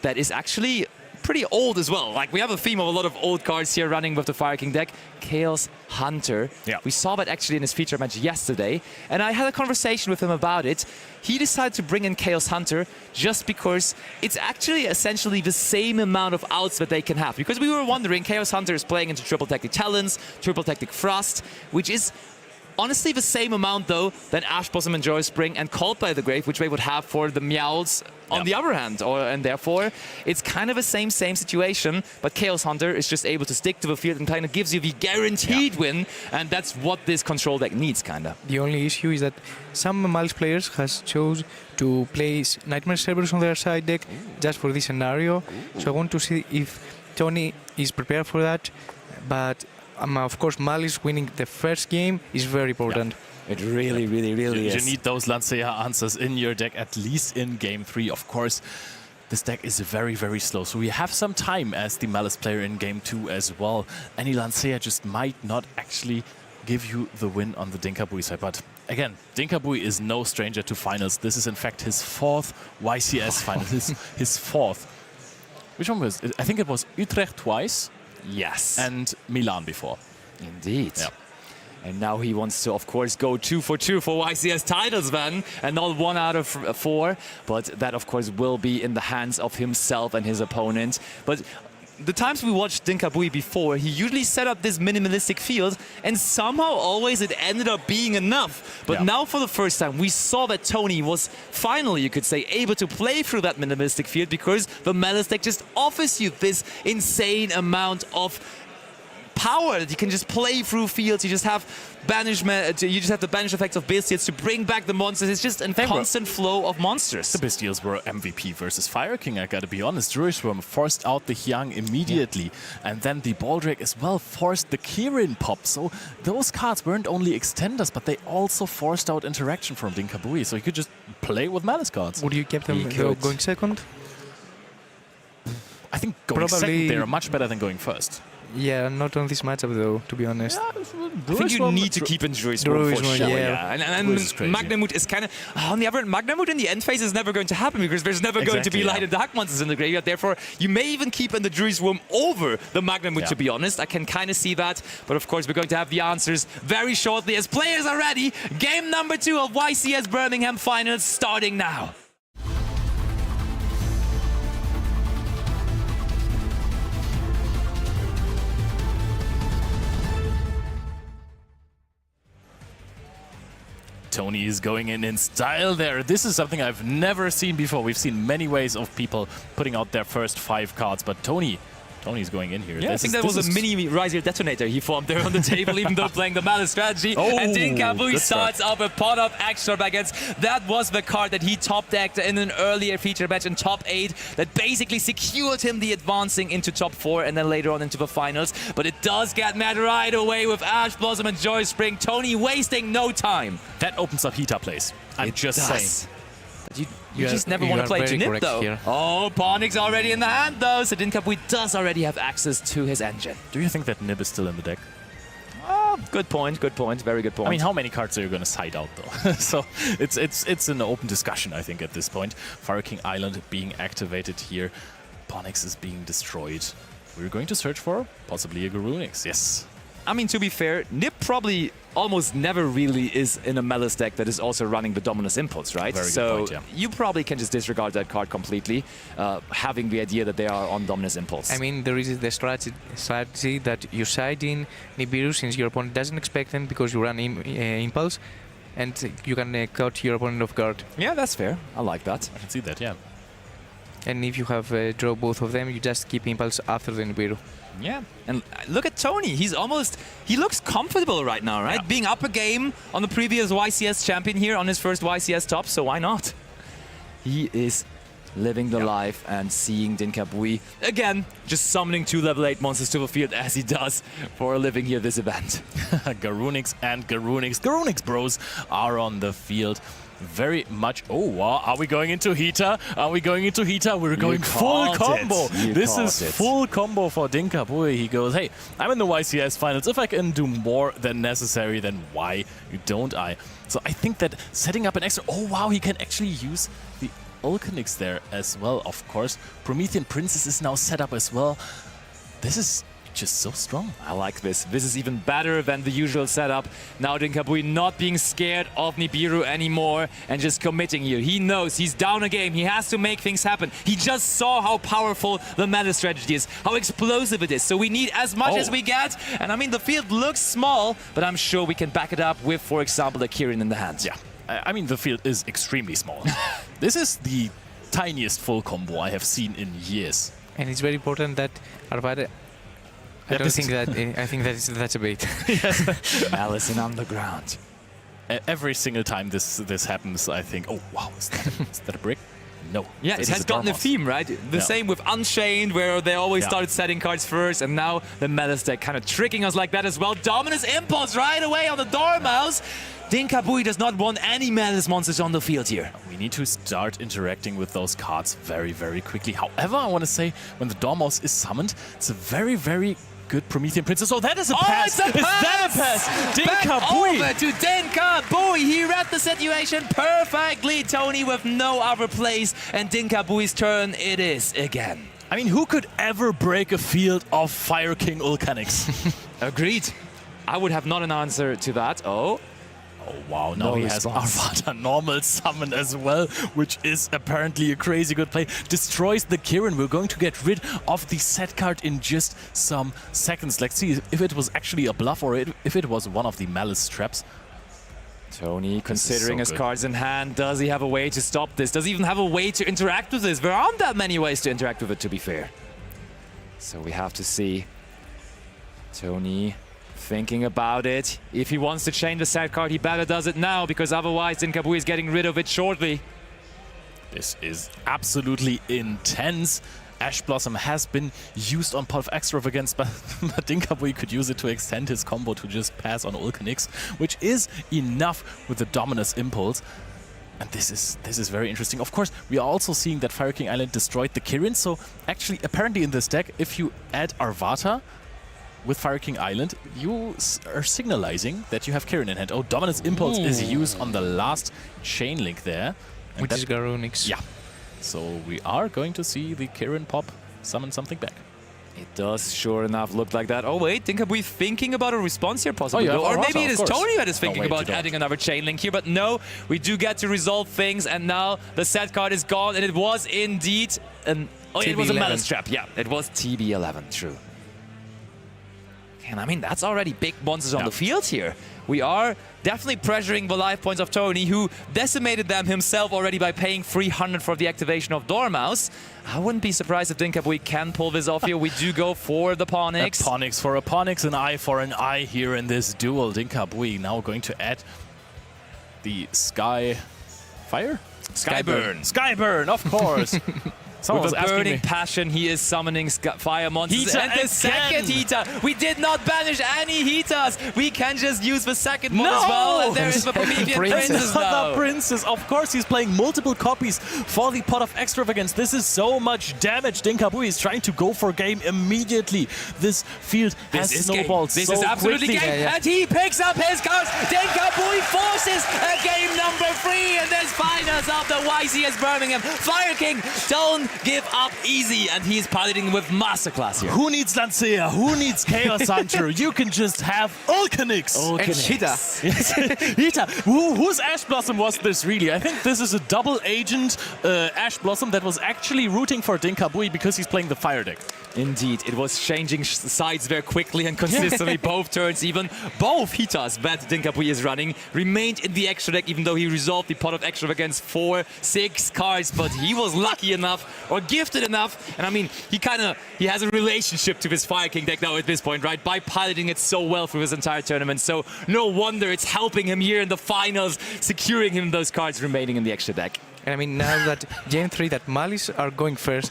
S17: that is actually pretty old as well. Like, we have a theme of a lot of old cards here running with the Fire King deck. Chaos Hunter.
S14: Yeah.
S17: We saw that actually in his feature match yesterday, and I had a conversation with him about it. He decided to bring in Chaos Hunter just because it's actually essentially the same amount of outs that they can have. Because we were wondering, Chaos Hunter is playing into Triple Tactic Talons, Triple Tactic Thrust, which is honestly the same amount, though, than Ash Blossom and Joy Spring and Called by the Grave, which they would have for the Meowls on the other hand. And therefore, it's kind of the same situation, but Chaos Hunter is just able to stick to the field and kind of gives you the guaranteed win, and that's what this control deck needs, kind of.
S6: The only issue is that some Maliss players has chose to place Nightmare Cerberus on their side deck just for this scenario. So I want to see if Tony is prepared for that, but of course, Maliss winning the first game is very important.
S17: It really is.
S14: You need those Lancea answers in your deck, at least in Game 3. Of course, this deck is very slow, so we have some time as the Maliss player in Game 2 as well. Any Lancea just might not actually give you the win on the Dinkabui side. But again, Dinkabui is no stranger to finals. This is in fact his 4th YCS final, his 4th. Which one was it? I think it was Utrecht twice.
S17: Yes.
S14: And Milan before.
S17: Indeed.
S14: Yeah.
S17: And now he wants to, of course, go 2 for 2 for YCS titles then, and not 1 out of 4. But that, of course, will be in the hands of himself and his opponent. But the times we watched Dinkabui before, he usually set up this minimalistic field, and somehow always it ended up being enough. But now for the first time, we saw that Tony was finally, you could say, able to play through that minimalistic field because the Maliss deck just offers you this insane amount of power that you can just play through fields. You just have banishment. You just have the banish effects of Bestials to bring back the monsters. It's just a constant flow of monsters.
S14: The Bestials were MVP versus Fire King, I gotta be honest. Druisworm forced out the Hyang immediately. And then the Baldrake as well forced the Kirin pop. So those cards weren't only extenders, but they also forced out interaction from Dinkabui. So you could just play with Maliss cards.
S6: Would you keep them going second?
S14: I think going second, they're much better than going first.
S6: Yeah, not on this matchup though, to be honest.
S17: I think you need to keep in Druisworm for sure. Yeah. And Magnamut is kind of... on the other hand, Magnamut in the end phase is never going to happen because there's never going to be light and dark monsters in the graveyard. Therefore, you may even keep in the Druisworm over the Magnamut, to be honest. I can kind of see that. But of course, we're going to have the answers very shortly as players are ready. Game number 2 of YCS Birmingham Finals starting now.
S14: Tony is going in style there. This is something I've never seen before. We've seen many ways of people putting out their first 5 cards, but Tony's going in here.
S17: Yeah, I think that was a mini Riser detonator he formed there on the table, even though playing the Maliss strategy. And Dinkabui starts up a pot of extra baguettes. That was the card that he top decked in an earlier feature match in top 8 that basically secured him the advancing into top 4 and then later on into the finals. But it does get mad right away with Ash Blossom and Joy Spring. Tony wasting no time.
S14: That opens up Hita plays. I'm just saying.
S17: You just never want to play Janip, though. Here. Oh, Pawnix already in the hand, though. So Dinkabui does already have access to his engine.
S14: Do you think that Nib is still in the deck?
S17: Good point, very good point.
S14: I mean, how many cards are you going to side out, though? So it's an open discussion, I think, at this point. Fire King Island being activated here. Pawnix is being destroyed. We're going to search for possibly a Garunix, yes.
S17: I mean, to be fair, Nib probably almost never really is in a Maliss deck that is also running the Dominus Impulse, right?
S14: Very good point, yeah.
S17: You probably can just disregard that card completely, having the idea that they are on Dominus Impulse.
S6: I mean, there is the strategy that you side in Nibiru since your opponent doesn't expect them because you run Impulse, and you can cut your opponent off guard.
S17: Yeah, that's fair. I like that.
S14: I can see that, yeah.
S6: And if you have draw both of them, you just keep Impulse after the Nibiru.
S17: Yeah, and look at Tony. He looks comfortable right now, right? Yeah. Being up a game on the previous YCS champion here on his first YCS top, so why not? He is living the life and seeing Dinkabui, again, just summoning 2 level 8 monsters to the field as he does for a living here this event.
S14: Garunix and Garunix. Garunix bros are on the field. Very much. Oh, wow. Are we going into Hita? Are we going into Hita? We're going full combo. This is full combo for Dinkabui. He goes, hey, I'm in the YCS finals. If I can do more than necessary, then why don't I? So I think that setting up an extra... Oh, wow. He can actually use the Ulcanix there as well, of course. Promethean Princess is now set up as well. This is just so strong.
S17: I like this. This is even better than the usual setup. Now Dinkabui not being scared of Nibiru anymore and just committing here. He knows he's down a game. He has to make things happen. He just saw how powerful the meta strategy is, how explosive it is. So we need as much as we get. And I mean, the field looks small, but I'm sure we can back it up with, for example, the Kirin in the hands.
S14: Yeah, I mean, the field is extremely small. This is the tiniest full combo I have seen in years.
S6: And it's very important that Arvada... I think that's a bait.
S17: Maliss in underground.
S14: Every single time this happens, I think, oh wow, is that a brick? No.
S17: Yeah, it has gotten a theme, right? The same with Unchained, where they always started setting cards first, and now the Maliss deck kind of tricking us like that as well. Dominus Impulse right away on the Dormouse. Dinkabui does not want any Maliss monsters on the field here.
S14: We need to start interacting with those cards very, very quickly. However, I want to say, when the Dormouse is summoned, it's a very, very good Promethean Princess. Oh, that is a pass!
S17: It's a pass!
S14: Is that a pass?
S17: Back over to Dinkabui. He read the situation perfectly. Tony with no other plays, and Dinkabui's turn it is again.
S14: I mean, who could ever break a field of Fire King Ulcanix?
S17: Agreed. I would have not an answer to that. Oh,
S14: wow, now he has Arvada normal summon as well, which is apparently a crazy good play. Destroys the Kirin. We're going to get rid of the set card in just some seconds. Let's see if it was actually a bluff or if it was one of the Maliss traps.
S17: Tony considering his cards in hand. Does he have a way to stop this? Does he even have a way to interact with this? There aren't that many ways to interact with it, to be fair. So we have to see. Tony thinking about it. If he wants to chain the set card, he better does it now, because otherwise Dinkabui is getting rid of it shortly.
S14: This is absolutely intense. Ash Blossom has been used on Pot of Extravagance, but Dinkabui could use it to extend his combo to just pass on Ulcanix, which is enough with the Dominus Impulse. And this is very interesting. Of course, we are also seeing that Fire King Island destroyed the Kirin, so actually, apparently in this deck, if you add Arvada with Fire King Island, you are signalizing that you have Kirin in hand. Oh, Dominus Impulse is used on the last chain link there.
S6: Which is Garunix.
S14: Yeah. So we are going to see the Kirin pop summon something back.
S17: It does, sure enough, look like that. Oh wait, Dinkabui thinking about a response here possibly.
S14: Oh, yeah,
S17: or maybe it is Tony that is thinking about adding another chain link here. But no, we do get to resolve things, and now the set card is gone, and it was indeed an... Oh, it was a Maliss trap. Yeah, it was TB11, true. And I mean, that's already big monsters on the field here. We are definitely pressuring the life points of Tony, who decimated them himself already by paying 300 for the activation of Dormouse. I wouldn't be surprised if Dinkabui can pull this off here. We do go for the Ponix.
S14: A Ponix for a Ponix, an eye for an eye here in this duel. Dinkabui now going to add the Skyfire?
S17: Skyburn.
S14: Skyburn, of course.
S17: With a burning passion, he is summoning fire monsters.
S14: Heater
S17: and the second Heater. We did not banish any Heaters. We can just use the second one as well. And there is the Promethean Princess now.
S14: The Princess. Of course, he's playing multiple copies for the Pot of Extravagance. This is so much damage. Dinkabui is trying to go for game immediately. This field has snowballed so
S17: This is absolutely
S14: quickly.
S17: game. And he picks up his cards. Dinkabui forces a game number 3 in this finals of the YCS Birmingham. Fire King, don't give up easy, and he's piloting with masterclass here.
S14: Who needs Lancea? Who needs Chaos Hunter? You can just have Ulcanix.
S6: And Cheetah.
S14: Yes. Cheetah. Whose Ash Blossom was this really? I think this is a double agent Ash Blossom that was actually rooting for Dinkabui because he's playing the fire deck.
S17: Indeed, it was changing sides very quickly and consistently both turns even. Both Heaters that Dinkabui is running remained in the extra deck, even though he resolved the Pot of Extravagance for 6 cards, but he was lucky enough or gifted enough, and I mean, he has a relationship to his Fire King deck now at this point, right? By piloting it so well through his entire tournament, so no wonder it's helping him here in the finals, securing him those cards remaining in the extra deck.
S6: And I mean, now that Game 3, that Maliss are going first,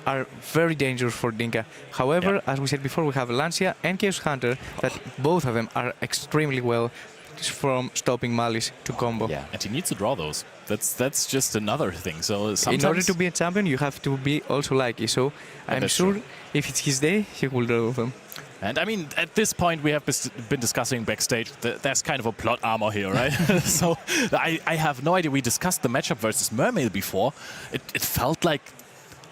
S6: are very dangerous for Dinka. However, as we said before, we have Lancia and Chaos Hunter, that both of them are extremely well from stopping Maliss to combo.
S14: Yeah, and he needs to draw those. That's just another thing. So sometimes,
S6: in order to be a champion, you have to be also lucky. So I'm sure if it's his day, he will draw them.
S14: And I mean, at this point, we have been discussing backstage that there's kind of a plot armor here, right? So I have no idea. We discussed the matchup versus Mermail before. It felt like,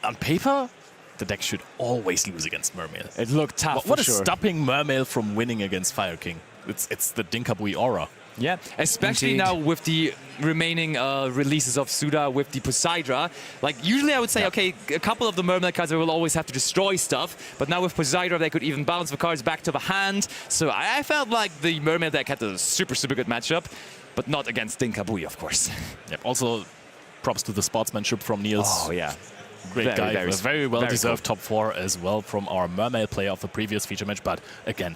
S14: on paper, the deck should always lose against Mermail.
S17: It looked tough.
S14: What is stopping Mermail from winning against Fire King? It's the Dinkabui aura.
S17: Yeah, especially now with the remaining releases of Suda with the Poseidra. Like, usually I would say, okay, a couple of the Mermaid cards will always have to destroy stuff, but now with Poseidra they could even bounce the cards back to the hand. So I felt like the Mermaid deck had a super, super good matchup, but not against Dinkabui, of course.
S14: Yep, also props to the sportsmanship from Niels.
S17: Oh, yeah.
S14: Great guy. A very well-deserved top 4 as well from our Mermaid player of the previous feature match, but again,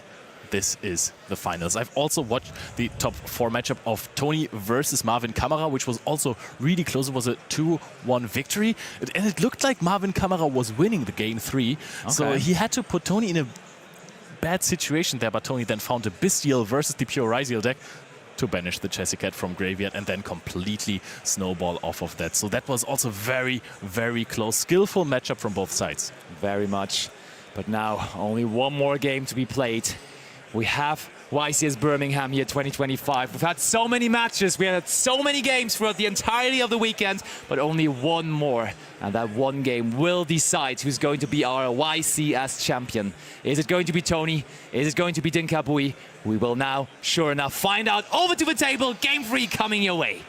S14: this is the finals. I've also watched the top 4 matchup of Tony versus Marvin Kamara, which was also really close. It was a 2-1 victory. And it looked like Marvin Kamara was winning the game 3. Okay. So he had to put Tony in a bad situation there, but Tony then found a Bestial versus the Pure Ryziel deck to banish the Chessy Cat from graveyard and then completely snowball off of that. So that was also very, very close. Skillful matchup from both sides.
S17: Very much. But now only one more game to be played. We have YCS Birmingham here 2025. We've had so many matches, we had so many games throughout the entirety of the weekend, but only one more. And that one game will decide who's going to be our YCS champion. Is it going to be Tony? Is it going to be Dinkabui? We will now, sure enough, find out. Over to the table, game 3 coming your way.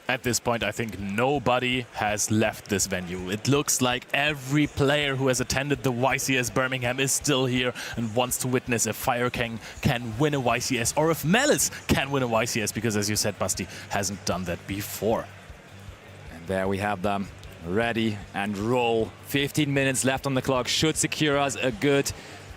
S14: At this point, I think nobody has left this venue. It looks like every player who has attended the YCS Birmingham is still here and wants to witness if Fire King can win a YCS or if Maliss can win a YCS, because as you said, Basti hasn't done that before.
S17: And there we have them, ready and roll. 15 minutes left on the clock should secure us a good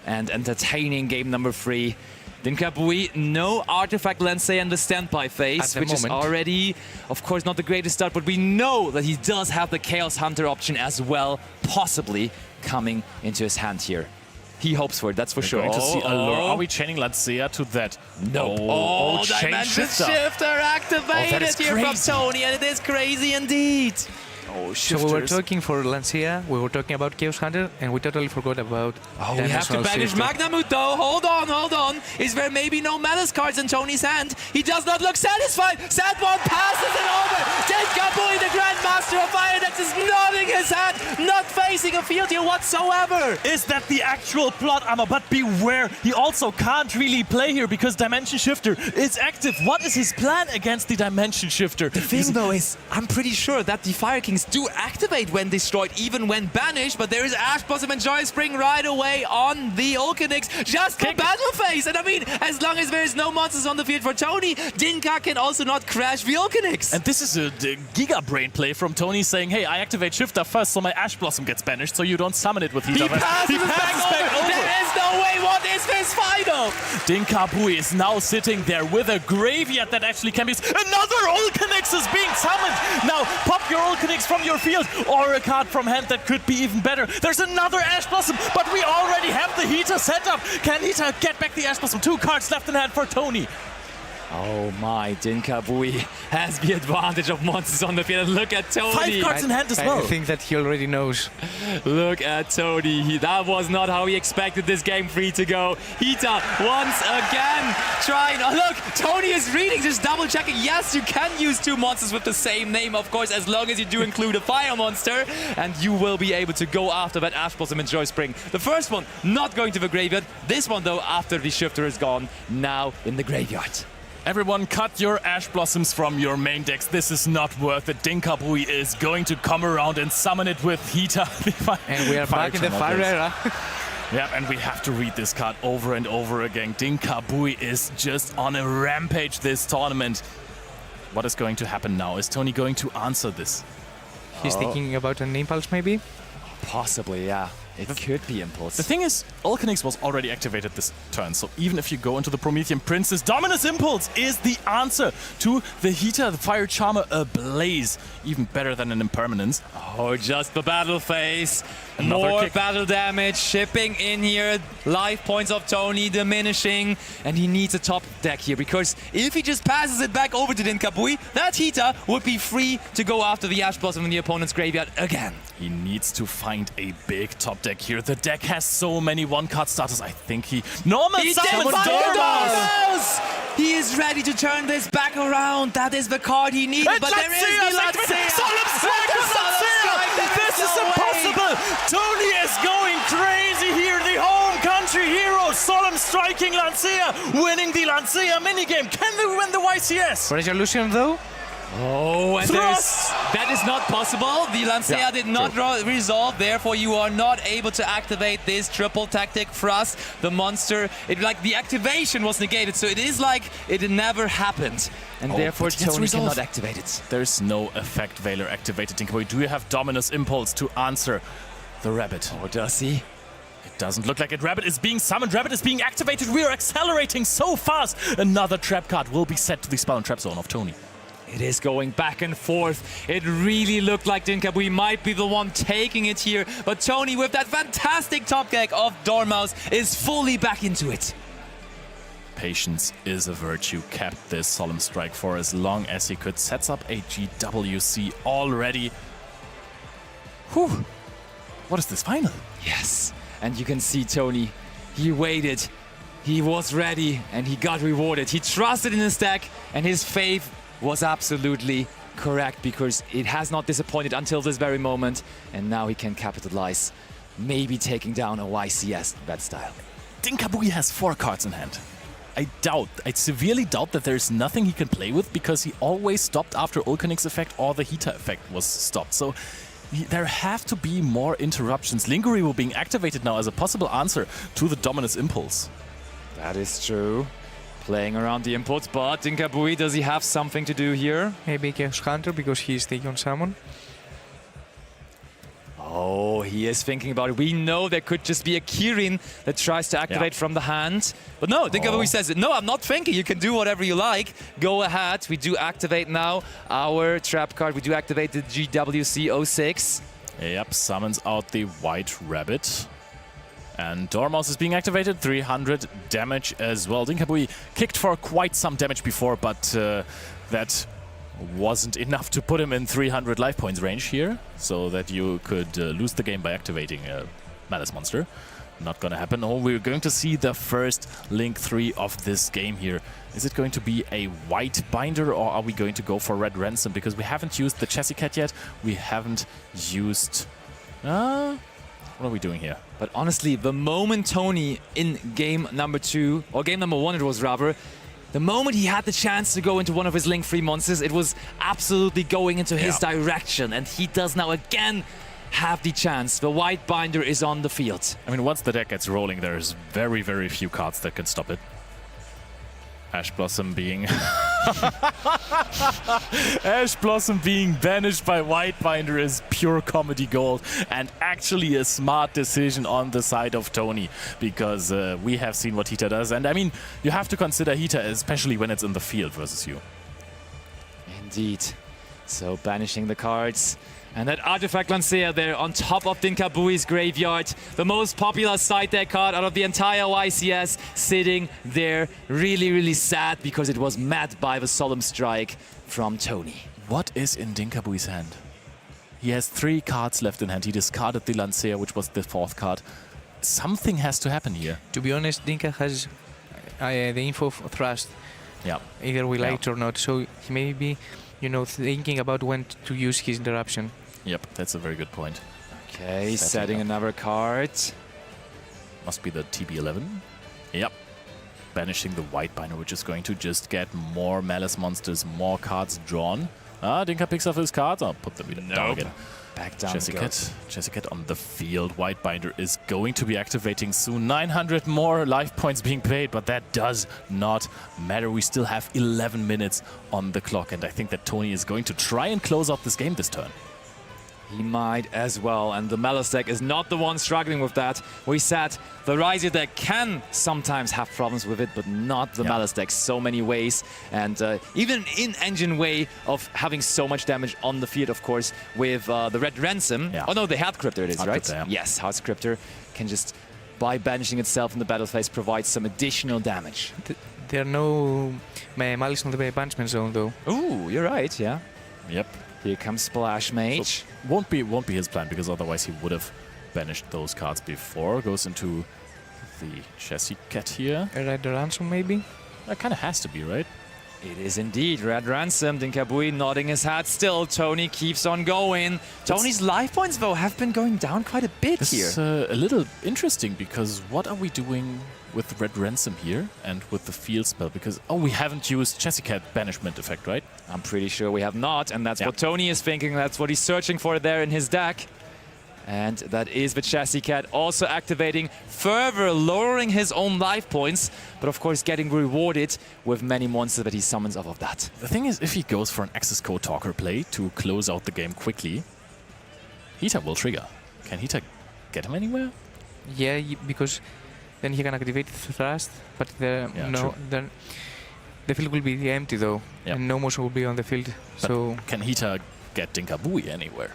S17: and entertaining game number 3. Dinkabui, no Artifact Lancea in the standby phase, which is already, of course, not the greatest start, but we know that he does have the Chaos Hunter option as well, possibly coming into his hand here. He hopes for it, that's for sure.
S14: Going to see Allure. Are we chaining Lancea to that?
S17: No. Oh, Dimension Shifter activated here from Tony, and it is crazy indeed.
S6: Oh, so we were talking for Lancea, we were talking about Chaos Hunter, and we totally forgot about...
S17: Oh, we have to banish Magnamut though. Hold on. Is there maybe no Maliss cards in Tony's hand? He does not look satisfied. Sad1 passes it over. Dinkabui, the Grandmaster of Fire, that is nodding his head, not facing a field here whatsoever.
S14: Is that the actual plot armor? But beware, he also can't really play here because Dimension Shifter is active. What is his plan against the Dimension Shifter?
S17: The thing though is, I'm pretty sure that the Fire Kings do activate when destroyed, even when banished, but there is Ash Blossom and Joy Spring right away on the Ulcanix, just for battle phase. And I mean, as long as there is no monsters on the field for Tony, Dinka can also not crash the Ulcanix.
S14: And this is a Giga Brain play from Tony saying, hey, I activate Shifter first so my Ash Blossom gets banished so you don't summon it with Heat.
S17: He passes back over. There is no way. What is this final?
S14: Dinkabui is now sitting there with a graveyard that actually can be... Another Ulcanix is being summoned! Now, pop your Ulcanix from your field or a card from hand that could be even better. There's another Ash Blossom, but we already have the Heater set up. Can Heater get back the Ash Blossom? 2 cards left in hand for Tony.
S17: Oh my, Dinkabui has the advantage of monsters on the field. Look at Tony.
S14: 5 cards in hand as well.
S6: I think that he already knows.
S17: Look at Tony. That was not how he expected this game 3 to go. Heater once again trying. Oh, look, Tony is reading, just double checking. Yes, you can use 2 monsters with the same name, of course, as long as you do include a fire monster. And you will be able to go after that Ash Blossom and Joy Spring. The first one not going to the graveyard. This one, though, after the Shifter is gone, now in the graveyard.
S14: Everyone cut your Ash Blossoms from your main decks. This is not worth it. Dinkabui is going to come around and summon it with Heater.
S6: And we are back in the Fire era.
S14: Yeah, and we have to read this card over and over again. Dinkabui is just on a rampage this tournament. What is going to happen now? Is Tony going to answer this?
S6: He's thinking about an Impulse, maybe?
S17: Possibly, yeah. It could be Impulse.
S14: The thing is, Ulcanix was already activated this turn, so even if you go into the Promethean Princess, Dominus Impulse is the answer to the Heater, the Fire Charmer Ablaze. Even better than an Impermanence.
S13: Oh, just the battle phase.
S14: Another
S13: More
S14: kick.
S13: battle damage, shipping in here. Life points of Tony diminishing.
S17: And he needs a top deck here, because if he just passes it back over to Dinkabui, that Heater would be free to go after the Ash Blossom in the opponent's graveyard again.
S14: He needs to find a big top deck here. The deck has so many one-card starters. I think he... Normal
S17: He
S14: summons
S17: did
S14: Dormouse!
S17: He is ready to turn this back around. That is the card he needed,
S14: And
S17: but there is the Lancea.
S14: Solemn Strike of Lancea! This is impossible! Tony is going crazy here. The home country hero, Solemn striking Lancea, winning the Lancea minigame. Can they win the YCS?
S6: Resolution though?
S17: Oh, and that is not possible. The Lancea did not resolve, therefore you are not able to activate this triple tactic thrust. The monster, the activation was negated, so it is like it never happened. And therefore Tony cannot activate it.
S14: There's no effect Veiler activated. Tinkerboy, do you have Dominus Impulse to answer the Rabbit?
S17: Or does he?
S14: It doesn't look like it. Rabbit is being summoned. Rabbit is being activated. We are accelerating so fast. Another trap card will be set to the spell and trap zone of Tony.
S17: It is going back and forth. It really looked like Dinkabui might be the one taking it here, but Tony, with that fantastic top deck of Dormouse, is fully back into it.
S14: Patience is a virtue. Kept this Solemn Strike for as long as he could. Sets up a GWC already. Whew. What is this final?
S17: Yes, and you can see Tony. He waited. He was ready, and he got rewarded. He trusted in his deck, and his faith was absolutely correct, because it has not disappointed until this very moment, and now he can capitalize, maybe taking down a YCS in that style.
S14: Dinkabui has 4 cards in hand. I severely doubt that there's nothing he can play with, because he always stopped after Ulcanix effect or the Heater effect was stopped. So there have to be more interruptions. Lingerie being activated now as a possible answer to the Dominus Impulse.
S17: That is true. Playing around the inputs, but Dinkabui, does he have something to do here?
S6: Maybe Chaos Hunter, because he's taking on summon.
S17: Oh, he is thinking about it. We know there could just be a Kirin that tries to activate from the hand. But no, Dinkabui says, no, I'm not thinking. You can do whatever you like. Go ahead. We do activate now our trap card. We do activate the GWC06.
S14: Yep, summons out the White Rabbit. And Dormouse is being activated, 300 damage as well. Dinkabui kicked for quite some damage before, but that wasn't enough to put him in 300 life points range here, so that you could lose the game by activating a Maliss monster. Not gonna happen. Oh, we're going to see the first Link 3 of this game here. Is it going to be a white binder, or are we going to go for red ransom? Because we haven't used the Chassis Cat yet. We haven't used... what are we doing here?
S17: But honestly, the moment Tony in game number 2, or game number 1 it was rather, the moment he had the chance to go into one of his Link 3 monsters, it was absolutely going into his direction. And he does now again have the chance. The white binder is on the field.
S14: I mean, once the deck gets rolling, there's very, very few cards that can stop it. Ash Blossom being... Ash Blossom being banished by Whitebinder is pure comedy gold, and actually a smart decision on the side of Tony, because we have seen what Heater does, and I mean, you have to consider Heater, especially when it's in the field versus you.
S17: Indeed. So banishing the cards. And that Artifact Lancea there on top of Dinkabui's graveyard. The most popular side deck card out of the entire YCS, sitting there really, really sad because it was met by the Solemn Strike from Tony.
S14: What is in Dinkabui's hand? He has 3 cards left in hand. He discarded the Lancea, which was the 4th card. Something has to happen here.
S6: To be honest, Dinka has the info of Thrust.
S14: Yeah.
S6: Either we like it or not. So he may be, thinking about when to use his interruption.
S14: Yep, that's a very good point.
S17: Okay, setting another card.
S14: Must be the TB11. Yep. Banishing the white binder, which is going to just get more Maliss monsters, more cards drawn. Dinka picks up his cards. I'll put them down again.
S17: Back down.
S14: Jessica on the field. White binder is going to be activating soon. 900 more life points being paid, but that does not matter. We still have 11 minutes on the clock, and I think that Tony is going to try and close out this game this turn.
S17: He might as well, and the Maliss deck is not the one struggling with that. We said the Ryzer deck can sometimes have problems with it, but not the Maliss deck. So many ways, and even in-engine way of having so much damage on the field, of course, with the Red Ransom. Oh no, the Hard Crypter it is, right? Yes, Hard Crypter can just, by banishing itself in the battle phase, provide some additional damage.
S6: There are no Maliss on the banishment zone, though.
S17: Ooh, you're right, yeah.
S14: Yep.
S17: Here comes Splash Mage.
S14: So won't be his plan, because otherwise he would have banished those cards before. Goes into the Chassis Cat here.
S6: A Red Ransom, maybe?
S14: That kind of has to be, right?
S17: It is indeed Red Ransom. Dinkabui nodding his head still. Tony keeps on going. Tony's life points, though, have been going down quite a bit here.
S14: It's a little interesting, because what are we doing with Red Ransom here and with the field spell? Because, oh, we haven't used Chassis Cat banishment effect, right?
S17: I'm pretty sure we have not, and that's what Tony is thinking. That's what he's searching for there in his deck. And that is the Chassis Cat also activating, further lowering his own life points, but of course getting rewarded with many monsters that he summons off of that.
S14: The thing is, if he goes for an access code talker play to close out the game quickly, Hita will trigger. Can Hita get him anywhere?
S6: Yeah, because then he can activate Thrust, but the field will be empty though, and no motion will be on the field.
S14: But
S6: so
S14: can Hita get Dinkabui anywhere?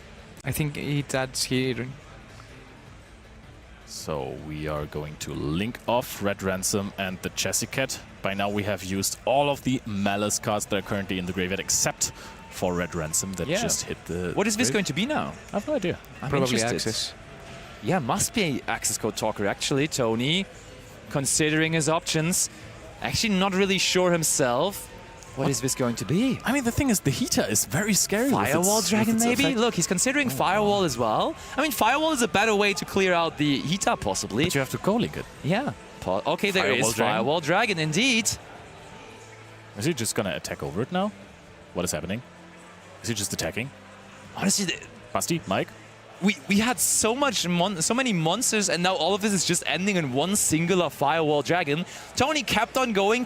S6: I think it adds here.
S14: So we are going to link off Red Ransom and the Chassis Cat. By now we have used all of the Maliss cards that are currently in the graveyard, except for Red Ransom that just hit the
S17: What is this going to be now?
S14: I have no idea.
S17: I'm
S6: Probably
S17: interested.
S6: access.
S17: Yeah, must be access code talker actually. Tony, considering his options, actually not really sure himself. What is this going to be?
S14: I mean, the thing is, the Hita is very scary.
S17: Firewall Dragon, maybe?
S14: Effect.
S17: Look, he's considering Firewall as well. I mean, Firewall is a better way to clear out the Hita, possibly.
S14: But you have to co-link it.
S17: Yeah. Okay, there
S14: Firewall
S17: is
S14: Dragon.
S17: Firewall Dragon, indeed.
S14: Is he just going to attack over it now? What is happening? Is he just attacking?
S17: Honestly,
S14: Basti, Mike?
S17: we had so many monsters, and now all of this is just ending in one singular Firewall Dragon. Tony kept on going,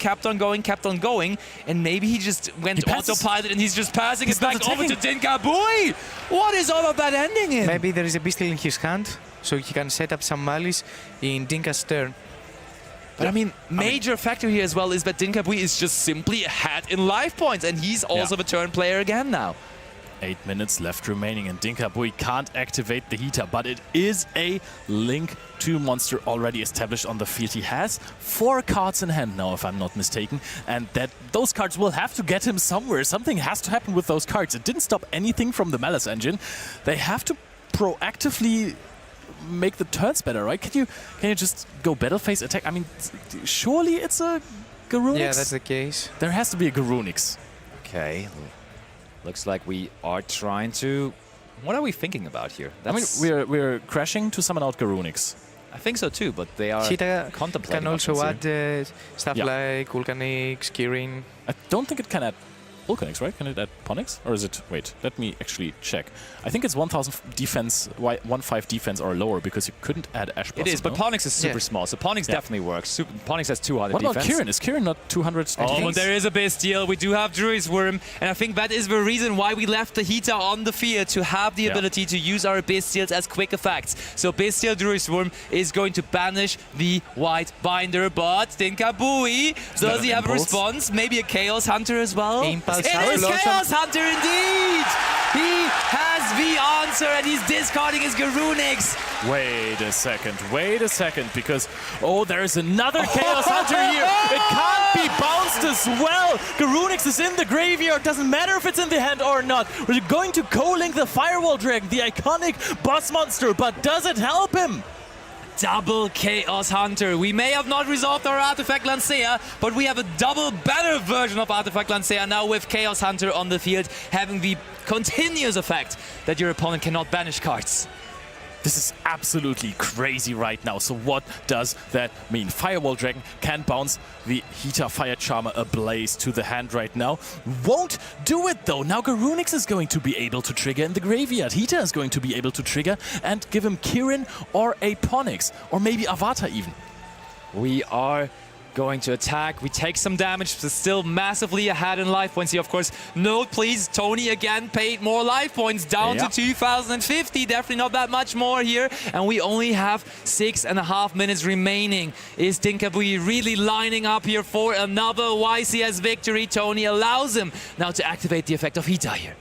S17: and maybe he just went autopilot and he's just passing it back over to Dinkabui. What is all of that ending in?
S6: Maybe there is a Beastial in his hand, so he can set up some Maliss in Dinka's turn.
S17: But I mean, major factor here as well is that Dinkabui is just simply ahead in life points, and he's also the turn player again now.
S14: 8 minutes left remaining, and Dinkabui can't activate the Hita, but it is a Link 2 monster already established on the field. He has 4 cards in hand now, if I'm not mistaken, and those cards will have to get him somewhere. Something has to happen with those cards. It didn't stop anything from the Maliss engine. They have to proactively make the turns better, right? Can you just go battle phase attack? I mean, surely it's a Garunix?
S6: Yeah, that's the case.
S14: There has to be a Garunix.
S17: Okay. Looks like we are trying to... What are we thinking about here?
S14: I mean, we're crashing to summon out Garunix.
S17: I think so too, but they are
S6: Cheetah
S17: contemplating.
S6: can also add stuff like Vulcanix, Kirin.
S14: I don't think it can add Vulcanix, right? Can it add Ponix? Or is it... Wait, let me actually check. I think it's 1000 defense, 1-5 defense or lower, because you couldn't add Ash Blossom.
S17: It is, but Ponix is super small, so Ponix definitely works. Ponix has 200
S14: what
S17: defense.
S14: What about Kirin? Is Kirin not 200
S17: Oh, but there is a Bestial. We do have Druid's Worm, and I think that is the reason why we left the Hita on the field, to have the ability to use our Bestials as quick effects. So Bestial Druid's Worm is going to banish the White Binder, but Dinkabui, does he have a response? Maybe a Chaos Hunter as well?
S6: Impulse
S17: It is Chaos Hunter indeed! He has the answer, and he's discarding his Garunix.
S14: Wait a second, because, there is another Chaos Hunter here. It can't be bounced as well. Garunix is in the graveyard. Doesn't matter if it's in the hand or not. We're going to co-link the Firewall Dragon, the iconic boss monster, but does it help him?
S17: Double Chaos Hunter. We may have not resolved our Artifact Lancea, but we have a double better version of Artifact Lancea now with Chaos Hunter on the field, having the continuous effect that your opponent cannot banish cards.
S14: This is absolutely crazy right now. So what does that mean? Firewall Dragon can bounce the Hita Fire Charmer Ablaze to the hand right now. Won't do it though. Now Garunix is going to be able to trigger in the graveyard. Hita is going to be able to trigger and give him Kirin or a Ponix, or maybe Avatar even.
S17: We are
S13: going to attack. We take some damage, but still massively ahead in life points here, of course. Note, please, Tony again paid more life points, down to 2,050. Definitely not that much more here. And we only have 6.5 minutes remaining. Is Dinkabui really lining up here for another YCS victory? Tony allows him now to activate the effect of Hita here.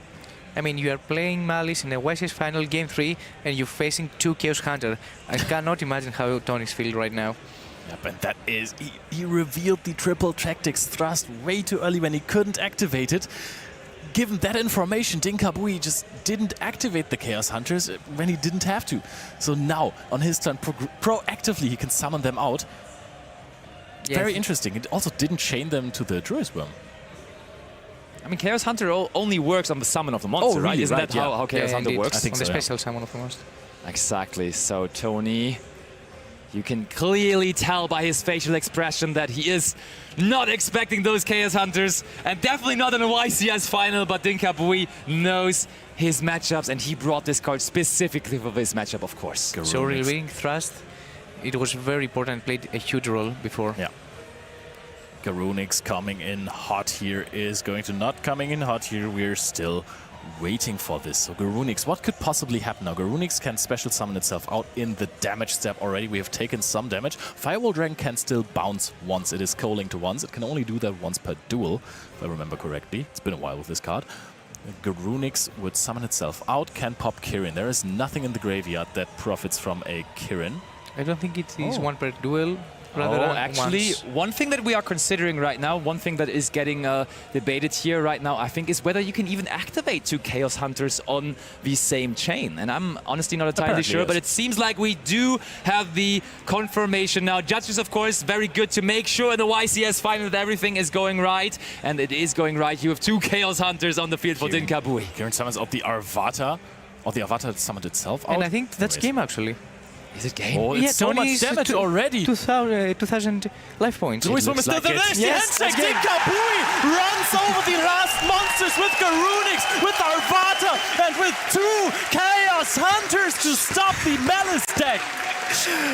S6: I mean, you are playing Maliss in a YCS final game 3 and you're facing 2 Chaos Hunter. I cannot imagine how Tony's feeling right now.
S14: Yep, and that is, he revealed the triple tactics thrust way too early when he couldn't activate it. Given that information, Dinkabui just didn't activate the Chaos Hunters when he didn't have to. So now, on his turn, proactively he can summon them out. Very interesting. It also didn't chain them to the Druid Worm.
S13: I mean, Chaos Hunter only works on the summon of the monster, right? Isn't that how Chaos Hunter works?
S6: I think on the special summon of the monster.
S13: Exactly. So, Tony, you can clearly tell by his facial expression that he is not expecting those Chaos Hunters, and definitely not in a YCS final, but Dinkabui knows his matchups, and he brought this card specifically for this matchup, of course.
S6: So, revealing Thrust, it was very important, played a huge role before.
S14: Yeah. Garunix coming in hot here is going to not coming in hot here. We're still waiting for this. So Garunix, what could possibly happen now? Garunix can special summon itself out in the damage step already. We have taken some damage. Firewall Dragon can still bounce once. It is calling to once. It can only do that once per duel, if I remember correctly. It's been a while with this card. Garunix would summon itself out, can pop Kirin. There is nothing in the graveyard that profits from a Kirin.
S6: I don't think it is one per duel.
S13: Actually, one thing that we are considering right now, one thing that is getting debated here right now, I think, is whether you can even activate 2 Chaos Hunters on the same chain. And I'm honestly not entirely sure, but it seems like we do have the confirmation now. Judges, of course, very good to make sure in the YCS final that everything is going right. And it is going right. You have 2 Chaos Hunters on the field for Dinkabui.
S14: Kirin summons out the Arvata, or the Arvata summoned itself out.
S6: And I think that's game, actually.
S13: Is it game?
S14: Oh, it's so much damage already.
S6: 2,000 life points.
S14: Druid Worm is still there. There's the handshake. Dinkabui runs over the last monsters with Garunix, with Arvata, and with 2 Chaos Hunters to stop the Maliss deck.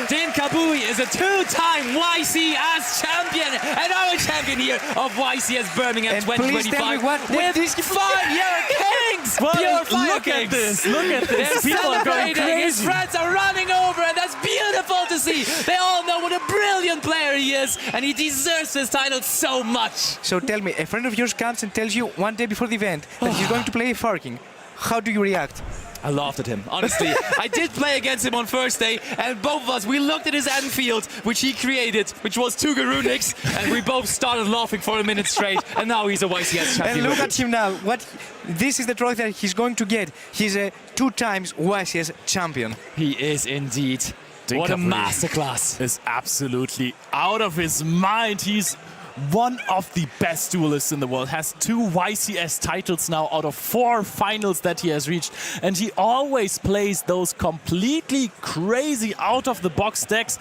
S13: Dinkabui is a 2-time YCS champion and our champion here of YCS Birmingham 2025 with these Fire Kings! Pure Fire
S14: Look
S13: Kings!
S14: at this! Look at this!
S13: They're
S14: People are going
S13: celebrating.
S14: crazy.
S13: His friends are running over, and that's beautiful to see. They all know what a brilliant player he is, and he deserves this title so much.
S6: So tell me, a friend of yours comes and tells you one day before the event that he's going to play a Fire King. How do you react?
S13: I laughed at him, honestly. I did play against him on first day, and both of us, we looked at his end field, which he created, which was 2 Garunix, and we both started laughing for a minute straight, and now he's a YCS champion.
S6: And look at him now. This is the trophy that he's going to get. He's a 2 times YCS champion.
S13: He is indeed. What a masterclass.
S14: Is absolutely out of his mind. He's one of the best duelists in the world, has 2 YCS titles now out of 4 finals that he has reached, and he always plays those completely crazy out-of-the-box decks.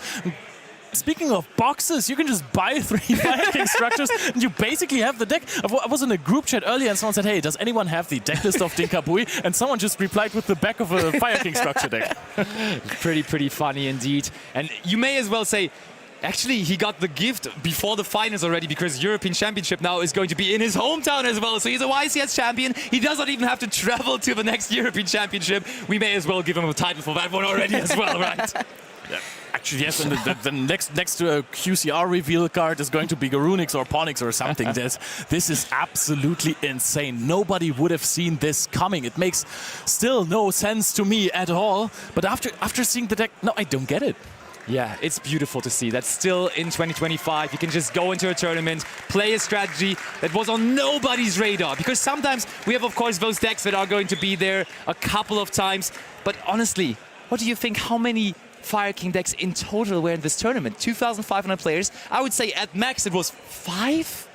S14: Speaking of boxes, you can just buy 3 Fire King structures and you basically have the deck. I was in a group chat earlier and someone said, hey, does anyone have the deck list of Dinkabui? And someone just replied with the back of a Fire King structure deck.
S13: Pretty funny indeed. And you may as well say, actually, he got the gift before the finals already because European Championship now is going to be in his hometown as well. So he's a YCS champion. He does not even have to travel to the next European Championship. We may as well give him a title for that one already as well, right?
S14: Yeah. Actually, yes, and the next to a QCR reveal card is going to be Garunix or Ponix or something. This is absolutely insane. Nobody would have seen this coming. It makes still no sense to me at all. But after seeing the deck, no, I don't get it.
S13: Yeah, it's beautiful to see that still in 2025 you can just go into a tournament, play a strategy that was on nobody's radar. Because sometimes we have, of course, those decks that are going to be there a couple of times. But honestly, what do you think? How many Fire King decks in total were in this tournament? 2,500 players. I would say at max it was 5?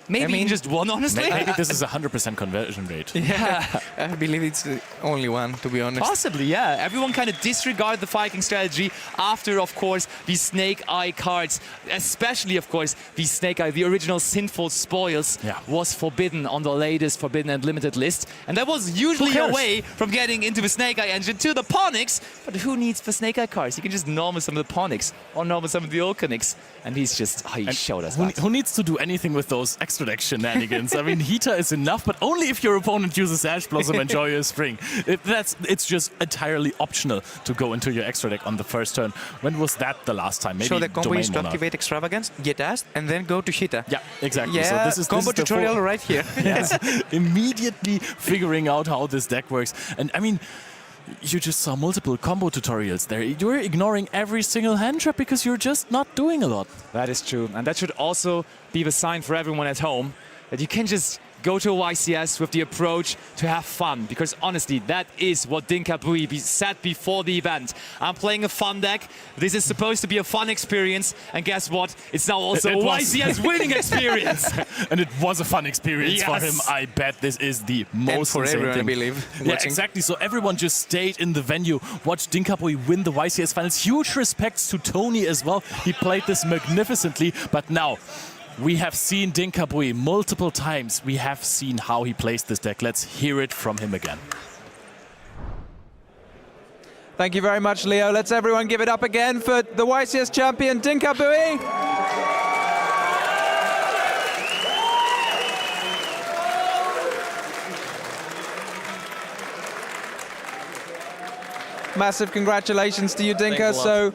S13: Maybe just 1, honestly.
S14: Maybe this is a 100% conversion rate.
S13: Yeah.
S6: I believe it's the only one, to be honest.
S13: Possibly, yeah. Everyone kind of disregarded the Viking strategy after, of course, the Snake Eye cards, especially, of course, the Snake Eye, the original Sinful Spoils, was forbidden on the latest Forbidden and Limited list. And that was usually a way from getting into the Snake Eye engine to the Ponyx. But who needs the Snake Eye cards? You can just normal some of the Ponyx or normal some of the Olconyx. And he's just, he showed us that.
S14: Who needs to do anything with those extra deck shenanigans? I mean, Heater is enough, but only if your opponent uses Ash Blossom and Joyous Spring. It's just entirely optional to go into your extra deck on the first turn. When was that the last time? Maybe
S6: so the combo
S14: Domain
S6: is to
S14: Monarch.
S6: activate Extravagance, get asked, and then go to Hita.
S14: Yeah, exactly.
S6: Yeah,
S14: so this is
S6: combo tutorial right here.
S14: Yes, immediately figuring out how this deck works. And I mean, you just saw multiple combo tutorials there. You're ignoring every single hand trap because you're just not doing a lot.
S13: That is true. And that should also be the sign for everyone at home that you can just go to a YCS with the approach to have fun. Because honestly, that is what Dinka Bui said before the event. I'm playing a fun deck. This is supposed to be a fun experience. And guess what? It's now also a YCS winning experience.
S14: And it was a fun experience for him. I bet this is the most
S6: for
S14: insane
S6: everyone,
S14: thing.
S6: I believe.
S14: Yeah,
S6: Watching.
S14: exactly. So everyone just stayed in the venue, watched Dinka Bui win the YCS finals. Huge respects to Tony as well. He played this magnificently. But now, we have seen Dinka Bui multiple times. We have seen how he plays this deck. Let's hear it from him again.
S15: Thank you very much, Leo. Let's everyone give it up again for the YCS champion, Dinka Bui. Massive congratulations to you, Dinka. So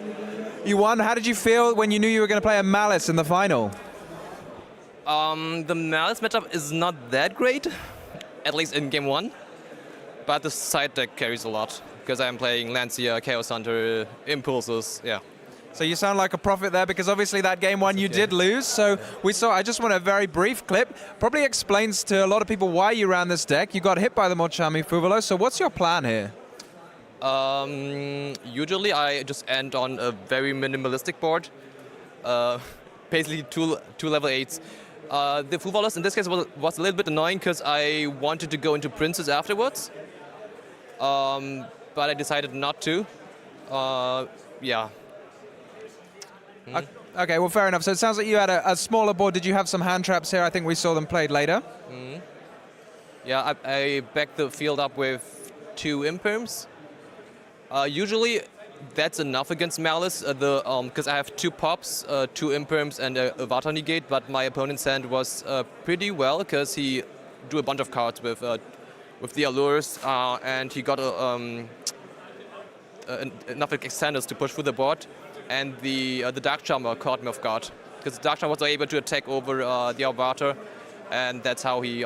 S15: you won. How did you feel when you knew you were going to play a Maliss in the final?
S8: The Maliss matchup is not that great, at least in game one. But the side deck carries a lot, because I'm playing Lancia, Chaos Hunter, Impulses, yeah.
S15: So you sound like a prophet there, because obviously that game one you did lose. So I just want a very brief clip. Probably explains to a lot of people why you ran this deck. You got hit by the Mochami Fuvalo, so what's your plan here?
S8: Usually I just end on a very minimalistic board. Basically two level 8s. The Fuvalos in this case was a little bit annoying because I wanted to go into Princes afterwards. But I decided not to. Yeah.
S15: Okay, well, fair enough. So it sounds like you had a smaller board. Did you have some hand traps here? I think we saw them played later.
S8: Yeah, I backed the field up with 2 Imperms. Usually that's enough against Maliss, because I have 2 Pops, 2 Imperms, and a Vata Negate, but my opponent's hand was pretty well, because he drew a bunch of cards with the Allures, and he got enough extenders to push through the board, and the Dark Charmer caught me off guard, because the Dark Charmer was able to attack over the Avatar, and that's how he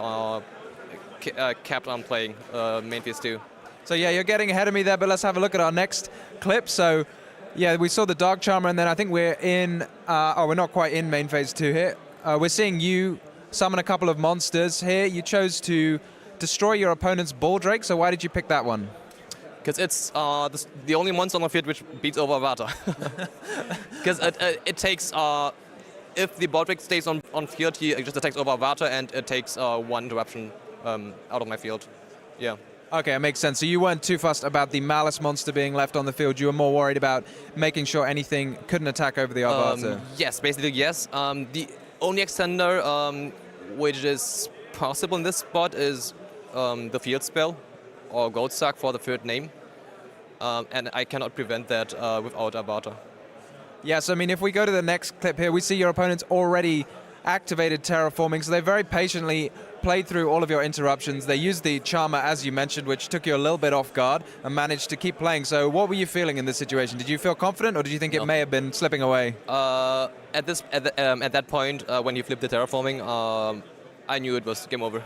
S8: kept on playing main phase 2.
S15: So yeah, you're getting ahead of me there, but let's have a look at our next clip. So yeah, we saw the Dark Charmer, and then I think we're in, we're not quite in main phase 2 here. We're seeing you summon a couple of monsters here. You chose to destroy your opponent's Ball Drake, so why did you pick that one?
S8: Because it's the only monster on the field which beats over Avatar. Because it takes, if the Ball Drake stays on field, he just attacks over Avatar, and it takes 1 interruption out of my field. Yeah.
S15: Okay, it makes sense. So you weren't too fussed about the Maliss monster being left on the field. You were more worried about making sure anything couldn't attack over the Avatar.
S8: Yes, basically yes. The only extender which is possible in this spot is the field spell or Gold Suck for the 3rd name. And I cannot prevent that without Avatar.
S15: Yes, I mean, if we go to the next clip here, we see your opponent's already activated terraforming, so they very patiently played through all of your interruptions. They used the Charmer, as you mentioned, which took you a little bit off guard, and managed to keep playing. So what were you feeling in this situation? Did you feel confident, or did you think it may have been slipping away?
S8: At that point, when you flipped the terraforming, I knew it was game over.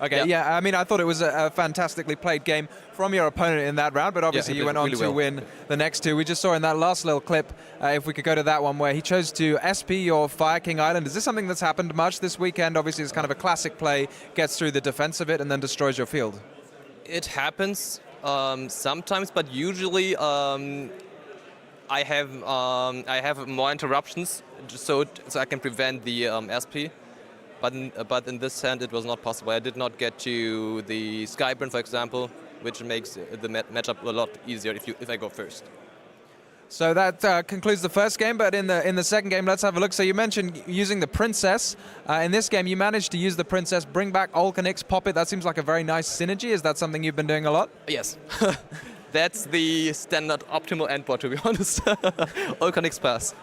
S15: Okay, yeah, I mean, I thought it was a fantastically played game from your opponent in that round, but obviously you went on to win the next 2. We just saw in that last little clip, if we could go to that one, where he chose to SP your Fire King Island. Is this something that's happened much this weekend? Obviously, it's kind of a classic play, gets through the defense of it, and then destroys your field.
S8: It happens sometimes, but usually I have more interruptions, so I can prevent the SP. but in this hand it was not possible. I did not get to the Skyburn, for example, which makes the matchup a lot easier if I go first.
S4: So that concludes the first game, but in the second game, let's have a look. So you mentioned using the Princess. In this game, you managed to use the Princess, bring back Olkanix, pop it. That seems like a very nice synergy. Is that something you've been doing a lot?
S8: Yes. That's the standard optimal endboard, to be honest. Olkanix pass.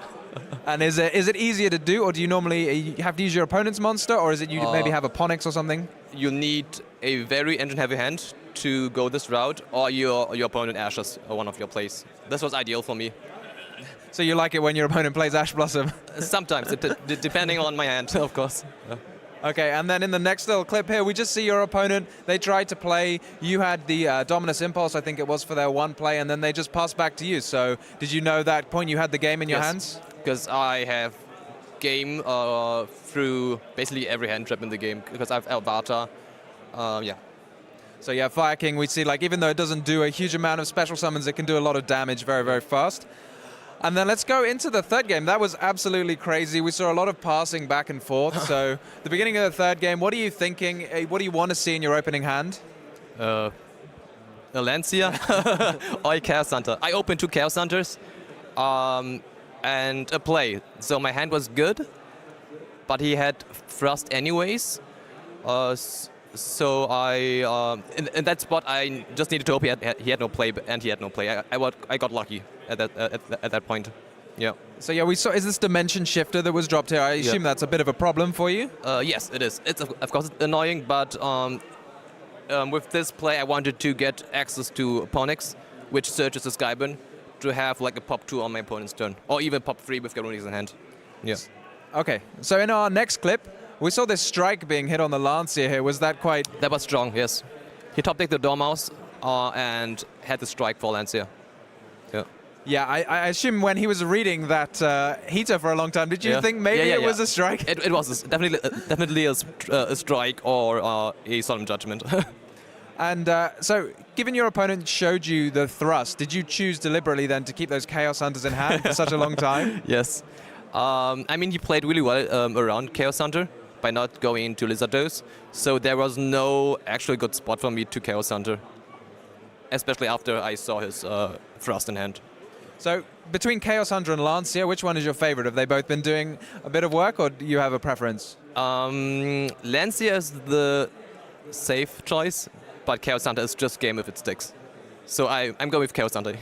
S4: And is it easier to do, or do you normally have to use your opponent's monster, or is it you maybe have a Ponix or something?
S8: You need a very engine-heavy hand to go this route, or your opponent ashes one of your plays. This was ideal for me.
S4: So you like it when your opponent plays Ash Blossom?
S8: Sometimes, depending on my hand, of course. Yeah.
S4: Okay, and then in the next little clip here, we just see your opponent. They tried to play. You had the Dominus Impulse, I think it was, for their one play, and then they just passed back to you. So did you know that point you had the game in your hands?
S8: Because I have game through basically every hand trap in the game, because I have Avatar. Yeah.
S4: So yeah, Fire King, we see, like, even though it doesn't do a huge amount of special summons, it can do a lot of damage very, very fast. And then let's go into the third game. That was absolutely crazy. We saw a lot of passing back and forth. So the beginning of the third game, what are you thinking? What do you want to see in your opening hand?
S8: Lancia or Chaos Hunter. I opened 2 Chaos Hunters and a play. So my hand was good, but he had thrust anyways. So in that spot I just needed to hope he had no play, and he had no play. I got lucky at that point. Yeah.
S4: So yeah, we saw. Is this Dimension Shifter that was dropped here? I assume that's a bit of a problem for you.
S8: Yes, it is. It's of course annoying, but with this play I wanted to get access to Ponix, which searches the Skyburn, to have like a pop 2 on my opponent's turn, or even pop 3 with Garuni's in hand. Yeah.
S4: Okay. So in our next clip, we saw this strike being hit on the Lancia here. Was that quite...
S8: That was strong, yes. He top-decked the Dormouse and had the strike for Lancia. Yeah.
S4: Yeah, I assume when he was reading that heater for a long time, did you think maybe it was a strike?
S8: It was definitely a strike or a solemn judgment.
S4: And so, given your opponent showed you the thrust, did you choose deliberately then to keep those Chaos Hunters in hand for such a long time?
S8: Yes. I mean, he played really well around Chaos Hunter by not going into Lizard Dose, so there was no actual good spot for me to Chaos Hunter, especially after I saw his thrust in hand.
S4: So, between Chaos Hunter and Lancia, which one is your favorite? Have they both been doing a bit of work, or do you have a preference?
S8: Lancia is the safe choice, but Chaos Hunter is just game if it sticks. So I'm going with Chaos Hunter.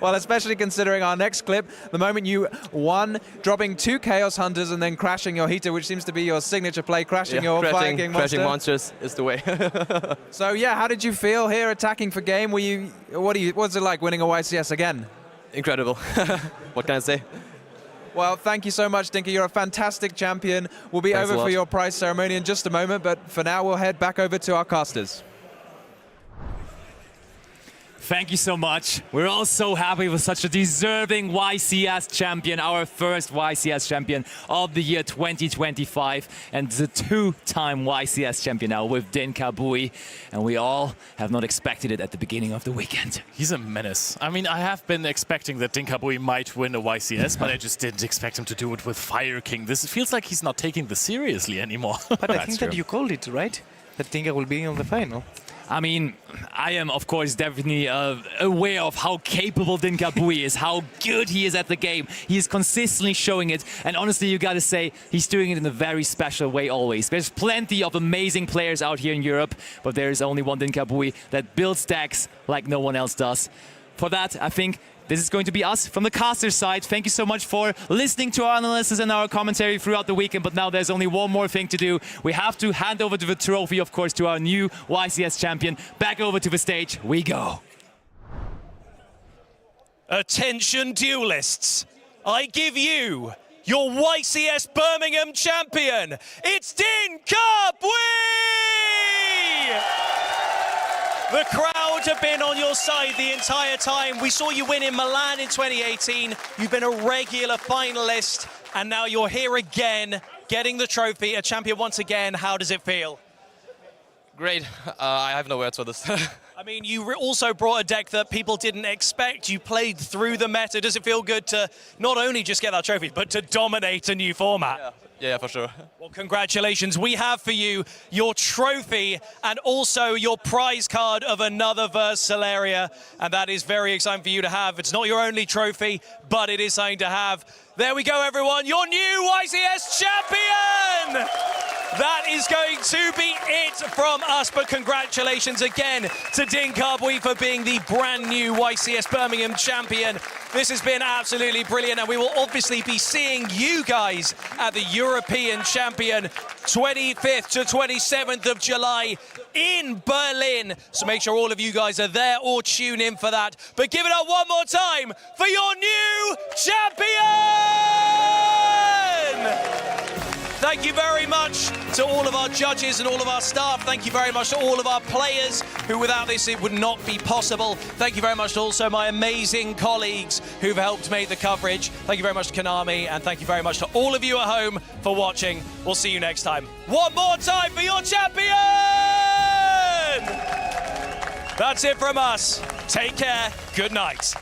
S4: Well, especially considering our next clip, the moment you won, dropping 2 Chaos Hunters and then crashing your heater, which seems to be your signature play, crashing your Fire King monster.
S8: Crashing monsters is the way.
S4: So yeah, how did you feel here attacking for game? What's it like winning a YCS again?
S8: Incredible. What can I say?
S4: Well, thank you so much, Dinka. You're a fantastic champion. We'll be over for your prize ceremony in just a moment, but for now we'll head back over to our casters.
S13: Thank you so much. We're all so happy with such a deserving YCS champion, our first YCS champion of the year 2025, and the 2-time YCS champion now with Dinka Bui. And we all have not expected it at the beginning of the weekend.
S14: He's a menace. I mean, I have been expecting that Dinka Bui might win a YCS, but I just didn't expect him to do it with Fire King. This feels like he's not taking this seriously anymore.
S6: But I think that you called it, right? That Dinka will be in the final.
S13: I mean, I am, of course, definitely aware of how capable Dinka Bui is, how good he is at the game. He is consistently showing it. And honestly, you got to say, he's doing it in a very special way always. There's plenty of amazing players out here in Europe, but there is only one Dinka Bui that builds decks like no one else does. For that, I think this is going to be us from the caster side. Thank you so much for listening to our analysis and our commentary throughout the weekend. But now there's only one more thing to do. We have to hand over the trophy, of course, to our new YCS champion. Back over to the stage we go.
S1: Attention duelists, I give you your YCS Birmingham champion. It's Dinka Bui! The crowd have been on your side the entire time. We saw you win in Milan in 2018. You've been a regular finalist, and now you're here again, getting the trophy, a champion once again. How does it feel?
S8: Great. I have no words for this.
S1: I mean, you also brought a deck that people didn't expect. You played through the meta. Does it feel good to not only just get that trophy, but to dominate a new format?
S10: Yeah, for sure.
S1: Well, congratulations. We have for you your trophy and also your prize card of another Versalaria. And that is very exciting for you to have. It's not your only trophy, but it is something to have. There we go, everyone. Your new YCS champion! That is going to be it from us, but congratulations again to Din Carbui for being the brand new YCS Birmingham champion. This has been absolutely brilliant, and we will obviously be seeing you guys at the European Champion 25th to 27th of July in Berlin. So make sure all of you guys are there or tune in for that. But give it up one more time for your new champion! Thank you very much to all of our judges and all of our staff. Thank you very much to all of our players, who without this it would not be possible. Thank you very much to also my amazing colleagues who've helped make the coverage. Thank you very much to Konami, and thank you very much to all of you at home for watching. We'll see you next time. One more time for your champion! That's it from us. Take care. Good night.